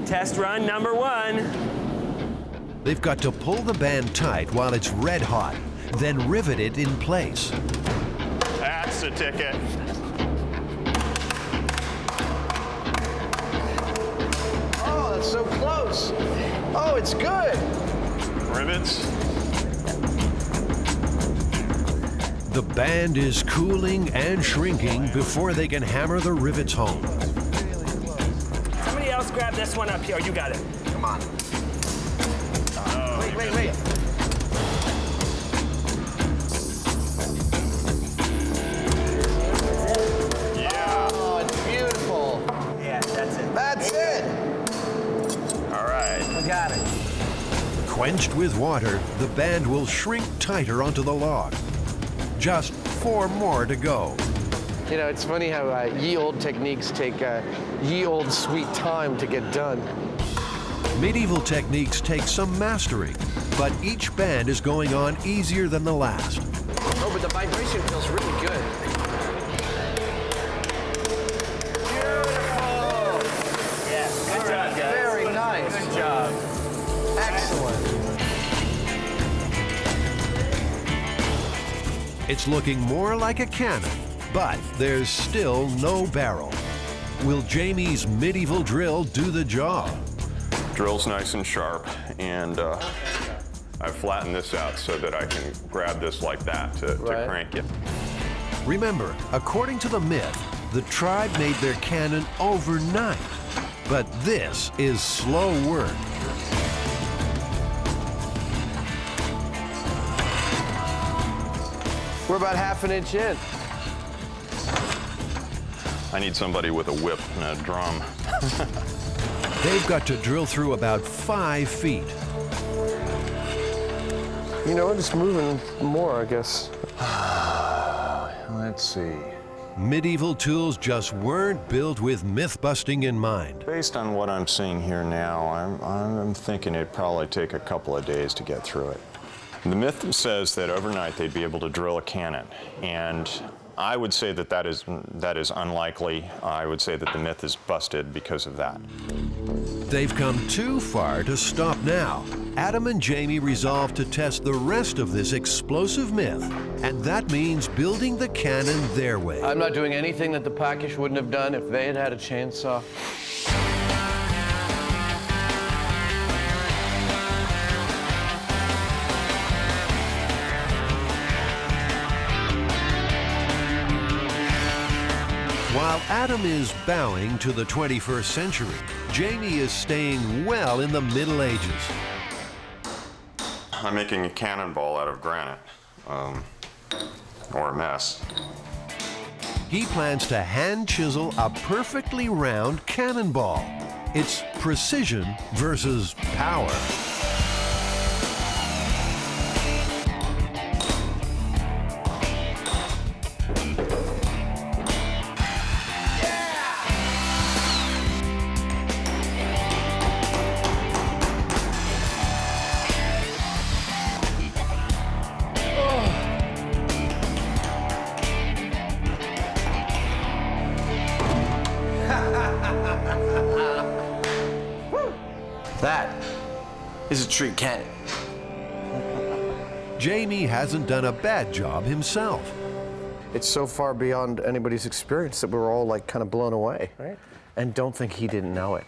Test run number 1. They've got to pull the band tight while it's red hot, then rivet it in place. That's the ticket. Oh, that's so close. Oh, it's good. Rivets. The band is cooling and shrinking before they can hammer the rivets home. Somebody else grab this one up here. You got it. Come on. Wait. Yeah. Oh, it's beautiful. Yeah, that's it. That's it. All right. I got it. Quenched with water, the band will shrink tighter onto the log. Just 4 more to go. You know, it's funny how ye old techniques take ye old sweet time to get done. Medieval techniques take some mastering, but each band is going on easier than the last. Oh, but the vibration feels really good. Beautiful! Yeah, good job, guys. Very nice. Good job. Excellent. It's looking more like a cannon, but there's still no barrel. Will Jamie's medieval drill do the job? Drill's nice and sharp, and I've flattened this out so that I can grab this like that to crank it. Remember, according to the myth, the tribe made their cannon overnight. But this is slow work. We're about ½ an inch in. I need somebody with a whip and a drum. They've got to drill through about 5 feet. You know, just moving more, I guess. Let's see. Medieval tools just weren't built with myth-busting in mind. Based on what I'm seeing here now, I'm thinking it'd probably take a couple of days to get through it. The myth says that overnight they'd be able to drill a cannon, and I would say that is unlikely. I would say that the myth is busted because of that. They've come too far to stop now. Adam and Jamie resolve to test the rest of this explosive myth, and that means building the cannon their way. I'm not doing anything that the Packish wouldn't have done if they had had a chainsaw. While Adam is bowing to the 21st century, Jamie is staying well in the Middle Ages. I'm making a cannonball out of granite, or a mess. He plans to hand chisel a perfectly round cannonball. It's precision versus power. That is a tree cannon. Jamie hasn't done a bad job himself. It's so far beyond anybody's experience that we're all like kind of blown away, right? And don't think he didn't know it.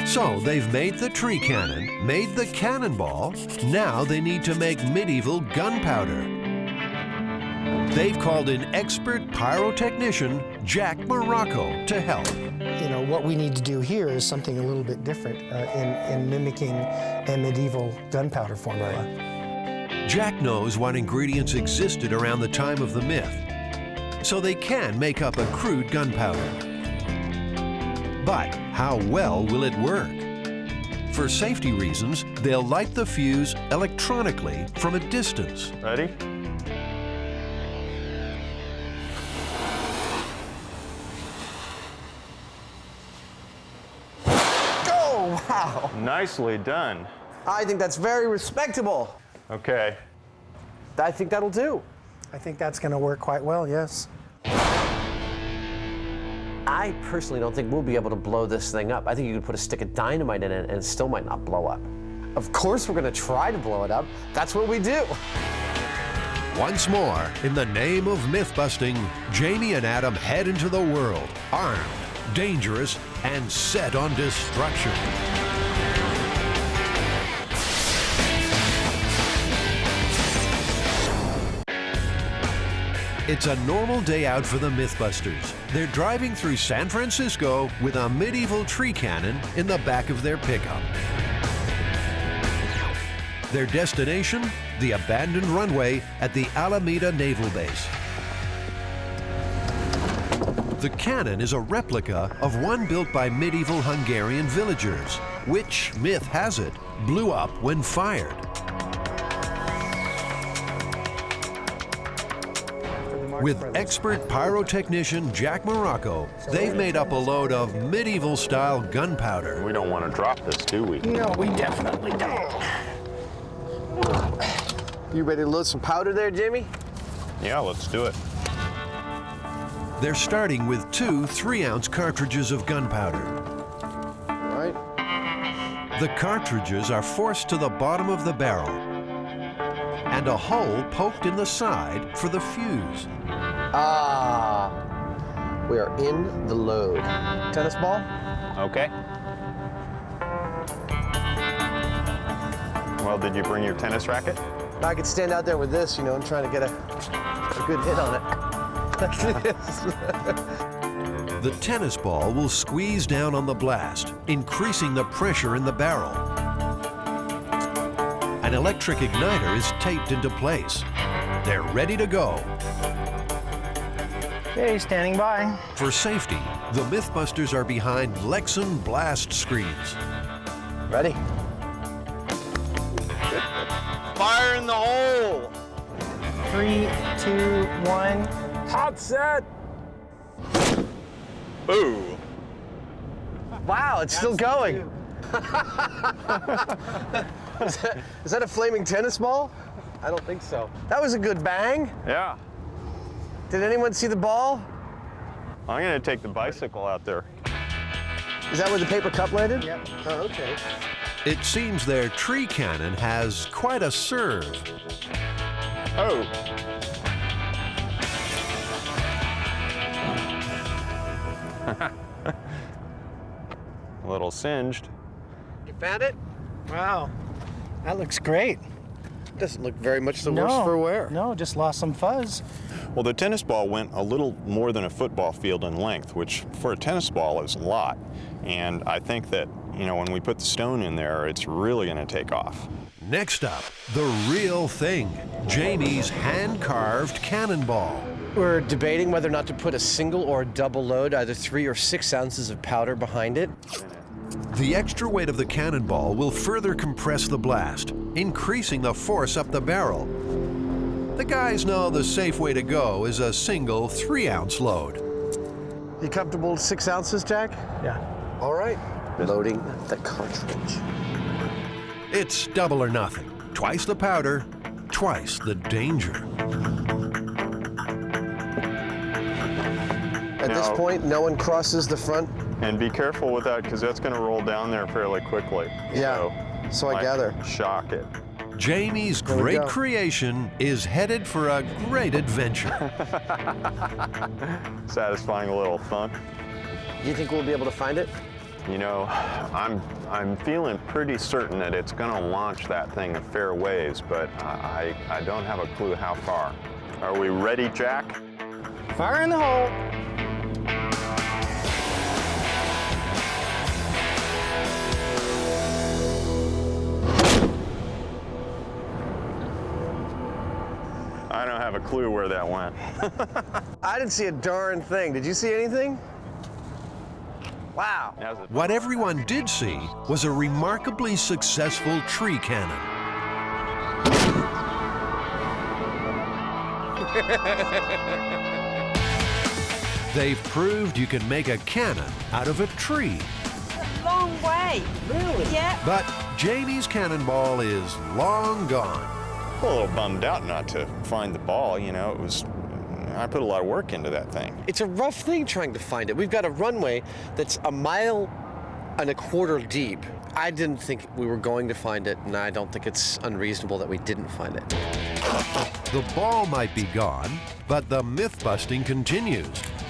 So they've made the tree cannon, made the cannonball. Now they need to make medieval gunpowder. They've called in expert pyrotechnician Jack Morocco to help. You know, what we need to do here is something a little bit different in mimicking a medieval gunpowder formula. Jack knows what ingredients existed around the time of the myth, so they can make up a crude gunpowder. But how well will it work? For safety reasons, they'll light the fuse electronically from a distance. Ready? Wow. Nicely done. I think that's very respectable. Okay. I think that'll do. I think that's going to work quite well, yes. I personally don't think we'll be able to blow this thing up. I think you could put a stick of dynamite in it and it still might not blow up. Of course we're going to try to blow it up. That's what we do. Once more, in the name of myth-busting, Jamie and Adam head into the world, armed, dangerous, and set on destruction. It's a normal day out for the Mythbusters. They're driving through San Francisco with a medieval tree cannon in the back of their pickup. Their destination? The abandoned runway at the Alameda Naval Base. The cannon is a replica of one built by medieval Hungarian villagers, which, myth has it, blew up when fired. With expert pyrotechnician Jack Morocco, they've made up a load of medieval-style gunpowder. We don't want to drop this, do we? No, we definitely don't. You ready to load some powder there, Jimmy? Yeah, let's do it. They're starting with 2 3-ounce cartridges of gunpowder. All right. The cartridges are forced to the bottom of the barrel, and a hole poked in the side for the fuse. Ah, we are in the load. Tennis ball? Okay. Well, did you bring your tennis racket? I could stand out there with this, you know, and try to get a good hit on it. The tennis ball will squeeze down on the blast, increasing the pressure in the barrel. An electric igniter is taped into place. They're ready to go. Okay, standing by. For safety, the MythBusters are behind Lexan blast screens. Ready? Fire in the hole! 3, 2, 1. Hot set! Ooh. Wow, it's still going. Is that a flaming tennis ball? I don't think so. That was a good bang. Yeah. Did anyone see the ball? I'm going to take the bicycle out there. Is that where the paper cup landed? Yep. Oh, okay. It seems their tree cannon has quite a serve. Oh. A little singed. You found it? Wow. That looks great. Doesn't look very much the worse for wear. No, just lost some fuzz. Well, the tennis ball went a little more than a football field in length, which for a tennis ball is a lot. And I think that, you know, when we put the stone in there, it's really going to take off. Next up, the real thing, Jamie's hand-carved cannonball. We're debating whether or not to put a single or a double load, either 3 or 6 ounces of powder behind it. The extra weight of the cannonball will further compress the blast, increasing the force up the barrel. The guys know the safe way to go is a single 3-ounce load. You comfortable with 6 ounces, Jack? Yeah. All right. Loading the cartridge. It's double or nothing. Twice the powder, twice the danger. At this point, no one crosses the front. And be careful with that, because that's going to roll down there fairly quickly. Yeah, so I gather. Shock it. Jamie's great creation is headed for a great adventure. Satisfying little thunk. Do you think we'll be able to find it? You know, I'm feeling pretty certain that it's going to launch that thing a fair ways, but I don't have a clue how far. Are we ready, Jack? Fire in the hole. I don't have a clue where that went. I didn't see a darn thing. Did you see anything? Wow. What everyone did see was a remarkably successful tree cannon. They've proved you can make a cannon out of a tree. It's a long way. Really? Yeah. But Jamie's cannonball is long gone. A little bummed out not to find the ball, you know. I put a lot of work into that thing. It's a rough thing trying to find it. We've got a runway that's 1.25 miles deep. I didn't think we were going to find it, and I don't think it's unreasonable that we didn't find it. The ball might be gone, but the myth-busting continues.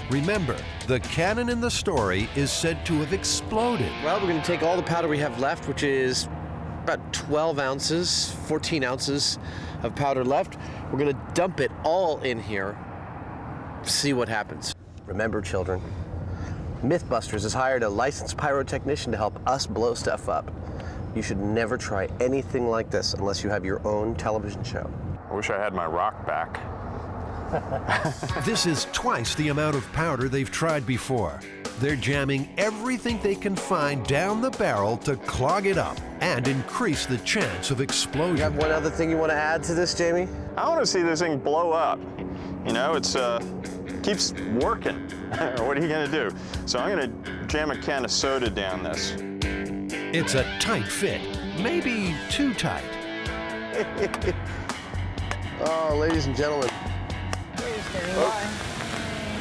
Remember, the cannon in the story is said to have exploded. Well, we're going to take all the powder we have left, which is about 12 ounces, 14 ounces of powder left. We're going to dump it all in here, see what happens. Remember, children, MythBusters has hired a licensed pyrotechnician to help us blow stuff up. You should never try anything like this unless you have your own television show. I wish I had my rock back. This is twice the amount of powder they've tried before. They're jamming everything they can find down the barrel to clog it up and increase the chance of explosion. You have one other thing you want to add to this, Jamie? I want to see this thing blow up. You know, it's keeps working. What are you going to do? So I'm going to jam a can of soda down this. It's a tight fit, maybe too tight. Oh, ladies and gentlemen.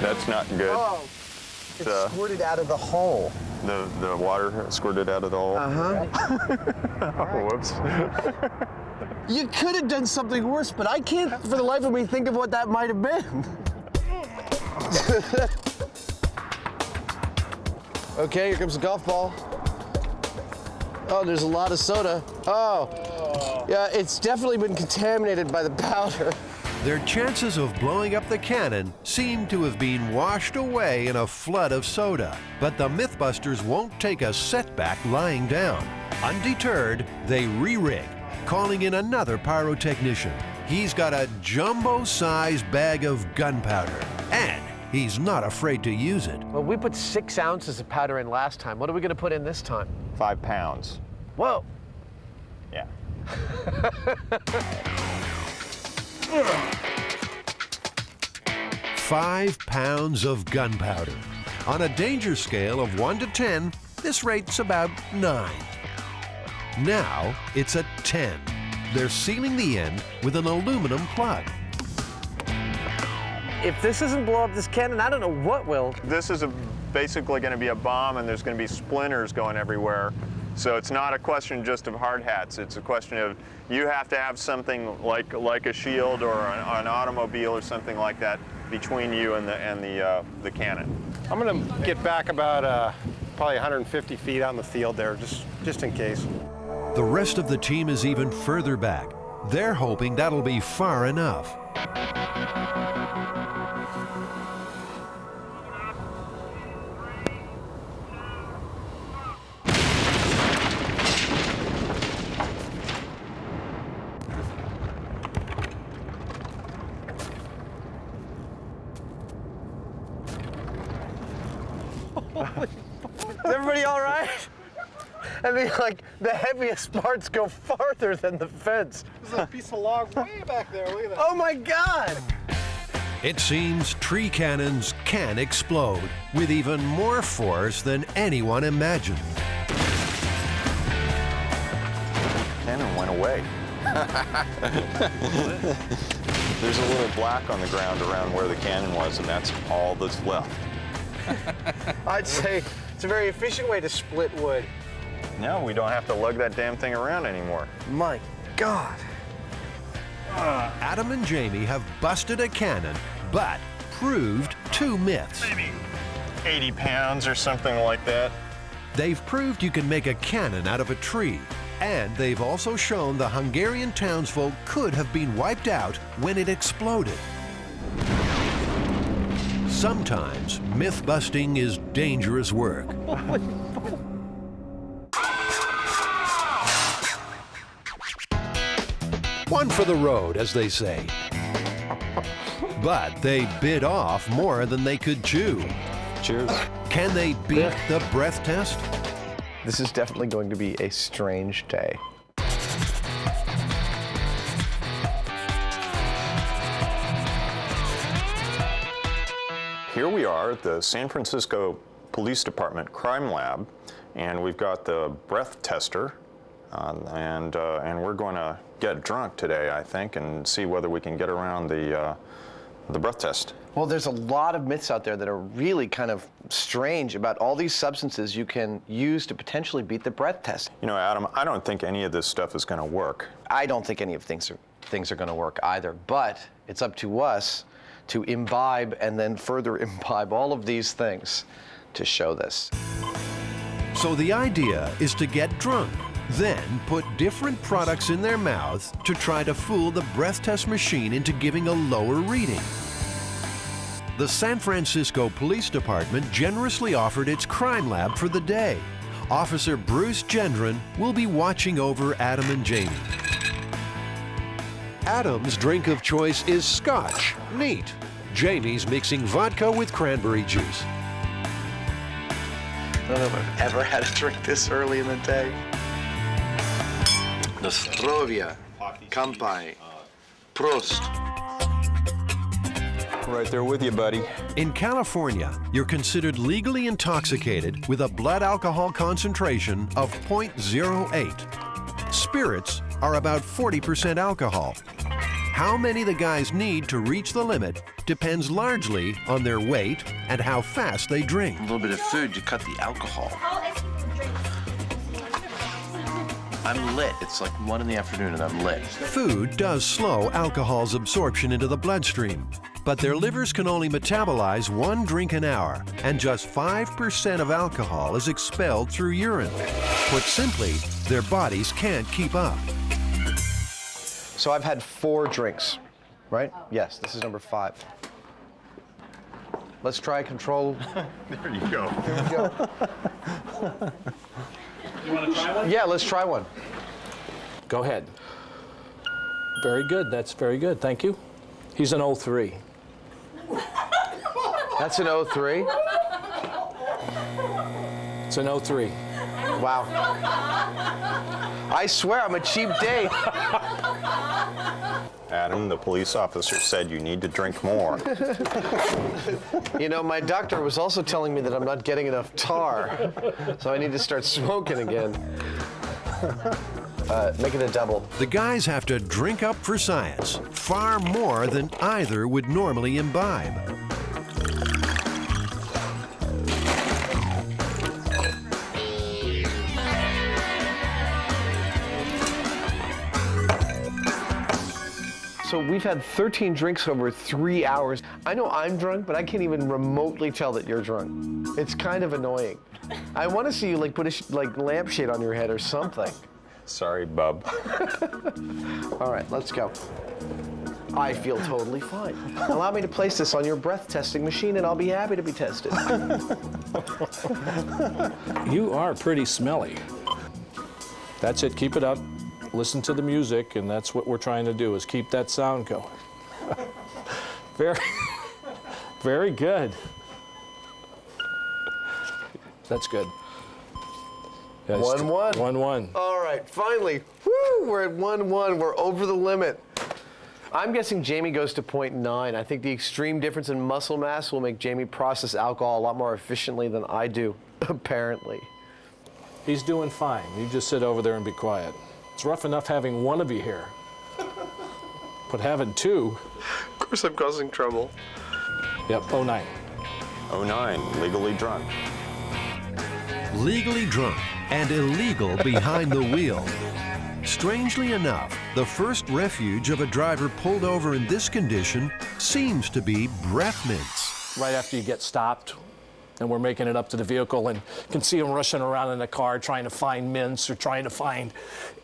That's not good. Oh, it squirted out of the hole. The water squirted out of the hole? Uh-huh. Oh, whoops. You could have done something worse, but I can't for the life of me think of what that might have been. Okay, here comes the golf ball. Oh, there's a lot of soda. Oh, Yeah, it's definitely been contaminated by the powder. Their chances of blowing up the cannon seem to have been washed away in a flood of soda. But the Mythbusters won't take a setback lying down. Undeterred, they re-rig, calling in another pyrotechnician. He's got a jumbo-sized bag of gunpowder, and he's not afraid to use it. Well, we put 6 ounces of powder in last time. What are we going to put in this time? 5 pounds. Whoa. Yeah. 5 pounds of gunpowder. On a danger scale of 1 to 10, this rate's about 9. Now it's a 10. They're sealing the end with an aluminum plug. If this doesn't blow up this cannon, I don't know what will. This is basically going to be a bomb, and there's going to be splinters going everywhere. So it's not a question just of hard hats. It's a question of you have to have something like a shield or an automobile or something like that between you and the cannon. I'm going to get back about probably 150 feet on the field there, just in case. The rest of the team is even further back. They're hoping that'll be far enough. Is everybody all right? I mean, like, the heaviest parts go farther than the fence. There's a piece of log way back there. Look at that. Oh, my God! It seems tree cannons can explode with even more force than anyone imagined. Cannon went away. There's a little black on the ground around where the cannon was, and that's all that's left. I'd say it's a very efficient way to split wood. No, we don't have to lug that damn thing around anymore. My God. Adam and Jamie have busted a cannon, but proved 2 myths. Maybe 80 pounds or something like that. They've proved you can make a cannon out of a tree, and they've also shown the Hungarian townsfolk could have been wiped out when it exploded. Sometimes myth-busting is dangerous work. One for the road, as they say. But they bit off more than they could chew. Cheers. Can they beat the breath test? This is definitely going to be a strange day. Here we are at the San Francisco Police Department Crime Lab, and we've got the breath tester, and we're going to get drunk today, I think, and see whether we can get around the breath test. Well, there's a lot of myths out there that are really kind of strange about all these substances you can use to potentially beat the breath test. You know, Adam, I don't think any of this stuff is going to work. I don't think any of things are going to work either, but it's up to us to imbibe and then further imbibe all of these things to show this. So the idea is to get drunk, then put different products in their mouths to try to fool the breath test machine into giving a lower reading. The San Francisco Police Department generously offered its crime lab for the day. Officer Bruce Gendron will be watching over Adam and Jamie. Adam's drink of choice is scotch. Neat. Jamie's mixing vodka with cranberry juice. I don't know if I've ever had a drink this early in the day. Nostrovia, Kampai, Prost. Right there with you, buddy. In California, you're considered legally intoxicated with a blood alcohol concentration of 0.08. Spirits are about 40% alcohol. How many the guys need to reach the limit depends largely on their weight and how fast they drink. A little bit of food to cut the alcohol. I'm lit. It's like 1 in the afternoon and I'm lit. Food does slow alcohol's absorption into the bloodstream, but their livers can only metabolize 1 drink an hour, and just 5% of alcohol is expelled through urine. Put simply, their bodies can't keep up. So I've had 4 drinks, right? Yes, this is number 5. Let's try control. There you go. Here we go. You want to try one? Yeah, let's try one. Go ahead. Very good. That's very good. Thank you. He's an 03. That's an 03? It's an 03. Wow. I swear I'm a cheap date. Adam, the police officer said you need to drink more. You know, my doctor was also telling me that I'm not getting enough tar, so I need to start smoking again. Make it a double. The guys have to drink up for science, far more than either would normally imbibe. So we've had 13 drinks over 3 hours. I know I'm drunk, but I can't even remotely tell that you're drunk. It's kind of annoying. I want to see you like put a lampshade on your head or something. Sorry, bub. All right, let's go. I feel totally fine. Allow me to place this on your breath testing machine and I'll be happy to be tested. You are pretty smelly. That's it. Keep it up. Listen to the music, and that's what we're trying to do, is keep that sound going. Very, very good. That's good. 1-1. 1-1. All right, finally. Woo, we're at 1-1. We're over the limit. I'm guessing Jamie goes to 0.9. I think the extreme difference in muscle mass will make Jamie process alcohol a lot more efficiently than I do, apparently. He's doing fine. You just sit over there and be quiet. It's rough enough having one of you here, but having 2. Of course I'm causing trouble. Yep, 09. 09, legally drunk. Legally drunk and illegal behind the wheel. Strangely enough, the first refuge of a driver pulled over in this condition seems to be breath mints. Right after you get stopped, and we're making it up to the vehicle and can see them rushing around in the car trying to find mints or trying to find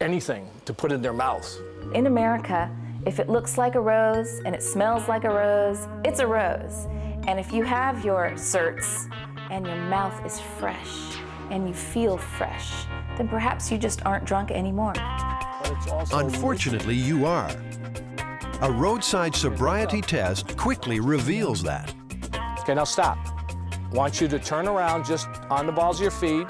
anything to put in their mouth. In America, if it looks like a rose and it smells like a rose, it's a rose. And if you have your certs and your mouth is fresh and you feel fresh, then perhaps you just aren't drunk anymore. Unfortunately, you are. A roadside sobriety test quickly reveals that. Okay, now stop. I want you to turn around just on the balls of your feet.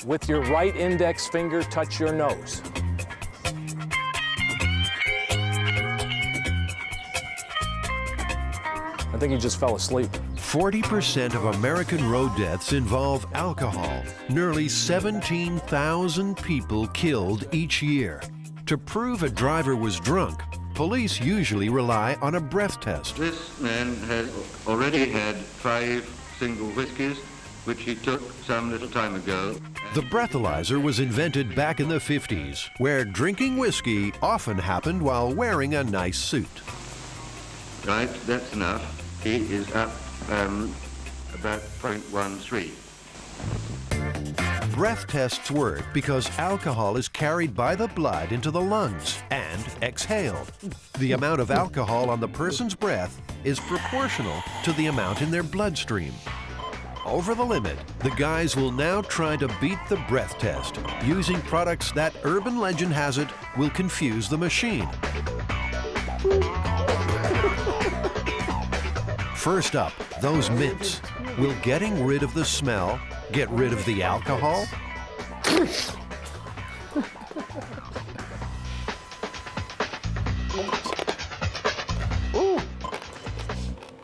With your right index finger, touch your nose. I think you just fell asleep. 40% of American road deaths involve alcohol. Nearly 17,000 people killed each year. To prove a driver was drunk, police usually rely on a breath test. This man had already had 5 single whiskies, which he took some little time ago. The breathalyzer was invented back in the 50s, where drinking whiskey often happened while wearing a nice suit. Right, that's enough. He is up about 0.13. Breath tests work because alcohol is carried by the blood into the lungs and exhaled. The amount of alcohol on the person's breath is proportional to the amount in their bloodstream. Over the limit, the guys will now try to beat the breath test using products that, urban legend has it, will confuse the machine. First up, those mints. Will getting rid of the smell get rid of the alcohol? Ooh.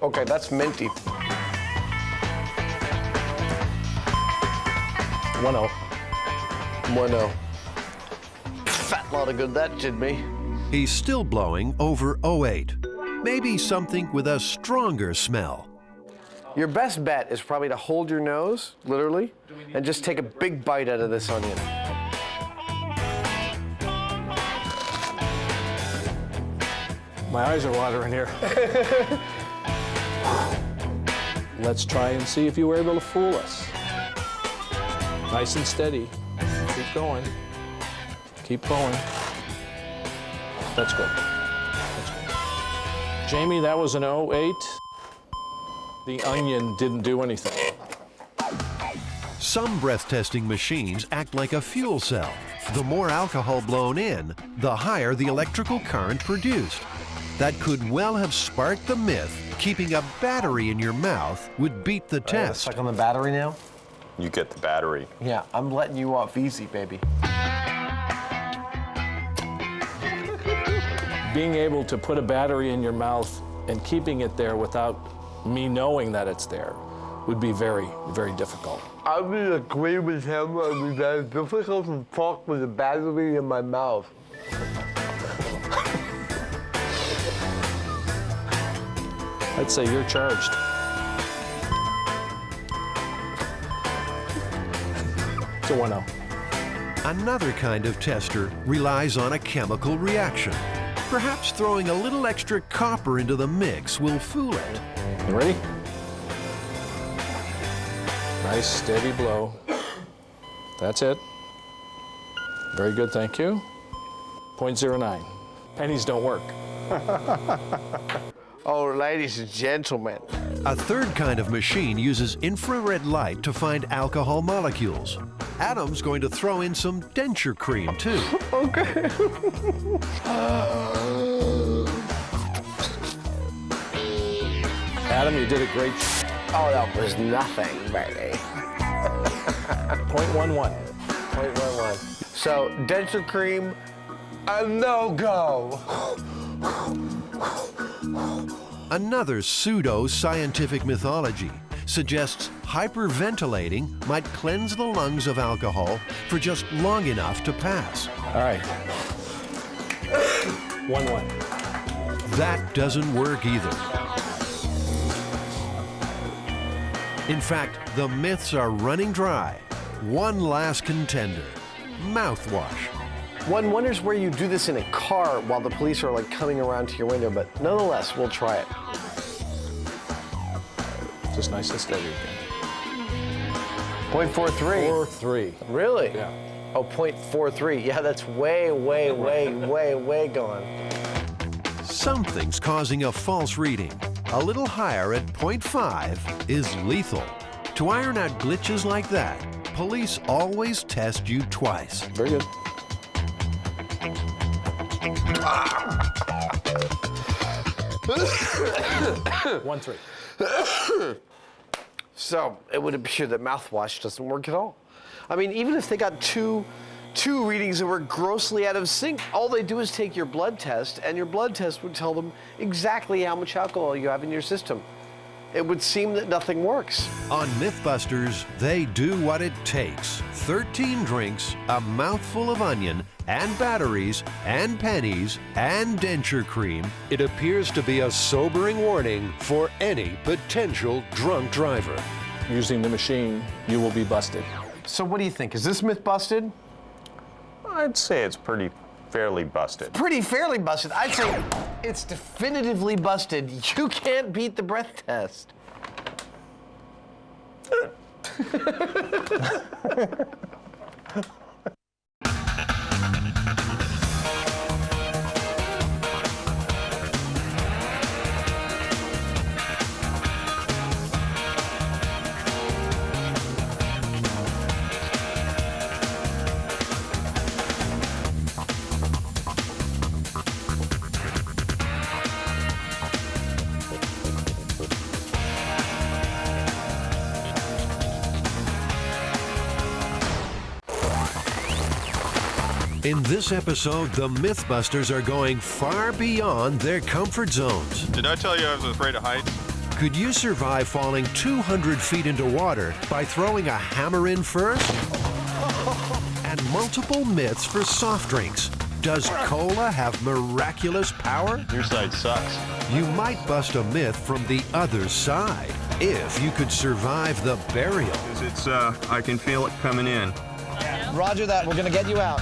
Okay, that's minty. 1-0. 1-0. Fat lot of good that did me. He's still blowing over 08. Maybe something with a stronger smell. Your best bet is probably to hold your nose, literally, and just take a big bite out of this onion. My eyes are watering here. Let's try and see if you were able to fool us. Nice and steady. Keep going. Keep going. That's good. That's good. Jamie, that was an 08. The onion didn't do anything. Some breath testing machines act like a fuel cell. The more alcohol blown in, the higher the electrical current produced. That could well have sparked the myth keeping a battery in your mouth would beat the test. Stuck on the battery now? You get the battery. Yeah, I'm letting you off easy, baby. Being able to put a battery in your mouth and keeping it there without me knowing that it's there would be very, very difficult. I would agree with him. It would be very difficult to talk with a battery in my mouth. I'd say you're charged. It's a 1-0. Another kind of tester relies on a chemical reaction. Perhaps throwing a little extra copper into the mix will fool it. You ready? Nice steady blow. That's it. Very good, thank you. 0.09. Pennies don't work. Oh, ladies and gentlemen. A third kind of machine uses infrared light to find alcohol molecules. Adam's going to throw in some denture cream, too. Okay. Adam, you did a great Oh, that was nothing, baby. 0.11. 0.11. So, denture cream, a no-go. Another pseudo-scientific mythology suggests hyperventilating might cleanse the lungs of alcohol for just long enough to pass. All right. 1-1. That doesn't work either. In fact, the myths are running dry. One last contender, mouthwash. One wonders where you do this in a car while the police are like coming around to your window, but nonetheless, we'll try it. Just nice and steady again. 0.43. 4.3. Really? Yeah. Oh, 0.43. Yeah, that's way gone. Something's causing a false reading. A little higher at 0.5 is lethal. To iron out glitches like that, police always test you twice. Very good. 1-3. So it would appear that mouthwash doesn't work at all. I mean, even if they got two readings that were grossly out of sync, all they do is take your blood test, and your blood test would tell them exactly how much alcohol you have in your system. It would seem that nothing works. On MythBusters, they do what it takes. 13 drinks, a mouthful of onion, and batteries, and pennies, and denture cream. It appears to be a sobering warning for any potential drunk driver. Using the machine, you will be busted. So what do you think? Is this myth busted? I'd say it's fairly busted. Pretty fairly busted. I'd say it's definitively busted. You can't beat the breath test. In this episode, the MythBusters are going far beyond their comfort zones. Did I tell you I was afraid of heights? Could you survive falling 200 feet into water by throwing a hammer in first? And multiple myths for soft drinks. Does cola have miraculous power? Your side sucks. You might bust a myth from the other side if you could survive the burial. It's, I can feel it coming in. Roger that, we're gonna get you out.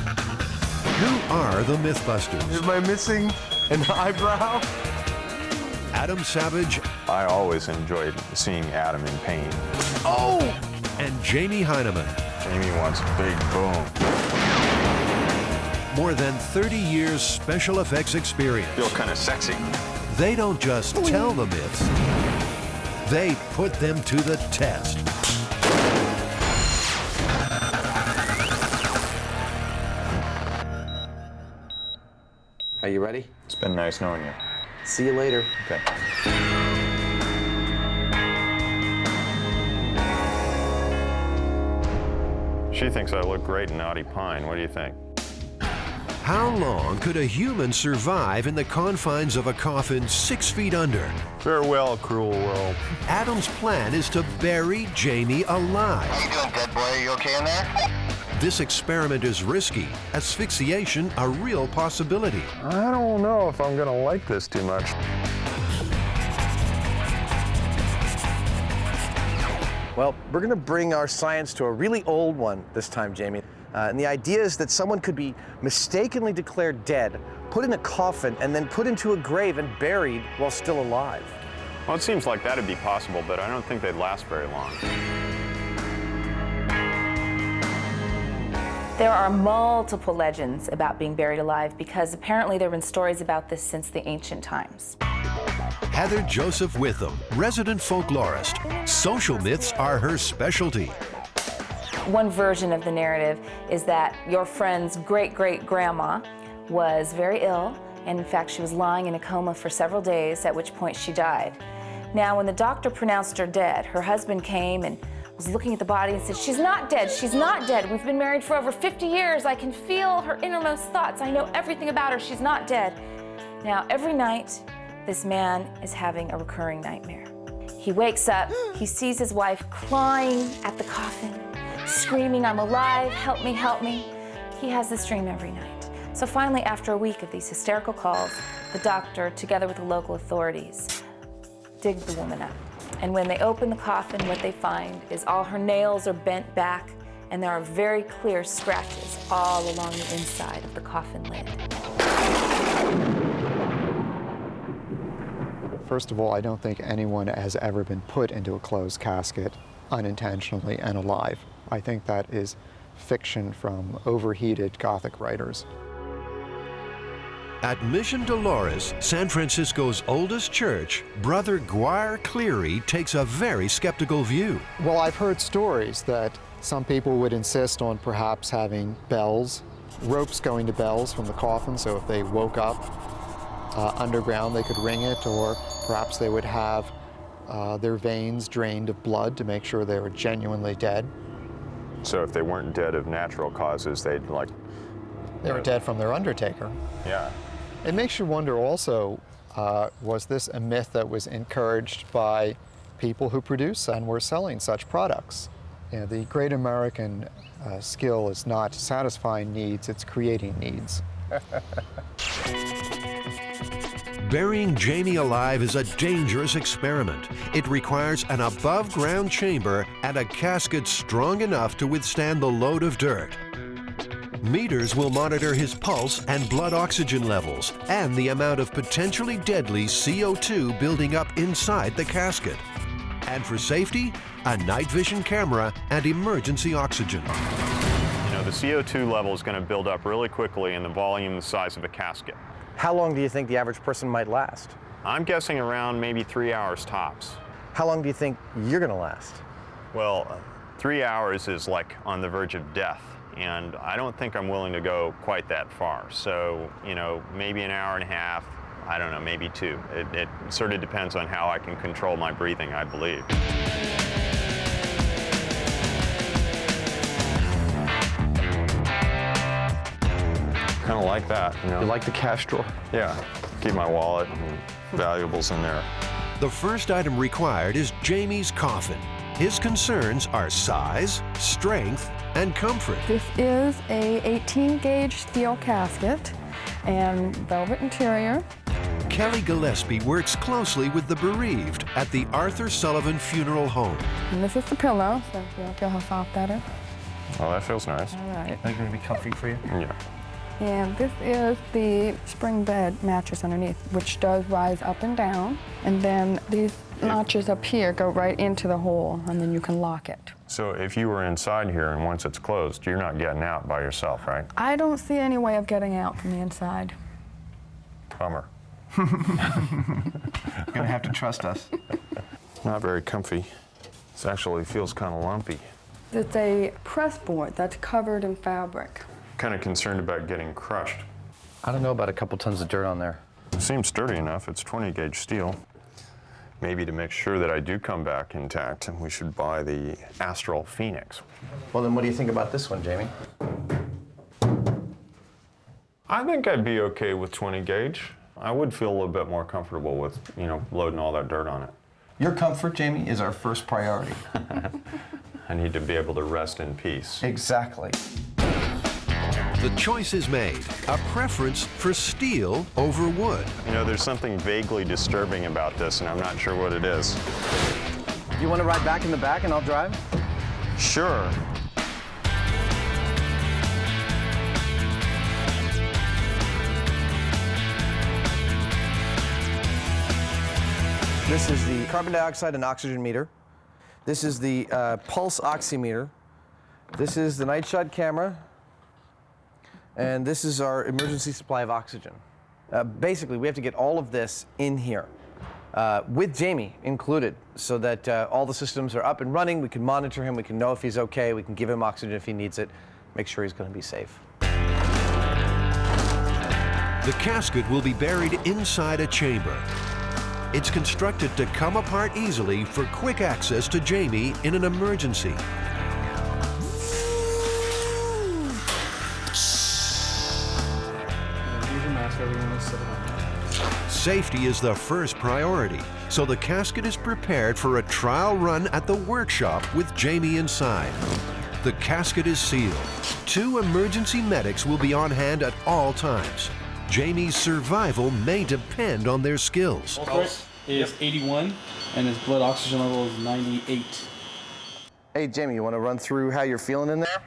Who are the MythBusters? Am I missing an eyebrow? Adam Savage. I always enjoyed seeing Adam in pain. Oh! And Jamie Hyneman. Jamie wants a big boom. More than 30 years special effects experience. Feel kind of sexy. They don't just tell the myths, they put them to the test. Are you ready? It's been nice knowing you. See you later. Okay. She thinks I look great in Naughty Pine. What do you think? How long could a human survive in the confines of a coffin 6 feet under? Farewell, cruel world. Adam's plan is to bury Jamie alive. How you doing, dead boy? Are you okay in there? This experiment is risky, asphyxiation a real possibility. I don't know if I'm gonna like this too much. Well, we're going to bring our science to a really old one this time, Jamie. And the idea is that someone could be mistakenly declared dead, put in a coffin, and then put into a grave and buried while still alive. Well, it seems like that'd be possible, but I don't think they'd last very long. There are multiple legends about being buried alive because apparently there have been stories about this since the ancient times. Heather Joseph Witham, resident folklorist. Social myths are her specialty. One version of the narrative is that your friend's great-great-grandma was very ill, and in fact she was lying in a coma for several days, at which point she died. Now, when the doctor pronounced her dead, her husband came and was looking at the body and said, "She's not dead, she's not dead. We've been married for over 50 years. I can feel her innermost thoughts. I know everything about her. She's not dead." Now, every night, this man is having a recurring nightmare. He wakes up, he sees his wife clawing at the coffin, screaming, "I'm alive, help me, help me." He has this dream every night. So finally, after a week of these hysterical calls, the doctor, together with the local authorities, dig the woman up. And when they open the coffin, what they find is all her nails are bent back, and there are very clear scratches all along the inside of the coffin lid. First of all, I don't think anyone has ever been put into a closed casket unintentionally and alive. I think that is fiction from overheated Gothic writers. At Mission Dolores, San Francisco's oldest church, Brother Guire Cleary takes a very skeptical view. Well, I've heard stories that some people would insist on perhaps having bells, ropes going to bells from the coffin, so if they woke up underground they could ring it, or perhaps they would have their veins drained of blood to make sure they were genuinely dead. So if they weren't dead of natural causes, they'd like... They were dead from their undertaker. Yeah. It makes you wonder also, was this a myth that was encouraged by people who produce and were selling such products? You know, the great American skill is not satisfying needs, it's creating needs. Burying Jamie alive is a dangerous experiment. It requires an above-ground chamber and a casket strong enough to withstand the load of dirt. Meters will monitor his pulse and blood oxygen levels and the amount of potentially deadly CO2 building up inside the casket. And for safety, a night vision camera and emergency oxygen. You know, the CO2 level is going to build up really quickly in the volume the size of a casket. How long do you think the average person might last? I'm guessing around maybe 3 hours tops. How long do you think you're going to last? Well, 3 hours is like on the verge of death, and I don't think I'm willing to go quite that far. So, you know, maybe an hour and a half, I don't know, maybe 2. It sort of depends on how I can control my breathing, I believe. Kind of like that, you know. You like the cash drawer? Yeah, keep my wallet and valuables in there. The first item required is Jamie's coffin. His concerns are size, strength, and comfort. This is a 18-gauge steel casket and velvet interior. Kelly Gillespie works closely with the bereaved at the Arthur Sullivan Funeral Home. And this is the pillow, so you'll feel how soft that is. Oh, that feels nice. All right. Are they going to be comfy for you? Yeah. And this is the spring bed mattress underneath, which does rise up and down. And then these notches up here go right into the hole, and then you can lock it. So if you were inside here and once it's closed, you're not getting out by yourself, right? I don't see any way of getting out from the inside. Bummer. You're gonna have to trust us. Not very comfy. This actually feels kind of lumpy. It's a press board that's covered in fabric. Kind of concerned about getting crushed. I don't know about a couple tons of dirt on there. It seems sturdy enough. It's 20 gauge steel. Maybe to make sure that I do come back intact, we should buy the Astral Phoenix. Well, then what do you think about this one, Jamie? I think I'd be okay with 20 gauge. I would feel a little bit more comfortable with, loading all that dirt on it. Your comfort, Jamie, is our first priority. I need to be able to rest in peace. Exactly. The choice is made, a preference for steel over wood. There's something vaguely disturbing about this, and I'm not sure what it is. Do you want to ride back in the back and I'll drive? Sure. This is the carbon dioxide and oxygen meter. This is the pulse oximeter. This is the night shot camera. And this is our emergency supply of oxygen. Basically, we have to get all of this in here, with Jamie included, so that all the systems are up and running. We can monitor him, we can know if he's okay, we can give him oxygen if he needs it, make sure he's going to be safe. The casket will be buried inside a chamber. It's constructed to come apart easily for quick access to Jamie in an emergency. Safety is the first priority, so the casket is prepared for a trial run at the workshop with Jamie inside. The casket is sealed. 2 emergency medics will be on hand at all times. Jamie's survival may depend on their skills. Pulse is 81, and his blood oxygen level is 98. Hey, Jamie, you want to run through how you're feeling in there?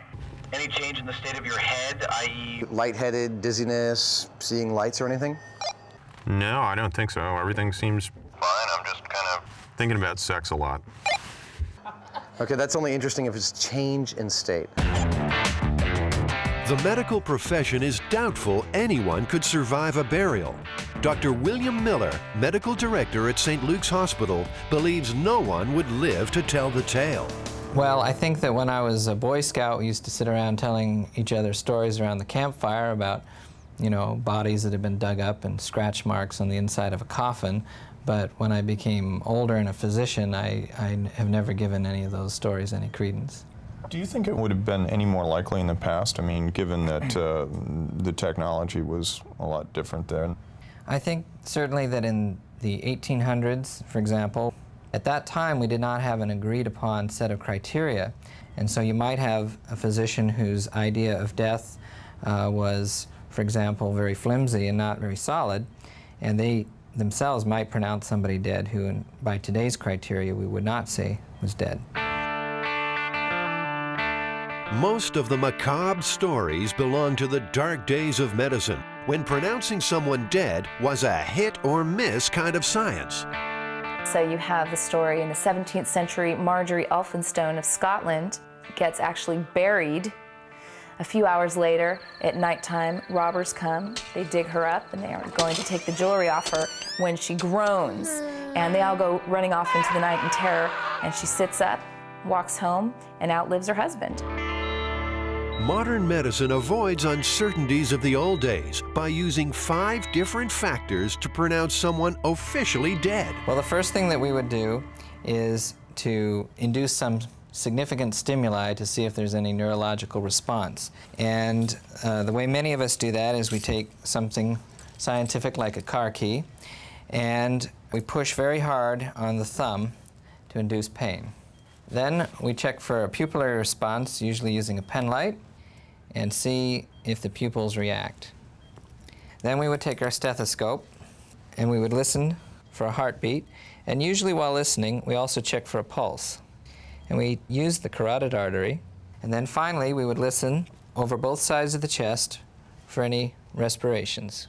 Any change in the state of your head, i.e. Lightheaded, dizziness, seeing lights or anything? No, I don't think so. Everything seems fine? I'm just kind of thinking about sex a lot. Okay, that's only interesting if it's change in state. The medical profession is doubtful anyone could survive a burial. Dr. William Miller, medical director at St. Luke's Hospital, believes no one would live to tell the tale. Well, I think that when I was a Boy Scout, we used to sit around telling each other stories around the campfire about, bodies that had been dug up and scratch marks on the inside of a coffin. But when I became older and a physician, I have never given any of those stories any credence. Do you think it would have been any more likely in the past? I mean, given that the technology was a lot different then. I think certainly that in the 1800s, for example, at that time we did not have an agreed upon set of criteria. And so you might have a physician whose idea of death was, for example, very flimsy and not very solid, and they themselves might pronounce somebody dead who, by today's criteria, we would not say was dead. Most of the macabre stories belong to the dark days of medicine, when pronouncing someone dead was a hit or miss kind of science. So you have the story in the 17th century, Marjorie Elphinstone of Scotland gets actually buried. A few hours later, at nighttime, robbers come, they dig her up, and they are going to take the jewelry off her when she groans. And they all go running off into the night in terror, and she sits up, walks home, and outlives her husband. Modern medicine avoids uncertainties of the old days by using 5 different factors to pronounce someone officially dead. Well, the first thing that we would do is to induce some significant stimuli to see if there's any neurological response. And the way many of us do that is we take something scientific like a car key, and we push very hard on the thumb to induce pain. Then we check for a pupillary response, usually using a pen light, and see if the pupils react. Then we would take our stethoscope and we would listen for a heartbeat, and usually while listening we also check for a pulse. And we use the carotid artery, and then finally we would listen over both sides of the chest for any respirations.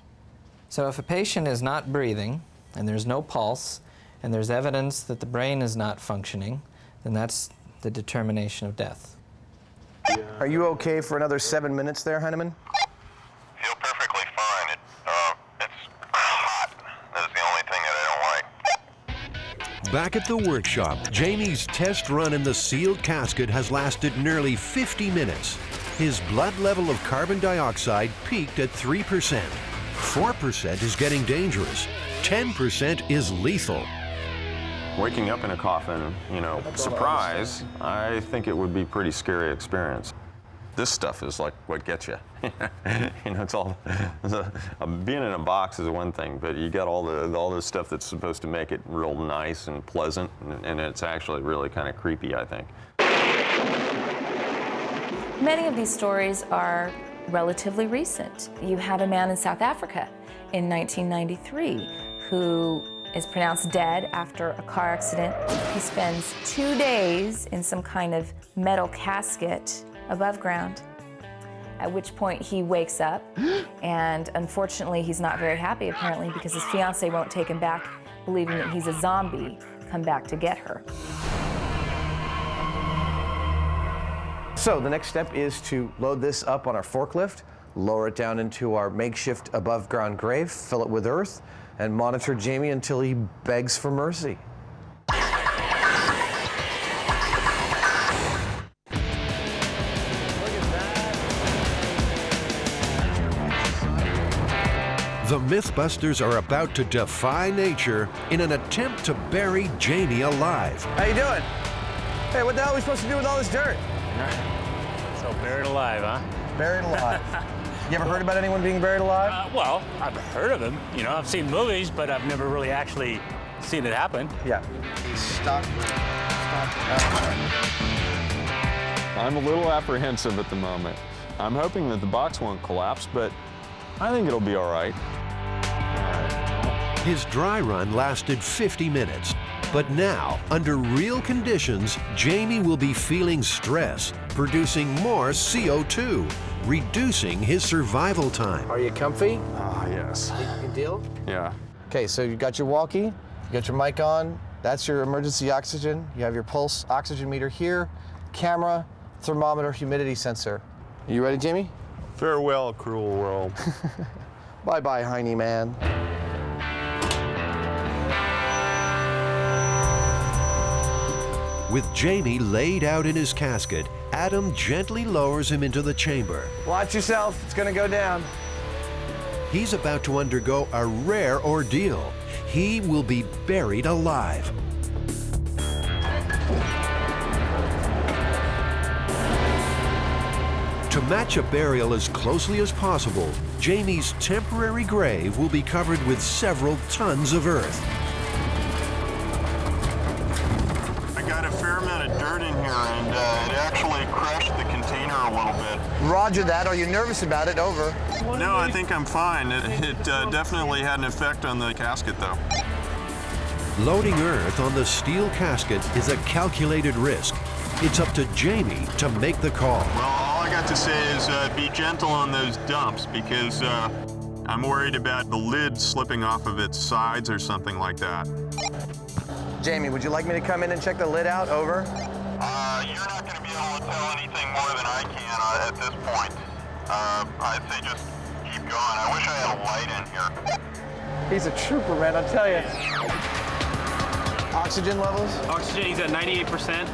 So if a patient is not breathing and there's no pulse, and there's evidence that the brain is not functioning, then that's the determination of death. Are you okay for another 7 minutes there, Hyneman? Feel perfectly fine. It's hot. That's the only thing that I don't like. Back at the workshop, Jamie's test run in the sealed casket has lasted nearly 50 minutes. His blood level of carbon dioxide peaked at 3%. 4% is getting dangerous. 10% is lethal. Waking up in a coffin, you know, surprise, I think it would be a pretty scary experience. This stuff is like what gets you. You know, it's all, being in a box is one thing, but you got all the stuff that's supposed to make it real nice and pleasant, and it's actually really kind of creepy, I think. Many of these stories are relatively recent. You have a man in South Africa in 1993 who is pronounced dead after a car accident. He spends 2 days in some kind of metal casket above ground, at which point he wakes up, and unfortunately he's not very happy apparently because his fiancée won't take him back, believing that he's a zombie come back to get her. So the next step is to load this up on our forklift, lower it down into our makeshift above-ground grave, fill it with earth, and monitor Jamie until he begs for mercy. The MythBusters are about to defy nature in an attempt to bury Jamie alive. How you doing? Hey, what the hell are we supposed to do with all this dirt? So buried alive, huh? Buried alive. You ever heard about anyone being buried alive? Well, I've heard of him. You know, I've seen movies, but I've never really actually seen it happen. Yeah. Stop. I'm a little apprehensive at the moment. I'm hoping that the box won't collapse, but I think it'll be all right. His dry run lasted 50 minutes. But now, under real conditions, Jamie will be feeling stress, producing more CO2, reducing his survival time. Are you comfy? Ah, yes. Good deal? Yeah. Okay, so you got your walkie, you got your mic on, that's your emergency oxygen, you have your pulse oxygen meter here, camera, thermometer, humidity sensor. Are you ready, Jamie? Farewell, cruel world. Bye-bye, Hyneman. With Jamie laid out in his casket, Adam gently lowers him into the chamber. Watch yourself, it's gonna go down. He's about to undergo a rare ordeal. He will be buried alive. To match a burial as closely as possible, Jamie's temporary grave will be covered with several tons of earth. I got a fair amount of dirt in here, and it actually crushed the container a little bit. Roger that. Are you nervous about it? Over. No, I think I'm fine. It definitely had an effect on the casket, though. Loading earth on the steel casket is a calculated risk. It's up to Jamie to make the call. Well, all I got to say is be gentle on those dumps, because I'm worried about the lid slipping off of its sides or something like that. Jamie, would you like me to come in and check the lid out? Over. You're not going to be able to tell anything more than I can at this point. I'd say just keep going. I wish I had a light in here. He's a trooper, man, I'll tell you. Oxygen levels? Oxygen, he's at 98%.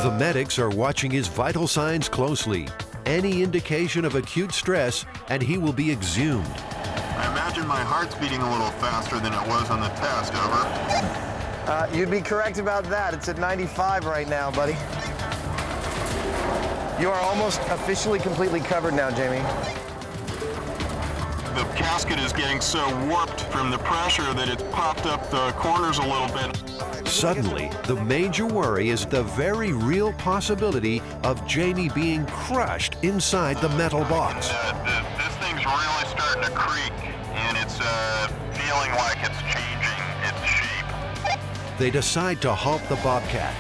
The medics are watching his vital signs closely. Any indication of acute stress, and he will be exhumed. I imagine my heart's beating a little faster than it was on the test, over. You'd be correct about that. It's at 95 right now, buddy. You are almost officially completely covered now, Jamie. The casket is getting so warped from the pressure that it's popped up the corners a little bit. Suddenly, the major worry is the very real possibility of Jamie being crushed inside the metal box. This thing's really starting to creak, and it's feeling like it's changing its shape. They decide to halt the Bobcat.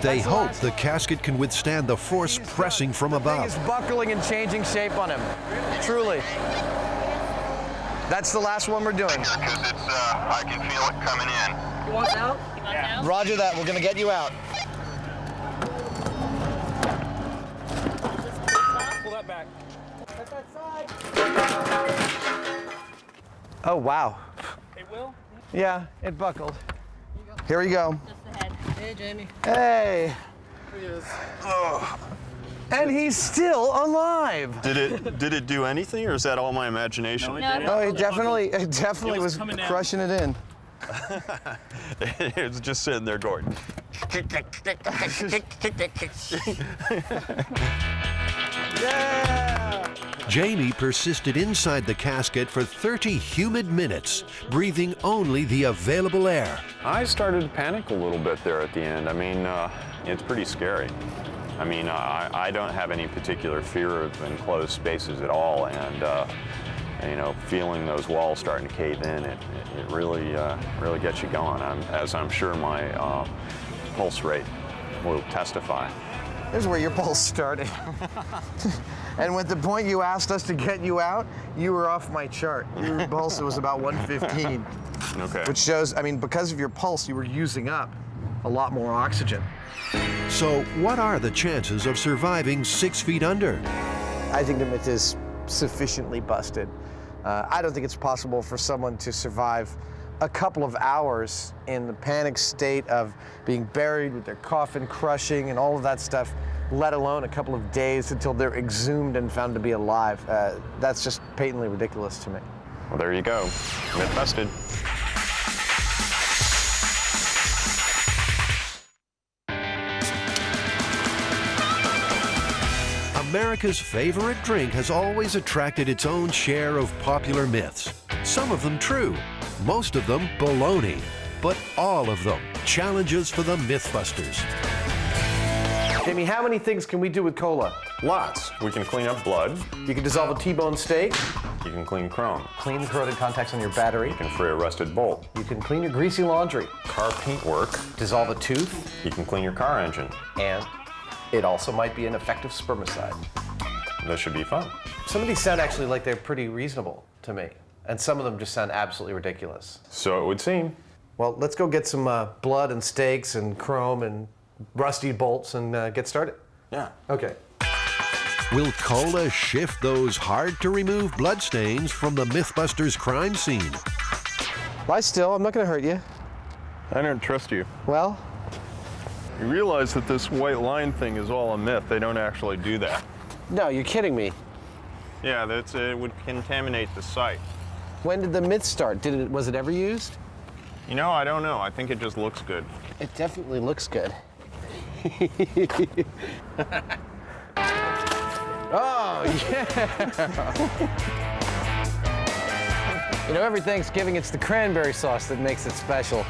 They hope the casket can withstand the force pressing from The above. thing is buckling and changing shape on him. Truly. That's the last one we're doing. Because I can feel it coming in. You want out? Roger that. We're going to get you out. Pull that back. Oh, wow. Hey, Will? Yeah, it buckled. Here we go. Just the head. Hey, Jamie. Hey. Here he is. Oh. And he's still alive. Did it do anything, or is that all my imagination? No, it definitely was crushing it in. It was just sitting there going. Yeah! Jamie persisted inside the casket for 30 humid minutes, breathing only the available air. I started to panic a little bit there at the end. I mean, it's pretty scary. I mean, I don't have any particular fear of enclosed spaces at all, and you know, feeling those walls starting to cave in, it really gets you going, as I'm sure my pulse rate will testify. Here's where your pulse started. And with the point you asked us to get you out, you were off my chart. Your pulse was about 115. Okay. Which shows, I mean, because of your pulse, you were using up a lot more oxygen. So what are the chances of surviving 6 feet under? I think the myth is sufficiently busted. I don't think it's possible for someone to survive a couple of hours in the panic state of being buried with their coffin crushing and all of that stuff, let alone a couple of days until they're exhumed and found to be alive. That's just patently ridiculous to me. Well, there you go. Myth busted. America's favorite drink has always attracted its own share of popular myths. Some of them true, most of them baloney, but all of them challenges for the Mythbusters. Jamie, how many things can we do with cola? Lots. We can clean up blood. You can dissolve a T-bone steak. You can clean chrome. Clean the corroded contacts on your battery. You can free a rusted bolt. You can clean your greasy laundry. Car paint work. Dissolve a tooth. You can clean your car engine. And it also might be an effective spermicide. This should be fun. Some of these sound actually like they're pretty reasonable to me, and some of them just sound absolutely ridiculous. So it would seem. Well, let's go get some blood and steaks and chrome and rusty bolts and get started. Yeah. Okay. Will cola shift those hard-to-remove bloodstains from the Mythbusters crime scene? Lie still, I'm not gonna hurt you. I don't trust you. Well? You realize that this white line thing is all a myth. They don't actually do that. No, you're kidding me. Yeah, it would contaminate the site. When did the myth start? Was it ever used? You know, I don't know. I think it just looks good. It definitely looks good. Oh, yeah! You know, every Thanksgiving, it's the cranberry sauce that makes it special.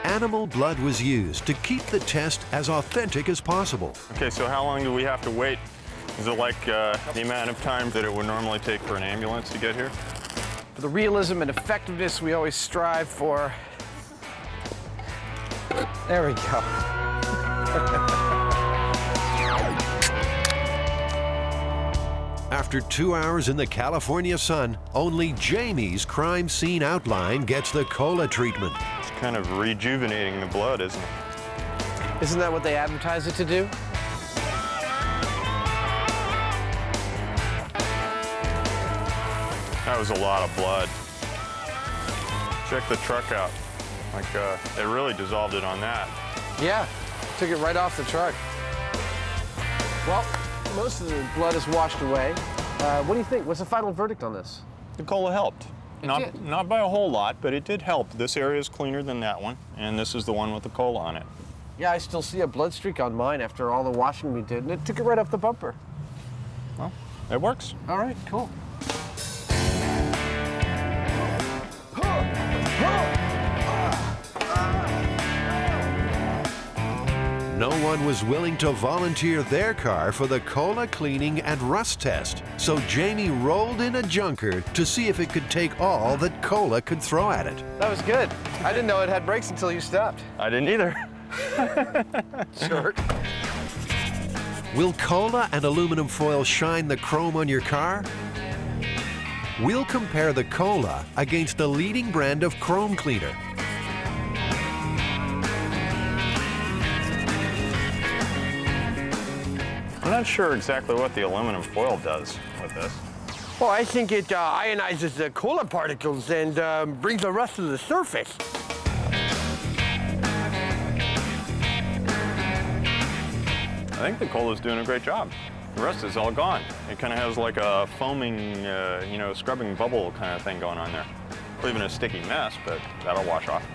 Animal blood was used to keep the test as authentic as possible. Okay, so how long do we have to wait? Is it like the amount of time that it would normally take for an ambulance to get here? For the realism and effectiveness we always strive for. There we go. After 2 hours in the California sun, only Jamie's crime scene outline gets the cola treatment. It's kind of rejuvenating the blood, isn't it? Isn't that what they advertise it to do? That was a lot of blood. Check the truck out. Like, it really dissolved it on that. Yeah, took it right off the truck. Well, most of the blood is washed away. What do you think? What's the final verdict on this? The cola helped. Not by a whole lot, but it did help. This area is cleaner than that one, and this is the one with the cola on it. Yeah, I still see a blood streak on mine after all the washing we did, and it took it right off the bumper. Well, it works. All right, cool. No one was willing to volunteer their car for the cola cleaning and rust test, so Jamie rolled in a junker to see if it could take all that cola could throw at it. That was good. I didn't know it had brakes until you stopped. I didn't either. Jerk. Will cola and aluminum foil shine the chrome on your car? we'll compare the cola against a leading brand of chrome cleaner. I'm not sure exactly what the aluminum foil does with this. Well, I think it ionizes the cola particles and brings the rust to the surface. I think the cola's doing a great job. The rest is all gone. It kind of has like a foaming, you know, scrubbing bubble kind of thing going on there. Leaving a sticky mess, but that'll wash off.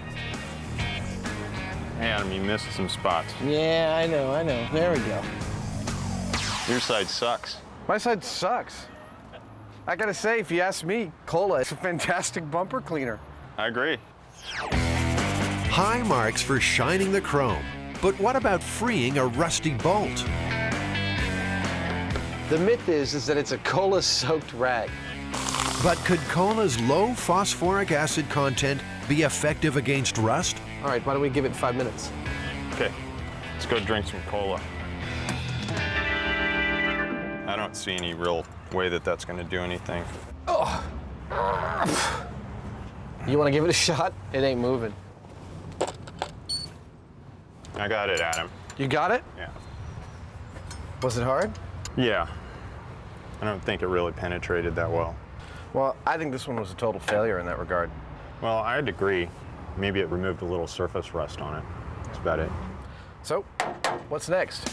Hey, Adam, you missed some spots. Yeah, I know. There we go. Your side sucks. My side sucks. I gotta say, if you ask me, cola is a fantastic bumper cleaner. I agree. High marks for shining the chrome. But what about freeing a rusty bolt? The myth is that it's a cola-soaked rag. But could cola's low phosphoric acid content be effective against rust? All right, why don't we give it 5 minutes? Okay, let's go drink some cola. I don't see any real way that that's going to do anything. Oh. You want to give it a shot? It ain't moving. I got it, Adam. You got it? Yeah. Was it hard? Yeah. I don't think it really penetrated that well. Well, I think this one was a total failure in that regard. Well, I'd agree. Maybe it removed a little surface rust on it. That's about it. So, what's next?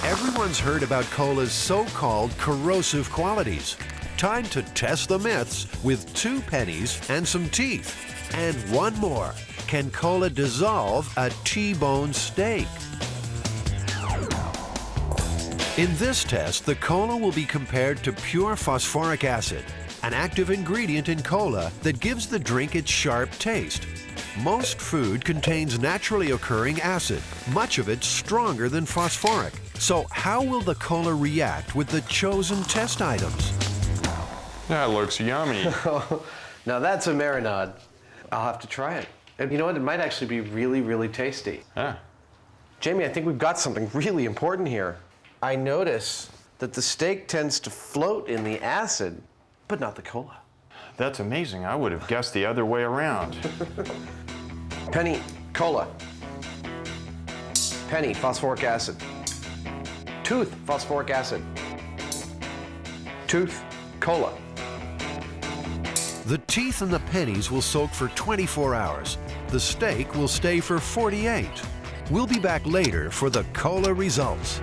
Everyone's heard about cola's so-called corrosive qualities. Time to test the myths with 2 pennies and some teeth. And one more. Can cola dissolve a T-bone steak? In this test, the cola will be compared to pure phosphoric acid, an active ingredient in cola that gives the drink its sharp taste. Most food contains naturally occurring acid, much of it stronger than phosphoric. So how will the cola react with the chosen test items? That looks yummy. Now that's a marinade. I'll have to try it. And you know what? It might actually be really, really tasty. Yeah. Jamie, I think we've got something really important here. I notice that the steak tends to float in the acid, but not the cola. That's amazing. I would have guessed the other way around. Penny, cola. Penny, phosphoric acid. Tooth, phosphoric acid. Tooth, cola. The teeth and the pennies will soak for 24 hours. The steak will stay for 48. We'll be back later for the cola results.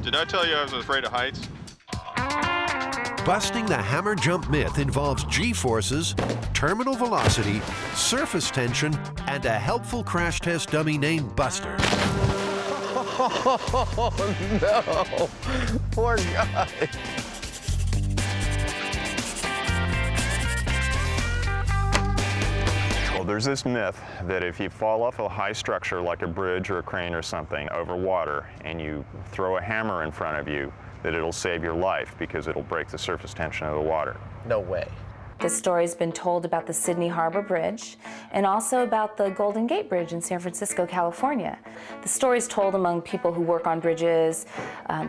Did I tell you I was afraid of heights? Busting the hammer jump myth involves G-forces, terminal velocity, surface tension, and a helpful crash test dummy named Buster. Oh, no. Poor guy. Well, there's this myth that if you fall off a high structure like a bridge or a crane or something over water and you throw a hammer in front of you, that it'll save your life because it'll break the surface tension of the water. No way. This story's been told about the Sydney Harbor Bridge and also about the Golden Gate Bridge in San Francisco, California. The story's told among people who work on bridges,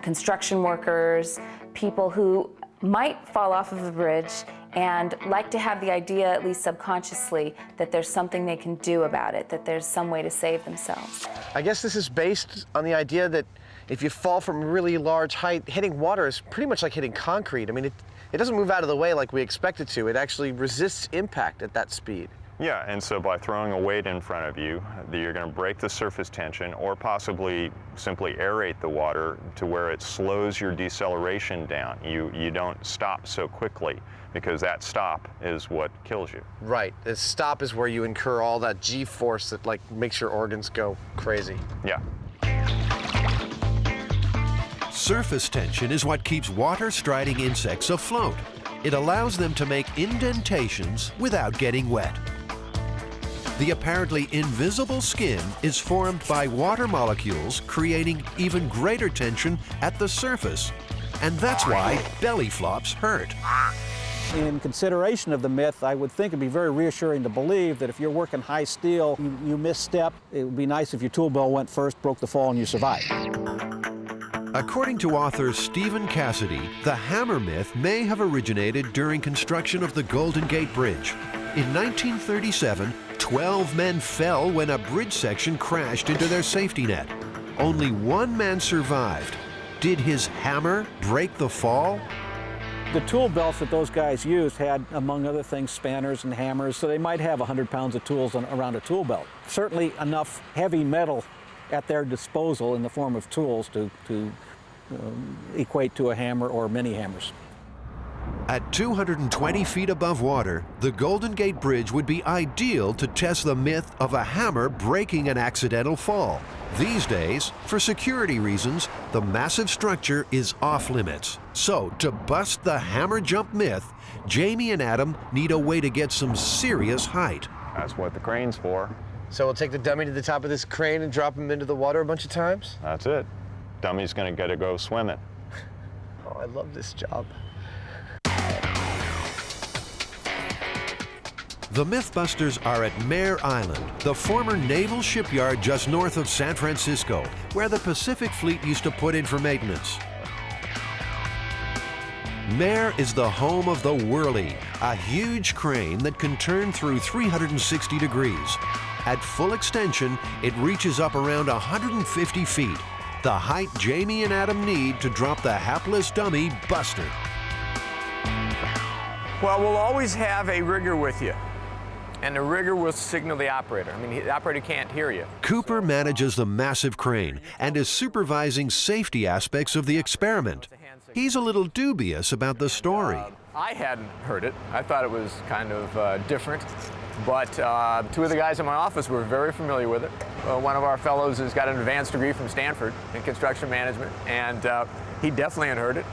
construction workers, people who might fall off of a bridge and like to have the idea, at least subconsciously, that there's something they can do about it, that there's some way to save themselves. I guess this is based on the idea that if you fall from a really large height, hitting water is pretty much like hitting concrete. I mean, it doesn't move out of the way like we expect it to. It actually resists impact at that speed. Yeah, and so by throwing a weight in front of you, you're going to break the surface tension or possibly simply aerate the water to where it slows your deceleration down. You don't stop so quickly because that stop is what kills you. Right. The stop is where you incur all that G-force that like makes your organs go crazy. Yeah. Surface tension is what keeps water-striding insects afloat. It allows them to make indentations without getting wet. The apparently invisible skin is formed by water molecules creating even greater tension at the surface. And that's why belly flops hurt. In consideration of the myth, I would think it'd be very reassuring to believe that if you're working high steel, you misstep, it would be nice if your tool belt went first, broke the fall, and you survived. According to author Stephen Cassidy, the hammer myth may have originated during construction of the Golden Gate Bridge. In 1937, 12 men fell when a bridge section crashed into their safety net. Only one man survived. Did his hammer break the fall? The tool belts that those guys used had, among other things, spanners and hammers, so they might have 100 pounds of tools around a tool belt. Certainly enough heavy metal at their disposal in the form of tools to equate to a hammer or many hammers. At 220 feet above water, the Golden Gate Bridge would be ideal to test the myth of a hammer breaking an accidental fall. These days, for security reasons, the massive structure is off limits. So, to bust the hammer jump myth, Jamie and Adam need a way to get some serious height. That's what the crane's for. So we'll take the dummy to the top of this crane and drop him into the water a bunch of times? That's it. Dummy's gonna get to go swimming. Oh, I love this job. The MythBusters are at Mare Island, the former naval shipyard just north of San Francisco, where the Pacific Fleet used to put in for maintenance. Mare is the home of the Whirly, a huge crane that can turn through 360 degrees. At full extension, it reaches up around 150 feet, the height Jamie and Adam need to drop the hapless dummy, Buster. Well, we'll always have a rigger with you. And the rigger will signal the operator. I mean, the operator can't hear you. Cooper manages the massive crane and is supervising safety aspects of the experiment. He's a little dubious about the story. I hadn't heard it. I thought it was kind of different. But two of the guys in my office were very familiar with it. One of our fellows has got an advanced degree from Stanford in construction management, and he definitely had heard it.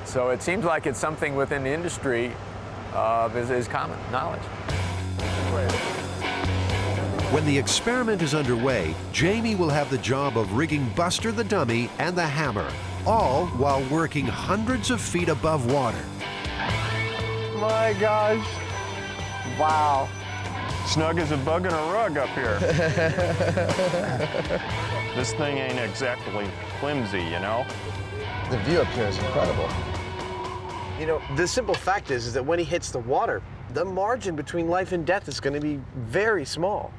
So it seems like it's something within the industry is common knowledge. When the experiment is underway, Jamie will have the job of rigging Buster the dummy and the hammer, all while working hundreds of feet above water. My gosh. Wow. Snug as a bug in a rug up here. This thing ain't exactly flimsy, you know? The view up here is incredible. You know, the simple fact is that when he hits the water, the margin between life and death is going to be very small.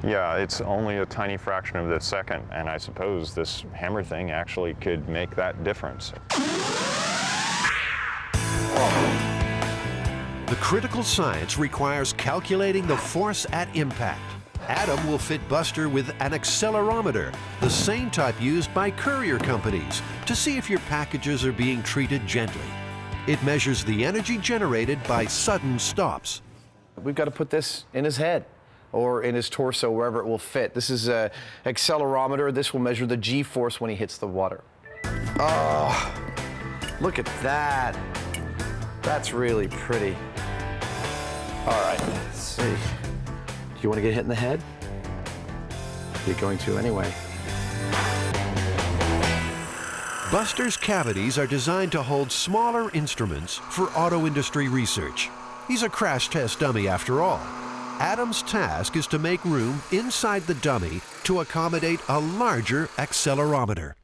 Yeah, it's only a tiny fraction of a second, and I suppose this hammer thing actually could make that difference. The critical science requires calculating the force at impact. Adam will fit Buster with an accelerometer, the same type used by courier companies, to see if your packages are being treated gently. It measures the energy generated by sudden stops. We've got to put this in his head or in his torso, wherever it will fit. This is an accelerometer. This will measure the G-force when he hits the water. Oh, look at that. That's really pretty. All right, let's see. Do you want to get hit in the head? You're going to anyway. Buster's cavities are designed to hold smaller instruments for auto industry research. He's a crash test dummy after all. Adam's task is to make room inside the dummy to accommodate a larger accelerometer.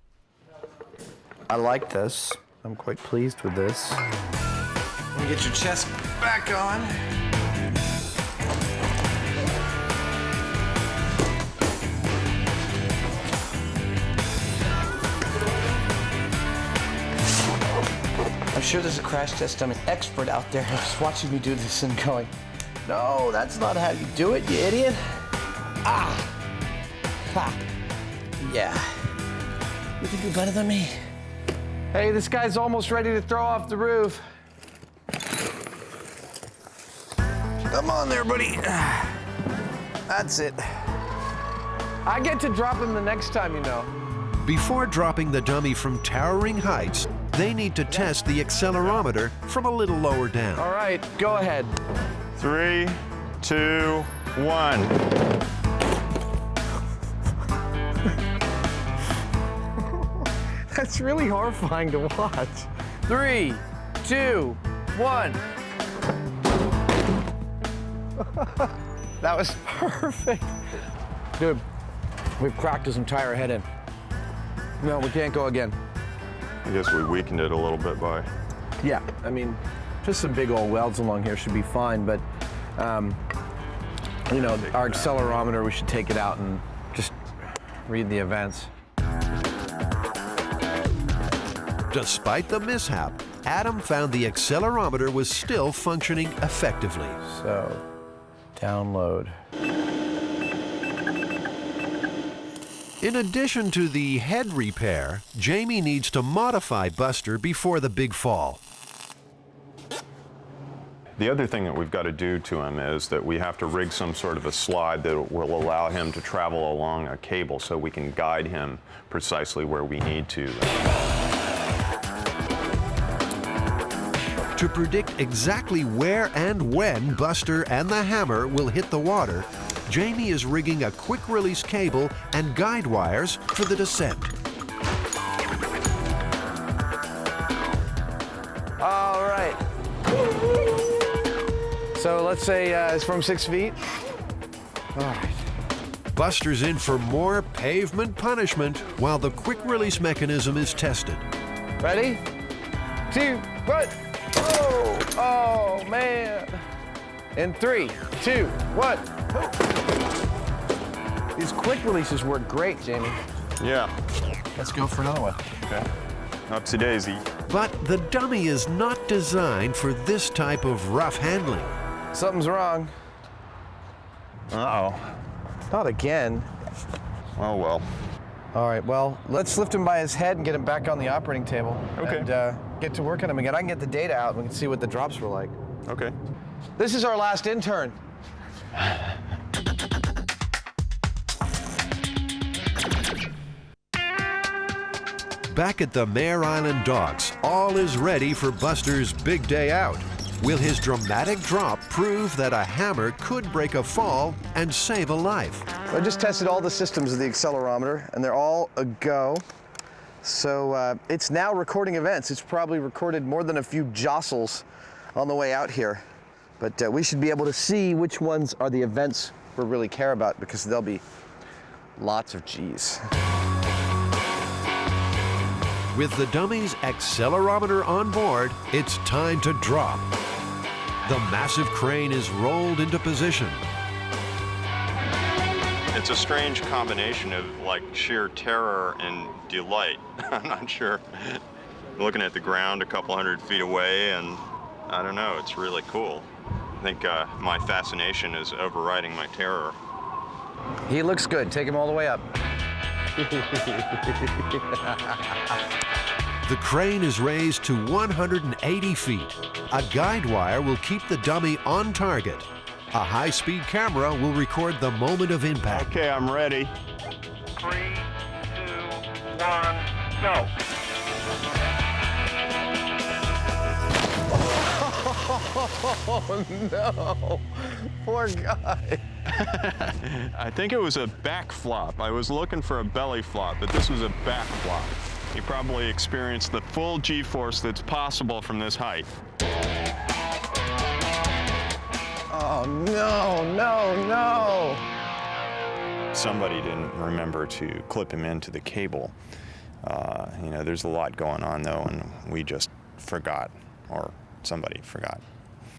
I like this. I'm quite pleased with this. Get your chest back on. I'm sure there's a crash test dummy expert out there who's watching me do this and going, no, that's not how you do it, you idiot. Ah! Ha! Yeah. You can do better than me. Hey, this guy's almost ready to throw off the roof. Come on there, buddy. That's it. I get to drop him the next time, you know. Before dropping the dummy from towering heights, they need to test the accelerometer from a little lower down. All right, go ahead. 3, 2, 1. That's really horrifying to watch. 3, 2, 1. That was perfect. Dude, we've cracked his entire head in. No, we can't go again. I guess we weakened it a little bit by... Yeah, I mean, just some big old welds along here should be fine, but, you know, our accelerometer, we should take it out and just read the events. Despite the mishap, Adam found the accelerometer was still functioning effectively. So, download. In addition to the head repair, Jamie needs to modify Buster before the big fall. The other thing that we've got to do to him is that we have to rig some sort of a slide that will allow him to travel along a cable so we can guide him precisely where we need to. To predict exactly where and when Buster and the hammer will hit the water, Jamie is rigging a quick-release cable and guide wires for the descent. All right. So let's say it's from 6 feet. All right. Buster's in for more pavement punishment while the quick-release mechanism is tested. Ready? 2, 1. Oh, oh man. In 3, 2, 1. These quick releases work great, Jamie. Yeah. Let's go for another one. Okay. Upsy daisy. But the dummy is not designed for this type of rough handling. Something's wrong. Uh-oh. Not again. Oh, well. All right, well, let's lift him by his head and get him back on the operating table. Okay. And get to work on him again. I can get the data out and we can see what the drops were like. Okay. This is our last intern. Back at the Mare Island docks, all is ready for Buster's big day out. Will his dramatic drop prove that a hammer could break a fall and save a life? I just tested all the systems of the accelerometer, and they're all a go. So it's now recording events. It's probably recorded more than a few jostles on the way out here. But we should be able to see which ones are the events we really care about, because there'll be lots of G's. With the dummy's accelerometer on board, it's time to drop. The massive crane is rolled into position. It's a strange combination of like sheer terror and delight. I'm not sure. Looking at the ground a couple 100 feet away, and I don't know, it's really cool. I think my fascination is overriding my terror. He looks good. Take him all the way up. The crane is raised to 180 feet. A guide wire will keep the dummy on target. A high-speed camera will record the moment of impact. Okay, I'm ready. 3, 2, 1, go. Oh no, poor guy. I think it was a back flop. I was looking for a belly flop, but this was a back flop. He probably experienced the full G-force that's possible from this height. Oh no, no, no. Somebody didn't remember to clip him into the cable. You know, there's a lot going on though, and we just forgot, or somebody forgot.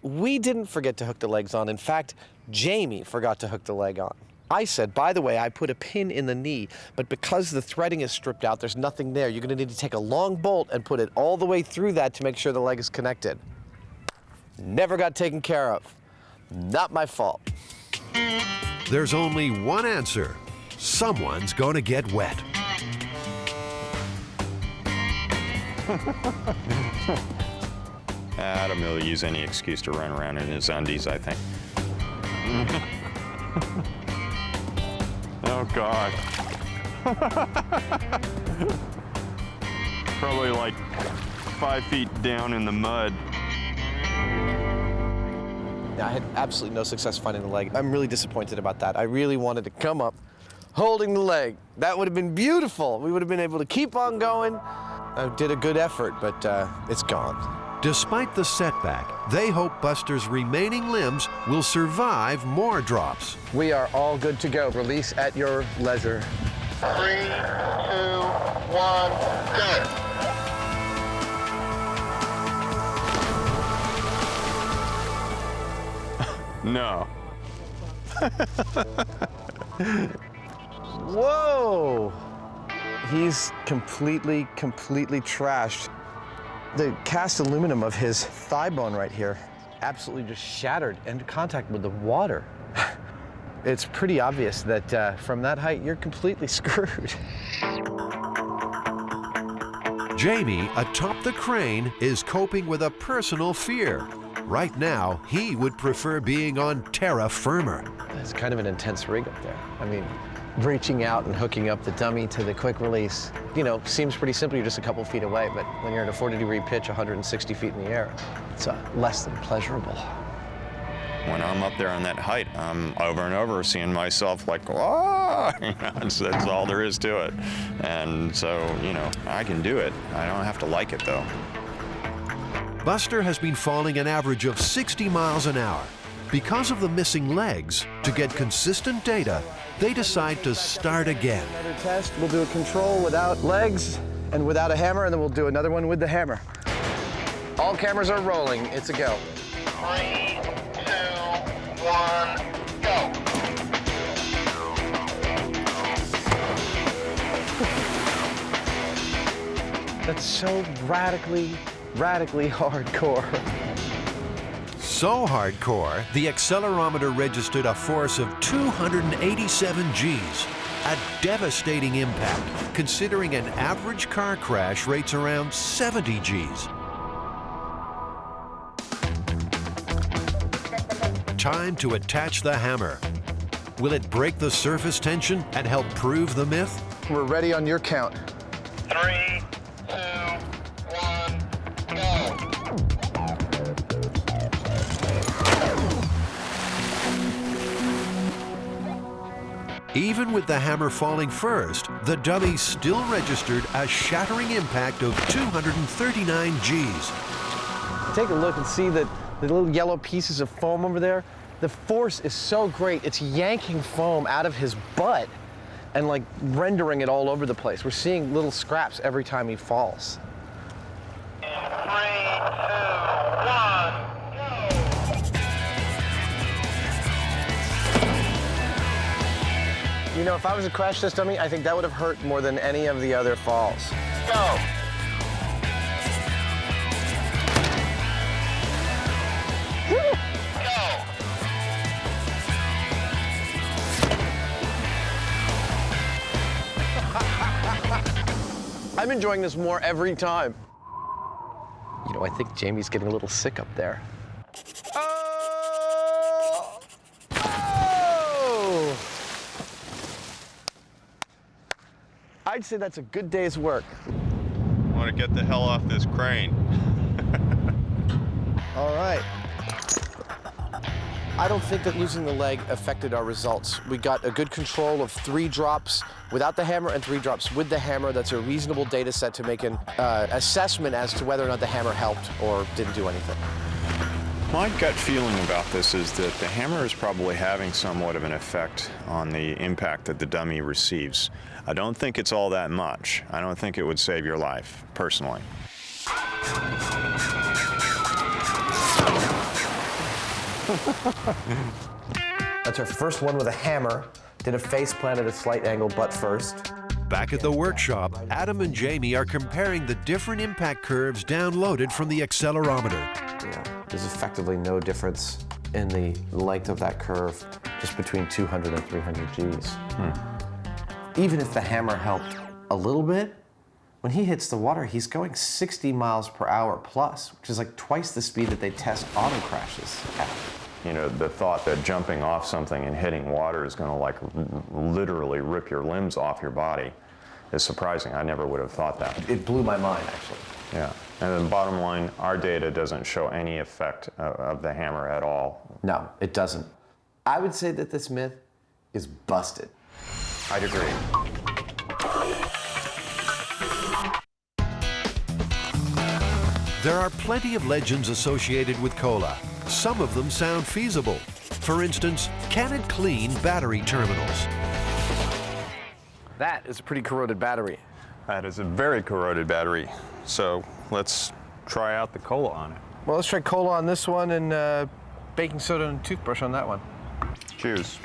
We didn't forget to hook the legs on. In fact, Jamie forgot to hook the leg on. I said, by the way, I put a pin in the knee, but because the threading is stripped out, there's nothing there. You're gonna need to take a long bolt and put it all the way through that to make sure the leg is connected. Never got taken care of. Not my fault. There's only one answer. Someone's gonna get wet. Adam will use any excuse to run around in his undies, I think. Oh, God. Probably like 5 feet down in the mud. I had absolutely no success finding the leg. I'm really disappointed about that. I really wanted to come up holding the leg. That would have been beautiful. We would have been able to keep on going. I did a good effort, but it's gone. Despite the setback, they hope Buster's remaining limbs will survive more drops. We are all good to go. Release at your leisure. 3, 2, 1, go. No. Whoa! He's completely trashed. The cast aluminum of his thigh bone right here absolutely just shattered in contact with the water. It's pretty obvious that from that height, you're completely screwed. Jamie, atop the crane, is coping with a personal fear. Right now, he would prefer being on terra firma. It's kind of an intense rig up there. I mean, reaching out and hooking up the dummy to the quick release, you know, seems pretty simple. You're just a couple feet away, but when you're at a 40-degree pitch, 160 feet in the air, it's less than pleasurable. When I'm up there on that height, I'm over and over seeing myself like, oh, that's all there is to it. And so, you know, I can do it. I don't have to like it, though. Buster has been falling an average of 60 miles an hour. Because of the missing legs, to get consistent data, they decide to start again. Another test, we'll do a control without legs and without a hammer, and then we'll do another one with the hammer. All cameras are rolling, it's a go. 3, 2, 1, go. That's so radically hardcore. So hardcore, the accelerometer registered a force of 287 Gs, a devastating impact, considering an average car crash rates around 70 Gs. Time to attach the hammer. Will it break the surface tension and help prove the myth? We're ready on your count. 3, 2, 1, go. Even with the hammer falling first, the dummy still registered a shattering impact of 239 Gs. Take a look and see that the little yellow pieces of foam over there. The force is so great, it's yanking foam out of his butt and like rendering it all over the place. We're seeing little scraps every time he falls. 3, 2, 1. You know, if I was to crash this dummy, I think that would have hurt more than any of the other falls. Go. I'm enjoying this more every time. You know, I think Jamie's getting a little sick up there. Oh! Oh! I'd say that's a good day's work. I want to get the hell off this crane. All right. I don't think that losing the leg affected our results. We got a good control of 3 drops without the hammer and 3 drops with the hammer. That's a reasonable data set to make an assessment as to whether or not the hammer helped or didn't do anything. My gut feeling about this is that the hammer is probably having somewhat of an effect on the impact that the dummy receives. I don't think it's all that much. I don't think it would save your life, personally. That's our first one with a hammer. Did a face plant at a slight angle, butt first. Back at the workshop, Adam and Jamie are comparing the different impact curves downloaded from the accelerometer. Yeah, there's effectively no difference in the length of that curve, just between 200 and 300 Gs. Even if the hammer helped a little bit, when he hits the water, he's going 60 miles per hour plus, which is like twice the speed that they test auto crashes at. You know, the thought that jumping off something and hitting water is going to like literally rip your limbs off your body is surprising. I never would have thought that. It blew my mind, actually. Yeah. And then bottom line, our data doesn't show any effect of the hammer at all. No, it doesn't. I would say that this myth is busted. I'd agree. There are plenty of legends associated with cola. Some of them sound feasible. For instance, can it clean battery terminals? That is a pretty corroded battery. That is a very corroded battery. So let's try out the cola on it. Well, let's try cola on this one and baking soda and toothbrush on that one. Cheers.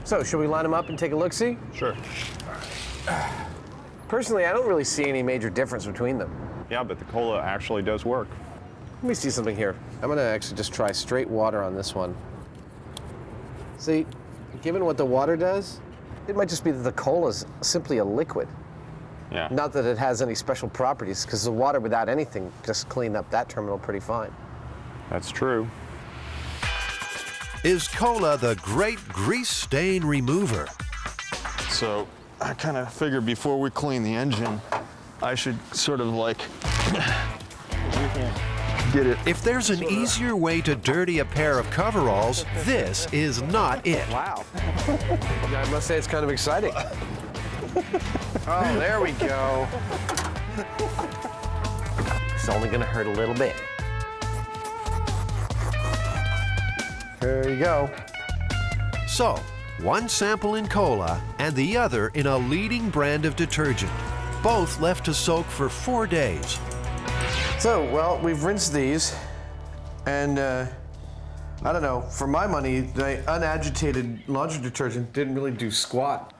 So, should we line them up and take a look-see? Sure. Personally, I don't really see any major difference between them. Yeah, but the cola actually does work. Let me see something here. I'm gonna actually just try straight water on this one. See, given what the water does, it might just be that the cola is simply a liquid. Yeah. Not that it has any special properties, because the water without anything just cleaned up that terminal pretty fine. That's true. Is cola the great grease stain remover? So I kind of figured before we clean the engine, I should sort of like get it. If there's an easier way to dirty a pair of coveralls, this is not it. Wow. I must say it's kind of exciting. Oh, there we go. It's only gonna hurt a little bit. There you go. So, one sample in cola and the other in a leading brand of detergent. Both left to soak for 4 days. So, well, we've rinsed these, and I don't know, for my money, the unagitated laundry detergent didn't really do squat.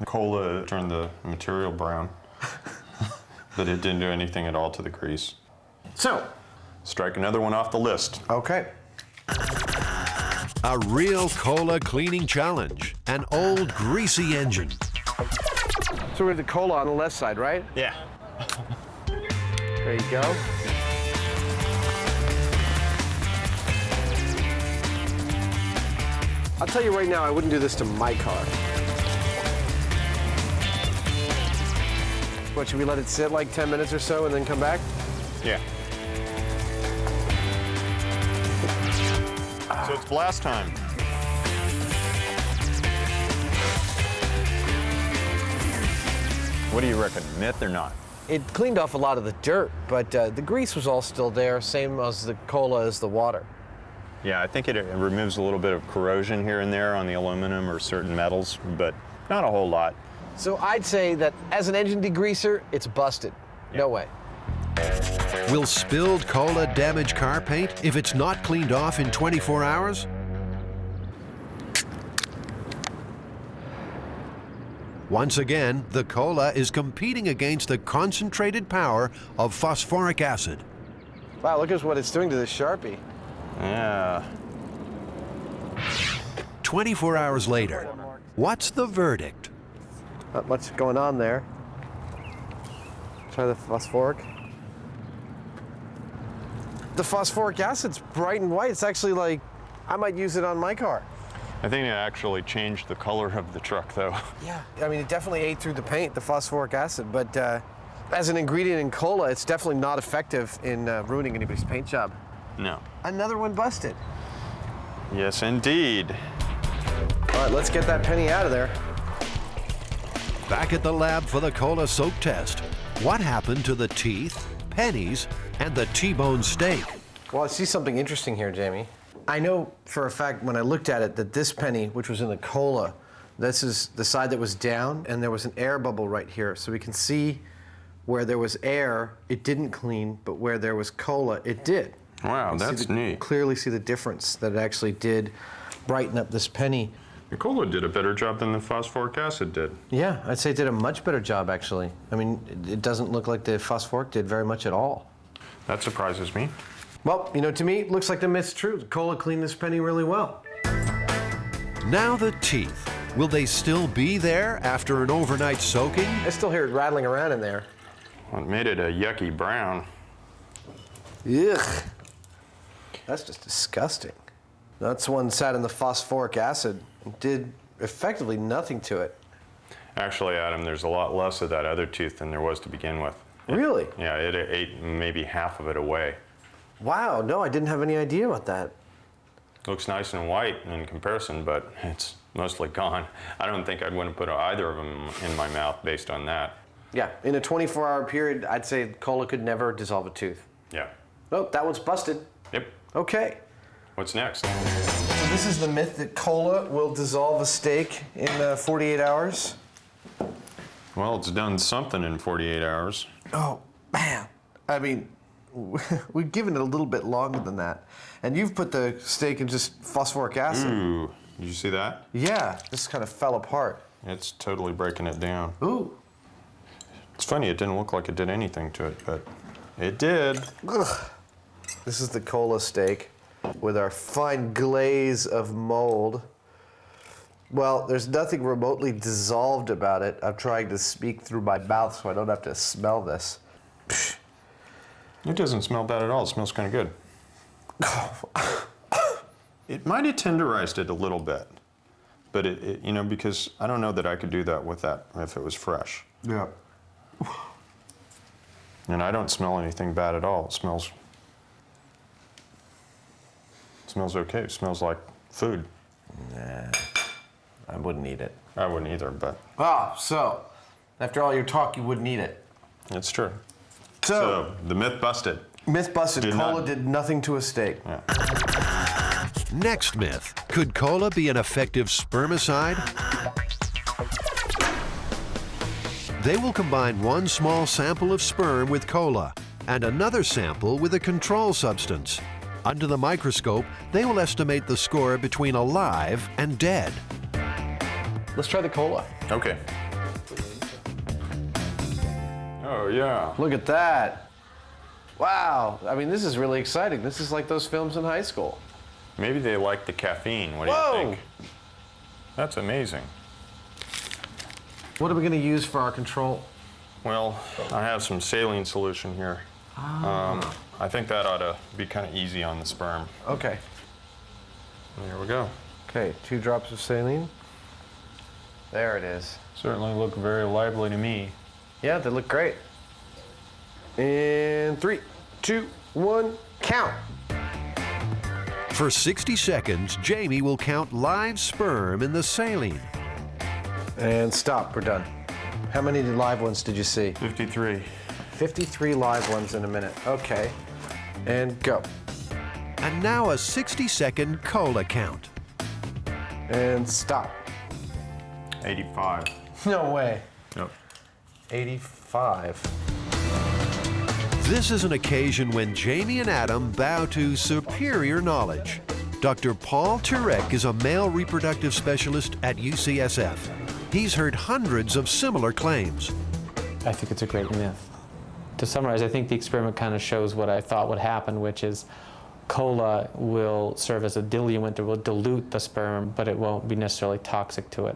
Cola turned the material brown, but it didn't do anything at all to the grease. So, strike another one off the list. Okay. A real cola cleaning challenge. An old greasy engine. So we're the cola on the left side, right? Yeah. There you go. I'll tell you right now, I wouldn't do this to my car. What, should we let it sit like 10 minutes or so and then come back? Yeah. So it's blast time. What do you reckon, myth or not? It cleaned off a lot of the dirt, but the grease was all still there, same as the cola as the water. Yeah, I think it removes a little bit of corrosion here and there on the aluminum or certain metals, but not a whole lot. So I'd say that as an engine degreaser, it's busted. Yeah. No way. Will spilled cola damage car paint if it's not cleaned off in 24 hours? Once again, the cola is competing against the concentrated power of phosphoric acid. Wow, look at what it's doing to this Sharpie. Yeah. 24 hours later, what's the verdict? Not much going on there. Try the phosphoric. The phosphoric acid's bright and white. It's actually like, I might use it on my car. I think it actually changed the color of the truck, though. Yeah, I mean, it definitely ate through the paint, the phosphoric acid, but as an ingredient in cola, it's definitely not effective in ruining anybody's paint job. No. Another one busted. Yes, indeed. All right, let's get that penny out of there. Back at the lab for the cola soak test. What happened to the teeth, pennies, and the T-bone steak? Well, I see something interesting here, Jamie. I know for a fact when I looked at it that this penny, which was in the cola, this is the side that was down, and there was an air bubble right here. So we can see where there was air, it didn't clean, but where there was cola, it did. Wow, that's neat. Clearly see the difference that it actually did brighten up this penny. The cola did a better job than the phosphoric acid did. Yeah, I'd say it did a much better job, actually. I mean, it doesn't look like the phosphoric did very much at all. That surprises me. Well, you know, to me, it looks like the myth's true. The cola cleaned this penny really well. Now the teeth. Will they still be there after an overnight soaking? I still hear it rattling around in there. Well, it made it a yucky brown. Ugh. That's just disgusting. That's one sat in the phosphoric acid and did effectively nothing to it. Actually, Adam, there's a lot less of that other tooth than there was to begin with. Really? Yeah, it ate maybe half of it away. Wow, no, I didn't have any idea about that. Looks nice and white in comparison, but it's mostly gone. I don't think I'd want to put either of them in my mouth based on that. Yeah, in a 24-hour period, I'd say cola could never dissolve a tooth. Yeah. Oh, that one's busted. Yep. Okay. What's next? So this is the myth that cola will dissolve a steak in 48 hours. Well, it's done something in 48 hours. Oh, man. I mean, we've given it a little bit longer than that. And you've put the steak in just phosphoric acid. Ooh, did you see that? Yeah, this kind of fell apart. It's totally breaking it down. Ooh. It's funny, it didn't look like it did anything to it, but it did. Ugh. This is the cola steak with our fine glaze of mold. Well, there's nothing remotely dissolved about it. I'm trying to speak through my mouth so I don't have to smell this. It doesn't smell bad at all. It smells kind of good. It might have tenderized it a little bit, but it, you know, because I don't know that I could do that with that if it was fresh. Yeah. And I don't smell anything bad at all. It smells okay. It smells like food. Nah, I wouldn't eat it. I wouldn't either, but. Ah, so, after all your talk, you wouldn't eat it. It's true. So the myth busted. Myth busted. Cola did nothing to a steak. Yeah. Next myth. Could cola be an effective spermicide? They will combine one small sample of sperm with cola and another sample with a control substance. Under the microscope, they will estimate the score between alive and dead. Let's try the cola. Okay. Oh, yeah. Look at that. Wow. I mean, this is really exciting. This is like those films in high school. Maybe they like the caffeine. What do you think? That's amazing. What are we going to use for our control? Well, I have some saline solution here. I think that ought to be kind of easy on the sperm. Okay. There we go. Okay, 2 drops of saline. There it is. Certainly look very lively to me. Yeah, they look great. And 3, 2, 1, count. For 60 seconds, Jamie will count live sperm in the saline. And stop, we're done. How many live ones did you see? 53. 53 live ones in a minute. Okay. And go. And now a 60-second cola count. And stop. 85. No way. Yep. 85. This is an occasion when Jamie and Adam bow to superior knowledge. Dr. Paul Turek is a male reproductive specialist at UCSF. He's heard hundreds of similar claims. I think it's a great myth. To summarize, I think the experiment kind of shows what I thought would happen, which is cola will serve as a diluent. It will dilute the sperm, but it won't be necessarily toxic to it.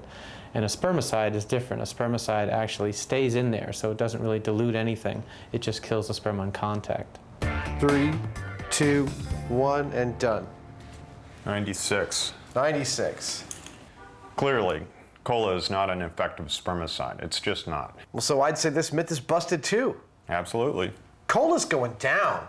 And a spermicide is different. A spermicide actually stays in there, so it doesn't really dilute anything. It just kills the sperm on contact. 3, 2, 1, and done. 96. 96. Clearly, cola is not an effective spermicide. It's just not. Well, so I'd say this myth is busted too. Absolutely. Cola's going down.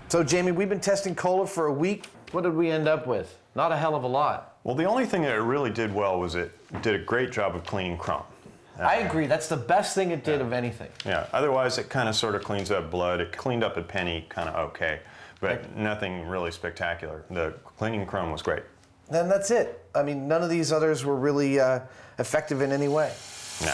So, Jamie, we've been testing cola for a week. What did we end up with? Not a hell of a lot. Well, the only thing that it really did well was it did a great job of cleaning crumb. I agree. That's the best thing it did of anything. Yeah, otherwise it kind of sort of cleans up blood. It cleaned up a penny kind of okay, but nothing really spectacular. The cleaning crumb was great. Then that's it. I mean, none of these others were really effective in any way. No.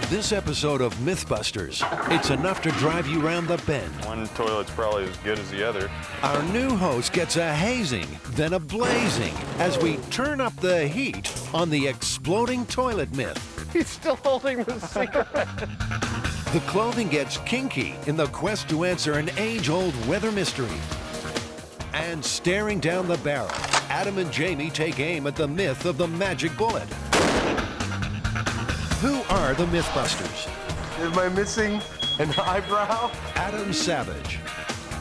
This episode of MythBusters, it's enough to drive you round the bend. One toilet's probably as good as the other. Our new host gets a hazing, then a blazing, as we turn up the heat on the exploding toilet myth. He's still holding the cigarette. The clothing gets kinky in the quest to answer an age-old weather mystery. And staring down the barrel, Adam and Jamie take aim at the myth of the magic bullet. Who are the MythBusters? Am I missing an eyebrow? Adam Savage.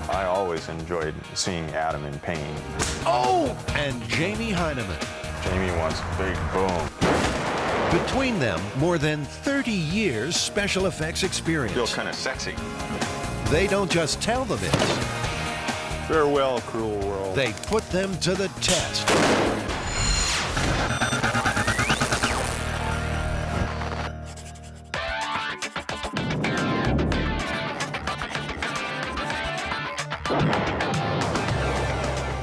I always enjoyed seeing Adam in pain. Oh! And Jamie Hyneman. Jamie wants a big boom. Between them, more than 30 years special effects experience. Feel kind of sexy. They don't just tell the myths. Farewell, cruel world. They put them to the test.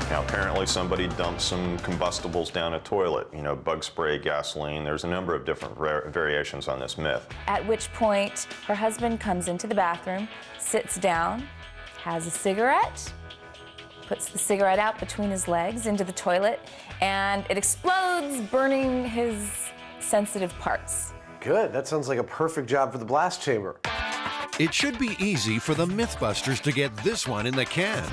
Now, apparently somebody dumped some combustibles down a toilet, you know, bug spray, gasoline. There's a number of different variations on this myth. At which point, her husband comes into the bathroom, sits down, has a cigarette, puts the cigarette out between his legs into the toilet, and it explodes, burning his sensitive parts. Good. That sounds like a perfect job for the blast chamber. It should be easy for the MythBusters to get this one in the can.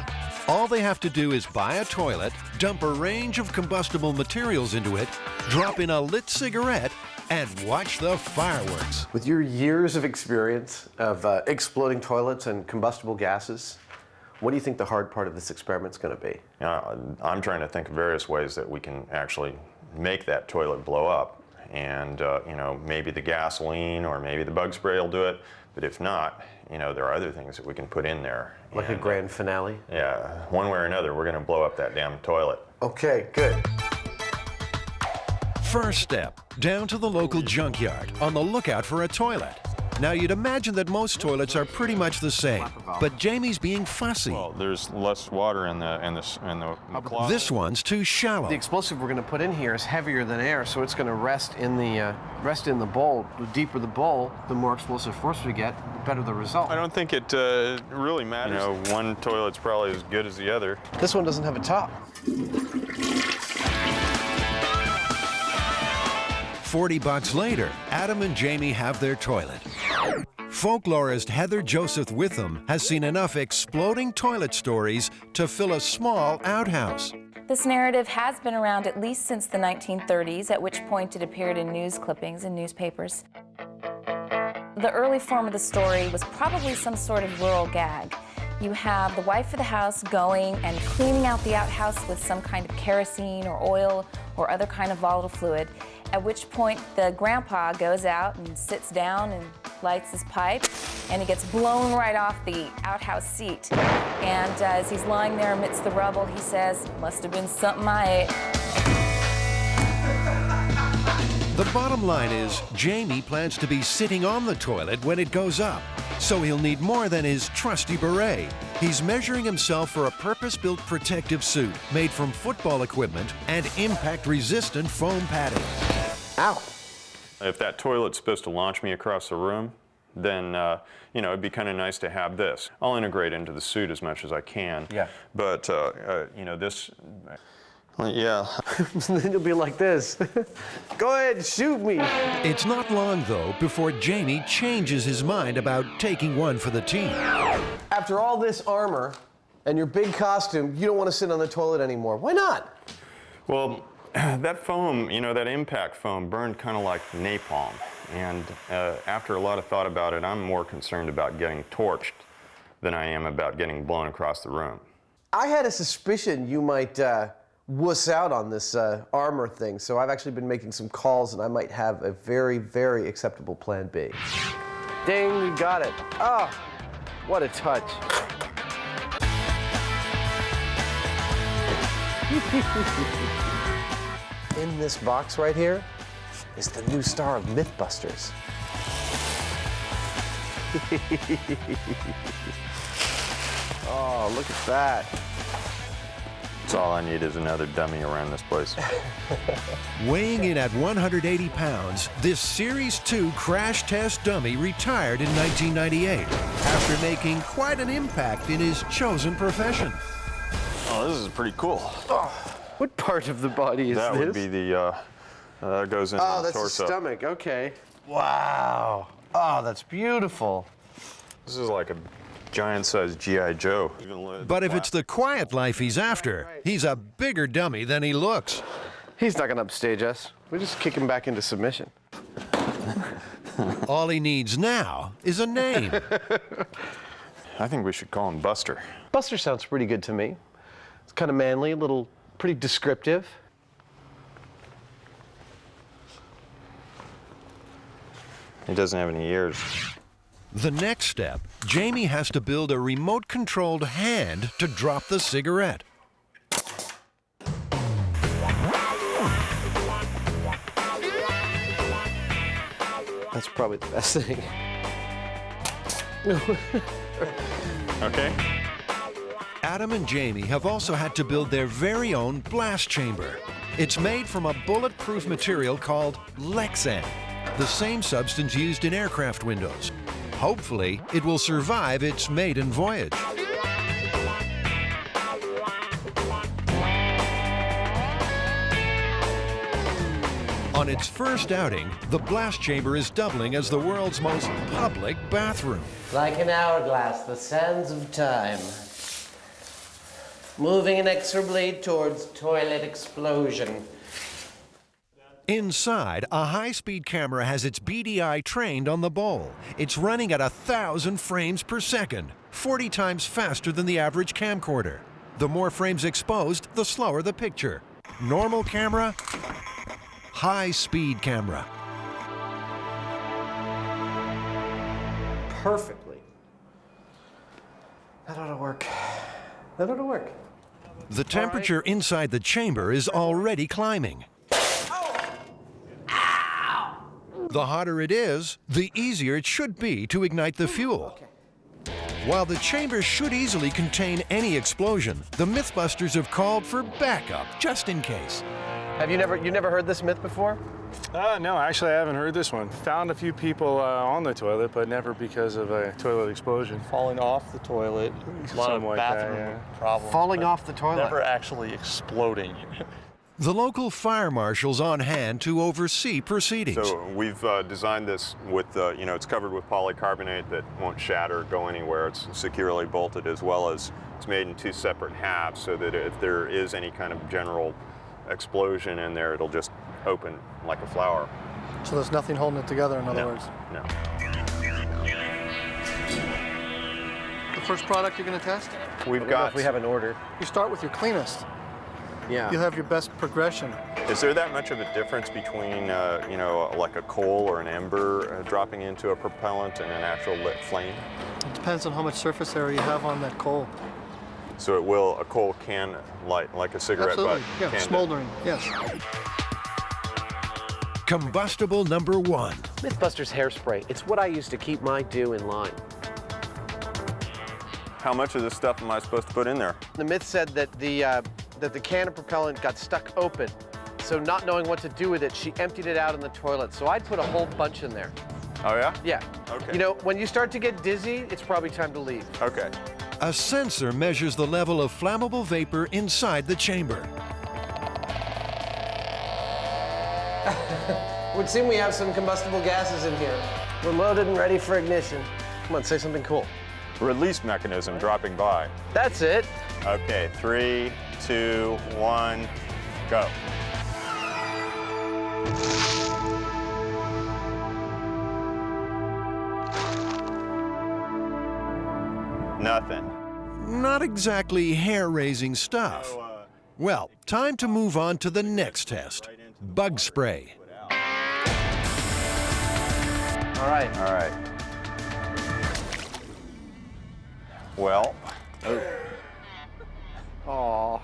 All they have to do is buy a toilet, dump a range of combustible materials into it, drop in a lit cigarette, and watch the fireworks. With your years of experience of exploding toilets and combustible gases, what do you think the hard part of this experiment's going to be? I'm trying to think of various ways that we can actually make that toilet blow up. And, you know, maybe the gasoline or maybe the bug spray will do it. But if not, you know, there are other things that we can put in there. Like a grand finale? Yeah, one way or another, we're going to blow up that damn toilet. Okay, good. First step, down to the local junkyard on the lookout for a toilet. Now, you'd imagine that most toilets are pretty much the same, but Jamie's being fussy. Well, there's less water in the closet. This one's too shallow. The explosive we're going to put in here is heavier than air, so it's going to rest in the bowl. The deeper the bowl, the more explosive force we get, the better the result. I don't think it really matters. You know, one toilet's probably as good as the other. This one doesn't have a top. 40 bucks later, Adam and Jamie have their toilet. Folklorist Heather Joseph Witham has seen enough exploding toilet stories to fill a small outhouse. This narrative has been around at least since the 1930s, at which point it appeared in news clippings in newspapers. The early form of the story was probably some sort of rural gag. You have the wife of the house going and cleaning out the outhouse with some kind of kerosene or oil or other kind of volatile fluid, at which point the grandpa goes out and sits down and lights his pipe, and he gets blown right off the outhouse seat. And as he's lying there amidst the rubble, he says, "Must have been something I ate." The bottom line is, Jamie plans to be sitting on the toilet when it goes up, so he'll need more than his trusty beret. He's measuring himself for a purpose-built protective suit made from football equipment and impact-resistant foam padding. Ow! If that toilet's supposed to launch me across the room, then, you know, it'd be kind of nice to have this. I'll integrate into the suit as much as I can. Yeah. But, you know, this... Yeah. Then you'll be like this. Go ahead, shoot me. It's not long, though, before Jamie changes his mind about taking one for the team. After all this armor and your big costume, you don't want to sit on the toilet anymore. Why not? Well, that foam, you know, that impact foam burned kind of like napalm. And after a lot of thought about it, I'm more concerned about getting torched than I am about getting blown across the room. I had a suspicion you might wuss out on this armor thing, so I've actually been making some calls, and I might have a very, very acceptable plan B. Ding, we got it. Oh, what a touch. In this box right here is the new star of MythBusters. Oh, look at that. That's all I need is another dummy around this place. Weighing in at 180 pounds, this Series 2 crash test dummy retired in 1998 after making quite an impact in his chosen profession. Oh, this is pretty cool. Oh, what part of the body is that this? That would be the, goes into the torso. Oh, that's the stomach, okay. Wow. Oh, that's beautiful. This is like a giant-sized G.I. Joe. But if it's the quiet life he's after, he's a bigger dummy than he looks. He's not gonna upstage us. We just kick him back into submission. All he needs now is a name. I think we should call him Buster. Buster sounds pretty good to me. It's kind of manly, a little, pretty descriptive. He doesn't have any ears. The next step, Jamie has to build a remote-controlled hand to drop the cigarette. That's probably the best thing. Okay. Adam and Jamie have also had to build their very own blast chamber. It's made from a bulletproof material called Lexan, the same substance used in aircraft windows. Hopefully, it will survive its maiden voyage. On its first outing, the blast chamber is doubling as the world's most public bathroom. Like an hourglass, the sands of time. Moving inexorably towards toilet explosion. Inside, a high-speed camera has its beady eye trained on the bowl. It's running at 1,000 frames per second, 40 times faster than the average camcorder. The more frames exposed, the slower the picture. Normal camera, high-speed camera. Perfectly. That ought to work. That ought to work. The temperature inside the chamber is already climbing. The hotter it is, the easier it should be to ignite the fuel. While the chamber should easily contain any explosion, the MythBusters have called for backup, just in case. Have you never heard this myth before? No, actually I haven't heard this one. Found a few people on the toilet, but never because of a toilet explosion. Falling off the toilet, a lot of bathroom problems. Falling off the toilet? Never actually exploding. The local fire marshal's on hand to oversee proceedings. So we've designed this with, it's covered with polycarbonate that won't shatter or go anywhere. It's securely bolted, as well as it's made in 2 separate halves so that if there is any kind of general explosion in there, it'll just open like a flower. So there's nothing holding it together, in other words? No. The first product you're going to test? We have an order. You start with your cleanest. Yeah. You'll have your best progression. Is there that much of a difference between, like a coal or an ember dropping into a propellant and an actual lit flame? It depends on how much surface area you have on that coal. So a coal can light like a cigarette butt? Absolutely, yeah, smoldering, yes. Combustible number 1. MythBusters hairspray. It's what I use to keep my dew in line. How much of this stuff am I supposed to put in there? The myth said that the can of propellant got stuck open. So not knowing what to do with it, she emptied it out in the toilet. So I'd put a whole bunch in there. Oh, yeah? Yeah. Okay. You know, when you start to get dizzy, it's probably time to leave. Okay. A sensor measures the level of flammable vapor inside the chamber. Would seem we have some combustible gases in here. We're loaded and ready for ignition. Come on, say something cool. Release mechanism dropping by. That's it. Okay, 3, 2, 1, go. Nothing. Not exactly hair-raising stuff. Well, time to move on to the next test. Bug spray. All right. All right. Well. Aww.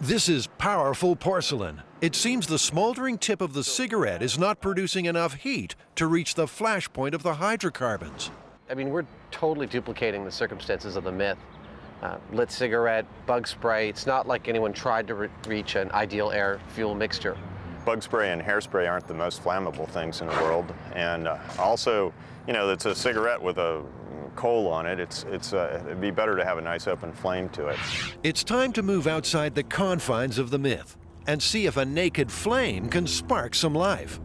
This is powerful porcelain. It seems the smoldering tip of the cigarette is not producing enough heat to reach the flash point of the hydrocarbons. I mean, we're totally duplicating the circumstances of the myth. Lit cigarette, bug spray. It's not like anyone tried to reach an ideal air-fuel mixture. Bug spray and hairspray aren't the most flammable things in the world. And also, it's a cigarette with a coal on it. It'd be better to have a nice open flame to it. It's time to move outside the confines of the myth and see if a naked flame can spark some life.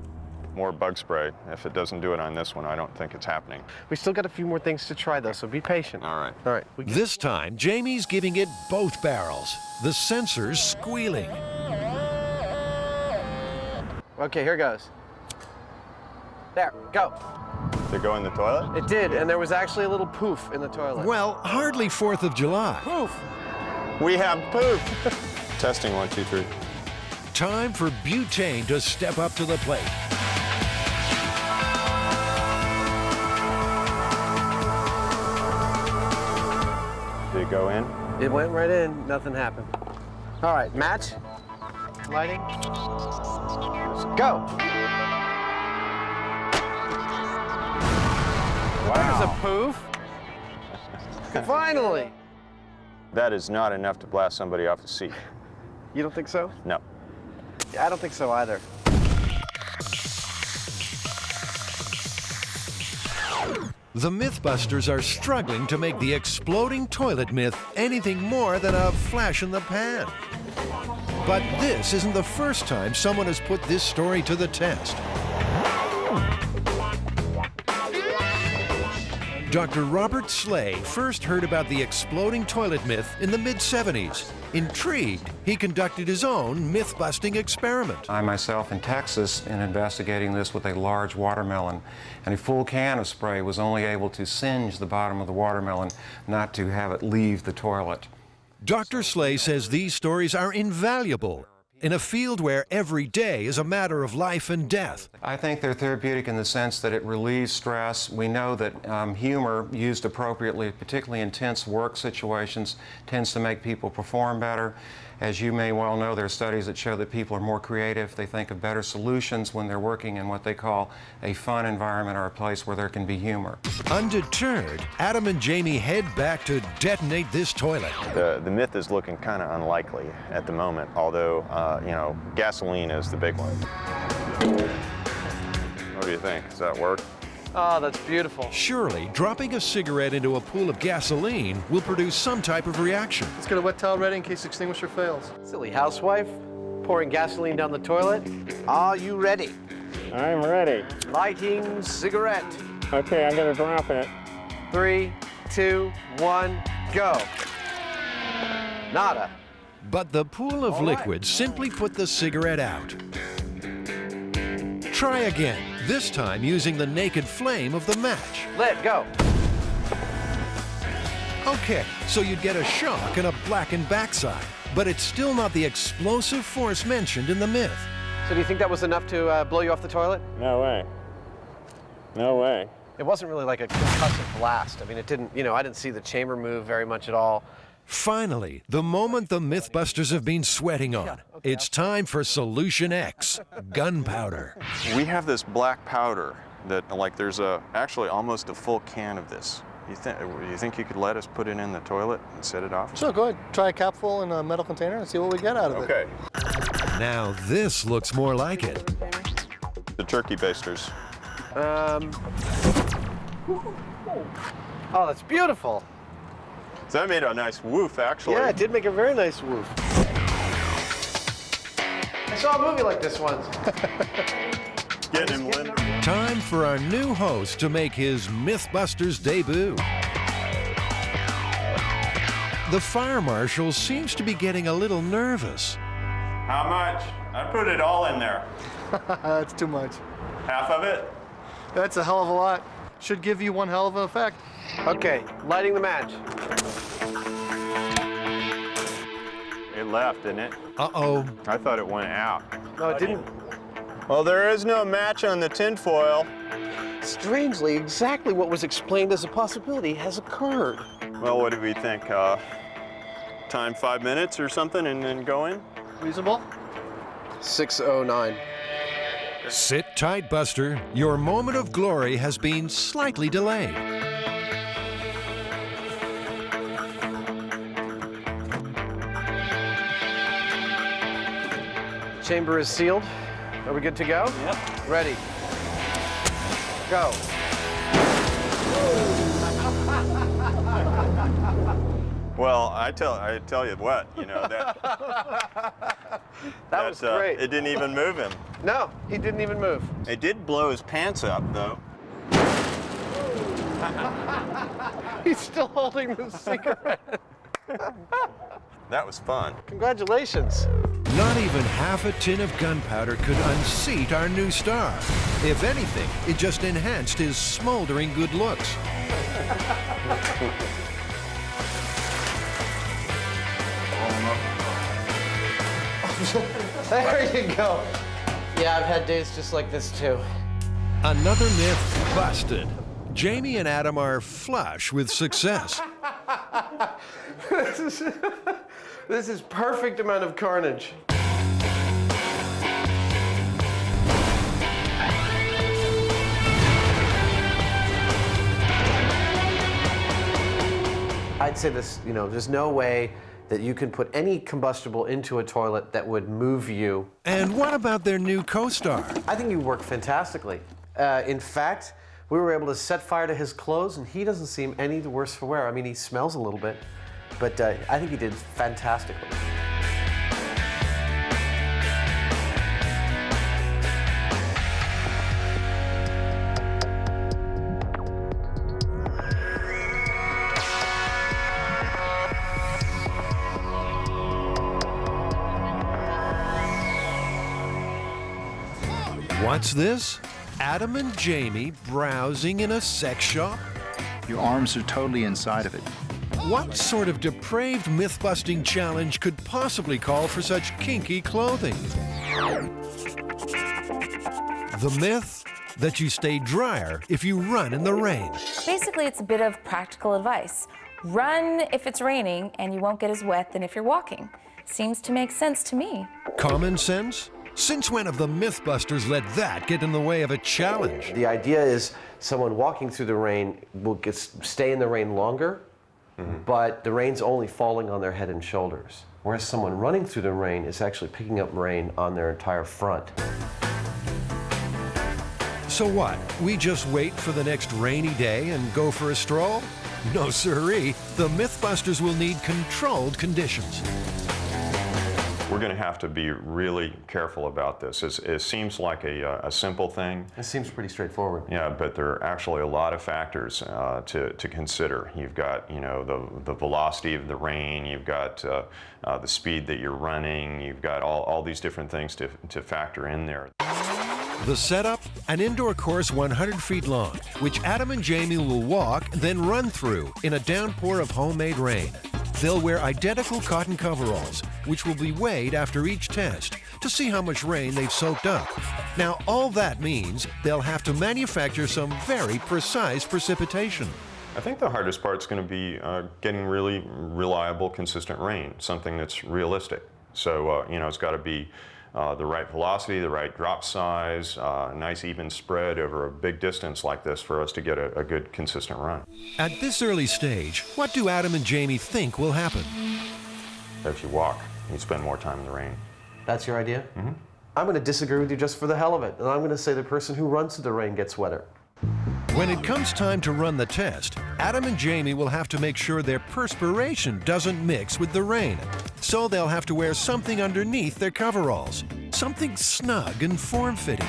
More bug spray. If it doesn't do it on this one, I don't think it's happening. We still got a few more things to try, though, so be patient. All right. All right. This time, Jamie's giving it both barrels. The sensor's squealing. Okay, here goes. There, go. Did it go in the toilet? It did, and there was actually a little poof in the toilet. Well, hardly 4th of July. Poof. We have poop. Testing 1, 2, 3. Time for butane to step up to the plate. Did it go in? It went right in, nothing happened. All right, match. Lighting. Go. There's a poof. Finally. That is not enough to blast somebody off the seat. You don't think so? No. I don't think so either. The Mythbusters are struggling to make the exploding toilet myth anything more than a flash in the pan. But this isn't the first time someone has put this story to the test. Dr. Robert Slay first heard about the exploding toilet myth in the mid-70s. Intrigued, he conducted his own myth-busting experiment. I myself in Texas in investigating this with a large watermelon, and a full can of spray was only able to singe the bottom of the watermelon, not to have it leave the toilet. Dr. Slay says these stories are invaluable in a field where every day is a matter of life and death. I think they're therapeutic in the sense that it relieves stress. We know that humor used appropriately, particularly in tense work situations, tends to make people perform better. As you may well know, there are studies that show that people are more creative. They think of better solutions when they're working in what they call a fun environment or a place where there can be humor. Undeterred, Adam and Jamie head back to detonate this toilet. The myth is looking kind of unlikely at the moment, although, you know, gasoline is the big one. What do you think? Does that work? Oh, that's beautiful. Surely, dropping a cigarette into a pool of gasoline will produce some type of reaction. Let's get a wet towel ready in case the extinguisher fails. Silly housewife, pouring gasoline down the toilet. Are you ready? I'm ready. Lighting cigarette. Okay, I'm gonna drop it. 3, 2, 1, go. Nada. But the pool of liquid simply put the cigarette out. Try again, this time using the naked flame of the match. Lit, go. Okay, so you'd get a shock and a blackened backside, but it's still not the explosive force mentioned in the myth. So do you think that was enough to blow you off the toilet? No way. No way. It wasn't really like a concussive blast. I mean, it didn't, you know, I didn't see the chamber move very much at all. Finally, the moment the Mythbusters have been sweating on. It's time for Solution X, gunpowder. We have this black powder that, like, there's actually almost a full can of this. You think you could let us put it in the toilet and set it off? Sure, go ahead. Try a capful in a metal container and see what we get out of it. Okay. Now this looks more like it. The turkey basters. Oh, that's beautiful. So that made a nice woof, actually. Yeah, it did make a very nice woof. I saw a movie like this once. Getting him limber. Time for our new host to make his Mythbusters debut. The fire marshal seems to be getting a little nervous. How much? I put it all in there. That's too much. Half of it? That's a hell of a lot. Should give you one hell of an effect. Okay, lighting the match. It left, didn't it? Uh-oh. I thought it went out. No, it didn't. Well, there is no match on the tinfoil. Strangely, exactly what was explained as a possibility has occurred. Well, what do we think? Time 5 minutes or something and then go in? Reasonable? 6:09. Sit tight, Buster. Your moment of glory has been slightly delayed. Chamber is sealed. Are we good to go? Yep. Ready. Go. Well, I tell you what, you know, that that was great. It didn't even move him. No, he didn't even move. It did blow his pants up, though. He's still holding the cigarette. That was fun. Congratulations. Not even half a tin of gunpowder could unseat our new star. If anything, it just enhanced his smoldering good looks. There you go. Yeah, I've had days just like this too. Another myth busted. Jamie and Adam are flush with success. This is perfect amount of carnage. I'd say this, there's no way that you can put any combustible into a toilet that would move you. And what about their new co-star? I think you work fantastically. In fact, we were able to set fire to his clothes, and he doesn't seem any the worse for wear. I mean, he smells a little bit, but I think he did fantastically. What's this? Adam and Jamie browsing in a sex shop? Your arms are totally inside of it. What sort of depraved myth-busting challenge could possibly call for such kinky clothing? The myth that you stay drier if you run in the rain. Basically, it's a bit of practical advice. Run if it's raining, and you won't get as wet than if you're walking. Seems to make sense to me. Common sense? Since when have the Mythbusters let that get in the way of a challenge? The idea is someone walking through the rain will stay in the rain longer, but the rain's only falling on their head and shoulders. Whereas someone running through the rain is actually picking up rain on their entire front. So what? We just wait for the next rainy day and go for a stroll? No siree. The Mythbusters will need controlled conditions. We're going to have to be really careful about this. It seems like a simple thing. It seems pretty straightforward. Yeah, but there are actually a lot of factors to consider. You've got, the velocity of the rain. You've got the speed that you're running. You've got all these different things to factor in there. The setup, an indoor course 100 feet long, which Adam and Jamie will walk, then run through in a downpour of homemade rain. They'll wear identical cotton coveralls, which will be weighed after each test to see how much rain they've soaked up. Now, all that means they'll have to manufacture some very precise precipitation. I think the hardest part's going to be getting really reliable, consistent rain, something that's realistic. So, it's got to be the right velocity, the right drop size, nice even spread over a big distance like this for us to get a good, consistent run. At this early stage, what do Adam and Jamie think will happen? If you walk, you spend more time in the rain. That's your idea? Mm-hmm. I'm going to disagree with you just for the hell of it, and I'm going to say the person who runs through the rain gets wetter. When it comes time to run the test, Adam and Jamie will have to make sure their perspiration doesn't mix with the rain. So they'll have to wear something underneath their coveralls, something snug and form-fitting.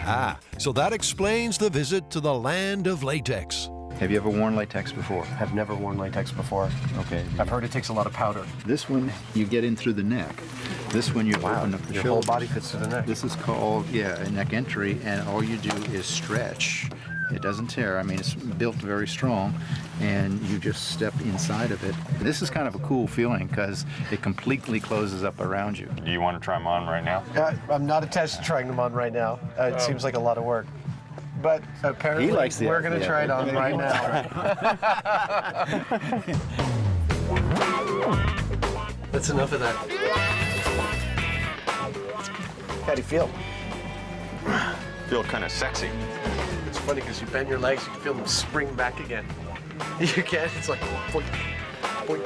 Ah, so that explains the visit to the land of latex. Have you ever worn latex before? I've never worn latex before. Okay. I've heard it takes a lot of powder. This one, you get in through the neck. This one, you open up the Your shoulder. whole body fits to the neck. This is called, a neck entry, and all you do is stretch. It doesn't tear. I mean, it's built very strong, and you just step inside of it. This is kind of a cool feeling because it completely closes up around you. Do you want to try them on right now? I'm not attached to trying them on right now. It seems like a lot of work. But apparently, we're going to try it on right now. That's enough of that. How do you feel? Feel kind of sexy. It's funny because you bend your legs, you can feel them spring back again. You can, it's like boink, boink.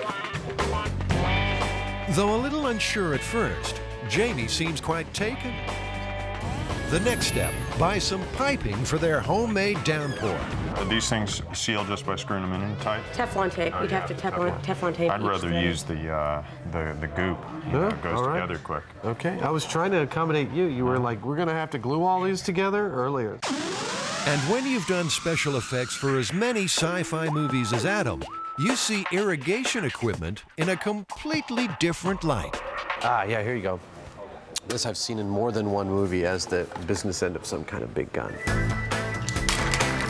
Though a little unsure at first, Jamie seems quite taken. The next step, buy some piping for their homemade downpour. Are these things sealed just by screwing them in tight? Teflon tape. You'd have to Teflon tape. I'd rather use the goop. It goes together quick. Okay, I was trying to accommodate you. You were like, we're going to have to glue all these together earlier. And when you've done special effects for as many sci-fi movies as Adam, you see irrigation equipment in a completely different light. Ah, yeah, here you go. This I've seen in more than one movie as the business end of some kind of big gun.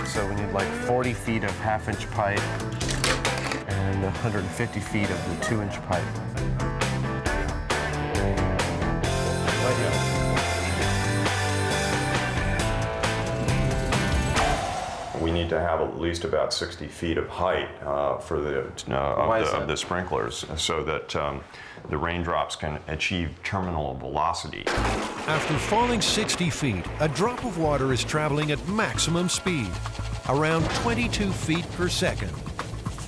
So we need like 40 feet of half-inch pipe and 150 feet of the 2-inch pipe. Right here. We need to have at least about 60 feet of height for the sprinklers so that the raindrops can achieve terminal velocity. After falling 60 feet, a drop of water is traveling at maximum speed, around 22 feet per second.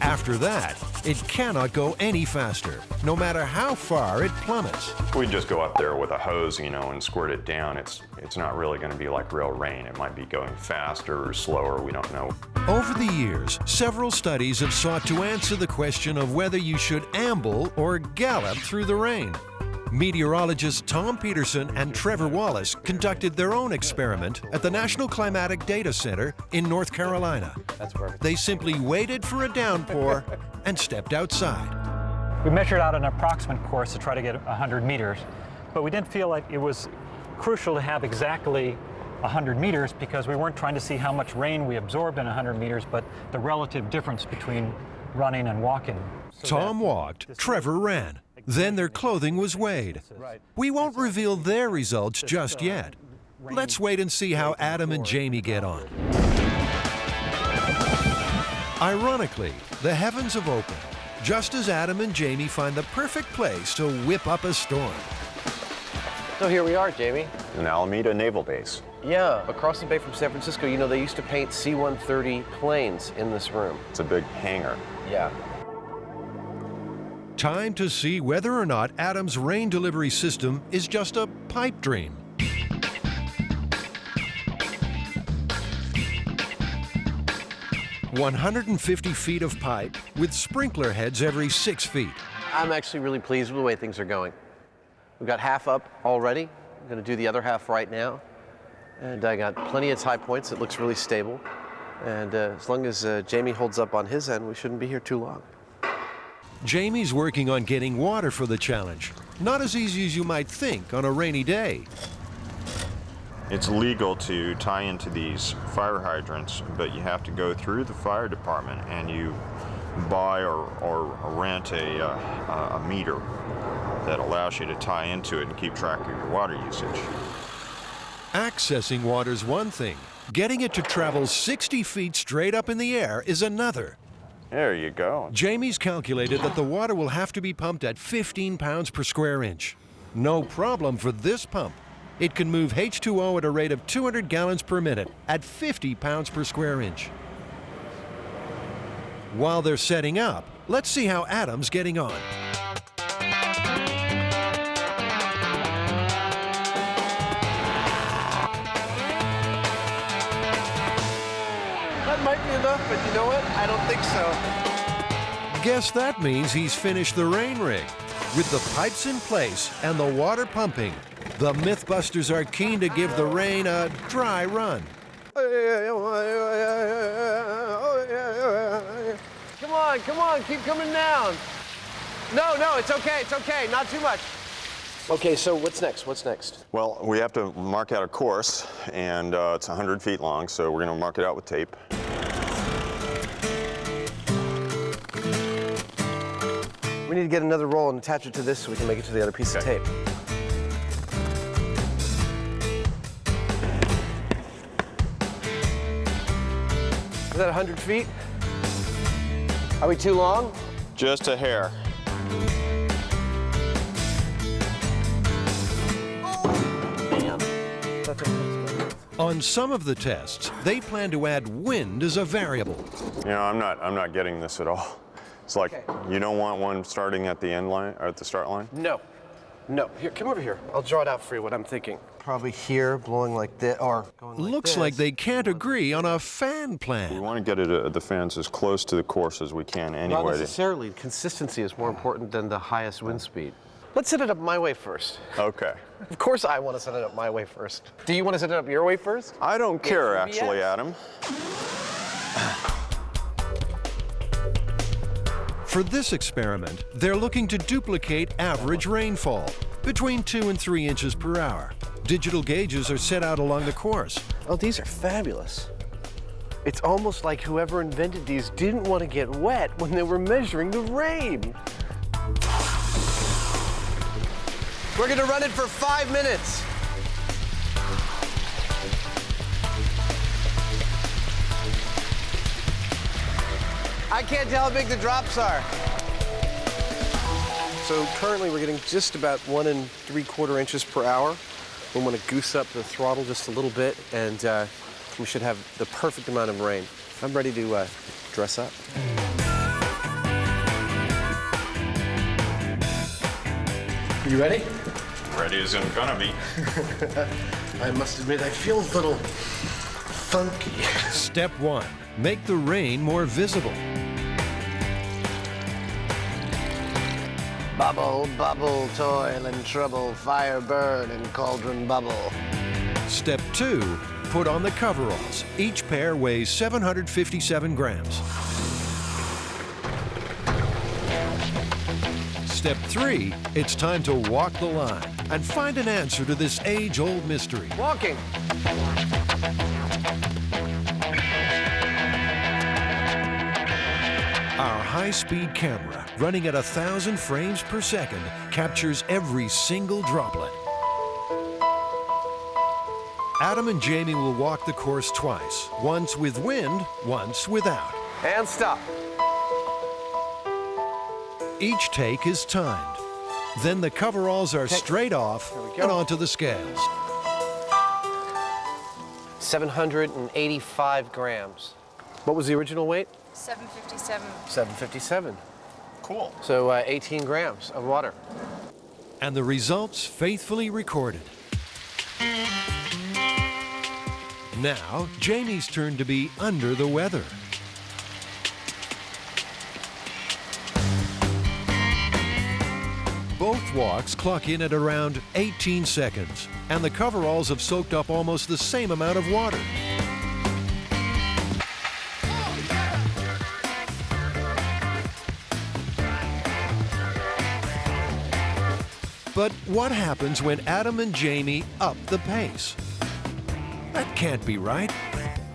After that, it cannot go any faster, no matter how far it plummets. We just go up there with a hose, you know, and squirt it down. It's not really going to be like real rain. It might be going faster or slower, we don't know. Over the years, several studies have sought to answer the question of whether you should amble or gallop through the rain. Meteorologists Tom Peterson and Trevor Wallace conducted their own experiment at the National Climatic Data Center in North Carolina. That's perfect. They simply waited for a downpour and stepped outside. We measured out an approximate course to try to get 100 meters, but we didn't feel like it was crucial to have exactly 100 meters because we weren't trying to see how much rain we absorbed in 100 meters, but the relative difference between running and walking. Tom walked, Trevor ran. Then their clothing was weighed. We won't reveal their results just yet. Let's wait and see how Adam and Jamie get on. Ironically, the heavens have opened, just as Adam and Jamie find the perfect place to whip up a storm. So here we are, Jamie. An Alameda Naval Base. Yeah, across the bay from San Francisco. You know, they used to paint C-130 planes in this room. It's a big hangar. Yeah. Time to see whether or not Adam's rain delivery system is just a pipe dream. "150 feet of pipe with sprinkler heads every 6 feet. I'm actually really pleased with the way things are going. We've got half up already. I'm going to do the other half right now. And I got plenty of high points. It looks really stable. And as long as Jamie holds up on his end, we shouldn't be here too long. Jamie's working on getting water for the challenge. Not as easy as you might think on a rainy day. It's legal to tie into these fire hydrants, but you have to go through the fire department and you buy or rent a meter that allows you to tie into it and keep track of your water usage. Accessing water's one thing. Getting it to travel 60 feet straight up in the air is another. There you go. Jamie's calculated that the water will have to be pumped at 15 pounds per square inch. No problem for this pump. It can move H2O at a rate of 200 gallons per minute at 50 pounds per square inch. While they're setting up, let's see how Adam's getting on. That might be enough, but you know what? I don't think so. Guess that means he's finished the rain rig. With the pipes in place and the water pumping, the MythBusters are keen to give the rain a dry run. Come on, keep coming down. No, it's okay, not too much. Okay, so what's next? Well, we have to mark out a course, and it's 100 feet long, so we're going to mark it out with tape. We need to get another roll and attach it to this so we can make it to the other piece of tape. Is that 100 feet? Are we too long? Just a hair. On some of the tests, they plan to add wind as a variable. You know, I'm not getting this at all. It's like, you don't want one starting at the end line, or at the start line? No. Here, come over here. I'll draw it out for you what I'm thinking. Probably here, blowing like this, or going like Looks this. like they can't agree on a fan plan. We want to get it the fans as close to the course as we can anyway. Not necessarily. Consistency is more important than the highest wind speed. Let's set it up my way first. Okay. Of course I want to set it up my way first. Do you want to set it up your way first? I don't care, actually, Adam. For this experiment, they're looking to duplicate average rainfall. between 2 and 3 inches per hour. Digital gauges are set out along the course. Oh, these are fabulous. It's almost like whoever invented these didn't want to get wet when they were measuring the rain. We're going to run it for 5 minutes. I can't tell how big the drops are. So currently we're getting just about 1 3/4 inches per hour. We want to goose up the throttle just a little bit, and we should have the perfect amount of rain. I'm ready to dress up. Are you ready? Ready as I'm gonna be. I must admit, I feel a little funky. Step 1, make the rain more visible. Bubble, bubble, toil and trouble, fire burn and cauldron bubble. Step 2, put on the coveralls. Each pair weighs 757 grams. Step 3, it's time to walk the line and find an answer to this age-old mystery. Walking. Our high-speed camera, running at 1,000 frames per second, captures every single droplet. Adam and Jamie will walk the course twice, once with wind, once without. And stop. Each take is timed. Then the coveralls are straight off and onto the scales. 785 grams. What was the original weight? 757. 757. Cool. So 18 grams of water. And the results faithfully recorded. Now, Jamie's turn to be under the weather. Both walks clock in at around 18 seconds, and the coveralls have soaked up almost the same amount of water. But what happens when Adam and Jamie up the pace? That can't be right.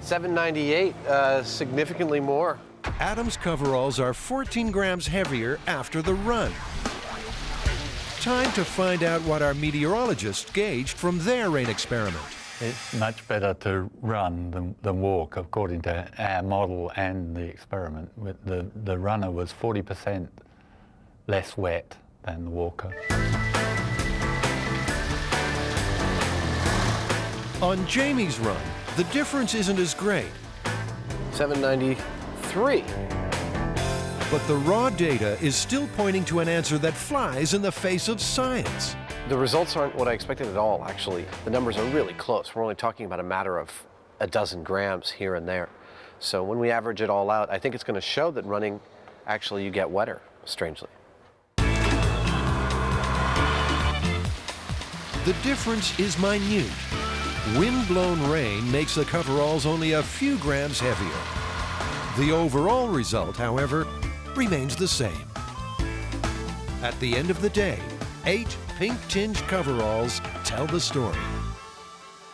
798, significantly more. Adam's coveralls are 14 grams heavier after the run. Time to find out what our meteorologists gauged from their rain experiment. It's much better to run than walk, according to our model and the experiment. The runner was 40% less wet than the walker. On Jamie's run, the difference isn't as great. 793. But the raw data is still pointing to an answer that flies in the face of science. The results aren't what I expected at all, actually. The numbers are really close. We're only talking about a matter of a dozen grams here and there. So when we average it all out, I think it's going to show that running, actually, you get wetter, strangely. The difference is minute. Wind-blown rain makes the coveralls only a few grams heavier. The overall result, however, remains the same. At the end of the day, 8 pink-tinged coveralls tell the story.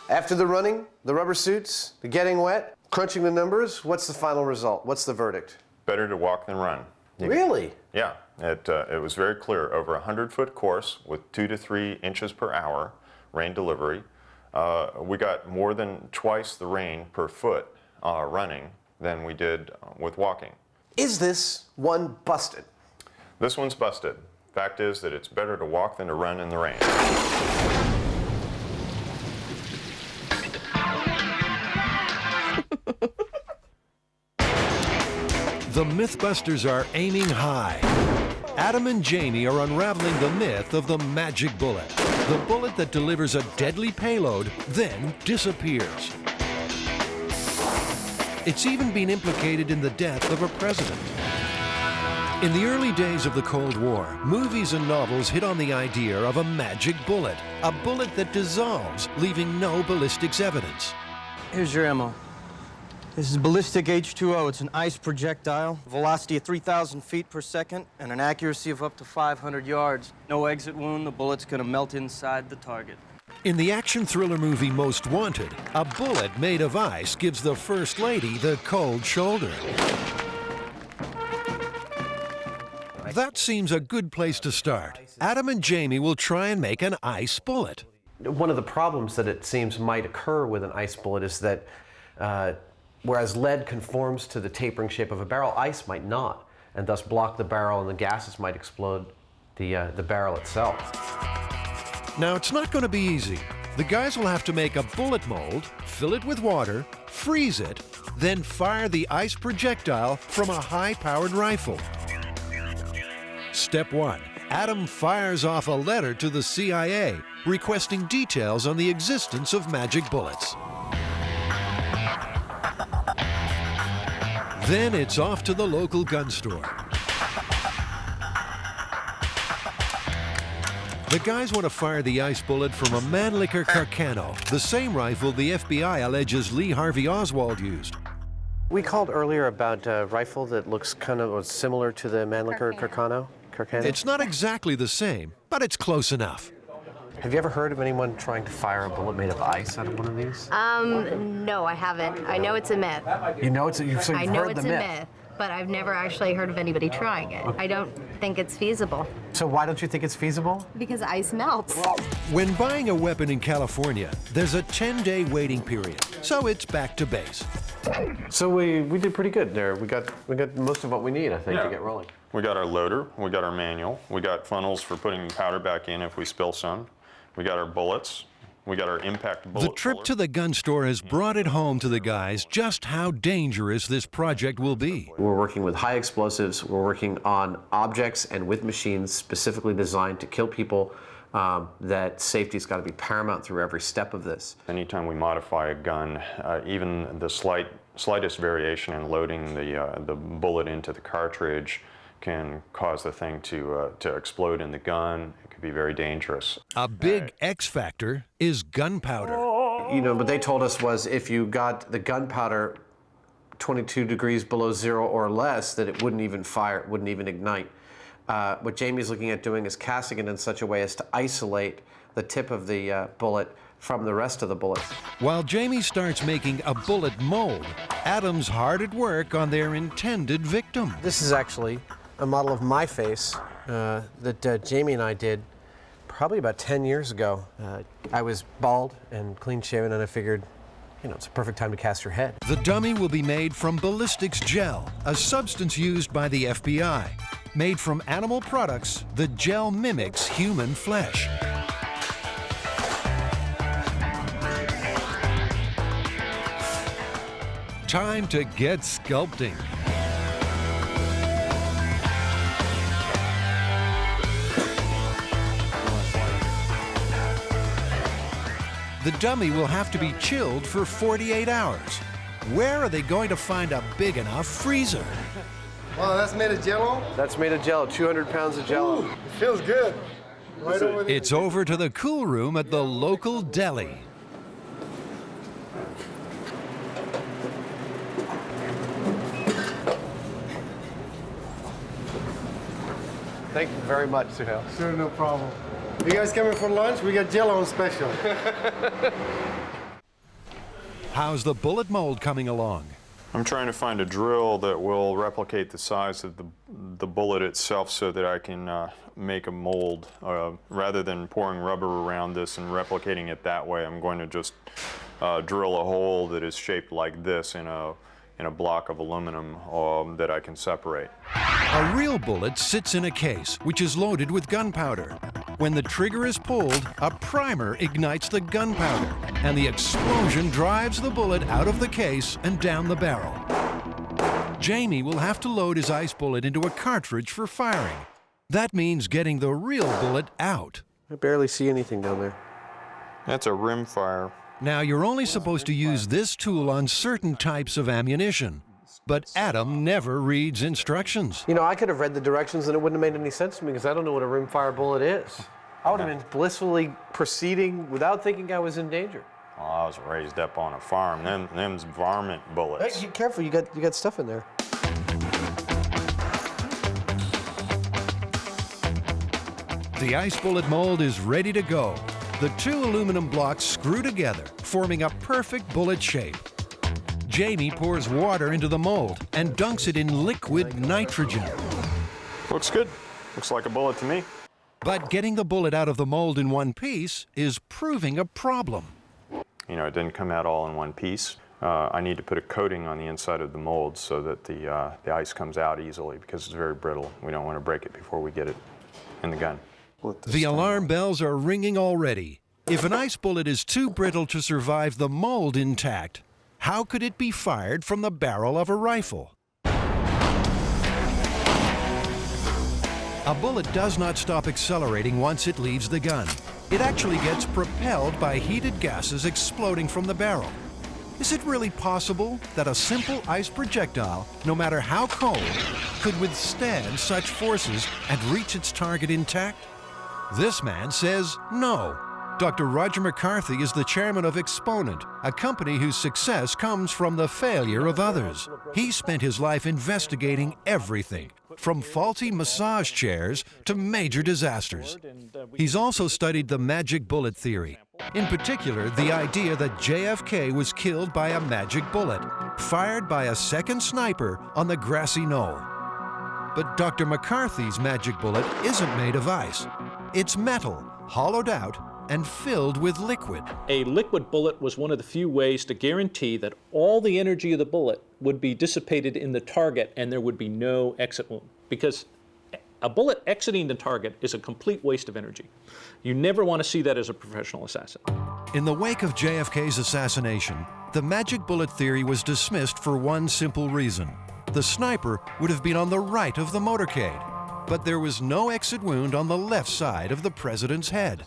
After the running, the rubber suits, the getting wet, crunching the numbers, what's the final result? What's the verdict? Better to walk than run. Really? Yeah, it was very clear. Over a 100-foot course with 2 to 3 inches per hour rain delivery, we got more than twice the rain per foot running than we did with walking. Is this one busted? This one's busted. Fact is that it's better to walk than to run in the rain. The MythBusters are aiming high. Adam and Jamie are unraveling the myth of the magic bullet. The bullet that delivers a deadly payload, then disappears. It's even been implicated in the death of a president. In the early days of the Cold War, movies and novels hit on the idea of a magic bullet, a bullet that dissolves, leaving no ballistics evidence. Here's your ammo. This is ballistic H2O. It's an ice projectile, velocity of 3,000 feet per second, and an accuracy of up to 500 yards. No exit wound. The bullet's gonna melt inside the target. In the action thriller movie Most Wanted, a bullet made of ice gives the First Lady the cold shoulder. That seems a good place to start. Adam and Jamie will try and make an ice bullet. One of the problems that it seems might occur with an ice bullet is that whereas lead conforms to the tapering shape of a barrel, ice might not, and thus block the barrel, and the gases might explode the barrel itself. Now, it's not going to be easy. The guys will have to make a bullet mold, fill it with water, freeze it, then fire the ice projectile from a high-powered rifle. Step 1. Adam fires off a letter to the CIA requesting details on the existence of magic bullets. Then it's off to the local gun store. The guys want to fire the ice bullet from a Mannlicher Carcano, the same rifle the FBI alleges Lee Harvey Oswald used. We called earlier about a rifle that looks kind of similar to the Mannlicher Carcano. It's not exactly the same, but it's close enough. Have you ever heard of anyone trying to fire a bullet made of ice out of one of these? No, I haven't. I know it's a myth. You know so you've heard the myth? I know it's a myth, but I've never actually heard of anybody trying it. I don't think it's feasible. So why don't you think it's feasible? Because ice melts. When buying a weapon in California, there's a 10-day waiting period, so it's back to base. So we did pretty good there. We got most of what we need, I think, to get rolling. We got our loader, we got our manual, we got funnels for putting powder back in if we spill some. We got our bullets. We got our impact bullet. The trip to the gun store has brought it home to the guys just how dangerous this project will be. We're working with high explosives. We're working on objects and with machines specifically designed to kill people. That safety's got to be paramount through every step of this. Anytime we modify a gun, even the slightest variation in loading the bullet into the cartridge can cause the thing to explode in the gun. It could be very dangerous. A big X factor is gunpowder. You know, what they told us was if you got the gunpowder 22 degrees below zero or less, that it wouldn't even fire, it wouldn't even ignite. What Jamie's looking at doing is casting it in such a way as to isolate the tip of the bullet from the rest of the bullet. While Jamie starts making a bullet mold, Adam's hard at work on their intended victim. This is actually a model of my face that Jamie and I did probably about 10 years ago. I was bald and clean-shaven, and I figured, you know, it's a perfect time to cast your head. The dummy will be made from ballistics gel, a substance used by the FBI. Made from animal products, the gel mimics human flesh. Time to get sculpting. The dummy will have to be chilled for 48 hours. Where are they going to find a big enough freezer? Wow, that's made of Jell-O? That's made of Jell-O, 200 pounds of Jell-O. It feels good. Right over there. It's over to the cool room at the local deli. Thank you very much, Suhail. Sure, no problem. You guys coming for lunch? We got Jell-O on special. How's the bullet mold coming along? I'm trying to find a drill that will replicate the size of the bullet itself so that I can make a mold. Rather than pouring rubber around this and replicating it that way, I'm going to just drill a hole that is shaped like this in a block of aluminum that I can separate. A real bullet sits in a case, which is loaded with gunpowder. When the trigger is pulled, a primer ignites the gunpowder, and the explosion drives the bullet out of the case and down the barrel. Jamie will have to load his ice bullet into a cartridge for firing. That means getting the real bullet out. I barely see anything down there. That's a rim fire. Now, you're only supposed to use this tool on certain types of ammunition, but Adam never reads instructions. You know, I could have read the directions and it wouldn't have made any sense to me because I don't know what a rimfire bullet is. I would have been blissfully proceeding without thinking I was in danger. Well, I was raised up on a farm. Them's varmint bullets. Hey, be careful, you got stuff in there. The ice bullet mold is ready to go. The two aluminum blocks screw together, forming a perfect bullet shape. Jamie pours water into the mold and dunks it in liquid nitrogen. Looks good. Looks like a bullet to me. But getting the bullet out of the mold in one piece is proving a problem. You know, it didn't come out all in one piece. I need to put a coating on the inside of the mold so that the ice comes out easily because it's very brittle. We don't want to break it before we get it in the gun. The alarm bells are ringing already. If an ice bullet is too brittle to survive the mold intact, how could it be fired from the barrel of a rifle? A bullet does not stop accelerating once it leaves the gun. It actually gets propelled by heated gases exploding from the barrel. Is it really possible that a simple ice projectile, no matter how cold, could withstand such forces and reach its target intact? This man says no. Dr. Roger McCarthy is the chairman of Exponent, a company whose success comes from the failure of others. He spent his life investigating everything, from faulty massage chairs to major disasters. He's also studied the magic bullet theory. In particular, the idea that JFK was killed by a magic bullet, fired by a second sniper on the grassy knoll. But Dr. McCarthy's magic bullet isn't made of ice. It's metal, hollowed out, and filled with liquid. A liquid bullet was one of the few ways to guarantee that all the energy of the bullet would be dissipated in the target and there would be no exit wound. Because a bullet exiting the target is a complete waste of energy. You never want to see that as a professional assassin. In the wake of JFK's assassination, the magic bullet theory was dismissed for one simple reason. The sniper would have been on the right of the motorcade, but there was no exit wound on the left side of the president's head.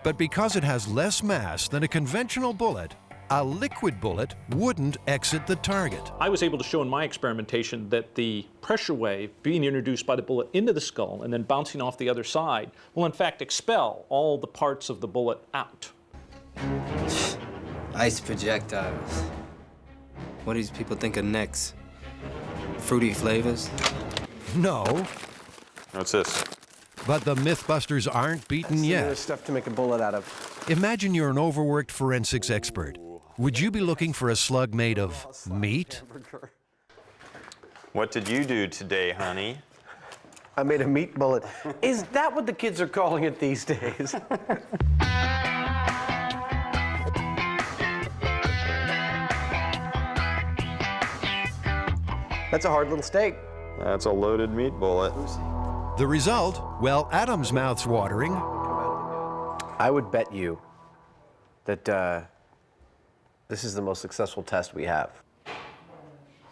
But because it has less mass than a conventional bullet, a liquid bullet wouldn't exit the target. I was able to show in my experimentation that the pressure wave being introduced by the bullet into the skull and then bouncing off the other side will in fact expel all the parts of the bullet out. Ice projectiles. What do these people think of next? Fruity flavors? No. What's this? But the MythBusters aren't beaten yet. There's stuff to make a bullet out of. Imagine you're an overworked forensics expert. Would you be looking for a slug made of meat? What did you do today, honey? I made a meat bullet. Is that what the kids are calling it these days? That's a hard little steak. That's a loaded meat bullet. The result? Well, Adam's mouth's watering. I would bet you that this is the most successful test we have.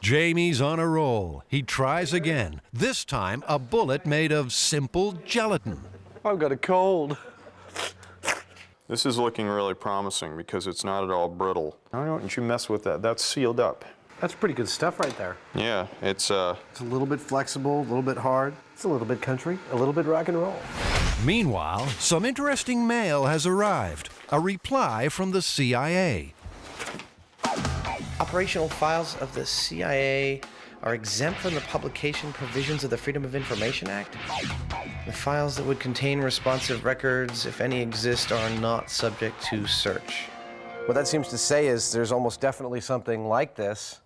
Jamie's on a roll. He tries again. This time, a bullet made of simple gelatin. I've got a cold. This is looking really promising because it's not at all brittle. Why don't you mess with that? That's sealed up. That's pretty good stuff right there. Yeah, it's a little bit flexible, a little bit hard. It's a little bit country, a little bit rock and roll. Meanwhile, some interesting mail has arrived. A reply from the CIA. Operational files of the CIA are exempt from the publication provisions of the Freedom of Information Act. The files that would contain responsive records, if any exist, are not subject to search. What that seems to say is there's almost definitely something like this,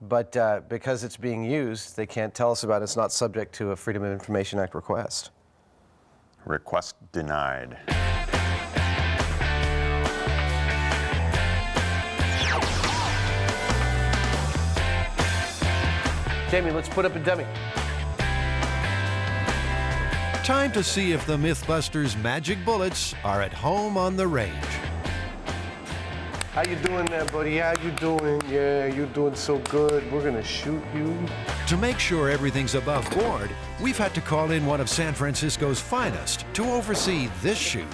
but because it's being used, they can't tell us about it. It's not subject to a Freedom of Information Act request. Request denied. Jamie, let's put up a dummy. Time to see if the MythBusters magic bullets are at home on the range. How you doing there, buddy? How you doing? Yeah, you're doing so good. We're gonna shoot you. To make sure everything's above board, we've had to call in one of San Francisco's finest to oversee this shoot.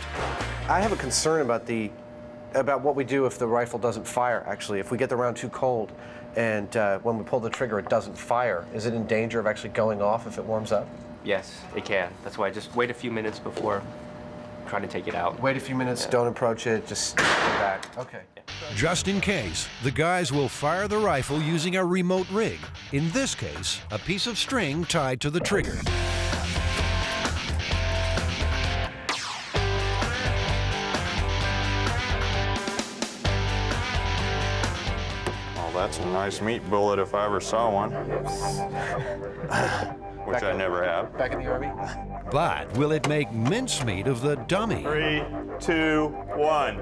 I have a concern about what we do if the rifle doesn't fire, actually. If we get the round too cold and when we pull the trigger it doesn't fire, is it in danger of actually going off if it warms up? Yes, it can. That's why I just wait a few minutes before try to take it out. Wait a few minutes, don't approach it, just step back. Okay. Just in case, the guys will fire the rifle using a remote rig. In this case, a piece of string tied to the trigger. That's a nice meat bullet if I ever saw one. Which I never have. Back in the Army? But will it make mincemeat of the dummy? 3, 2, 1.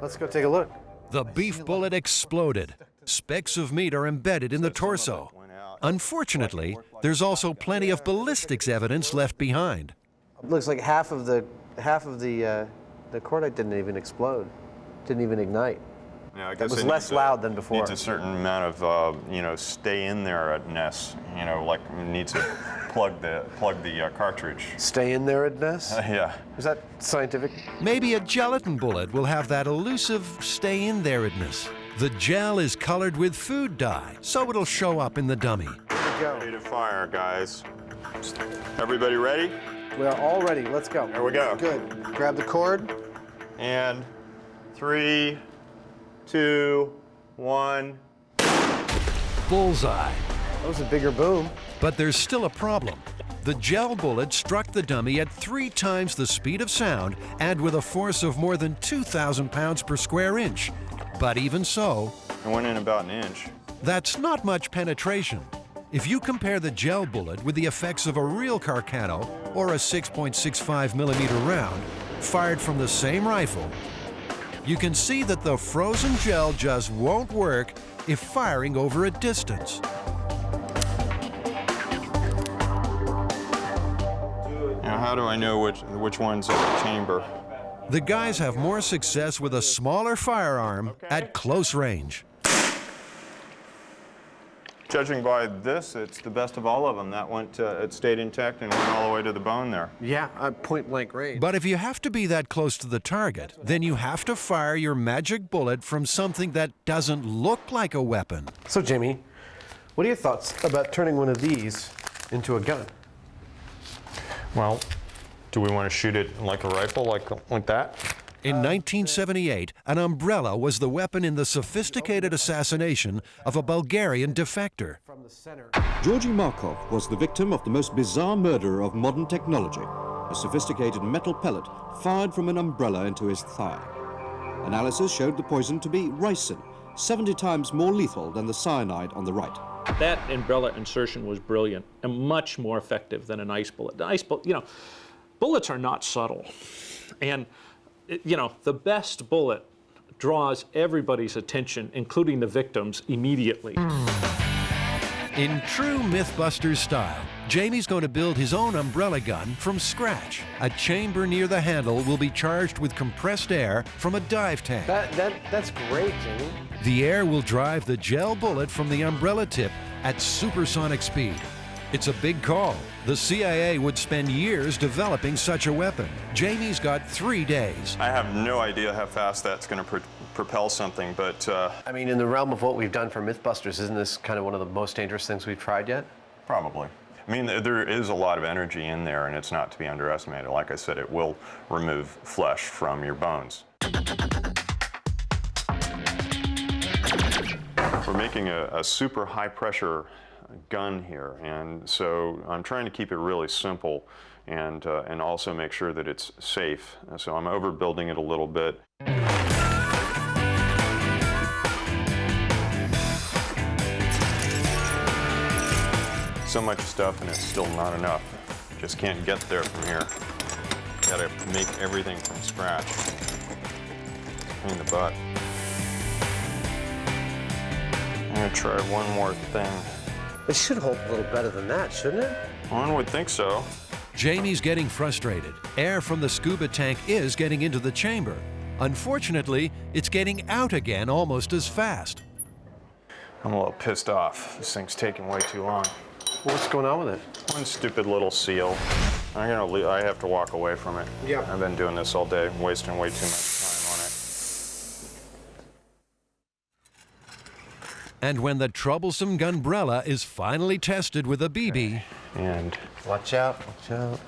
Let's go take a look. The beef bullet exploded. Specks of meat are embedded in the torso. Unfortunately, there's also plenty of ballistics evidence left behind. It looks like half of the cordite didn't even explode. Didn't even ignite. Yeah, I That guess was it less loud than before. Needs a certain amount of, stay in there-ness. Like it needs to plug the cartridge. Stay in there-ness? Yeah. Is that scientific? Maybe a gelatin bullet will have that elusive stay in there-ness. The gel is colored with food dye, so it'll show up in the dummy. Ready to fire, guys. Everybody ready? We are all ready. Let's go. There we go. Good. Grab the cord. And 3, 2, 1. Bullseye. That was a bigger boom. But there's still a problem. The gel bullet struck the dummy at 3 times the speed of sound and with a force of more than 2,000 pounds per square inch. But even so, It went in about an inch. that's not much penetration. If you compare the gel bullet with the effects of a real Carcano or a 6.65 millimeter round fired from the same rifle, you can see that the frozen gel just won't work if firing over a distance. Now, how do I know which one's in the chamber? The guys have more success with a smaller firearm at close range. Judging by this, it's the best of all of them. That it stayed intact and went all the way to the bone there. Yeah, point blank range. But if you have to be that close to the target, then you have to fire your magic bullet from something that doesn't look like a weapon. So, Jimmy, what are your thoughts about turning one of these into a gun? Well, do we want to shoot it like a rifle, like that? In 1978, an umbrella was the weapon in the sophisticated assassination of a Bulgarian defector. Georgy Markov was the victim of the most bizarre murder of modern technology, a sophisticated metal pellet fired from an umbrella into his thigh. Analysis showed the poison to be ricin, 70 times more lethal than the cyanide on the right. That umbrella insertion was brilliant and much more effective than an ice bullet. The ice bullet, bullets are not subtle. And the best bullet draws everybody's attention, including the victims, immediately. In true MythBusters style, Jamie's going to build his own umbrella gun from scratch. A chamber near the handle will be charged with compressed air from a dive tank. That's great, Jamie. The air will drive the gel bullet from the umbrella tip at supersonic speed. It's a big call. The CIA would spend years developing such a weapon. Jamie's got 3 days. I have no idea how fast that's going to propel something, but... I mean, in the realm of what we've done for MythBusters, isn't this kind of one of the most dangerous things we've tried yet? Probably. I mean, there is a lot of energy in there, and it's not to be underestimated. Like I said, it will remove flesh from your bones. We're making a super high-pressure gun here, and so I'm trying to keep it really simple and also make sure that it's safe. So I'm overbuilding it a little bit. So much stuff and it's still not enough. Just can't get there from here. Gotta make everything from scratch. Pain in the butt. I'm gonna try one more thing. It should hold a little better than that, shouldn't it? One would think so. Jamie's getting frustrated. Air from the scuba tank is getting into the chamber. Unfortunately, it's getting out again almost as fast. I'm a little pissed off. This thing's taking way too long. What's going on with it? One stupid little seal. I have to walk away from it. Yeah. I've been doing this all day, wasting way too much time on it. And when the troublesome gunbrella is finally tested with a BB... And watch out, watch out.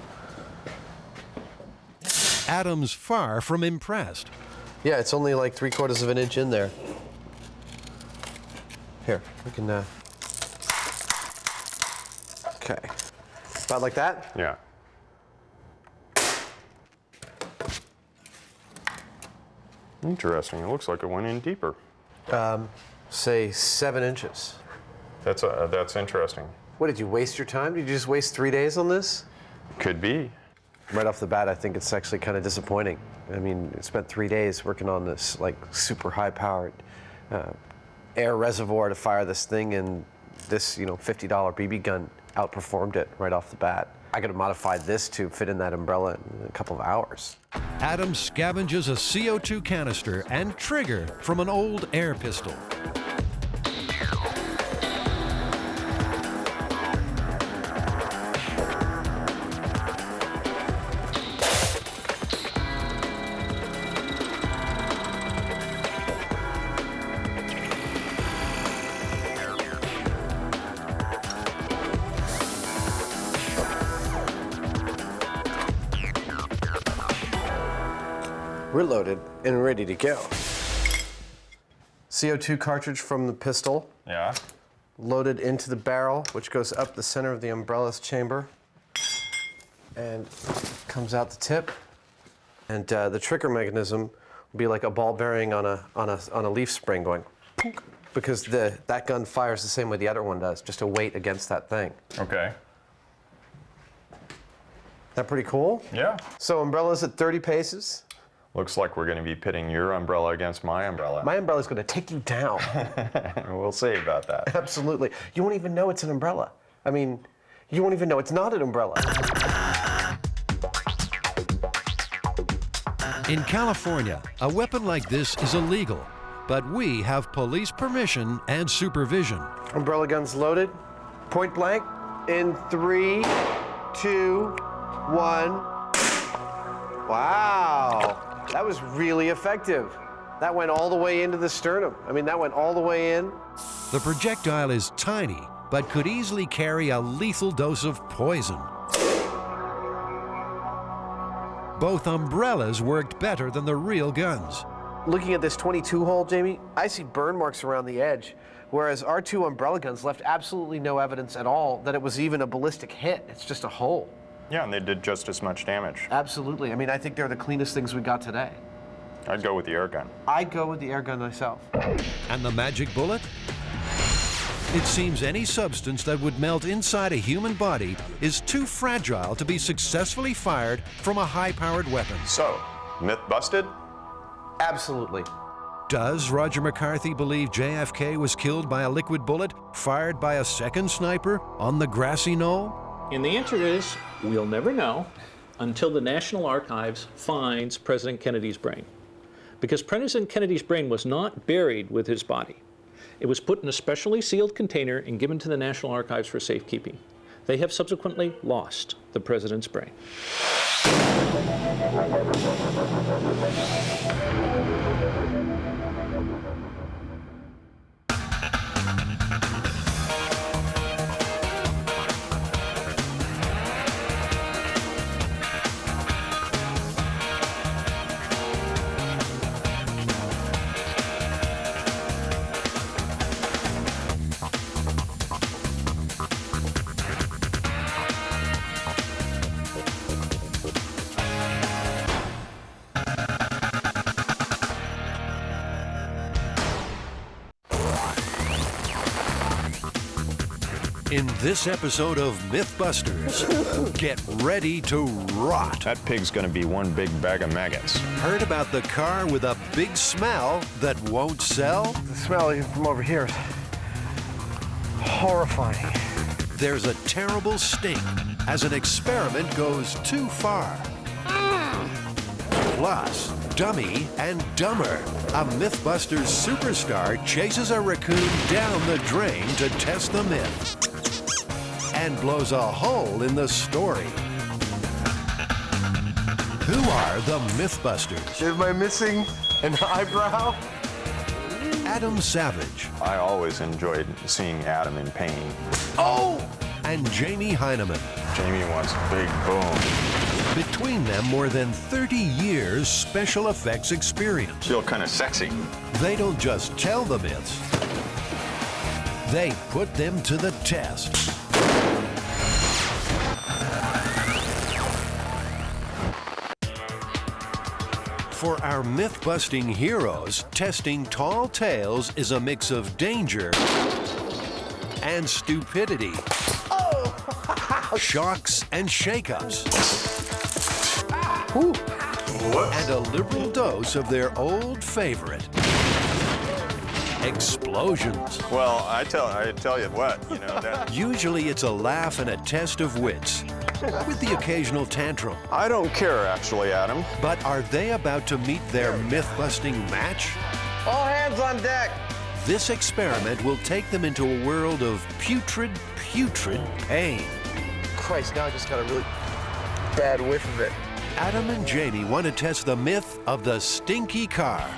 Adam's far from impressed. Yeah, it's only like 3/4 of an inch in there. Here, we can, okay. About like that? Yeah. Interesting. It looks like it went in deeper. Say 7 inches. That's interesting. What, did you waste your time? Did you just waste 3 days on this? Could be. Right off the bat, I think it's actually kind of disappointing. I mean, I spent 3 days working on this like super high-powered air reservoir to fire this thing, and this, you know, $50 BB gun outperformed it right off the bat. I could have modified this to fit in that umbrella in a couple of hours. Adam scavenges a CO2 canister and trigger from an old air pistol. We're loaded and ready to go. CO2 cartridge from the pistol. Yeah. Loaded into the barrel, which goes up the center of the umbrella's chamber and comes out the tip. And the trigger mechanism will be like a ball bearing on a leaf spring going, because that gun fires the same way the other one does, just a weight against that thing. Okay. That pretty cool? Yeah. So umbrella's at 30 paces. Looks like we're going to be pitting your umbrella against my umbrella. My umbrella's going to take you down. We'll see about that. Absolutely. You won't even know it's an umbrella. I mean, you won't even know it's not an umbrella. In California, a weapon like this is illegal, but we have police permission and supervision. Umbrella gun's loaded. Point blank. In 3, 2, 1. Wow. That was really effective. That went all the way into the sternum. I mean, that went all the way in. The projectile is tiny, but could easily carry a lethal dose of poison. Both umbrellas worked better than the real guns. Looking at this 22 hole, Jamie, I see burn marks around the edge, whereas our 2 umbrella guns left absolutely no evidence at all that it was even a ballistic hit. It's just a hole. Yeah, and they did just as much damage. Absolutely. I mean, I think they're the cleanest things we got today. I'd go with the air gun. I'd go with the air gun myself. And the magic bullet? It seems any substance that would melt inside a human body is too fragile to be successfully fired from a high-powered weapon. So, myth busted? Absolutely. Does Roger McCarthy believe JFK was killed by a liquid bullet fired by a second sniper on the grassy knoll? And the answer is, we'll never know until the National Archives finds President Kennedy's brain. Because President Kennedy's brain was not buried with his body. It was put in a specially sealed container and given to the National Archives for safekeeping. They have subsequently lost the president's brain. In this episode of MythBusters, get ready to rot. That pig's gonna be one big bag of maggots. Heard about the car with a big smell that won't sell? The smell from over here is horrifying. There's a terrible stink as an experiment goes too far. Plus, Dummy and Dumber. A MythBusters superstar chases a raccoon down the drain to test the myth and blows a hole in the story. Who are the MythBusters? Am I missing an eyebrow? Adam Savage. I always enjoyed seeing Adam in pain. Oh! And Jamie Hyneman. Jamie wants a big boom. Between them, more than 30 years special effects experience. Feel kind of sexy. They don't just tell the myths, they put them to the test. For our myth-busting heroes, testing tall tales is a mix of danger and stupidity. Shocks and shakeups. And a liberal dose of their old favorite, explosions. Well, I tell you what, you know that. Usually it's a laugh and a test of wits, with the occasional tantrum. I don't care, actually, Adam. But are they about to meet their myth-busting match? All hands on deck. This experiment will take them into a world of putrid pain. Christ, now I just got a really bad whiff of it. Adam and Jamie want to test the myth of the stinky car.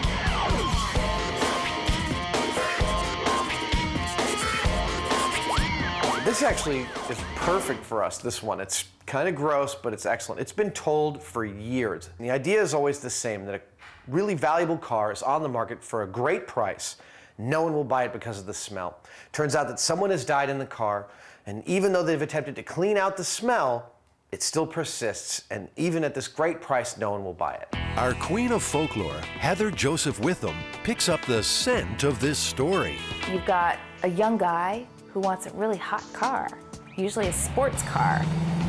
This actually is perfect for us, this one. It's kind of gross, but it's excellent. It's been told for years. And the idea is always the same, that a really valuable car is on the market for a great price. No one will buy it because of the smell. Turns out that someone has died in the car, and even though they've attempted to clean out the smell, it still persists, and even at this great price, no one will buy it. Our queen of folklore, Heather Joseph Witham, picks up the scent of this story. You've got a young guy who wants a really hot car, usually a sports car.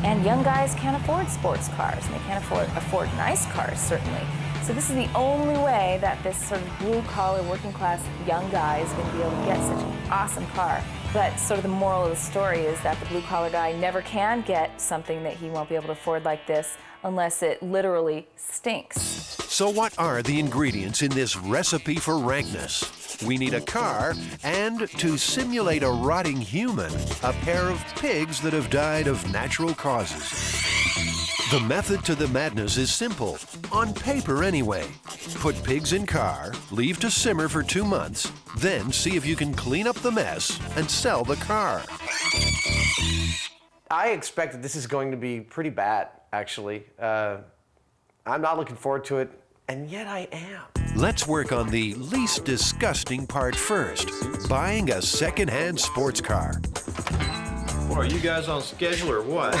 And young guys can't afford sports cars, and they can't afford nice cars, certainly. So this is the only way that this sort of blue-collar, working-class young guy is going to be able to get such an awesome car. But sort of the moral of the story is that the blue-collar guy never can get something that he won't be able to afford like this unless it literally stinks. So what are the ingredients in this recipe for rankness? We need a car, and to simulate a rotting human, a pair of pigs that have died of natural causes. The method to the madness is simple, on paper anyway. Put pigs in car, leave to simmer for 2 months, then see if you can clean up the mess and sell the car. I expect that this is going to be pretty bad, actually. I'm not looking forward to it, and yet I am. Let's work on the least disgusting part first, buying a second-hand sports car. Well, are you guys on schedule or what?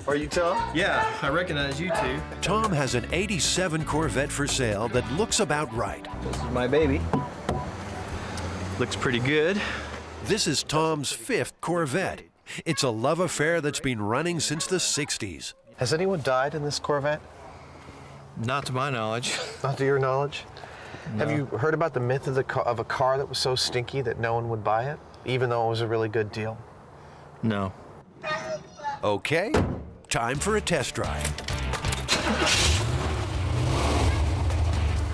Are you Tom? Yeah, I recognize you two. Tom has an '87 Corvette for sale that looks about right. This is my baby. Looks pretty good. This is Tom's 5th Corvette. It's a love affair that's been running since the 60s. Has anyone died in this Corvette? Not to my knowledge. Not to your knowledge? No. Have you heard about the myth of a car that was so stinky that no one would buy it, even though it was a really good deal? No. Okay, time for a test drive.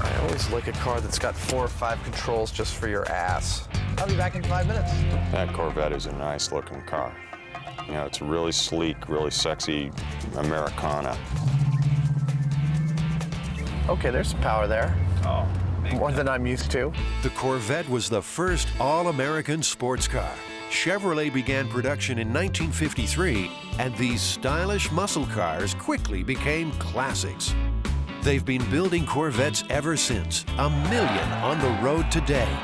I always like a car that's got 4 or 5 controls just for your ass. I'll be back in 5 minutes. That Corvette is a nice looking car. You know, it's really sleek, really sexy Americana. Okay, there's some power there. Oh, more than I'm used to. The Corvette was the first all-American sports car. Chevrolet began production in 1953, and these stylish muscle cars quickly became classics. They've been building Corvettes ever since, 1 million on the road today.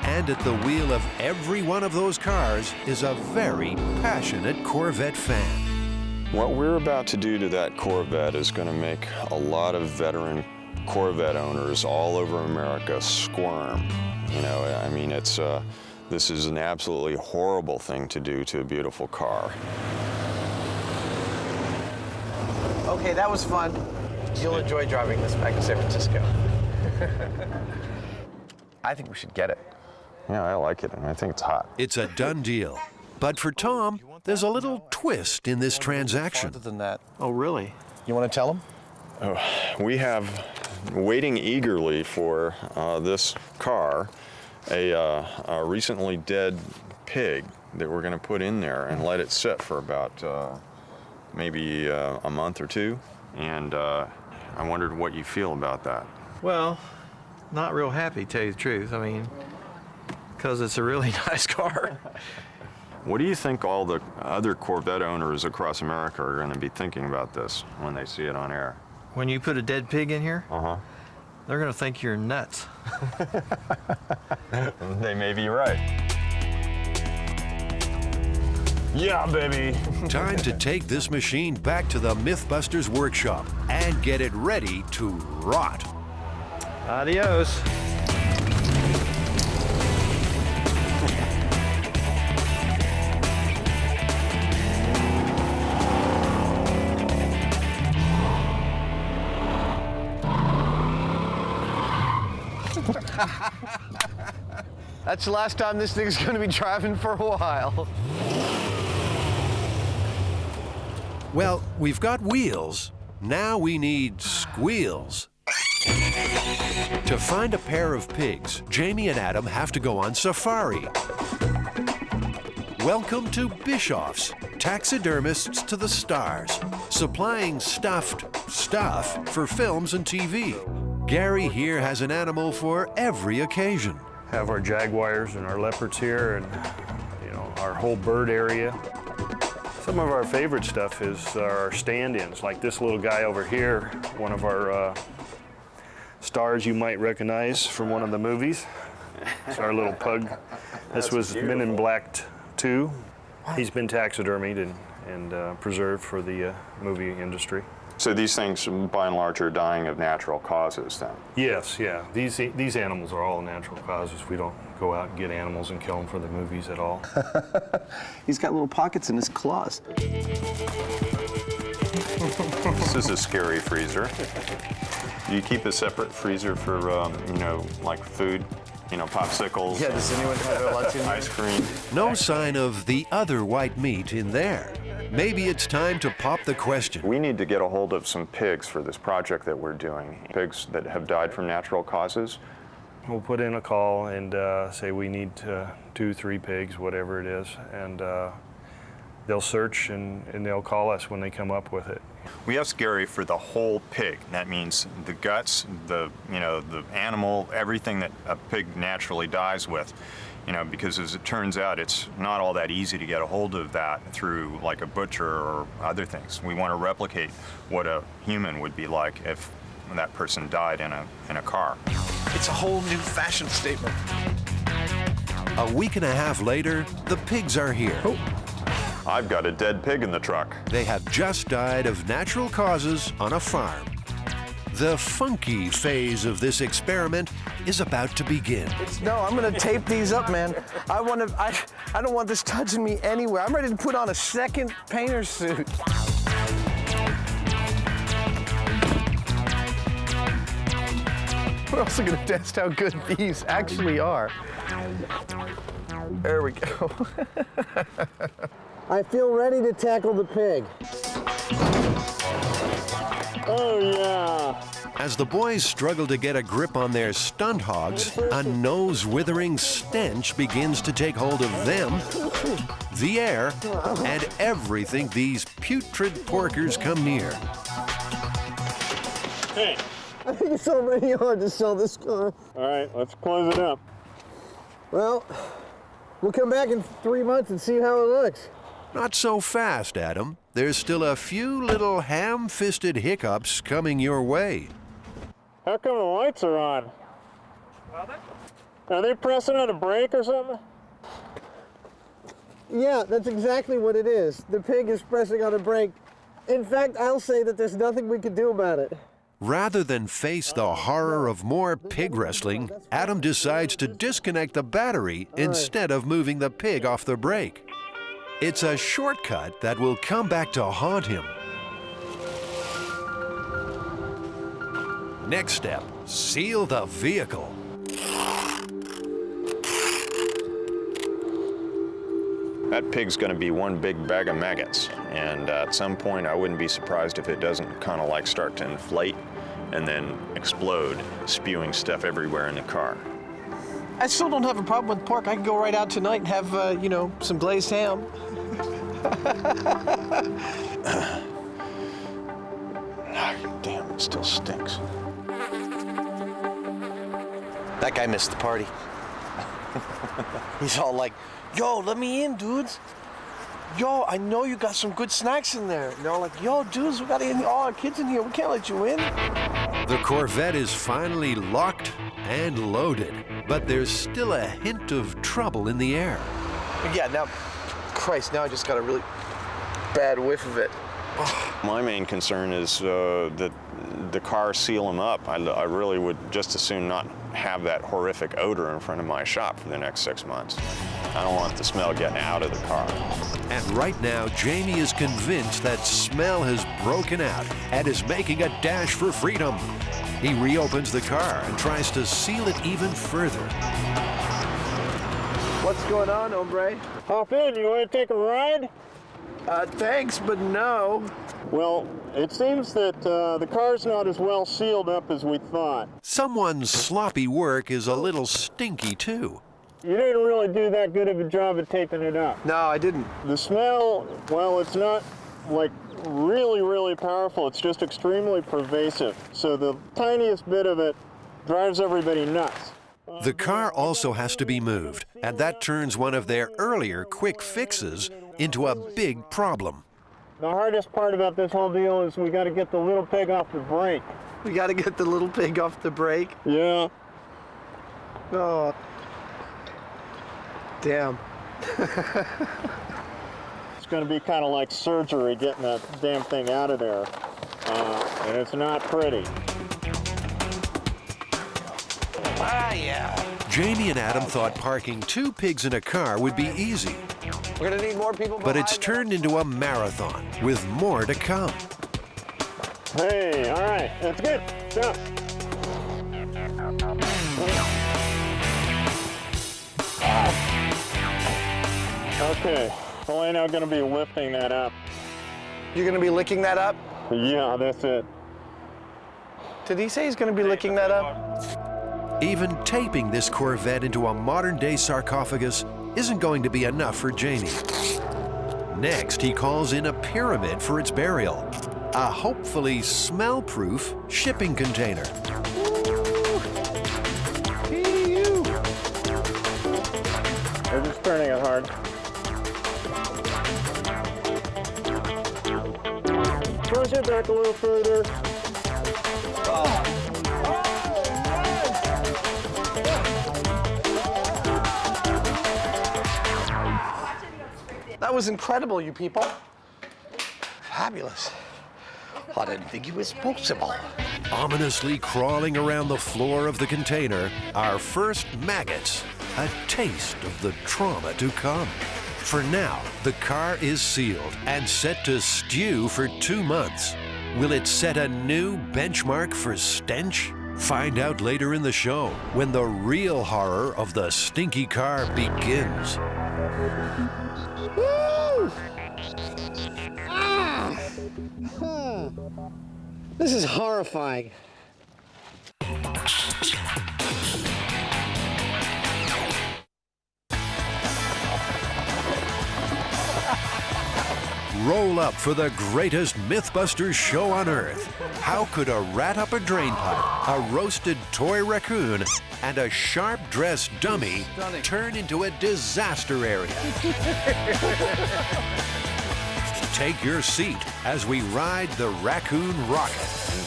And at the wheel of every one of those cars is a very passionate Corvette fan. What we're about to do to that Corvette is going to make a lot of veteran Corvette owners all over America squirm. You know, I mean, this is an absolutely horrible thing to do to a beautiful car. Okay, that was fun. You'll enjoy driving this back to San Francisco. I think we should get it. Yeah, I like it, and I think it's hot. It's a done deal. But for Tom, there's a little twist in this transaction. Farther than that. Oh, really? You want to tell him? Oh, we have, waiting eagerly for this car, a recently dead pig that we're going to put in there and let it sit for about maybe a month or 2. And I wondered what you feel about that. Well, not real happy, to tell you the truth. I mean, because it's a really nice car. What do you think all the other Corvette owners across America are going to be thinking about this when they see it on air? When you put a dead pig in here, they're going to think you're nuts. They may be right. Yeah, baby. Time to take this machine back to the MythBusters workshop and get it ready to rot. Adios. That's the last time this thing's going to be driving for a while. Well, we've got wheels. Now we need squeals. To find a pair of pigs, Jamie and Adam have to go on safari. Welcome to Bischoff's, taxidermists to the stars, supplying stuffed stuff for films and TV. Gary here has an animal for every occasion. Have our jaguars and our leopards here, and our whole bird area. Some of our favorite stuff is our stand-ins, like this little guy over here, one of our stars you might recognize from one of the movies. It's our little pug. This was beautiful. Men in Black 2. He's been taxidermied and preserved for the movie industry. So these things, by and large, are dying of natural causes, then? Yes, yeah. These animals are all natural causes. We don't go out and get animals and kill them for the movies at all. He's got little pockets in his claws. This is a scary freezer. Do you keep a separate freezer for, like food? Popsicles? Yeah, does anyone have their lunch in here? Ice cream? No sign of the other white meat in there. Maybe it's time to pop the question. We need to get a hold of some pigs for this project that we're doing. Pigs that have died from natural causes. We'll put in a call and say we need 2, 3 pigs, whatever it is, and they'll search and they'll call us when they come up with it. We ask Gary for the whole pig. That means the guts, the animal, everything that a pig naturally dies with. Because as it turns out, it's not all that easy to get a hold of that through like a butcher or other things. We want to replicate what a human would be like if that person died in a car. It's a whole new fashion statement. A week and a half later, the pigs are here. I've got a dead pig in the truck. They have just died of natural causes on a farm. The funky phase of this experiment is about to begin. No, I'm gonna tape these up, man. I don't want this touching me anywhere. I'm ready to put on a second painter suit. We're also gonna test how good these actually are. There we go. I feel ready to tackle the pig. Oh, yeah. As the boys struggle to get a grip on their stunt hogs, a nose-withering stench begins to take hold of them, the air, and everything these putrid porkers come near. Hey. I think it's already hard to sell this car. All right, let's close it up. Well, we'll come back in 3 months and see how it looks. Not so fast, Adam. There's still a few little ham-fisted hiccups coming your way. How come the lights are on? Are they pressing on a brake or something? Yeah, that's exactly what it is. The pig is pressing on a brake. In fact, I'll say that there's nothing we can do about it. Rather than face the horror of more pig wrestling, Adam decides to disconnect the battery instead of moving the pig off the brake. It's a shortcut that will come back to haunt him. Next step, seal the vehicle. That pig's going to be one big bag of maggots, and at some point I wouldn't be surprised if it doesn't kind of like start to inflate and then explode, spewing stuff everywhere in the car. I still don't have a problem with pork. I can go right out tonight and have, some glazed ham. Damn, it still stinks. That guy missed the party. He's all like, yo, let me in, dudes. yo, I know you got some good snacks in there. And they're like, yo, dudes, we got all our kids in here. We can't let you in. The Corvette is finally locked and loaded, but there's still a hint of trouble in the air. Yeah, now, Christ, now I just got a really bad whiff of it. My main concern is that the cars seal them up. I really would just as soon not have that horrific odor in front of my shop for the next 6 months. I don't want the smell getting out of the car. And right now, Jamie is convinced that smell has broken out and is making a dash for freedom. He reopens the car and tries to seal it even further. What's going on, hombre? Hop in, you want to take a ride? Thanks, but no. Well, it seems that the car's not as well sealed up as we thought. Someone's sloppy work is a little stinky, too. You didn't really do that good of a job of taping it up. No, I didn't. The smell, well, it's not like really, really powerful. It's just extremely pervasive. So the tiniest bit of it drives everybody nuts. The car also has to be moved, and that turns one of their earlier quick fixes into a big problem. The hardest part about this whole deal is we got to get the little pig off the brake. We got to get the little pig off the brake? Yeah. Oh. Damn. It's going to be kind of like surgery getting that damn thing out of there. And it's not pretty. Ah, yeah. Jamie and Adam thought parking 2 pigs in a car would be easy. We're going to need more people. But it's turned into a marathon with more to come. Hey, all right, that's good. Stop. Okay, well, I'm now going to be lifting that up. You're going to be licking that up? Yeah, that's it. Did he say he's going to be licking that up? Even taping this Corvette into a modern-day sarcophagus isn't going to be enough for Jamie. Next, he calls in a pyramid for its burial, a hopefully smell-proof shipping container. We're just turning it hard. Push it back a little further. That was incredible, you people. Fabulous. I didn't think it was possible. Ominously crawling around the floor of the container, our first maggots, a taste of the trauma to come. For now, the car is sealed and set to stew for 2 months. Will it set a new benchmark for stench? Find out later in the show when the real horror of the stinky car begins. Woo! This is horrifying. Roll up for the greatest MythBusters show on Earth. How could a rat up a drain pipe, a roasted toy raccoon, and a sharp-dressed dummy turn into a disaster area? Take your seat as we ride the raccoon rocket.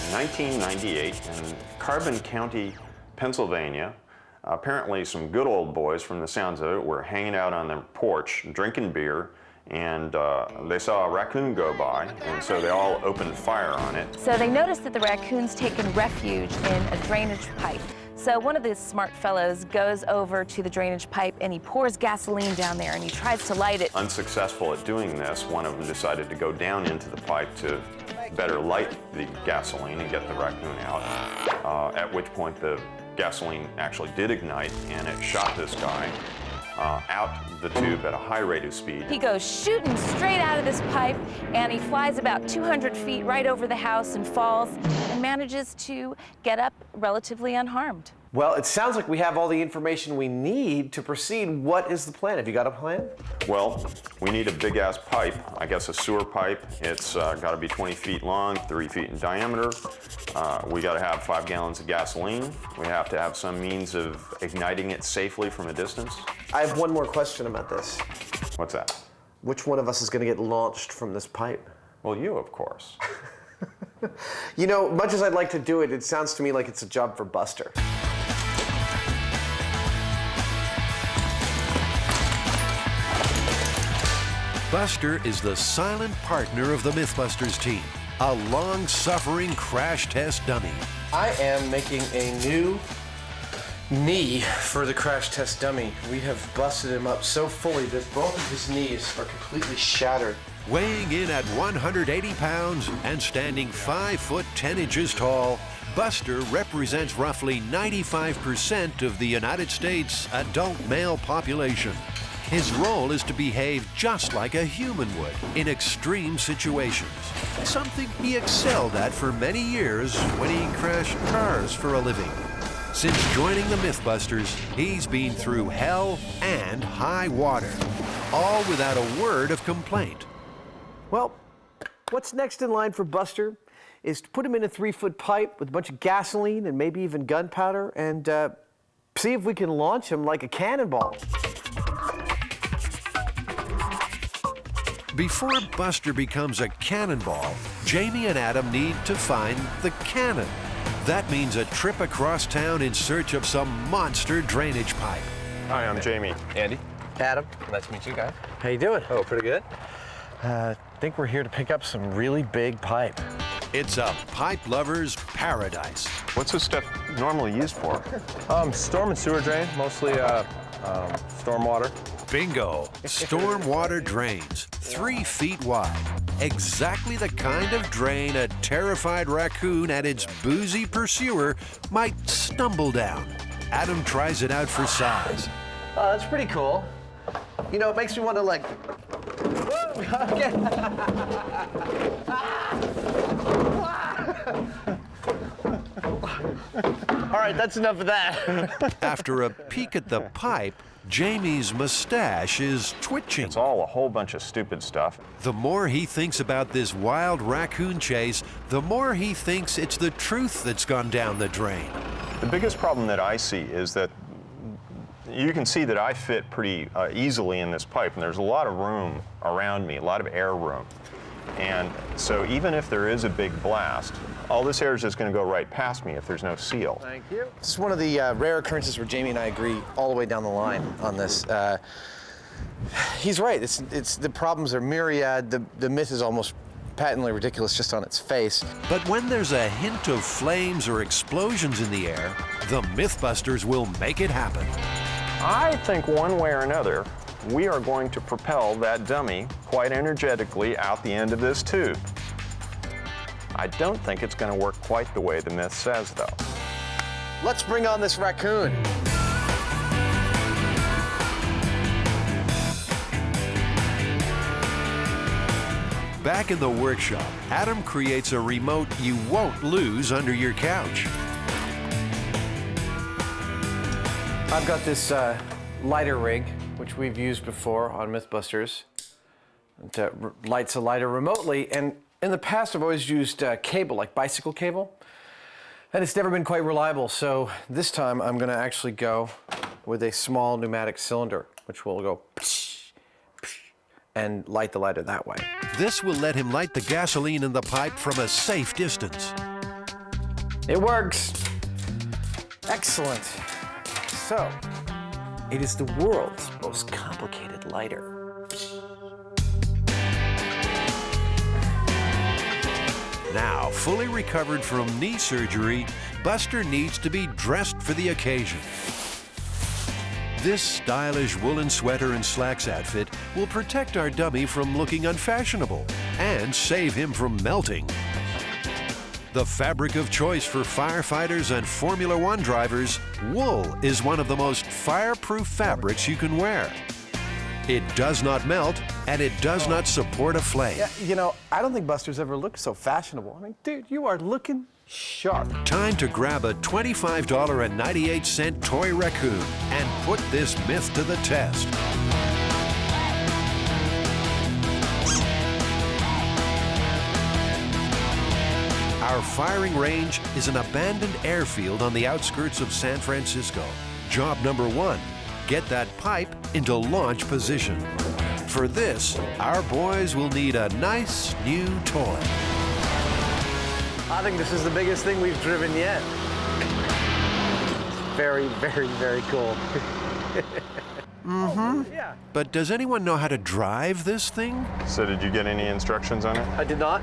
In 1998, in Carbon County, Pennsylvania, apparently some good old boys, from the sounds of it, were hanging out on their porch drinking beer, and they saw a raccoon go by, and so they all opened fire on it. So they noticed that the raccoon's taken refuge in a drainage pipe. So one of the smart fellows goes over to the drainage pipe and he pours gasoline down there and he tries to light it. Unsuccessful at doing this, one of them decided to go down into the pipe to better light the gasoline and get the raccoon out, at which point the gasoline actually did ignite and it shot this guy out the tube at a high rate of speed. He goes shooting straight out of this pipe and he flies about 200 feet right over the house and falls and manages to get up relatively unharmed. Well, it sounds like we have all the information we need to proceed. What is the plan? Have you got a plan? Well, we need a big-ass pipe, I guess a sewer pipe. It's got to be 20 feet long, 3 feet in diameter. We got to have 5 gallons of gasoline. We have to have some means of igniting it safely from a distance. I have one more question about this. What's that? which one of us is going to get launched from this pipe? Well, you, of course. You know, much as I'd like to do it, it sounds to me like it's a job for Buster. Buster is the silent partner of the MythBusters team, a long-suffering crash test dummy. I am making a new knee for the crash test dummy. We have busted him up so fully that both of his knees are completely shattered. Weighing in at 180 pounds and standing 5 foot 10 inches tall, Buster represents roughly 95% of the United States adult male population. His role is to behave just like a human would in extreme situations, something he excelled at for many years when he crashed cars for a living. Since joining the MythBusters, he's been through hell and high water, all without a word of complaint. Well, what's next in line for Buster is to put him in a 3-foot pipe with a bunch of gasoline and maybe even gunpowder and see if we can launch him like a cannonball. Before Buster becomes a cannonball, Jamie and Adam need to find the cannon. That means a trip across town in search of some monster drainage pipe. Hi, I'm Jamie. Andy. Adam. Nice to meet you guys. How you doing? Oh, pretty good. I think we're here to pick up some really big pipe. It's a pipe lover's paradise. What's this stuff normally used for? Storm and sewer drain, mostly storm water. Bingo! Storm water drains, 3 feet wide. Exactly the kind of drain a terrified raccoon and its boozy pursuer might stumble down. Adam tries it out for size. Oh, that's pretty cool. You know, it makes me want to like... All right, that's enough of that. After a peek at the pipe, Jamie's mustache is twitching. It's all a whole bunch of stupid stuff. The more he thinks about this wild raccoon chase, the more he thinks it's the truth that's gone down the drain. The biggest problem that I see is that you can see that I fit pretty easily in this pipe, and there's a lot of room around me, a lot of air room. And so even if there is a big blast, all this air is just going to go right past me if there's no seal. Thank you. This is one of the rare occurrences where Jamie and I agree all the way down the line on this. He's right. It's the problems are myriad. The myth is almost patently ridiculous just on its face. But when there's a hint of flames or explosions in the air, the MythBusters will make it happen. I think one way or another, we are going to propel that dummy quite energetically out the end of this tube. I don't think it's going to work quite the way the myth says, though. Let's bring on this raccoon. Back in the workshop, Adam creates a remote you won't lose under your couch. I've got this lighter rig, which we've used before on MythBusters. It lights a lighter remotely, and in the past I've always used cable, like bicycle cable, and it's never been quite reliable, so this time I'm gonna actually go with a small pneumatic cylinder, which will go and light the lighter that way. This will let him light the gasoline in the pipe from a safe distance. It works. Excellent. So, it is the world's most complicated lighter. Now, fully recovered from knee surgery, Buster needs to be dressed for the occasion. This stylish woolen sweater and slacks outfit will protect our dummy from looking unfashionable and save him from melting. The fabric of choice for firefighters and Formula One drivers, wool is one of the most fireproof fabrics you can wear. It does not melt, and it does not support a flame. Yeah, you know, I don't think Buster's ever looked so fashionable. I mean, dude, you are looking sharp. Time to grab a $25.98 toy raccoon and put this myth to the test. Our firing range is an abandoned airfield on the outskirts of San Francisco. Job number 1, get that pipe into launch position. for this, our boys will need a nice new toy. I think this is the biggest thing we've driven yet. Very, very, very cool. Yeah. But does anyone know how to drive this thing? So did you get any instructions on it? I did not.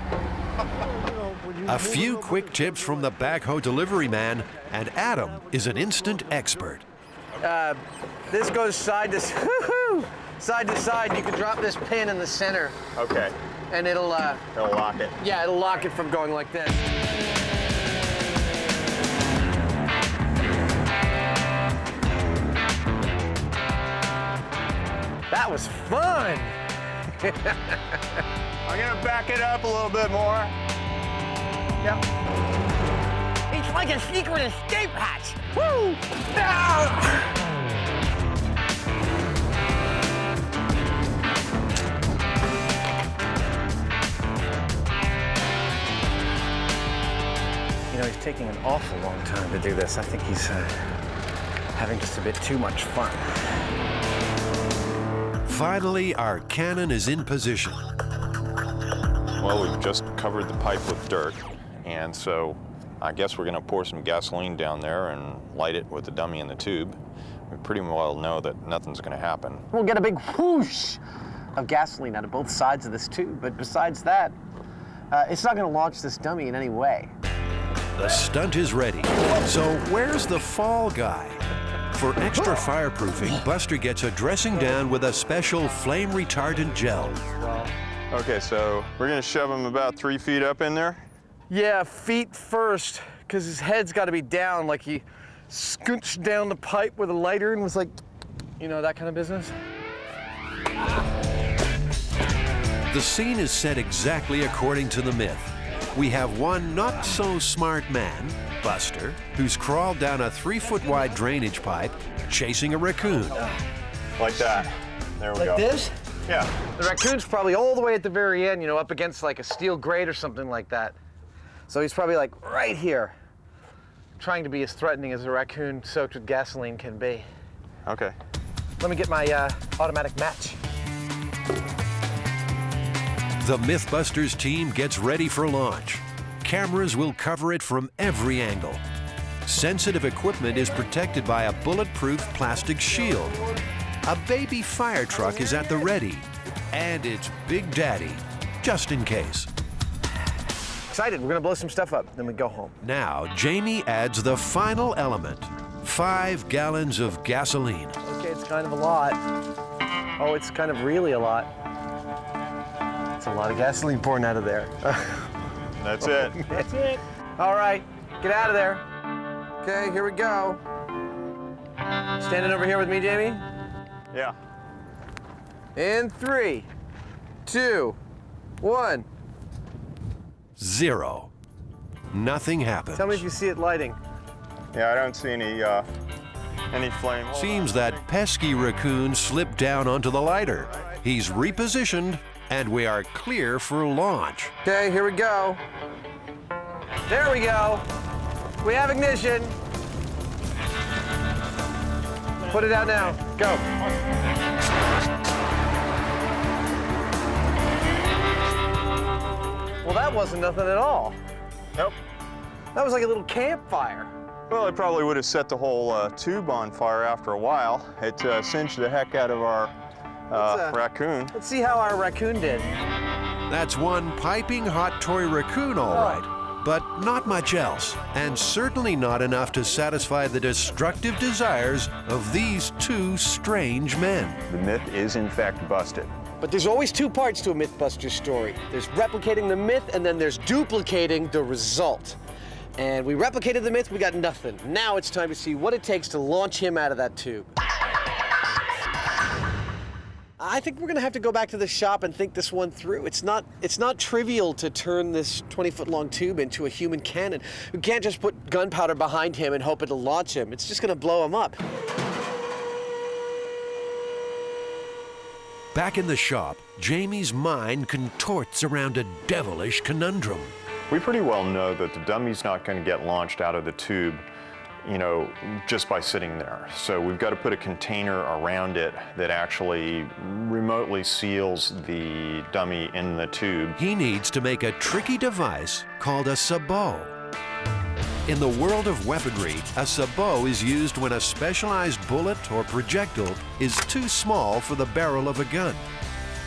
A few quick tips from the backhoe delivery man, and Adam is an instant expert. This goes side to side to side. You can drop this pin in the center. Okay. And it'll lock it. Yeah, it'll lock it from going like this. That was fun. I'm gonna back it up a little bit more. Yep. It's like a secret escape hatch. Woo! Ah! You know, he's taking an awful long time to do this. I think he's having just a bit too much fun. Finally, our cannon is in position. Well, we've just covered the pipe with dirt, and so I guess we're gonna pour some gasoline down there and light it with the dummy in the tube. We pretty well know that nothing's gonna happen. We'll get a big whoosh of gasoline out of both sides of this tube, but besides that, it's not gonna launch this dummy in any way. The stunt is ready. So where's the fall guy? For extra fireproofing, Buster gets a dressing down with a special flame retardant gel. Okay, so we're gonna shove him about 3 feet up in there. Yeah, feet first, because his head's got to be down, like he scooched down the pipe with a lighter and was like, you know, that kind of business. The scene is set exactly according to the myth. We have one not-so-smart man, Buster, who's crawled down a 3-foot-wide drainage pipe, chasing a raccoon. Like that. There we go. Like this? Yeah. The raccoon's probably all the way at the very end, you know, up against like a steel grate or something like that. So he's probably like right here, trying to be as threatening as a raccoon soaked with gasoline can be. Okay. Let me get my automatic match. The MythBusters team gets ready for launch. Cameras will cover it from every angle. Sensitive equipment is protected by a bulletproof plastic shield. A baby fire truck is at the ready. And it's Big Daddy, just in case. Excited, we're gonna blow some stuff up, then we go home. Now, Jamie adds the final element, 5 gallons of gasoline. Okay, it's kind of a lot. Oh, it's kind of really a lot. It's a lot of gasoline pouring out of there. That's it. That's it. All right, get out of there. Okay, here we go. Standing over here with me, Jamie? Yeah. In 3, 2, 1. 0. Nothing happens. Tell me if you see it lighting. Yeah, I don't see any flame. Seems that pesky raccoon slipped down onto the lighter. He's repositioned, and we are clear for launch. Okay, here we go. There we go. We have ignition. Put it out now. Go. Well, that wasn't nothing at all. Nope. That was like a little campfire. Well, it probably would have set the whole tube on fire after a while. It singed the heck out of our raccoon. Let's see how our raccoon did. That's one piping hot toy raccoon, all right, but not much else, and certainly not enough to satisfy the destructive desires of these 2 strange men. The myth is in fact busted. But there's always 2 parts to a MythBusters story. There's replicating the myth, and then there's duplicating the result. And we replicated the myth, we got nothing. Now it's time to see what it takes to launch him out of that tube. I think we're gonna have to go back to the shop and think this one through. It's not trivial to turn this 20-foot-long tube into a human cannon. We can't just put gunpowder behind him and hope it'll launch him. It's just gonna blow him up. Back in the shop, Jamie's mind contorts around a devilish conundrum. We pretty well know that the dummy's not going to get launched out of the tube you know, just by sitting there. So we've got to put a container around it that actually remotely seals the dummy in the tube. He needs to make a tricky device called a sabot. In the world of weaponry, a sabot is used when a specialized bullet or projectile is too small for the barrel of a gun.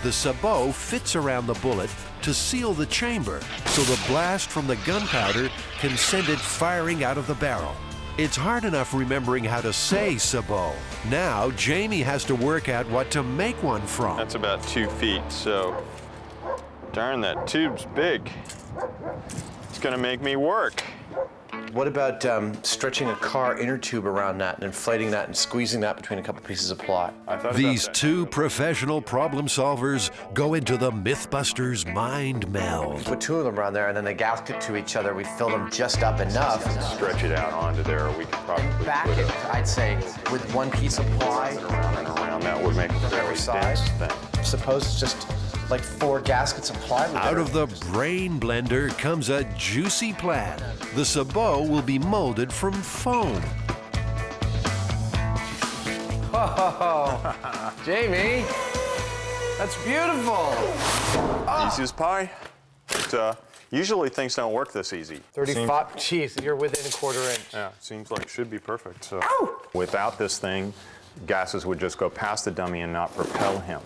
The sabot fits around the bullet to seal the chamber so the blast from the gunpowder can send it firing out of the barrel. It's hard enough remembering how to say sabot. Now, Jamie has to work out what to make one from. That's about 2 feet, so darn, that tube's big. It's gonna make me work. What about stretching a car inner tube around that and inflating that and squeezing that between a couple pieces of ply? These two professional problem solvers go into the MythBusters mind meld. Put two of them around there and then they gasket to each other. We fill them just up enough. Stretch it out onto there. We could probably back it, I'd say, with one piece of ply. Around and around. That would make a very dense thing. Suppose it's just like 4 gaskets of plywood. Out of the brain blender comes a juicy plan. The sabot will be molded from foam. Oh, Jamie, that's beautiful. Easy as pie. But, usually things don't work this easy. 35, geez, you're within a 1/4 inch. Yeah, seems like it should be perfect. So without this thing, gases would just go past the dummy and not propel him.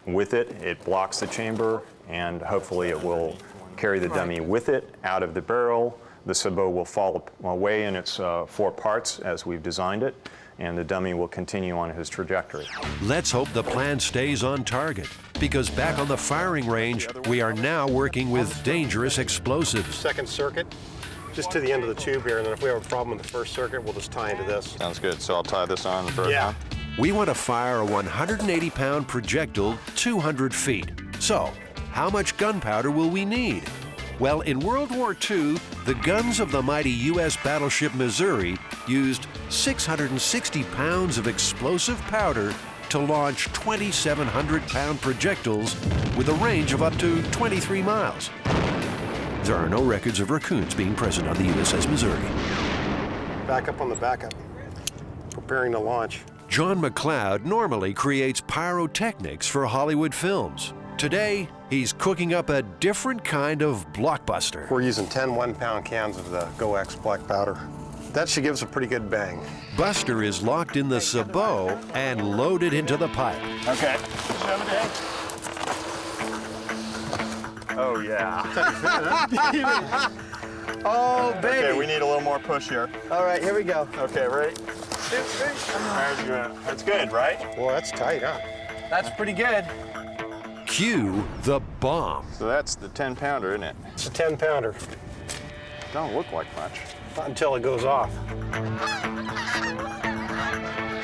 With it, it blocks the chamber, and hopefully it will carry the dummy with it out of the barrel. The sabot will fall away in its 4 parts as we've designed it, and the dummy will continue on his trajectory. Let's hope the plan stays on target, because back on the firing range, we are now working with dangerous explosives. Second circuit, just to the end of the tube here, and then if we have a problem with the first circuit, we'll just tie into this. Sounds good. So I'll tie this on and throw it down? We want to fire a 180-pound projectile 200 feet. So, how much gunpowder will we need? Well, in World War II, the guns of the mighty U.S. battleship Missouri used 660 pounds of explosive powder to launch 2,700-pound projectiles with a range of up to 23 miles. There are no records of raccoons being present on the USS Missouri. Back up on the backup. Preparing to launch. John McLeod normally creates pyrotechnics for Hollywood films. Today, he's cooking up a different kind of blockbuster. We're using 10 1-pound cans of the GoX black powder. That should give us a pretty good bang. Buster is locked in the sabot and loaded into the pipe. Okay. Oh, yeah. Oh, baby. Okay, we need a little more push here. All right, here we go. Okay, ready? That's good, right? Well, that's tight, huh? That's pretty good. Cue the bomb. So that's the 10-pounder, isn't it? It's a 10-pounder. Don't look like much. Not until it goes off.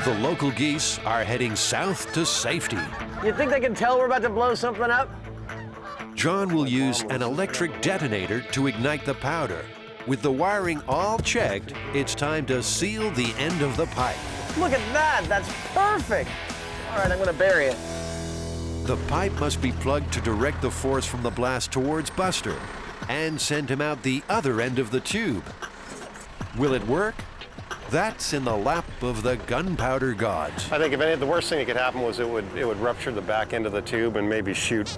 The local geese are heading south to safety. You think they can tell we're about to blow something up? John will use an electric detonator to ignite the powder. With the wiring all checked, it's time to seal the end of the pipe. Look at that, that's perfect. All right, I'm gonna bury it. The pipe must be plugged to direct the force from the blast towards Buster and send him out the other end of the tube. Will it work? That's in the lap of the gunpowder gods. I think if any, the worst thing that could happen was it would rupture the back end of the tube and maybe shoot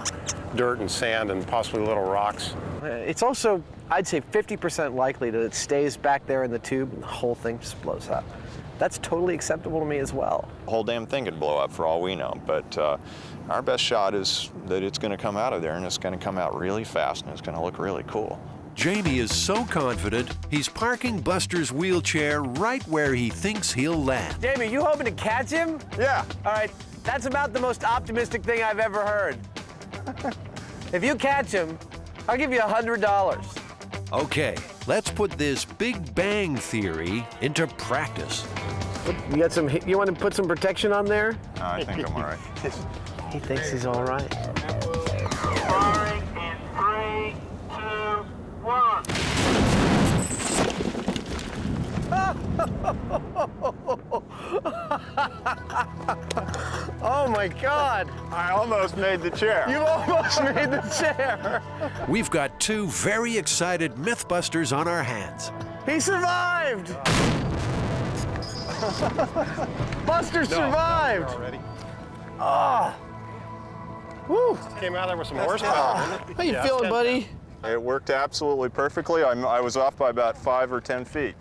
dirt and sand and possibly little rocks. It's also, I'd say, 50% likely that it stays back there in the tube and the whole thing just blows up. That's totally acceptable to me as well. The whole damn thing could blow up for all we know, but our best shot is that it's going to come out of there and it's going to come out really fast and it's going to look really cool. Jamie is so confident, he's parking Buster's wheelchair right where he thinks he'll land. Jamie, you hoping to catch him? Yeah. All right, that's about the most optimistic thing I've ever heard. If you catch him, I'll give you $100. Okay, let's put this Big Bang Theory into practice. You got some, you want to put some protection on there? No, I think I'm all right. He thinks he's all right. Firing in 3, 2, 1. Oh my God! I almost made the chair. You almost made the chair. We've got 2 very excited MythBusters on our hands. He survived! Buster survived! Already. Oh! Woo! Came out there with some horsepower. How you feeling, buddy? It worked absolutely perfectly. I was off by about 5 or 10 feet.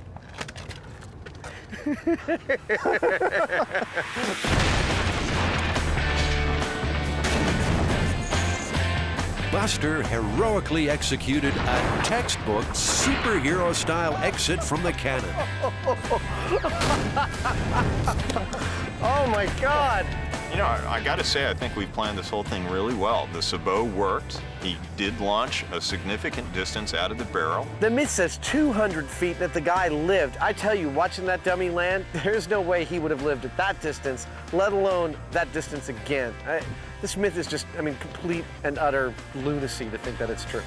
Buster heroically executed a textbook superhero-style exit from the cannon. Oh my God! You know, I gotta say, I think we planned this whole thing really well. The sabot worked. He did launch a significant distance out of the barrel. The myth says 200 feet that the guy lived. I tell you, watching that dummy land, there's no way he would have lived at that distance, let alone that distance again. This myth is just, I mean, complete and utter lunacy to think that it's true.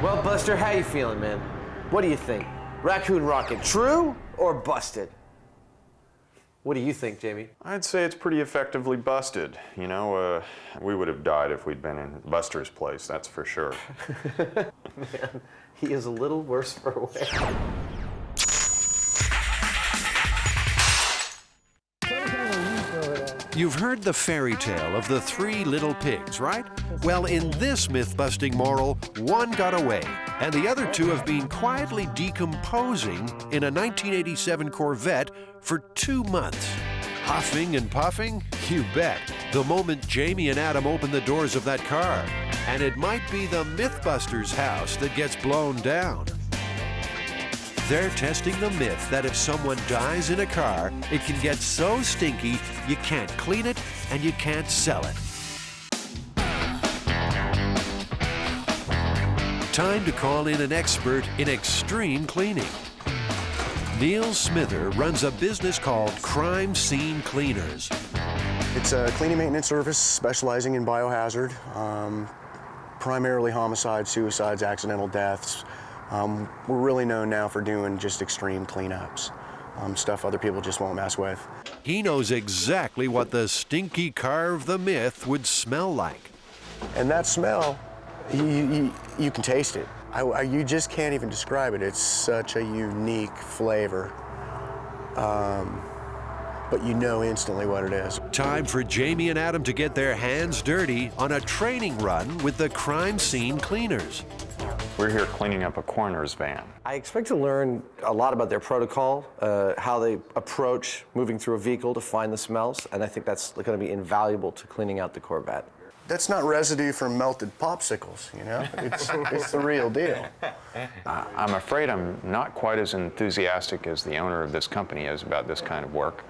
Well, Buster, how you feeling, man? What do you think? Raccoon rocket, true or busted? What do you think, Jamie? I'd say it's pretty effectively busted. You know, we would have died if we'd been in Buster's place, that's for sure. Man, he is a little worse for wear. You've heard the fairy tale of the 3 little pigs, right? Well, in this myth-busting moral, one got away, and the other 2 have been quietly decomposing in a 1987 Corvette for 2 months. Huffing and puffing? You bet. The moment Jamie and Adam open the doors of that car. And it might be the MythBusters house that gets blown down. They're testing the myth that if someone dies in a car, it can get so stinky you can't clean it and you can't sell it. Time to call in an expert in extreme cleaning. Neil Smither runs a business called Crime Scene Cleaners. It's a cleaning maintenance service specializing in biohazard, primarily homicides, suicides, accidental deaths. We're really known now for doing just extreme cleanups, stuff other people just won't mess with. He knows exactly what the stinky car of the myth would smell like. And that smell, you can taste it. You just can't even describe it. It's such a unique flavor, but you know instantly what it is. Time for Jamie and Adam to get their hands dirty on a training run with the Crime Scene Cleaners. We're here cleaning up a coroner's van. I expect to learn a lot about their protocol, how they approach moving through a vehicle to find the smells, and I think that's going to be invaluable to cleaning out the Corvette. That's not residue from melted popsicles, you know? It's the real deal. I'm afraid I'm not quite as enthusiastic as the owner of this company is about this kind of work,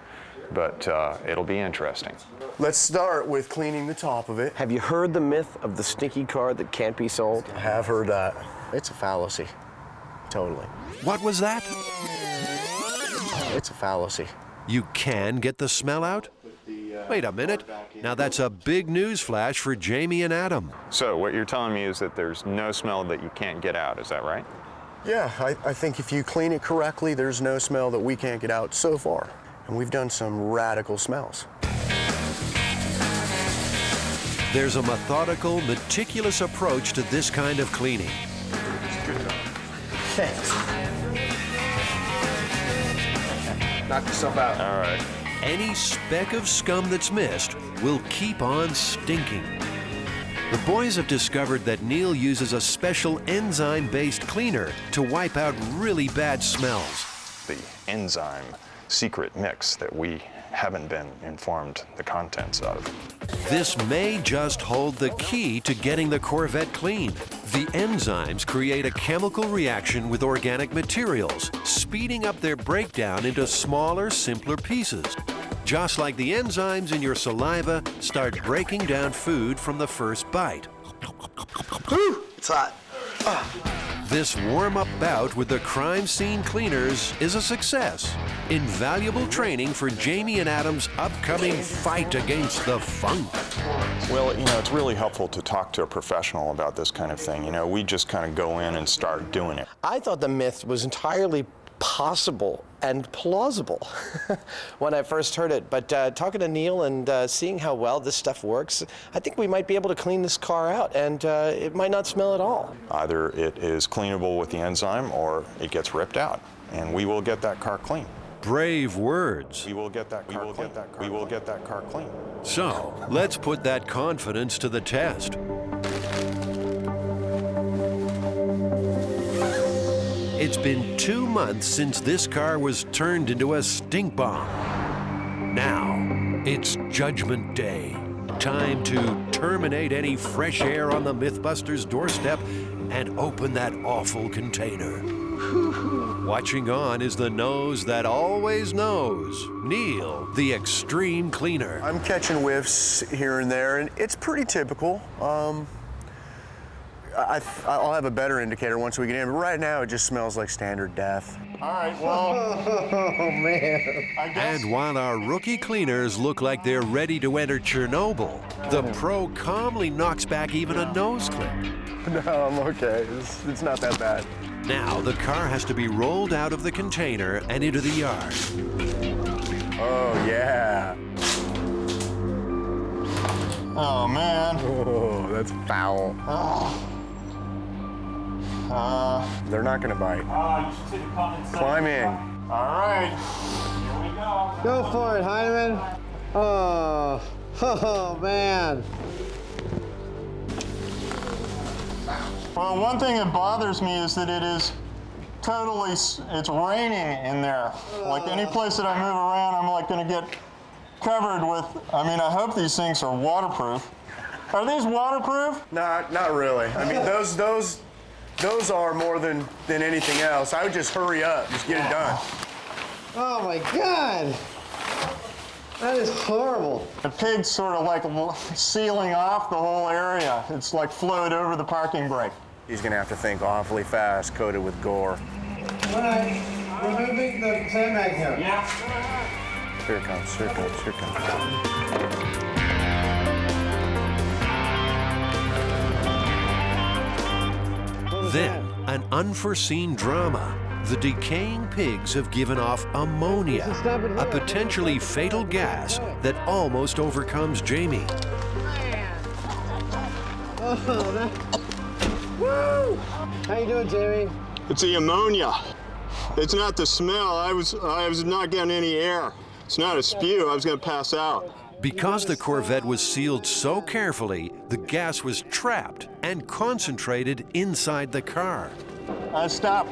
but it'll be interesting. Let's start with cleaning the top of it. Have you heard the myth of the stinky car that can't be sold? I have heard that. It's a fallacy. Totally. What was that? It's a fallacy. You can get the smell out? Wait a minute. Now that's a big news flash for Jamie and Adam. So what you're telling me is that there's no smell that you can't get out, is that right? Yeah, I think if you clean it correctly, there's no smell that we can't get out so far. And we've done some radical smells. There's a methodical, meticulous approach to this kind of cleaning. Thanks. Knock yourself out. All right. Any speck of scum that's missed will keep on stinking. The boys have discovered that Neil uses a special enzyme-based cleaner to wipe out really bad smells. The enzyme secret mix that we haven't been informed the contents of. This may just hold the key to getting the Corvette clean. The enzymes create a chemical reaction with organic materials, speeding up their breakdown into smaller, simpler pieces. Just like the enzymes in your saliva start breaking down food from the first bite. Whew, it's hot. This warm-up bout with the Crime Scene Cleaners is a success. Invaluable training for Jamie and Adam's upcoming fight against the funk. Well, you know, it's really helpful to talk to a professional about this kind of thing. You know, we just kind of go in and start doing it. I thought the myth was entirely possible and plausible when I first heard it. But talking to Neil and seeing how well this stuff works, I think we might be able to clean this car out, and it might not smell at all. Either it is cleanable with the enzyme or it gets ripped out, and we will get that car clean. Brave words. We will get that car clean. We will get that car clean. So, let's put that confidence to the test. It's been 2 months since this car was turned into a stink bomb. Now, it's Judgment Day. Time to terminate any fresh air on the MythBusters doorstep and open that awful container. Watching on is the nose that always knows, Neil, the extreme cleaner. I'm catching whiffs here and there, and it's pretty typical. I'll have a better indicator once we get in, but right now it just smells like standard death. All right, well, oh man. And while our rookie cleaners look like they're ready to enter Chernobyl, the pro calmly knocks back even a nose clip. No, I'm okay. It's not that bad. Now the car has to be rolled out of the container and into the yard. Oh, yeah. Oh, man. Oh, that's foul. They're not gonna bite. You should see the comments. Climb in. All right. Here we go. Go for it, Hyneman. Oh, man. Well, one thing that bothers me is that it is totally, it's raining in there. Like any place that I move around, I'm like gonna get covered with, I mean, I hope these things are waterproof. Are these waterproof? Not really. I mean, those are more than anything else. I would just hurry up, just get it done. Oh my God. That is horrible. The pig's sort of like sealing off the whole area. It's like flowed over the parking brake. He's gonna have to think awfully fast, coated with gore. All right, we're moving the sandbag here. Yeah. Here it comes, here it comes, here it comes. Then, an unforeseen drama. The decaying pigs have given off ammonia, a potentially fatal gas that almost overcomes Jamie. Oh, woo! How you doing, Jamie? It's the ammonia. It's not the smell. I was not getting any air. It's not a spew. I was going to pass out. Because the Corvette was sealed so carefully, the gas was trapped and concentrated inside the car. Stop.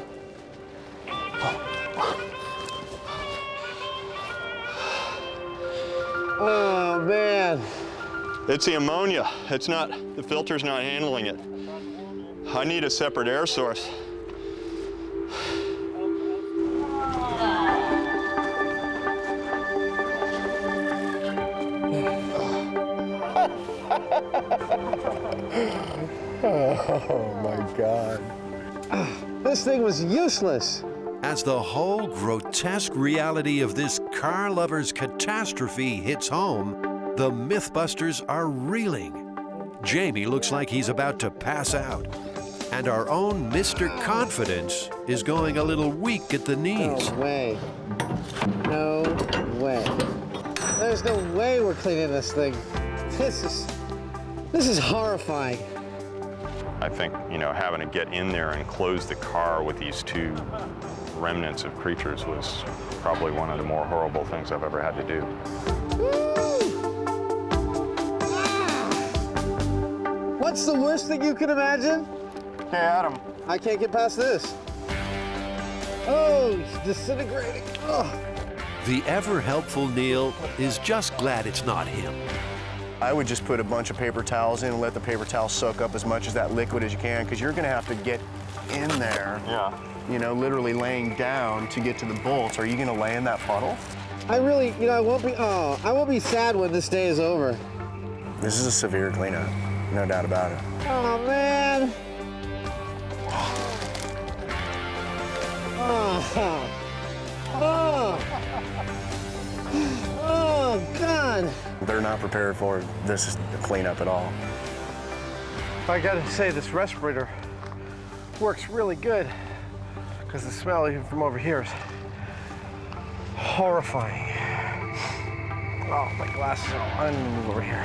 Oh, man. It's the ammonia. It's not, the filter's not handling it. I need a separate air source. Oh my God. This thing was useless. As the whole grotesque reality of this car lover's catastrophe hits home, the MythBusters are reeling. Jamie looks like he's about to pass out. And our own Mr. Confidence is going a little weak at the knees. No way. No way. There's no way we're cleaning this thing. This is horrifying. I think, having to get in there and close the car with these two remnants of creatures was probably one of the more horrible things I've ever had to do. What's the worst thing you can imagine? Hey, Adam. I can't get past this. Oh, it's disintegrating. Oh. The ever-helpful Neil is just glad it's not him. I would just put a bunch of paper towels in and let the paper towels soak up as much of that liquid as you can, because you're gonna have to get in there. Yeah. Literally laying down to get to the bolts. Are you gonna lay in that puddle? I really, I won't be sad when this day is over. This is a severe cleanup, no doubt about it. Oh, man. Oh, God. They're not prepared for this cleanup at all. I gotta say, this respirator works really good. because the smell even from over here is horrifying. Oh, my glasses are on. I'm gonna move over here.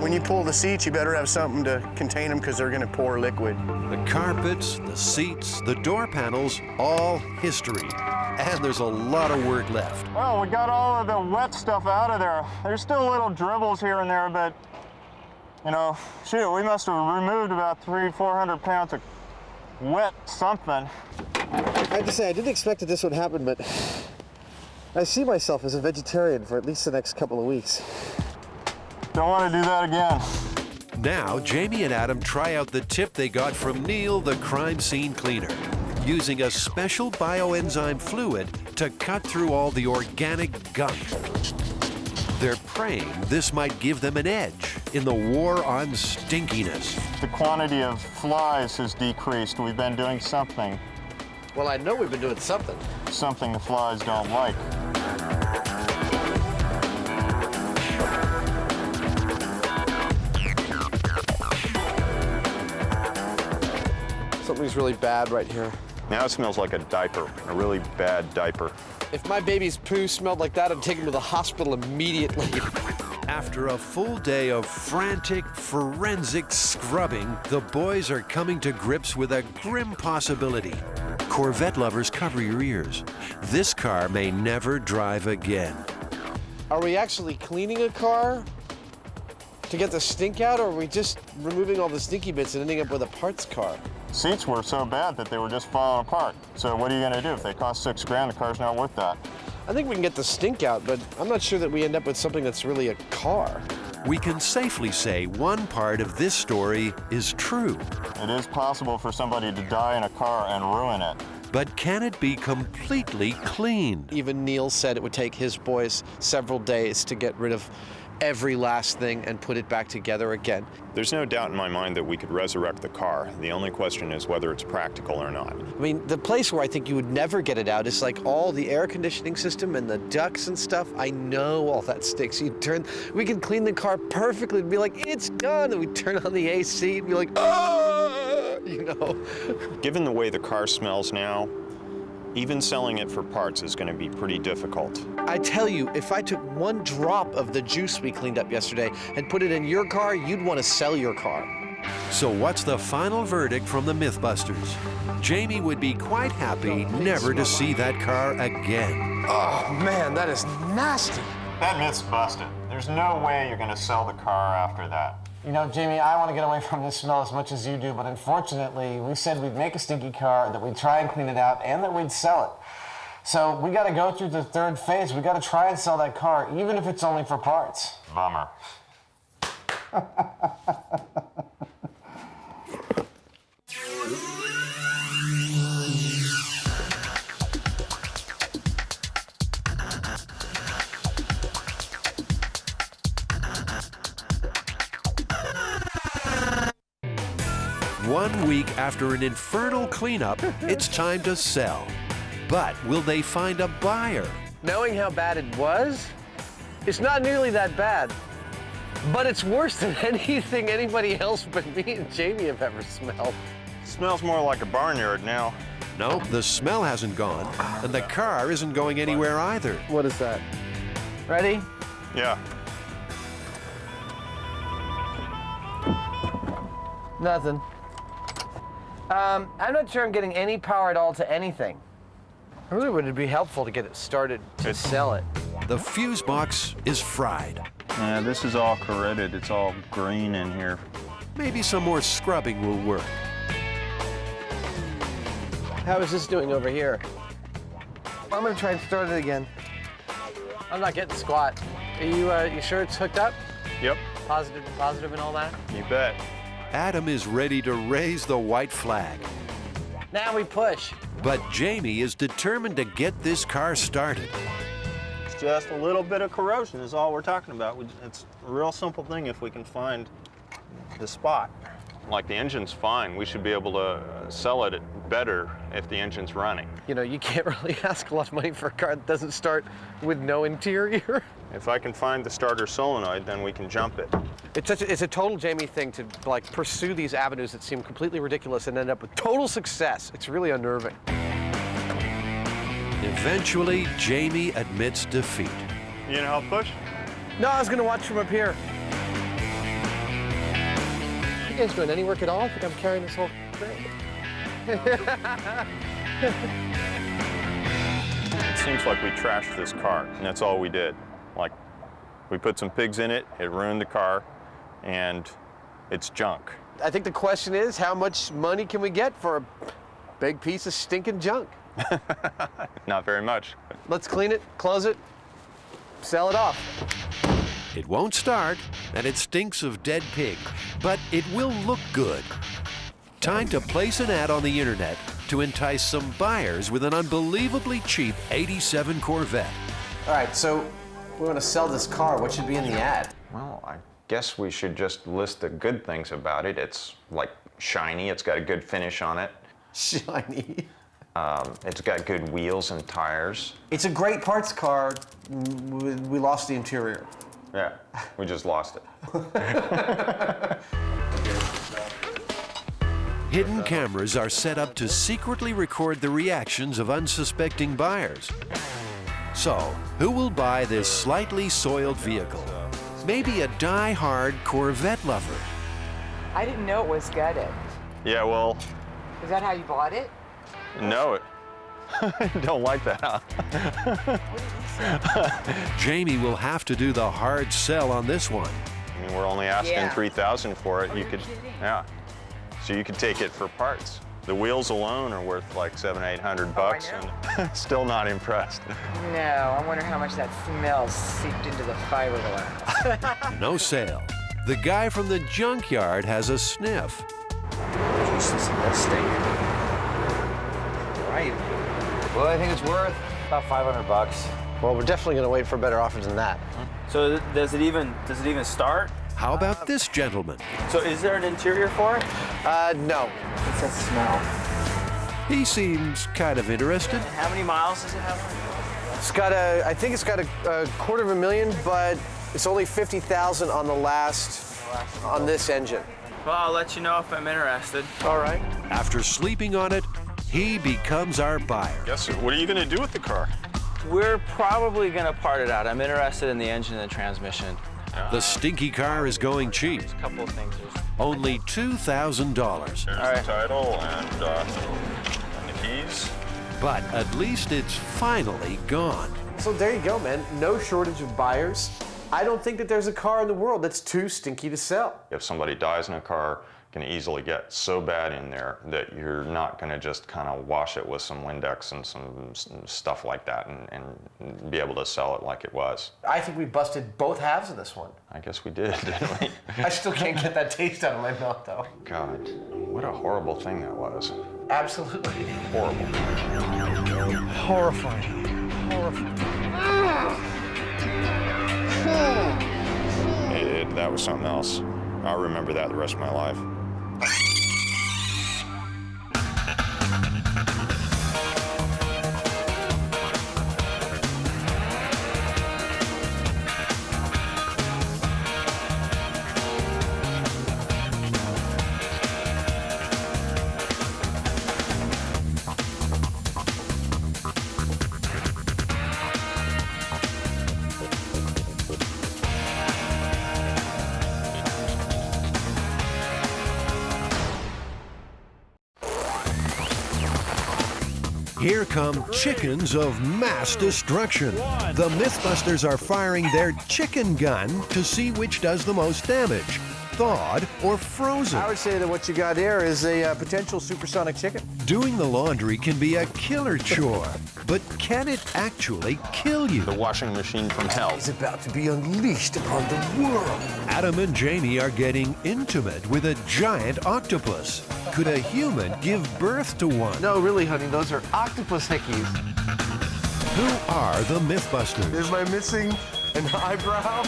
When you pull the seats, you better have something to contain them because they're going to pour liquid. The carpets, the seats, the door panels, all history. And there's a lot of work left. Well, we got all of the wet stuff out of there. There's still little dribbles here and there, but, you know, shoot, we must have removed about 300-400 pounds of wet something. I have to say, I didn't expect that this would happen, but I see myself as a vegetarian for at least the next couple of weeks. Don't want to do that again. Now, Jamie and Adam try out the tip they got from Neil, the crime scene cleaner, using a special bioenzyme fluid to cut through all the organic gunk. They're praying this might give them an edge in the war on stinkiness. The quantity of flies has decreased. We've been doing something. Well, I know we've been doing something. Something the flies don't like. Something's really bad right here. Now it smells like a diaper, a really bad diaper. If my baby's poo smelled like that, I'd take him to the hospital immediately. After a full day of frantic, forensic scrubbing, the boys are coming to grips with a grim possibility. Corvette lovers, cover your ears. This car may never drive again. Are we actually cleaning a car to get the stink out, or are we just removing all the stinky bits and ending up with a parts car? Seats were so bad that they were just falling apart. So what are you gonna do? If they cost $6 grand, the car's not worth that. I think we can get the stink out, but I'm not sure that we end up with something that's really a car. We can safely say one part of this story is true. It is possible for somebody to die in a car and ruin it. But can it be completely cleaned? Even Neil said it would take his boys several days to get rid of every last thing and put it back together again. There's no doubt in my mind that we could resurrect the car. The only question is whether it's practical or not. I mean, the place where I think you would never get it out is like all the air conditioning system and the ducts and stuff. I know all that stinks. We could clean the car perfectly and be like, it's done. And we turn on the AC and be like, ah, you know. Given the way the car smells now, even selling it for parts is going to be pretty difficult. I tell you, if I took one drop of the juice we cleaned up yesterday and put it in your car, you'd want to sell your car. So what's the final verdict from the Mythbusters? Jamie would be quite happy never to see that car again. Oh man, that is nasty. That myth's busted. There's no way you're gonna sell the car after that. You know, Jamie, I want to get away from this smell as much as you do, but unfortunately, we said we'd make a stinky car, that we'd try and clean it out, and that we'd sell it. So we got to go through the third phase. We got to try and sell that car, even if it's only for parts. Bummer. 1 week after an infernal cleanup, it's time to sell. But will they find a buyer? Knowing how bad it was, it's not nearly that bad. But it's worse than anything anybody else but me and Jamie have ever smelled. Smells more like a barnyard now. No, the smell hasn't gone, and the car isn't going anywhere either. What is that? Ready? Yeah. Nothing. I'm not sure I'm getting any power at all to anything. Really, would it be helpful to get it started to sell it? The fuse box is fried. Yeah, this is all corroded. It's all green in here. Maybe some more scrubbing will work. How is this doing over here? I'm gonna try and start it again. I'm not getting squat. Are you sure it's hooked up? Yep. Positive and all that? You bet. Adam is ready to raise the white flag. Now we push. But Jamie is determined to get this car started. It's just a little bit of corrosion is all we're talking about. It's a real simple thing if we can find the spot. Like the engine's fine. We should be able to sell it better if the engine's running. You know, you can't really ask a lot of money for a car that doesn't start with no interior. If I can find the starter solenoid, then we can jump it. It's a total Jamie thing to like pursue these avenues that seem completely ridiculous and end up with total success. It's really unnerving. Eventually, Jamie admits defeat. You gonna help push? No, I was gonna watch from up here. You guys doing any work at all? I think I'm carrying this whole thing. It seems like we trashed this car, and that's all we did. Like, we put some pigs in it, it ruined the car, and it's junk. I think the question is, how much money can we get for a big piece of stinking junk? Not very much. Let's clean it, close it, sell it off. It won't start, and it stinks of dead pig, but it will look good. Time to place an ad on the internet to entice some buyers with an unbelievably cheap '87 Corvette. All right, so we want to sell this car. What should be in the ad? Well, I guess we should just list the good things about it. It's like shiny, it's got a good finish on it. Shiny. It's got good wheels and tires. It's a great parts car. We lost the interior. Yeah, we just lost it. Hidden cameras are set up to secretly record the reactions of unsuspecting buyers. So, who will buy this slightly soiled vehicle? Maybe a die-hard Corvette lover. I didn't know it was gutted. Yeah, well, Is that how you bought it? no, I don't like that. Jamie will have to do the hard sell on this one. I mean, we're only asking Yeah. $3,000 for it. You could, yeah. So you could take it for parts. The wheels alone are worth like $700, $800, and still not impressed. No, I wonder how much that smell seeped into the fiberglass. No sale. The guy from the junkyard has a sniff. Jesus, that stinks. Right. Well, I think it's worth about $500. Well, we're definitely going to wait for better offers than that. So does it even start? How about this gentleman? So is there an interior for it? No. What's that smell? He seems kind of interested. How many miles does it have? It's got I think it's got a $250,000, but it's only 50,000 on on this engine. Well, I'll let you know if I'm interested. All right. After sleeping on it, he becomes our buyer. Yes, sir. What are you going to do with the car? We're probably going to part it out. I'm interested in the engine and the transmission. The stinky car is going cheap. A couple of things. Only $2,000. There's the title and the keys. But at least it's finally gone. So there you go, man. No shortage of buyers. I don't think that there's a car in the world that's too stinky to sell. If somebody dies in a car, it can easily get so bad in there that you're not going to just kind of wash it with some Windex and some stuff like that and be able to sell it like it was. I think we busted both halves of this one. I guess we did, didn't we? I still can't get that taste out of my mouth, though. God, what a horrible thing that was. Absolutely. Horrible. Horrifying. Horrifying. That was something else. I'll remember that the rest of my life. Here come chickens of mass destruction. The MythBusters are firing their chicken gun to see which does the most damage, thawed or frozen. I would say that what you got there is a potential supersonic chicken. Doing the laundry can be a killer chore, but can it actually kill you? The washing machine from hell is about to be unleashed upon the world. Adam and Jamie are getting intimate with a giant octopus. Could a human give birth to one? No, really, honey, those are octopus hickeys. Who are the MythBusters? Am I missing an eyebrow?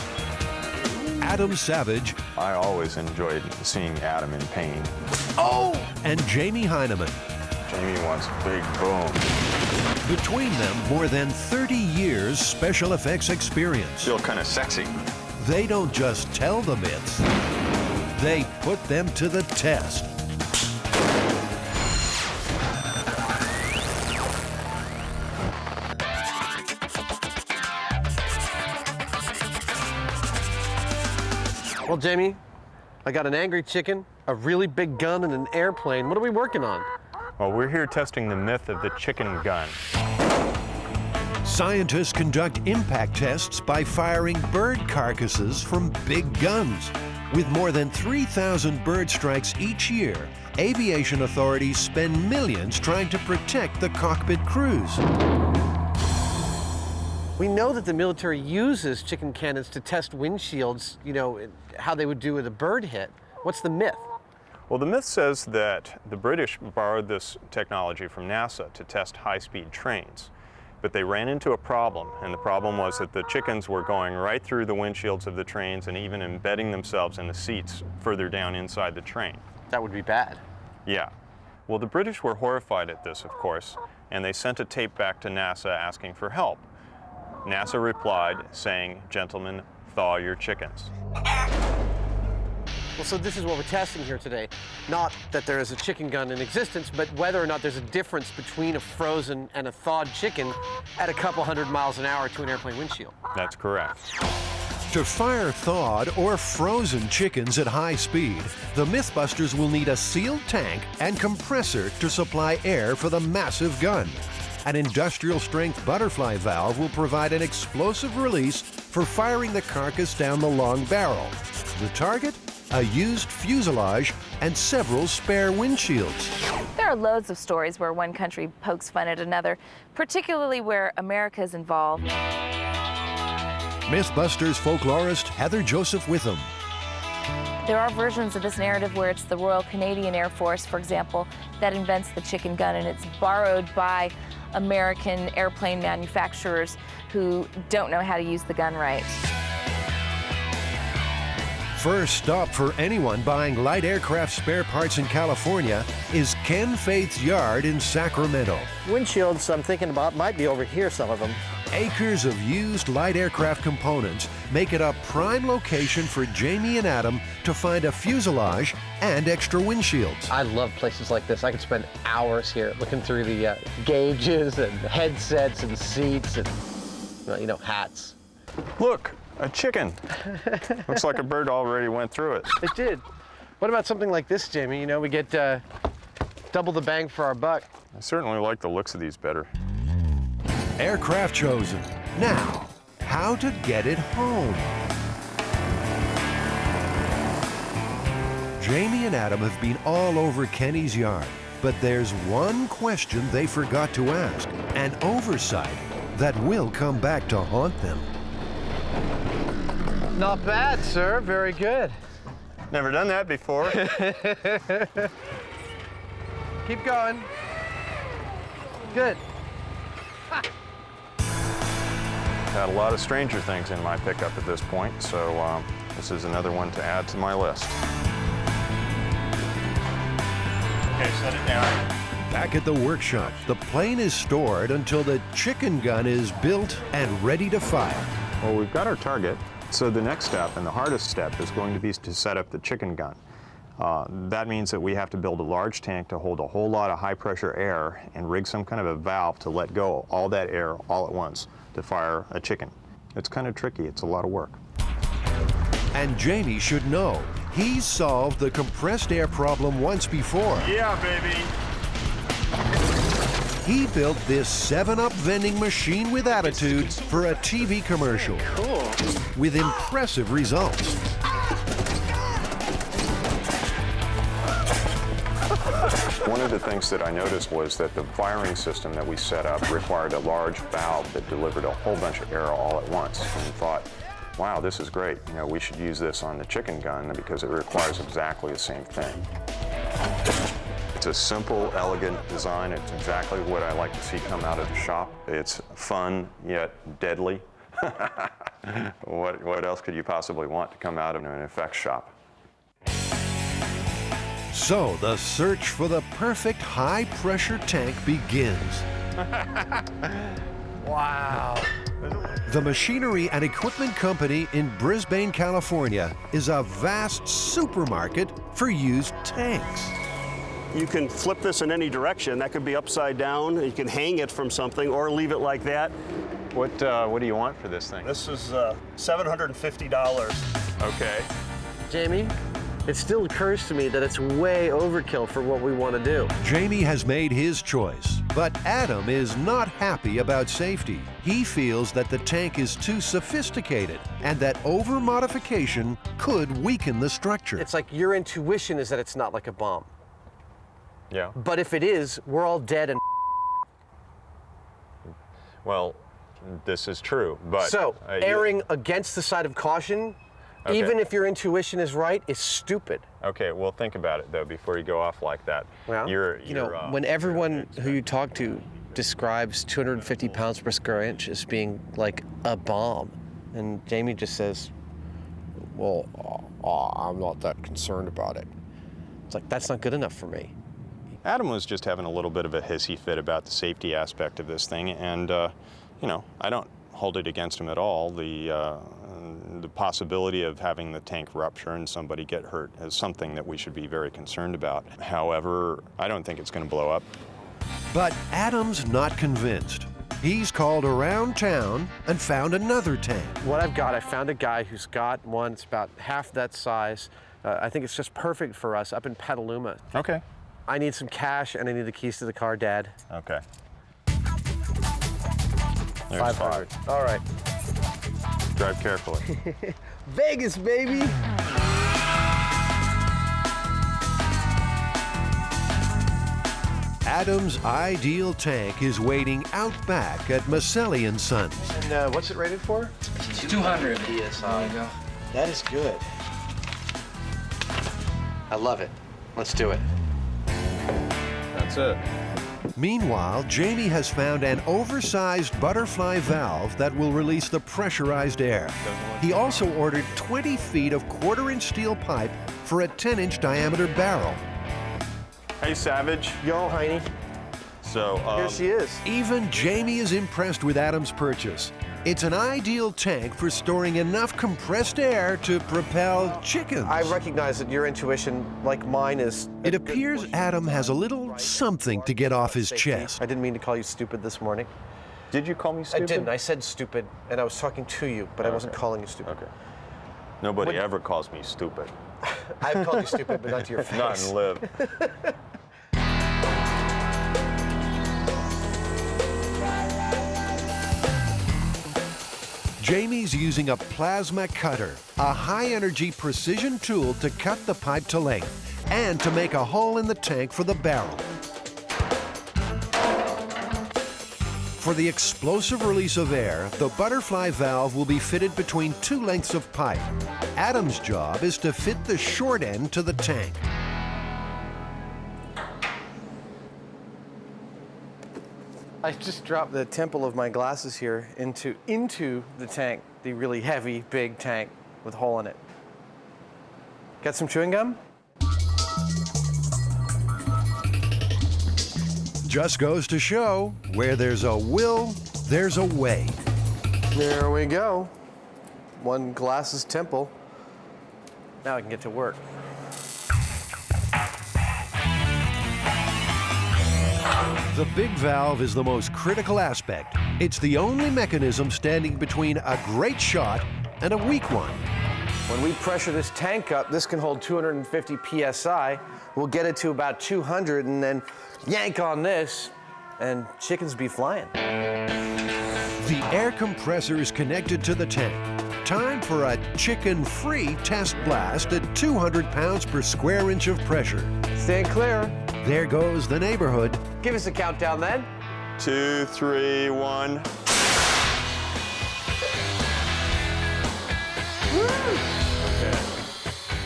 Adam Savage. I always enjoyed seeing Adam in pain. Oh! And Jamie Hyneman. Jamie wants a big boom. Between them, more than 30 years special effects experience. Feel kind of sexy. They don't just tell the myths, they put them to the test. Well, Jamie, I got an angry chicken, a really big gun, and an airplane. What are we working on? Well, we're here testing the myth of the chicken gun. Scientists conduct impact tests by firing bird carcasses from big guns. With more than 3,000 bird strikes each year, aviation authorities spend millions trying to protect the cockpit crews. We know that the military uses chicken cannons to test windshields, you know, how they would do with a bird hit. What's the myth? Well, the myth says that the British borrowed this technology from NASA to test high-speed trains. But they ran into a problem, and the problem was that the chickens were going right through the windshields of the trains and even embedding themselves in the seats further down inside the train. That would be bad. Yeah. Well, the British were horrified at this, of course, and they sent a tape back to NASA asking for help. NASA replied saying, "Gentlemen, thaw your chickens." Well, so this is what we're testing here today. Not that there is a chicken gun in existence, but whether or not there's a difference between a frozen and a thawed chicken at a couple 100 miles an hour to an airplane windshield. That's correct. To fire thawed or frozen chickens at high speed, the MythBusters will need a sealed tank and compressor to supply air for the massive gun. An industrial-strength butterfly valve will provide an explosive release for firing the carcass down the long barrel. The target? A used fuselage and several spare windshields. There are loads of stories where one country pokes fun at another, particularly where America is involved. MythBusters folklorist Heather Joseph Witham. There are versions of this narrative where it's the Royal Canadian Air Force, for example, that invents the chicken gun, and it's borrowed by American airplane manufacturers who don't know how to use the gun right. First stop for anyone buying light aircraft spare parts in California is Ken Faith's yard in Sacramento. Windshields I'm thinking about might be over here, some of them. Acres of used light aircraft components make it a prime location for Jamie and Adam to find a fuselage and extra windshields. I love places like this. I could spend hours here looking through the gauges and headsets and seats and, you know, hats. Look, a chicken. Looks like a bird already went through it. It did. What about something like this, Jamie? You know, we get double the bang for our buck. I certainly like the looks of these better. Aircraft chosen. Now, how to get it home. Jamie and Adam have been all over Kenny's yard, but there's one question they forgot to ask, an oversight that will come back to haunt them. Not bad, sir. Very good. Never done that before. Keep going. Good. Had a lot of Stranger Things in my pickup at this point, so this is another one to add to my list. Okay, set it down. Back at the workshop, the plane is stored until the chicken gun is built and ready to fire. Well, we've got our target, so the next step and the hardest step is going to be to set up the chicken gun. That means that we have to build a large tank to hold a whole lot of high-pressure air and rig some kind of a valve to let go all that air all at once to fire a chicken. It's kind of tricky. It's a lot of work. And Jamie should know. He's solved the compressed air problem once before. Yeah, baby. He built this 7-Up vending machine with attitude for a TV commercial. Cool. With impressive results. One of the things that I noticed was that the firing system that we set up required a large valve that delivered a whole bunch of air all at once. And we thought, wow, this is great. You know, we should use this on the chicken gun because it requires exactly the same thing. It's a simple, elegant design. It's exactly what I like to see come out of the shop. It's fun, yet deadly. What else could you possibly want to come out of an effects shop? So the search for the perfect high-pressure tank begins. Wow. The Machinery and Equipment Company in Brisbane, California is a vast supermarket for used tanks. You can flip this in any direction. That could be upside down. You can hang it from something or leave it like that. What do you want for this thing? This is $750. Okay. Jamie, it still occurs to me that it's way overkill for what we want to do. Jamie has made his choice, but Adam is not happy about safety. He feels that the tank is too sophisticated and that over-modification could weaken the structure. It's like your intuition is that it's not like a bomb. Yeah. But if it is, we're all dead and Well, this is true, but... So, erring against the side of caution, Okay. even if your intuition is right, is stupid. Okay, well, think about it, though, before you go off like that. Well, You know, when everyone who you talk to describes 250 pounds per square inch as being like a bomb, and Jamie just says, well, I'm not that concerned about it. It's like, that's not good enough for me. Adam was just having a little bit of a hissy fit about the safety aspect of this thing, and, you know, I don't hold it against him at all. The possibility of having the tank rupture and somebody get hurt is something that we should be very concerned about. However, I don't think it's going to blow up. But Adam's not convinced. He's called around town and found another tank. What I've got, I found a guy who's got one. It's about half that size. I think it's just perfect for us up in Petaluma. Okay. I need some cash and I need the keys to the car, Dad. Okay. 500. All right. Drive carefully. Vegas, baby! Adam's ideal tank is waiting out back at Maselli & Sons. And what's it rated for? 200 PSI. There you go. That is good. I love it. Let's do it. That's it. Meanwhile, Jamie has found an oversized butterfly valve that will release the pressurized air. He also ordered 20 feet of quarter-inch steel pipe for a 10-inch diameter barrel. Hey, Savage. Yo, Heine. So, Here she is. Even Jamie is impressed with Adam's purchase. It's an ideal tank for storing enough compressed air to propel chickens. I recognize that your intuition, like mine, is... It appears Adam has a little something to get off his chest. I didn't mean to call you stupid this morning. Did you call me stupid? I didn't. I said stupid, and I was talking to you, but I wasn't calling you stupid. Okay. Nobody ever calls me stupid. I've called you stupid, but not to your face. Not in live. Jamie's using a plasma cutter, a high-energy precision tool to cut the pipe to length and to make a hole in the tank for the barrel. For the explosive release of air, the butterfly valve will be fitted between two lengths of pipe. Adam's job is to fit the short end to the tank. I just dropped the temple of my glasses here into the tank, the really heavy, big tank with a hole in it. Got some chewing gum? Just goes to show, where there's a will, there's a way. There we go. One glasses temple. Now I can get to work. The big valve is the most critical aspect. It's the only mechanism standing between a great shot and a weak one. When we pressure this tank up, this can hold 250 PSI. We'll get it to about 200 and then yank on this, and chickens be flying. The air compressor is connected to the tank. Time for a chicken-free test blast at 200 pounds per square inch of pressure. Stand clear. There goes the neighborhood. Give us a countdown then. 2, 3, 1.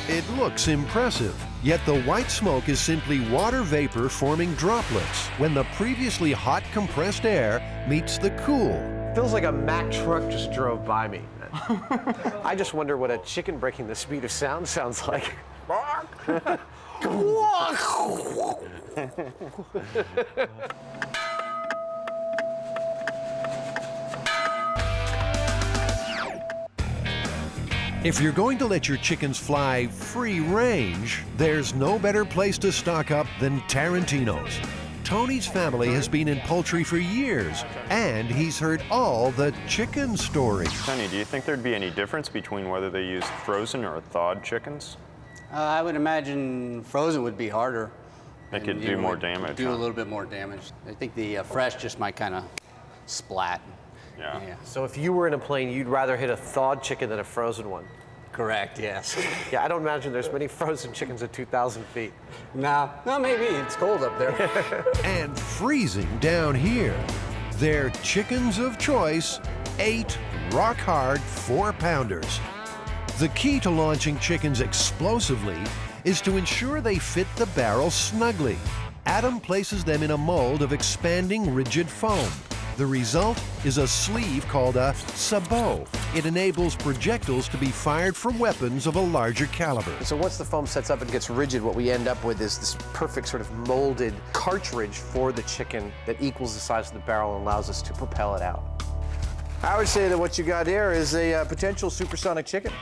It looks impressive, yet the white smoke is simply water vapor forming droplets when the previously hot compressed air meets the cool. Feels like a Mack truck just drove by me. I just wonder what a chicken breaking the speed of sound sounds like. If you're going to let your chickens fly free range, there's no better place to stock up than Tarantino's. Tony's family has been in poultry for years, and he's heard all the chicken stories. Tony, do you think there'd be any difference between whether they use frozen or thawed chickens? I would imagine frozen would be harder. They could do more damage. Do a little bit more damage. I think the fresh just might kind of splat. Yeah. So if you were in a plane, you'd rather hit a thawed chicken than a frozen one? Correct, yes. Yeah, I don't imagine there's many frozen chickens at 2,000 feet. No, maybe. It's cold up there. And freezing down here. Their chickens of choice, 8 rock-hard 4-pounders. The key to launching chickens explosively is to ensure they fit the barrel snugly. Adam places them in a mold of expanding rigid foam. The result is a sleeve called a sabot. It enables projectiles to be fired from weapons of a larger caliber. So once the foam sets up and gets rigid, what we end up with is this perfect sort of molded cartridge for the chicken that equals the size of the barrel and allows us to propel it out. I would say that what you got here is a potential supersonic chicken.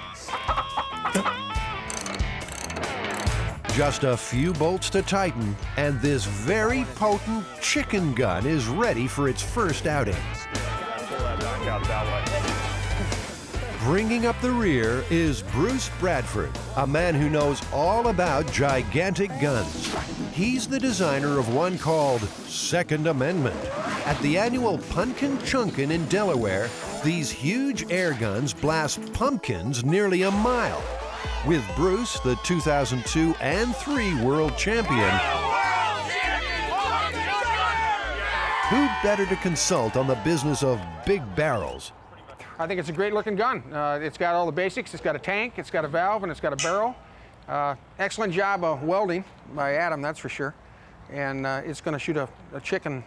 Just a few bolts to tighten, and this very potent chicken gun is ready for its first outing. Bringing up the rear is Bruce Bradford, a man who knows all about gigantic guns. He's the designer of one called Second Amendment. At the annual Punkin Chunkin in Delaware, these huge air guns blast pumpkins nearly a mile. With Bruce, the 2002 and 3 world champion, who better to consult on the business of big barrels? I think it's a great looking gun. It's got all the basics. It's got a tank, it's got a valve, and it's got a barrel. Excellent job of welding by Adam, that's for sure. And it's going to shoot a chicken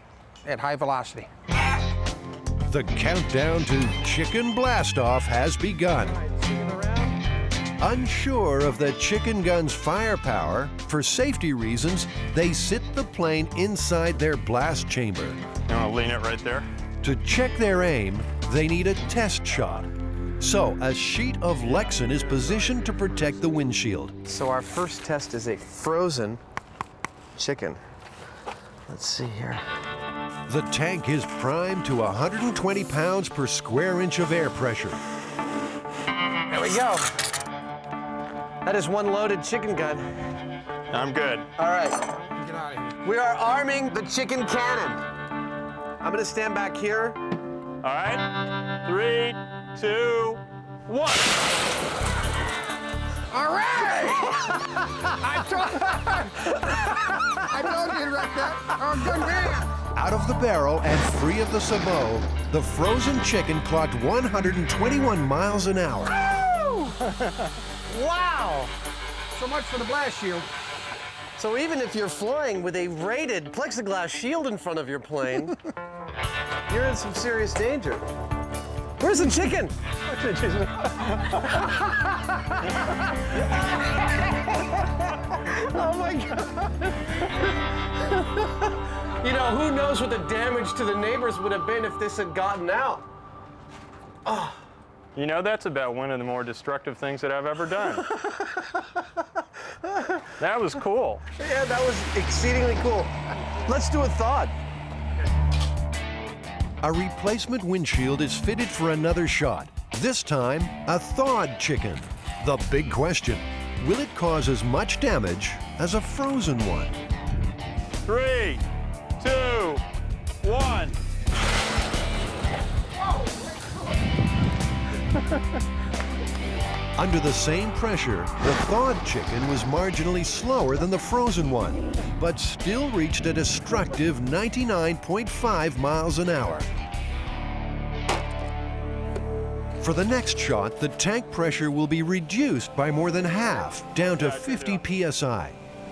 at high velocity. The countdown to chicken blastoff has begun. Unsure of the chicken gun's firepower, for safety reasons, they sit the plane inside their blast chamber. You want to lean it right there? To check their aim, they need a test shot. So, a sheet of Lexan is positioned to protect the windshield. So our first test is a frozen chicken. Let's see here. The tank is primed to 120 pounds per square inch of air pressure. There we go. That is one loaded chicken gun. I'm good. All right. Get out of here. We are arming the chicken cannon. I'm going to stand back here. All right. 3, 2, 1. All right! I told you like that. Oh, good man. Out of the barrel and free of the sabot, the frozen chicken clocked 121 miles an hour. Wow! So much for the blast shield. So even if you're flying with a rated plexiglass shield in front of your plane, you're in some serious danger. Where's the chicken? Oh my God. You know, who knows what the damage to the neighbors would have been if this had gotten out. Oh. You know, that's about one of the more destructive things that I've ever done. That was cool. Yeah, that was exceedingly cool. Let's do a thawed. A replacement windshield is fitted for another shot. This time, a thawed chicken. The big question, will it cause as much damage as a frozen one? 3, 2, 1. Under the same pressure, the thawed chicken was marginally slower than the frozen one, but still reached a destructive 99.5 miles an hour. For the next shot, the tank pressure will be reduced by more than half, down to 50 psi.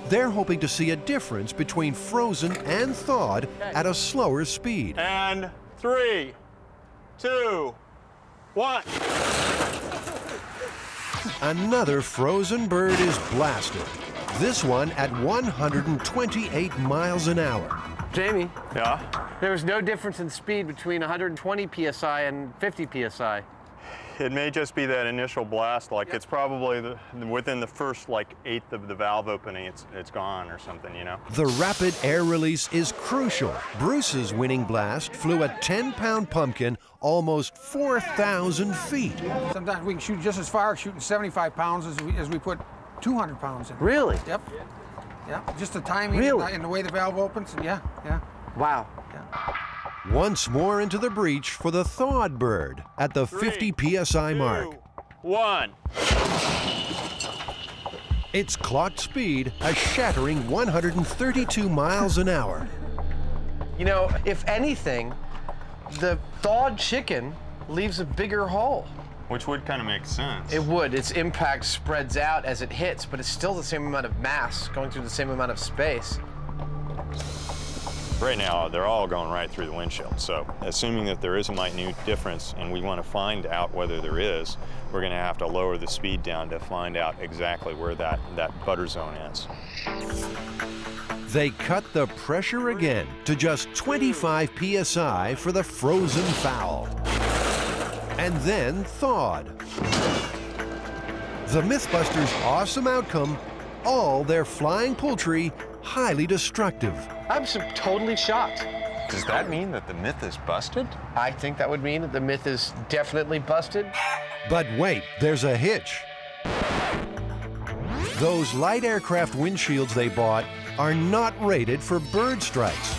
They're hoping to see a difference between frozen and thawed at a slower speed. And 3, 2, 1. Another frozen bird is blasted. This one at 128 miles an hour. Jamie. Yeah? There was no difference in speed between 120 psi and 50 psi. It may just be that initial blast, like it's probably within the first like eighth of the valve opening, it's gone or something, you know? The rapid air release is crucial. Bruce's winning blast flew a 10-pound pumpkin almost 4,000 feet. Sometimes we can shoot just as far, shooting 75 pounds as we put 200 pounds in. Really? Yep. Yeah, just the timing and the way the valve opens. Yeah. Wow. Yeah. Once more into the breach for the thawed bird at the 50 psi mark. 1. Its clocked speed a shattering 132 miles an hour. You know, if anything, the thawed chicken leaves a bigger hole. Which would kind of make sense. It would. Its impact spreads out as it hits, but it's still the same amount of mass going through the same amount of space. Right now, they're all going right through the windshield. So assuming that there is a minute difference and we want to find out whether there is, we're going to have to lower the speed down to find out exactly where that butter zone is. They cut the pressure again to just 25 psi for the frozen fowl. And then thawed. The MythBusters' awesome outcome, all their flying poultry highly destructive. I'm totally shocked. Does that mean that the myth is busted? I think that would mean that the myth is definitely busted. But wait, there's a hitch. Those light aircraft windshields they bought are not rated for bird strikes.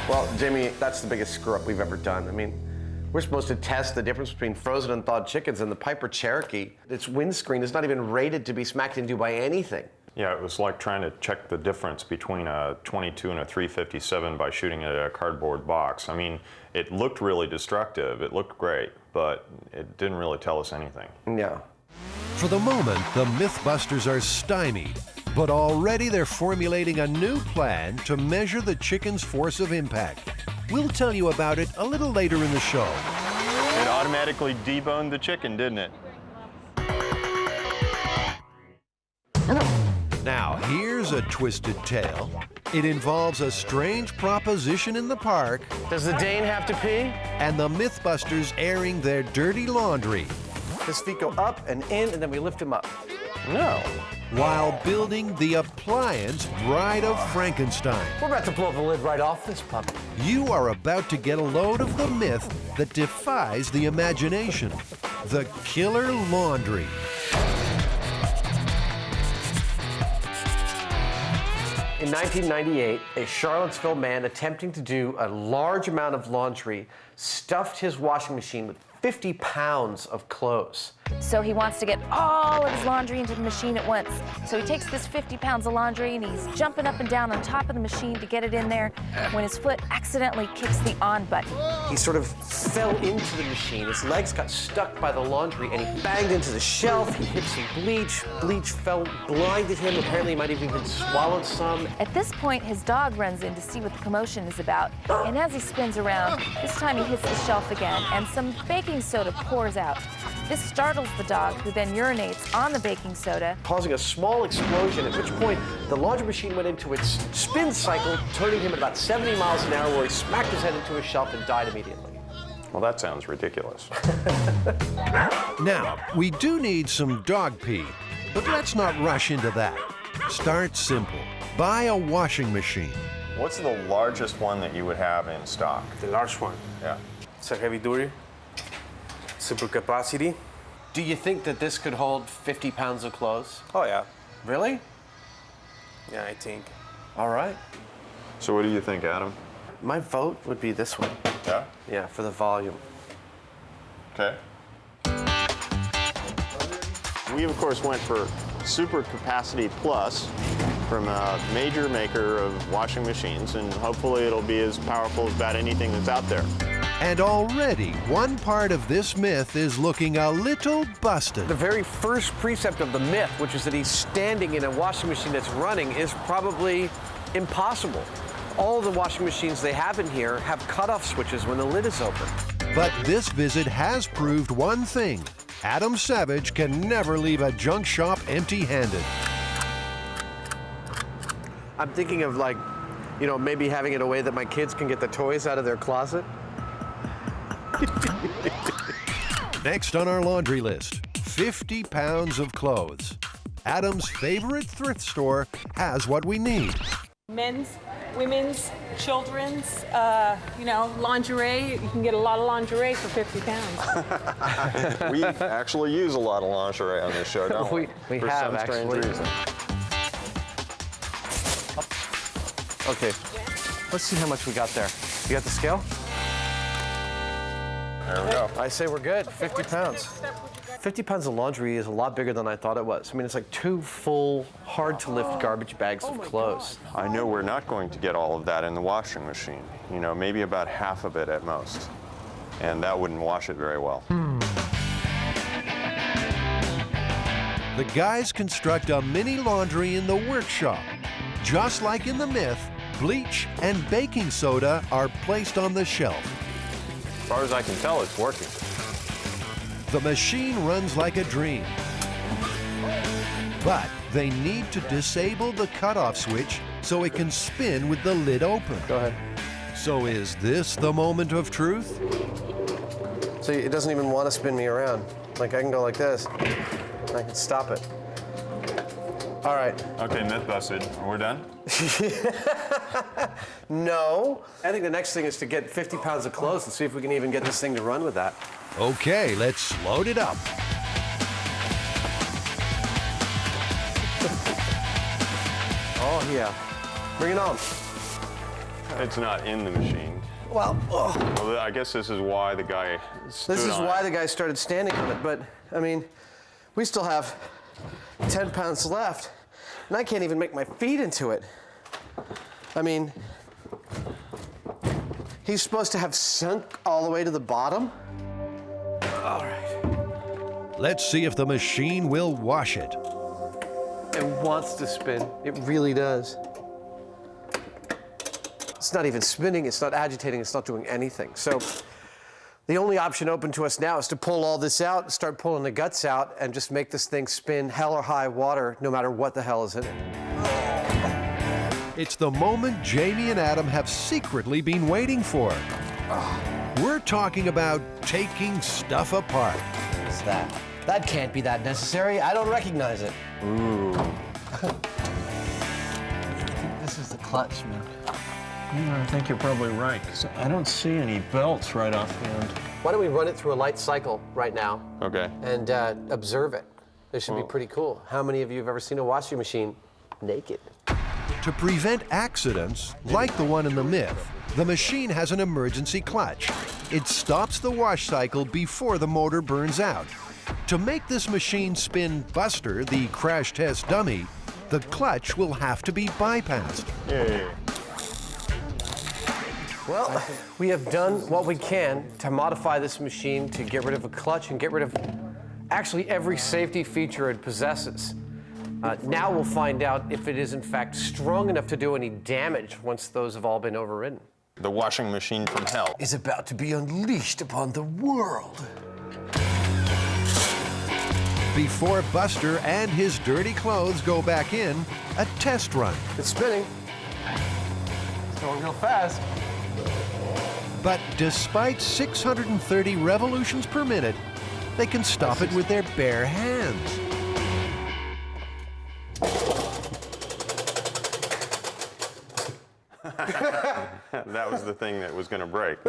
Well, Jamie, that's the biggest screw-up we've ever done. I mean, we're supposed to test the difference between frozen and thawed chickens, and the Piper Cherokee, its windscreen is not even rated to be smacked into by anything. Yeah, it was like trying to check the difference between a 22 and a 357 by shooting at a cardboard box. I mean, it looked really destructive. It looked great, but it didn't really tell us anything. Yeah. For the moment, the MythBusters are stymied, but already they're formulating a new plan to measure the chicken's force of impact. We'll tell you about it a little later in the show. It automatically deboned the chicken, didn't it? Now, here's a twisted tale. It involves a strange proposition in the park. Does the Dane have to pee? And the MythBusters airing their dirty laundry. His feet go up and in, and then we lift him up. No. While building the appliance Bride of Frankenstein. We're about to blow the lid right off this puppy. You are about to get a load of the myth that defies the imagination. The killer laundry. In 1998, a Charlottesville man attempting to do a large amount of laundry stuffed his washing machine with 50 pounds of clothes. So he wants to get all of his laundry into the machine at once. So he takes this 50 pounds of laundry and he's jumping up and down on top of the machine to get it in there when his foot accidentally kicks the on button. He sort of fell into the machine. His legs got stuck by the laundry and he banged into the shelf. He hit some bleach. Bleach blinded him. Apparently he might have even swallowed some. At this point, his dog runs in to see what the commotion is about. And as he spins around, this time he hits the shelf again and some baking soda pours out. This startles the dog, who then urinates on the baking soda, causing a small explosion, at which point the laundry machine went into its spin cycle, turning him at about 70 miles an hour, where he smacked his head into a shelf and died immediately. Well, that sounds ridiculous. Now, we do need some dog pee, but let's not rush into that. Start simple. Buy a washing machine. What's the largest one that you would have in stock? The large one. Yeah. It's a heavy duty, super capacity. Do you think that this could hold 50 pounds of clothes? Oh, yeah. Really? Yeah, I think. All right. So what do you think, Adam? My vote would be this one. Yeah? Yeah, for the volume. Okay. We, of course, went for Super Capacity Plus from a major maker of washing machines, and hopefully it'll be as powerful as about anything that's out there. And already, one part of this myth is looking a little busted. The very first precept of the myth, which is that he's standing in a washing machine that's running, is probably impossible. All the washing machines they have in here have cutoff switches when the lid is open. But this visit has proved one thing. Adam Savage can never leave a junk shop empty-handed. I'm thinking of, like, you know, maybe having it a way that my kids can get the toys out of their closet. Next on our laundry list, 50 pounds of clothes. Adam's favorite thrift store has what we need. Men's, women's, children's, lingerie. You can get a lot of lingerie for 50 pounds. We actually use a lot of lingerie on this show, don't we? We For have, some strange actually. reason. Okay, let's see how much we got there. You got the scale? There we go. I say we're good, 50 pounds. 50 pounds of laundry is a lot bigger than I thought it was. I mean, it's like 2 full, hard-to-lift garbage bags of clothes. I know we're not going to get all of that in the washing machine. You know, maybe about half of it at most. And that wouldn't wash it very well. The guys construct a mini laundry in the workshop. Just like in the Myth, bleach and baking soda are placed on the shelf. As far as I can tell, it's working. The machine runs like a dream. But they need to disable the cutoff switch so it can spin with the lid open. Go ahead. So is this the moment of truth? So it doesn't even want to spin me around. Like, I can go like this. I can stop it. All right. Okay, myth busted. We're done? No. I think the next thing is to get 50 pounds of clothes and see if we can even get this thing to run with that. Okay, let's load it up. Oh, yeah. Bring it on. It's not in the machine. Well, Well, I guess this is why the guy stood this is on why it. the guy started standing on it. But, I mean, we still have 10 pounds left, and I can't even make my feet into it. I mean, he's supposed to have sunk all the way to the bottom. All right. Let's see if the machine will wash it. It wants to spin. It really does. It's not even spinning, it's not agitating, it's not doing anything. So the only option open to us now is to pull all this out, start pulling the guts out, and just make this thing spin hell or high water, no matter what the hell is in it. It's the moment Jamie and Adam have secretly been waiting for. We're talking about taking stuff apart. What's that? That can't be that necessary. I don't recognize it. Ooh. This is the clutch, man. I think you're probably right, 'cause I don't see any belts right offhand. Why don't we run it through a light cycle right now Okay. and observe it? This should be pretty cool. How many of you have ever seen a washing machine naked? To prevent accidents, like the one in the Myth, the machine has an emergency clutch. It stops the wash cycle before the motor burns out. To make this machine spin Buster, the crash test dummy, the clutch will have to be bypassed. Yeah. Well, we have done what we can to modify this machine to get rid of a clutch and get rid of actually every safety feature it possesses. Now we'll find out if it is in fact strong enough to do any damage once those have all been overridden. The washing machine from hell is about to be unleashed upon the world. Before Buster and his dirty clothes go back in, a test run. It's spinning. It's going real fast. But despite 630 revolutions per minute, they can stop it with their bare hands. That was the thing that was going to break.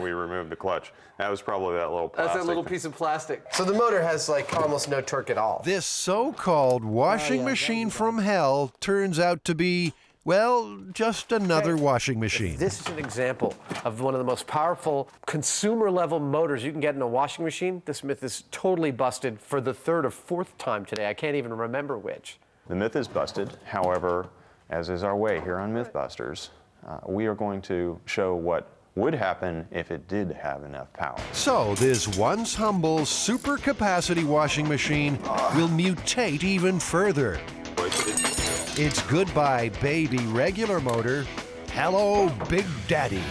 We removed the clutch. That was probably that little plastic. That's that little piece of plastic. So the motor has like almost no torque at all. This so-called washing machine from hell turns out to be, well, just another washing machine. This is an example of one of the most powerful consumer-level motors you can get in a washing machine. This myth is totally busted for the third or fourth time today. I can't even remember which. The myth is busted. However, as is our way here on MythBusters, we are going to show what would happen if it did have enough power. So this once humble super capacity washing machine will mutate even further. It's goodbye, baby regular motor. Hello, Big Daddy.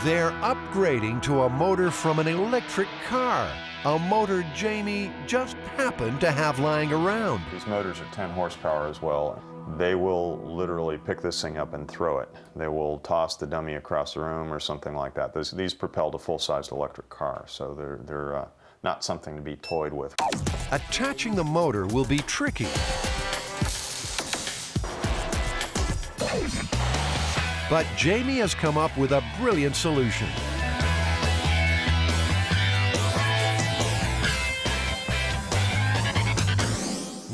They're upgrading to a motor from an electric car, a motor Jamie just happened to have lying around. These motors are 10 horsepower as well. they will literally pick this thing up and throw it. They will toss the dummy across the room or something like that. These propelled a full-sized electric car, so they're not something to be toyed with. Attaching the motor will be tricky. But Jamie has come up with a brilliant solution.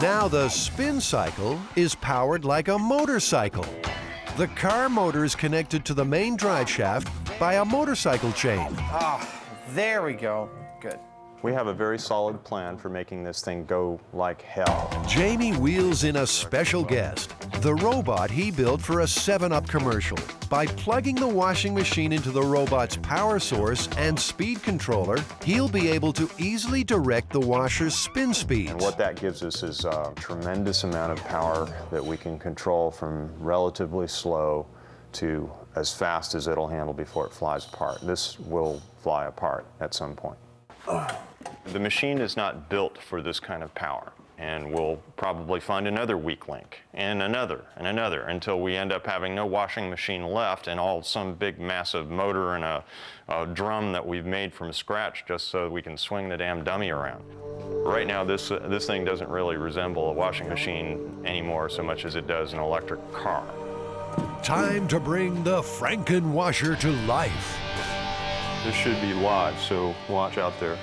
Now the spin cycle is powered like a motorcycle. The car motor is connected to the main drive shaft by a motorcycle chain. Ah, there we go. Good. We have a very solid plan for making this thing go like hell. Jamie wheels in a special guest, the robot he built for a 7-Up commercial. By plugging the washing machine into the robot's power source and speed controller, he'll be able to easily direct the washer's spin speeds. And what that gives us is a tremendous amount of power that we can control from relatively slow to as fast as it'll handle before it flies apart. This will fly apart at some point. The machine is not built for this kind of power, and we'll probably find another weak link, and another, until we end up having no washing machine left and some big massive motor and a drum that we've made from scratch just so we can swing the damn dummy around. Right now, this thing doesn't really resemble a washing machine anymore so much as it does an electric car. Time to bring the Franken washer to life. This should be live, so watch out there.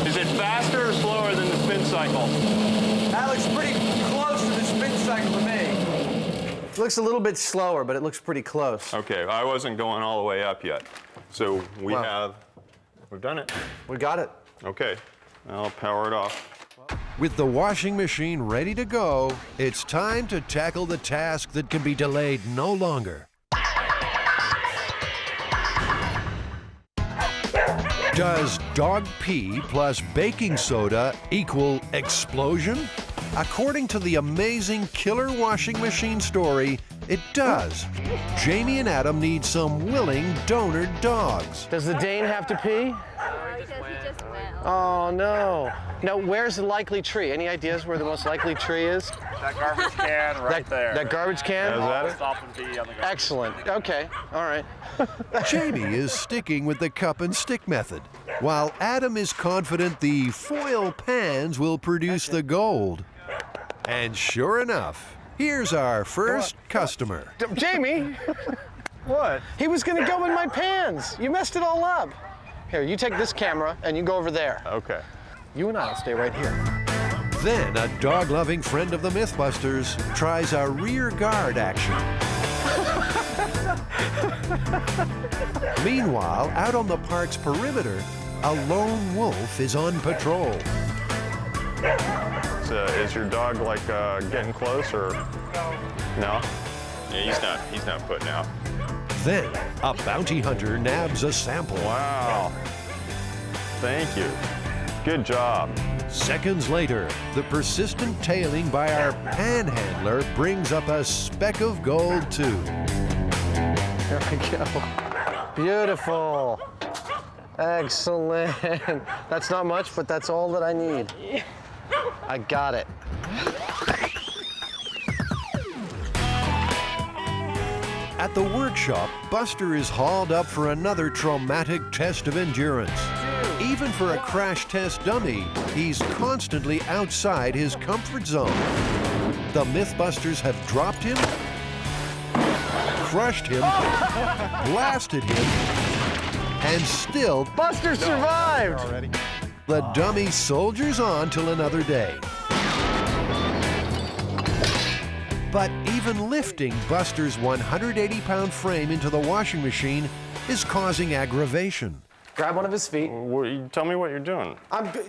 Is it faster or slower than the spin cycle? That looks pretty close to the spin cycle to me. It looks a little bit slower, but it looks pretty close. Okay, I wasn't going all the way up yet. So we've done it. We got it. Okay, I'll power it off. With the washing machine ready to go, it's time to tackle the task that can be delayed no longer. Does dog pee plus baking soda equal explosion? According to the amazing killer washing machine story, it does. Jamie and Adam need some willing donor dogs. Does the Dane have to pee? Oh, no. Now, where's the likely tree? Any ideas where the most likely tree is? That garbage can right there. That garbage can? Is that it? Stop and pee on the garbage. Excellent. Okay. All right. Jamie is sticking with the cup and stick method, while Adam is confident the foil pans will produce the gold. And sure enough, here's our first customer. Jamie! What? He was going to go in my pans. You messed it all up. Here, you take this camera and you go over there. Okay. You and I'll stay right here. Then a dog-loving friend of the MythBusters tries a rear guard action. Meanwhile, out on the park's perimeter, a lone wolf is on patrol. Is your dog like getting close or no? Yeah, he's not putting out. Then a bounty hunter nabs a sample. Wow. Thank you. Good job. Seconds later, the persistent tailing by our panhandler brings up a speck of gold too. There we go. Beautiful. Excellent. That's not much, but that's all that I need. I got it. At the workshop, Buster is hauled up for another traumatic test of endurance. Even for a crash test dummy, he's constantly outside his comfort zone. The MythBusters have dropped him, crushed him, blasted him, and still Buster survived! The dummy soldiers on till another day. But even lifting Buster's 180-pound frame into the washing machine is causing aggravation. Grab one of his feet. Tell me what you're doing.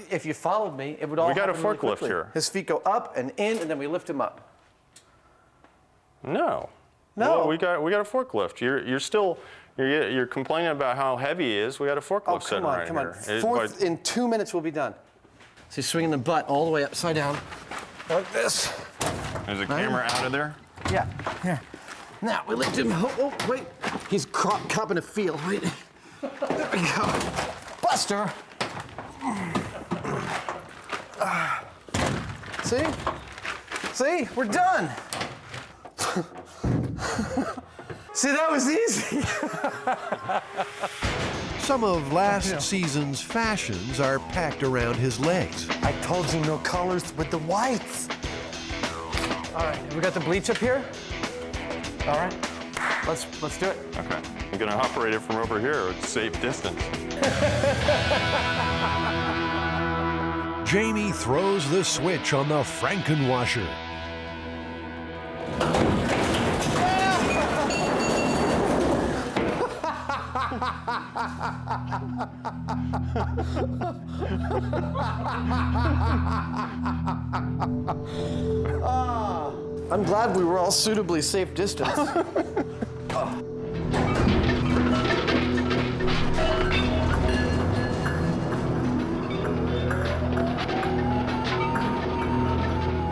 If you followed me, it would all We got a happen really forklift quickly. here. His feet go up and in, and then we lift him up. No. No. Well, we got a forklift. You're complaining about how heavy he is. We got a forklift sitting right here. In 2 minutes, we'll be done. So he's swinging the butt all the way upside down, like this. Is the camera out of there? Yeah. Here. Now we lift him. Oh, wait. He's copping a feel. Wait. There we go. Buster. See? See? We're done. See, that was easy. Some of last season's fashions are packed around his legs. I told you no colors with the whites. All right, we got the bleach up here. All right, let's do it. Okay. I'm gonna operate it from over here at safe distance. Jamie throws the switch on the Frankenwasher. I'm glad we were all suitably safe distance.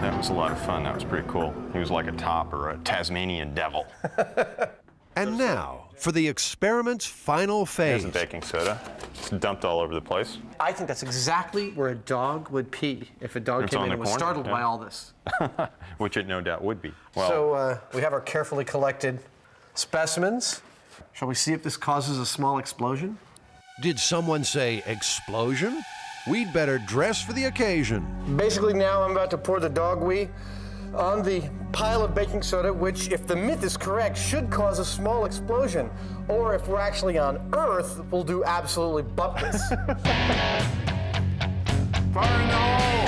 That was a lot of fun. That was pretty cool. He was like a top or a Tasmanian devil. And now, for the experiment's final phase. There's the baking soda. It's dumped all over the place. I think that's exactly where a dog would pee if a dog came in and was startled by all this. Which it no doubt would be. Well, So we have our carefully collected specimens. Shall we see if this causes a small explosion? Did someone say explosion? We'd better dress for the occasion. Basically now I'm about to pour the dog wee on the pile of baking soda, which, if the myth is correct, should cause a small explosion. Or if we're actually on Earth, we'll do absolutely butt-less. Fire in the hole!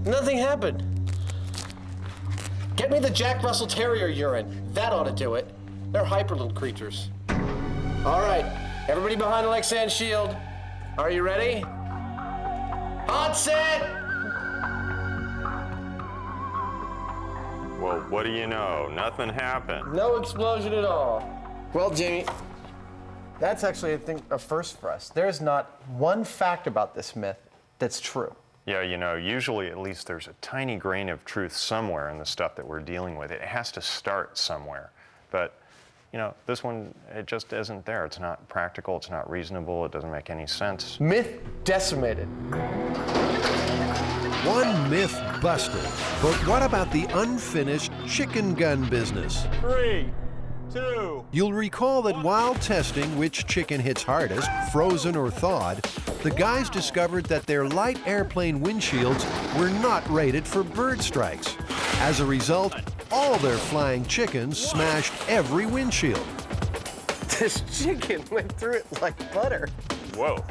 Nothing happened. Get me the Jack Russell Terrier urine. That ought to do it. They're hyperloop creatures. All right, everybody behind the Lexan shield. Are you ready? Hot set! well, what do you know? Nothing happened. No explosion at all. Well, Jamie, that's actually, I think, a first for us. There's not one fact about this myth that's true. Yeah, you know, usually at least there's a tiny grain of truth somewhere in the stuff that we're dealing with. It has to start somewhere. But, you know, this one, it just isn't there. It's not practical, it's not reasonable, it doesn't make any sense. Myth decimated. One myth busted. But what about the unfinished chicken gun business? 3, 2. You'll recall that while testing which chicken hits hardest, frozen or thawed, the guys discovered that their light airplane windshields were not rated for bird strikes. As a result, all their flying chickens smashed every windshield. This chicken went through it like butter. Whoa.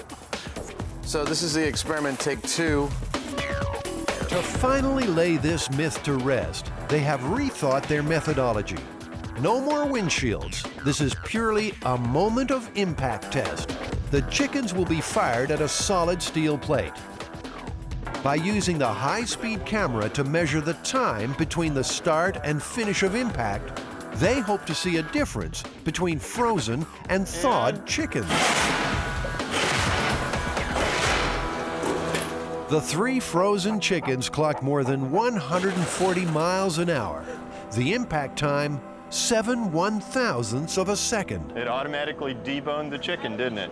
So this is the experiment take 2. To finally lay this myth to rest, they have rethought their methodology. No more windshields. This is purely a moment of impact test. The chickens will be fired at a solid steel plate. By using the high-speed camera to measure the time between the start and finish of impact, they hope to see a difference between frozen and thawed chickens. The 3 frozen chickens clocked more than 140 miles an hour. The impact time, 7 1/1000ths of a second. It automatically deboned the chicken, didn't it?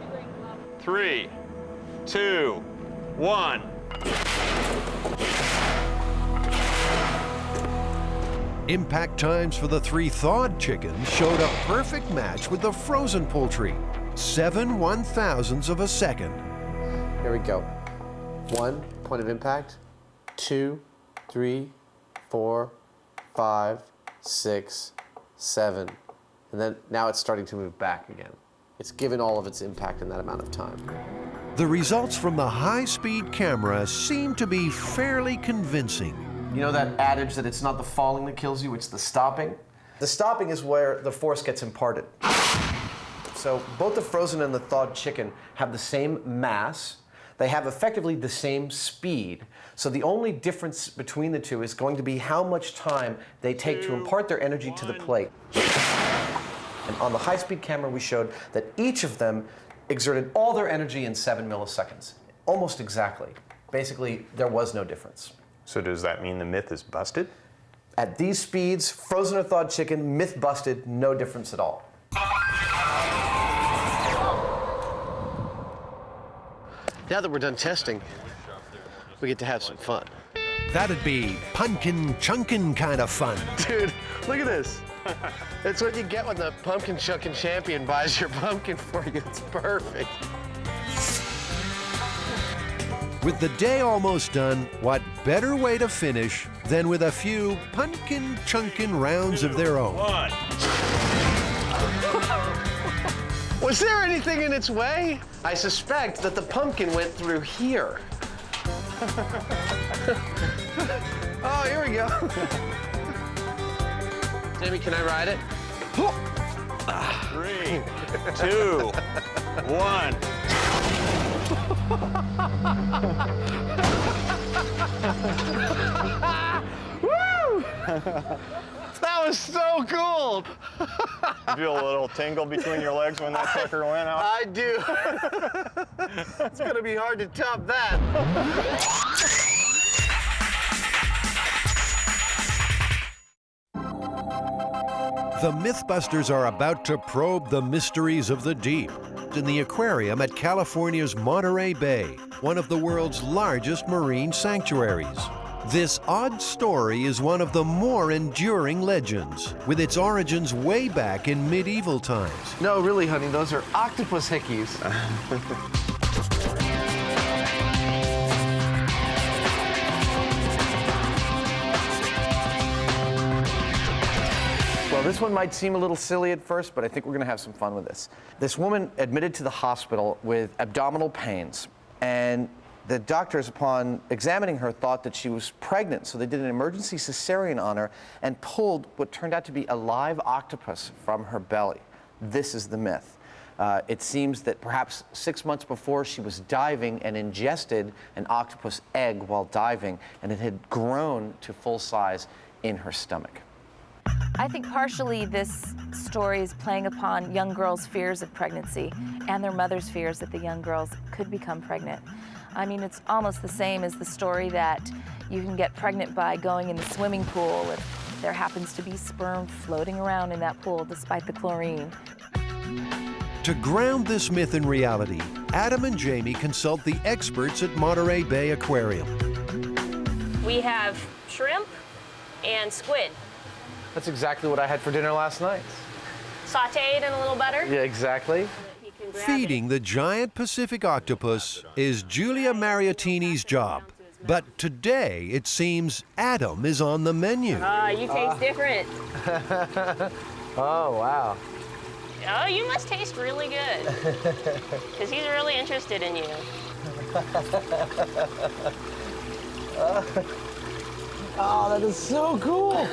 3, 2, 1. Impact times for the 3 thawed chickens showed a perfect match with the frozen poultry, 7 1/1000ths of a second. Here we go. 1 point of impact, 2, 3, 4, 5, 6, 7. And then now it's starting to move back again. It's given all of its impact in that amount of time. The results from the high-speed camera seem to be fairly convincing. You know that adage that it's not the falling that kills you, it's the stopping? The stopping is where the force gets imparted. So both the frozen and the thawed chicken have the same mass. They have effectively the same speed. So the only difference between the two is going to be how much time they take to impart their energy to the plate. And on the high-speed camera, we showed that each of them exerted all their energy in 7 milliseconds. Almost exactly. Basically, there was no difference. So does that mean the myth is busted? At these speeds, frozen or thawed chicken, myth busted, no difference at all. Now that we're done testing, we get to have some fun. That'd be pumpkin chunkin' kind of fun. Dude, look at this. It's what you get when the pumpkin chucking champion buys your pumpkin for you. It's perfect. With the day almost done, what better way to finish than with a few pumpkin chunkin' rounds of their own? Was there anything in its way? I suspect that the pumpkin went through here. Oh, here we go. Jamie, can I ride it? 3, 2, 1. Woo! That was so cool. You feel a little tingle between your legs when that sucker went out? I do. It's gonna be hard to top that. The Mythbusters are about to probe the mysteries of the deep in the aquarium at California's Monterey Bay, one of the world's largest marine sanctuaries. This odd story is one of the more enduring legends, with its origins way back in medieval times. No, really, honey, those are octopus hickeys. Well, this one might seem a little silly at first, but I think we're gonna have some fun with this. This woman admitted to the hospital with abdominal pains, and the doctors, upon examining her, thought that she was pregnant, so they did an emergency cesarean on her and pulled what turned out to be a live octopus from her belly. This is the myth. It seems that perhaps 6 months before, she was diving and ingested an octopus egg while diving, and it had grown to full size in her stomach. I think partially this story is playing upon young girls' fears of pregnancy and their mothers' fears that the young girls could become pregnant. I mean, it's almost the same as the story that you can get pregnant by going in the swimming pool if there happens to be sperm floating around in that pool despite the chlorine. To ground this myth in reality, Adam and Jamie consult the experts at Monterey Bay Aquarium. We have shrimp and squid. That's exactly what I had for dinner last night. Sauteed in a little butter. Yeah, exactly. Feeding the giant Pacific octopus is Julia Mariottini's job. But today, it seems Adam is on the menu. You taste different. Oh, wow. Oh, you must taste really good. Because he's really interested in you. Oh, that is so cool.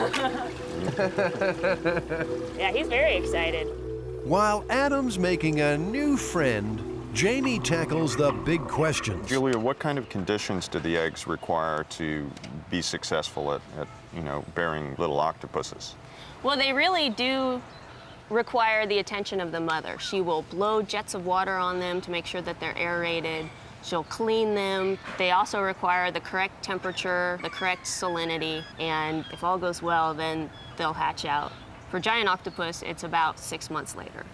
Yeah, he's very excited. While Adam's making a new friend, Jamie tackles the big questions. Julia, what kind of conditions do the eggs require to be successful at bearing little octopuses? Well, they really do require the attention of the mother. She will blow jets of water on them to make sure that they're aerated. She'll clean them. They also require the correct temperature, the correct salinity, and if all goes well, then they'll hatch out. For giant octopus, it's about 6 months later.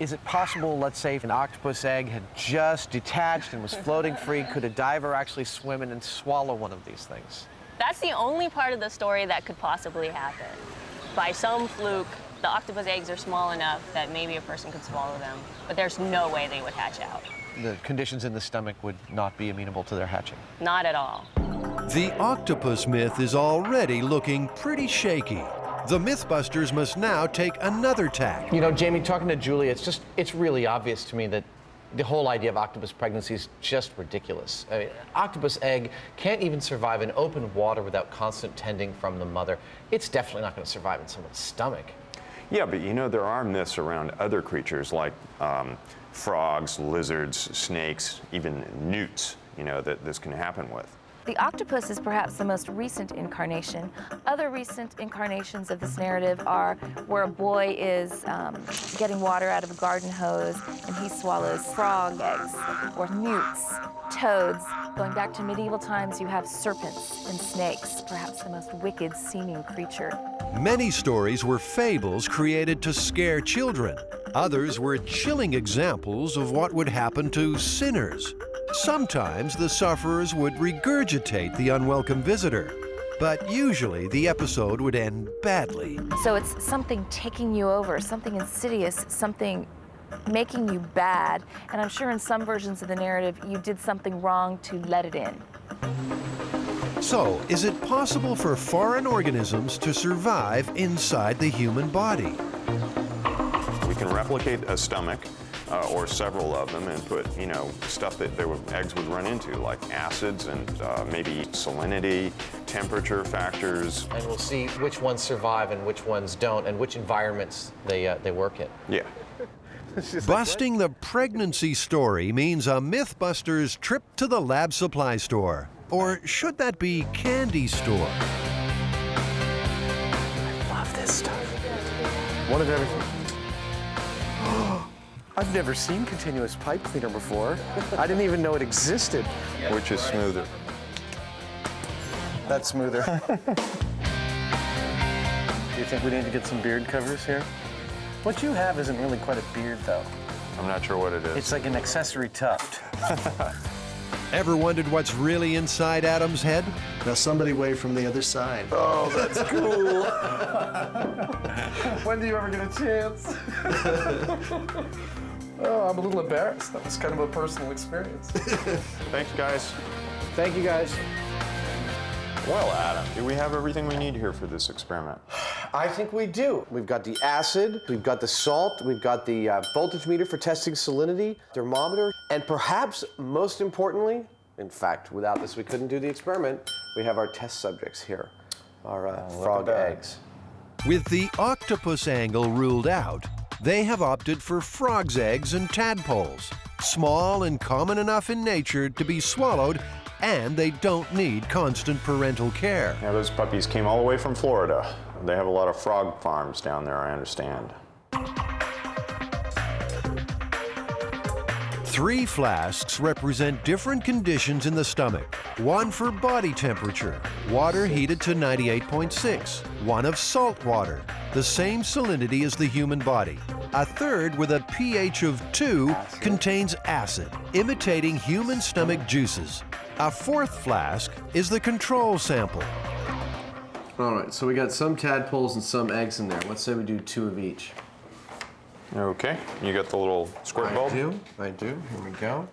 Is it possible, let's say, if an octopus egg had just detached and was floating free, could a diver actually swim in and swallow one of these things? That's the only part of the story that could possibly happen. By some fluke, the octopus eggs are small enough that maybe a person could swallow them, but there's no way they would hatch out. The conditions in the stomach would not be amenable to their hatching. Not at all. The octopus myth is already looking pretty shaky. The Mythbusters must now take another tack. You know, Jamie, talking to Julia, it's really obvious to me that the whole idea of octopus pregnancy is just ridiculous. I mean, octopus egg can't even survive in open water without constant tending from the mother. It's definitely not going to survive in someone's stomach. Yeah, but there are myths around other creatures like frogs, lizards, snakes, even newts, that this can happen with. The octopus is perhaps the most recent incarnation. Other recent incarnations of this narrative are where a boy is getting water out of a garden hose and he swallows frog eggs, or newts, toads. Going back to medieval times, you have serpents and snakes, perhaps the most wicked seeming creature. Many stories were fables created to scare children. Others were chilling examples of what would happen to sinners. Sometimes the sufferers would regurgitate the unwelcome visitor, but usually the episode would end badly. So it's something taking you over, something insidious, something making you bad, and I'm sure in some versions of the narrative you did something wrong to let it in. So, is it possible for foreign organisms to survive inside the human body? We can replicate a stomach or several of them and put, stuff that eggs would run into, like acids and maybe salinity, temperature factors. And we'll see which ones survive and which ones don't, and which environments they work in. Yeah. Busting the pregnancy story means a MythBusters trip to the lab supply store. Or should that be candy store? I love this stuff. One of everything. I've never seen continuous pipe cleaner before. I didn't even know it existed. Which is smoother? That's smoother. Do you think we need to get some beard covers here? What you have isn't really quite a beard, though. I'm not sure what it is. It's like an accessory tuft. Ever wondered what's really inside Adam's head? Now somebody wave from the other side. Oh, that's cool. When do you ever get a chance? Oh, I'm a little embarrassed. That was kind of a personal experience. Thanks, guys. Thank you, guys. Well, Adam, do we have everything we need here for this experiment? I think we do. We've got the acid, we've got the salt, we've got the voltage meter for testing salinity, thermometer, and perhaps most importantly, in fact, without this we couldn't do the experiment, we have our test subjects here, our frog eggs. With the octopus angle ruled out, they have opted for frogs' eggs and tadpoles, small and common enough in nature to be swallowed, and they don't need constant parental care. Yeah, those puppies came all the way from Florida. They have a lot of frog farms down there, I understand. 3 flasks represent different conditions in the stomach. One for body temperature, water heated to 98.6. One of salt water, the same salinity as the human body. A third with a pH of 2 contains acid, imitating human stomach juices. A 4th flask is the control sample. All right, so we got some tadpoles and some eggs in there. Let's say we do 2 of each. Okay, you got the little squirt bulb? I do. Here we go.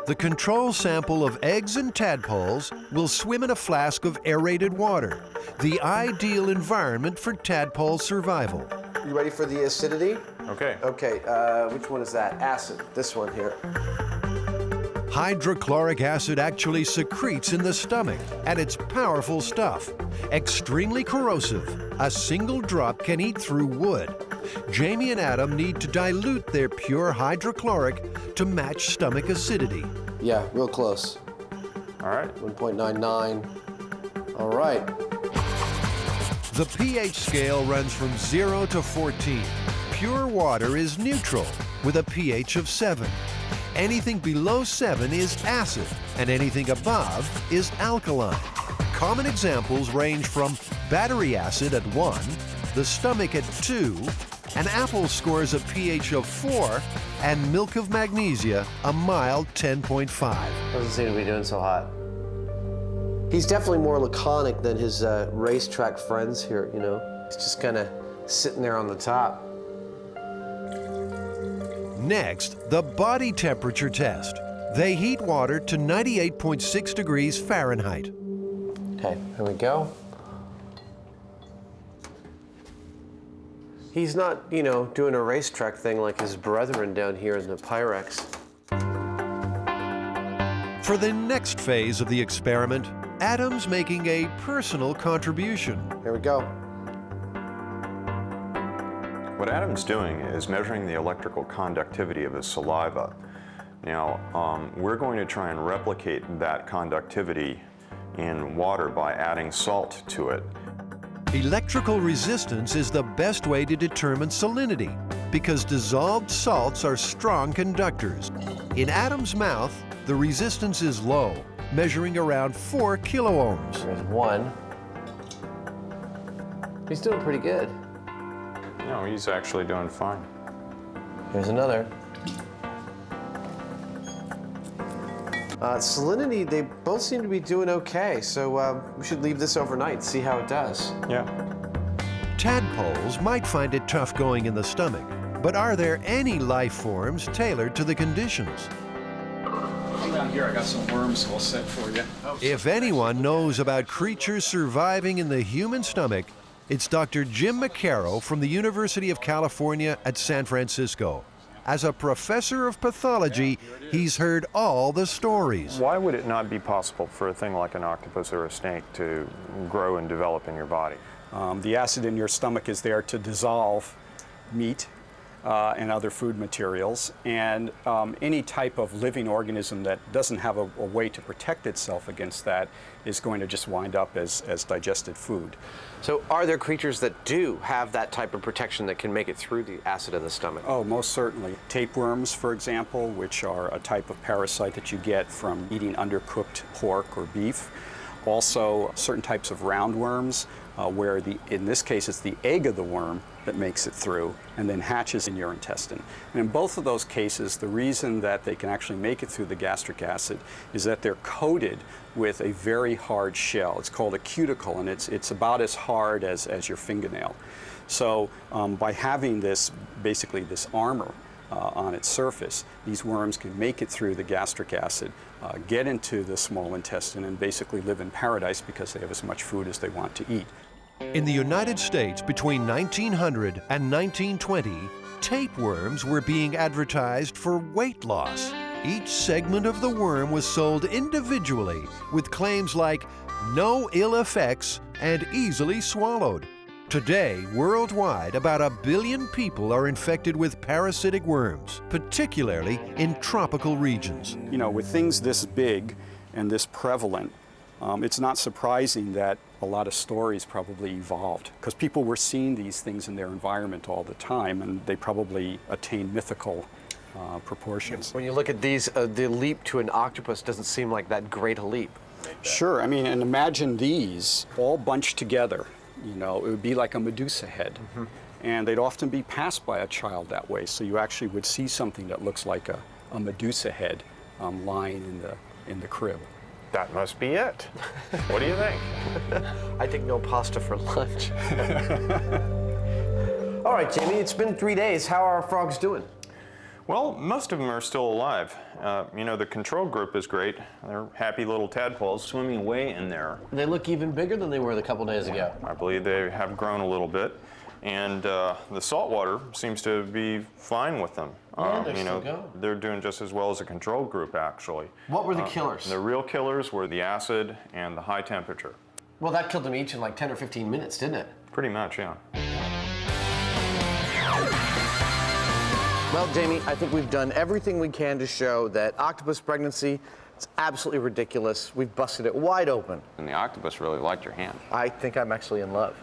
The control sample of eggs and tadpoles will swim in a flask of aerated water, the ideal environment for tadpole survival. You ready for the acidity? Okay. Okay, which one is that? Acid, this one here. Hydrochloric acid actually secretes in the stomach, and it's powerful stuff. Extremely corrosive. A single drop can eat through wood. Jamie and Adam need to dilute their pure hydrochloric to match stomach acidity. Yeah, real close. All right. 1.99. All right. The pH scale runs from 0 to 14. Pure water is neutral with a pH of 7. Anything below 7 is acid, and anything above is alkaline. Common examples range from battery acid at 1, the stomach at 2, an apple scores a pH of 4, and milk of magnesia a mild 10.5. Doesn't seem to be doing so hot. He's definitely more laconic than his racetrack friends here, you know. He's just kind of sitting there on the top. Next, the body temperature test. They heat water to 98.6 degrees Fahrenheit. Okay, here we go. He's not, you know, doing a racetrack thing like his brethren down here in the Pyrex. For the next phase of the experiment, Adam's making a personal contribution. Here we go. What Adam's doing is measuring the electrical conductivity of his saliva. Now, we're going to try and replicate that conductivity in water by adding salt to it. Electrical resistance is the best way to determine salinity because dissolved salts are strong conductors. In Adam's mouth, the resistance is low, measuring around 4 kiloohms. There's one. He's doing pretty good. No, he's actually doing fine. Here's another. Salinity, they both seem to be doing okay, so we should leave this overnight and see how it does. Yeah. Tadpoles might find it tough going in the stomach, but are there any life forms tailored to the conditions? Come down here, I got some worms all set for you. If anyone knows about creatures surviving in the human stomach, it's Dr. Jim McCarroll from the University of California at San Francisco. As a professor of pathology, he's heard all the stories. Why would it not be possible for a thing like an octopus or a snake to grow and develop in your body? The acid in your stomach is there to dissolve meat and other food materials, and any type of living organism that doesn't have a way to protect itself against that is going to just wind up as digested food. So are there creatures that do have that type of protection that can make it through the acid in the stomach? Oh, most certainly. Tapeworms, for example, which are a type of parasite that you get from eating undercooked pork or beef. Also, certain types of roundworms, where in this case it's the egg of the worm that makes it through and then hatches in your intestine. And in both of those cases, the reason that they can actually make it through the gastric acid is that they're coated with a very hard shell. It's called a cuticle, and it's about as hard as your fingernail. So by having this, basically this armor on its surface, these worms can make it through the gastric acid, get into the small intestine, and basically live in paradise because they have as much food as they want to eat. In the United States, between 1900 and 1920, tapeworms were being advertised for weight loss. Each segment of the worm was sold individually with claims like no ill effects and easily swallowed. Today, worldwide, about 1 billion people are infected with parasitic worms, particularly in tropical regions. You know, with things this big and this prevalent, it's not surprising that a lot of stories probably evolved, because people were seeing these things in their environment all the time, and they probably attained mythical proportions. When you look at these, the leap to an octopus doesn't seem like that great a leap. Sure, I mean, and imagine these all bunched together. You know, it would be like a Medusa head. Mm-hmm. And they'd often be passed by a child that way, so you actually would see something that looks like a Medusa head lying in the crib. That must be it. What do you think? I think no pasta for lunch. All right, Jamie, it's been 3 days. How are our frogs doing? Well, most of them are still alive. You know, the control group is great. They're happy little tadpoles swimming away in there. They look even bigger than they were a couple days ago. I believe they have grown a little bit. And the salt water seems to be fine with them. Yeah, they're you know, still going. They're doing just as well as a control group, actually. What were the killers? The real killers were the acid and the high temperature. Well, that killed them each in like 10 or 15 minutes, didn't it? Pretty much, yeah. Well, Jamie, I think we've done everything we can to show that octopus pregnancy is absolutely ridiculous. We've busted it wide open. And the octopus really liked your hand. I think I'm actually in love.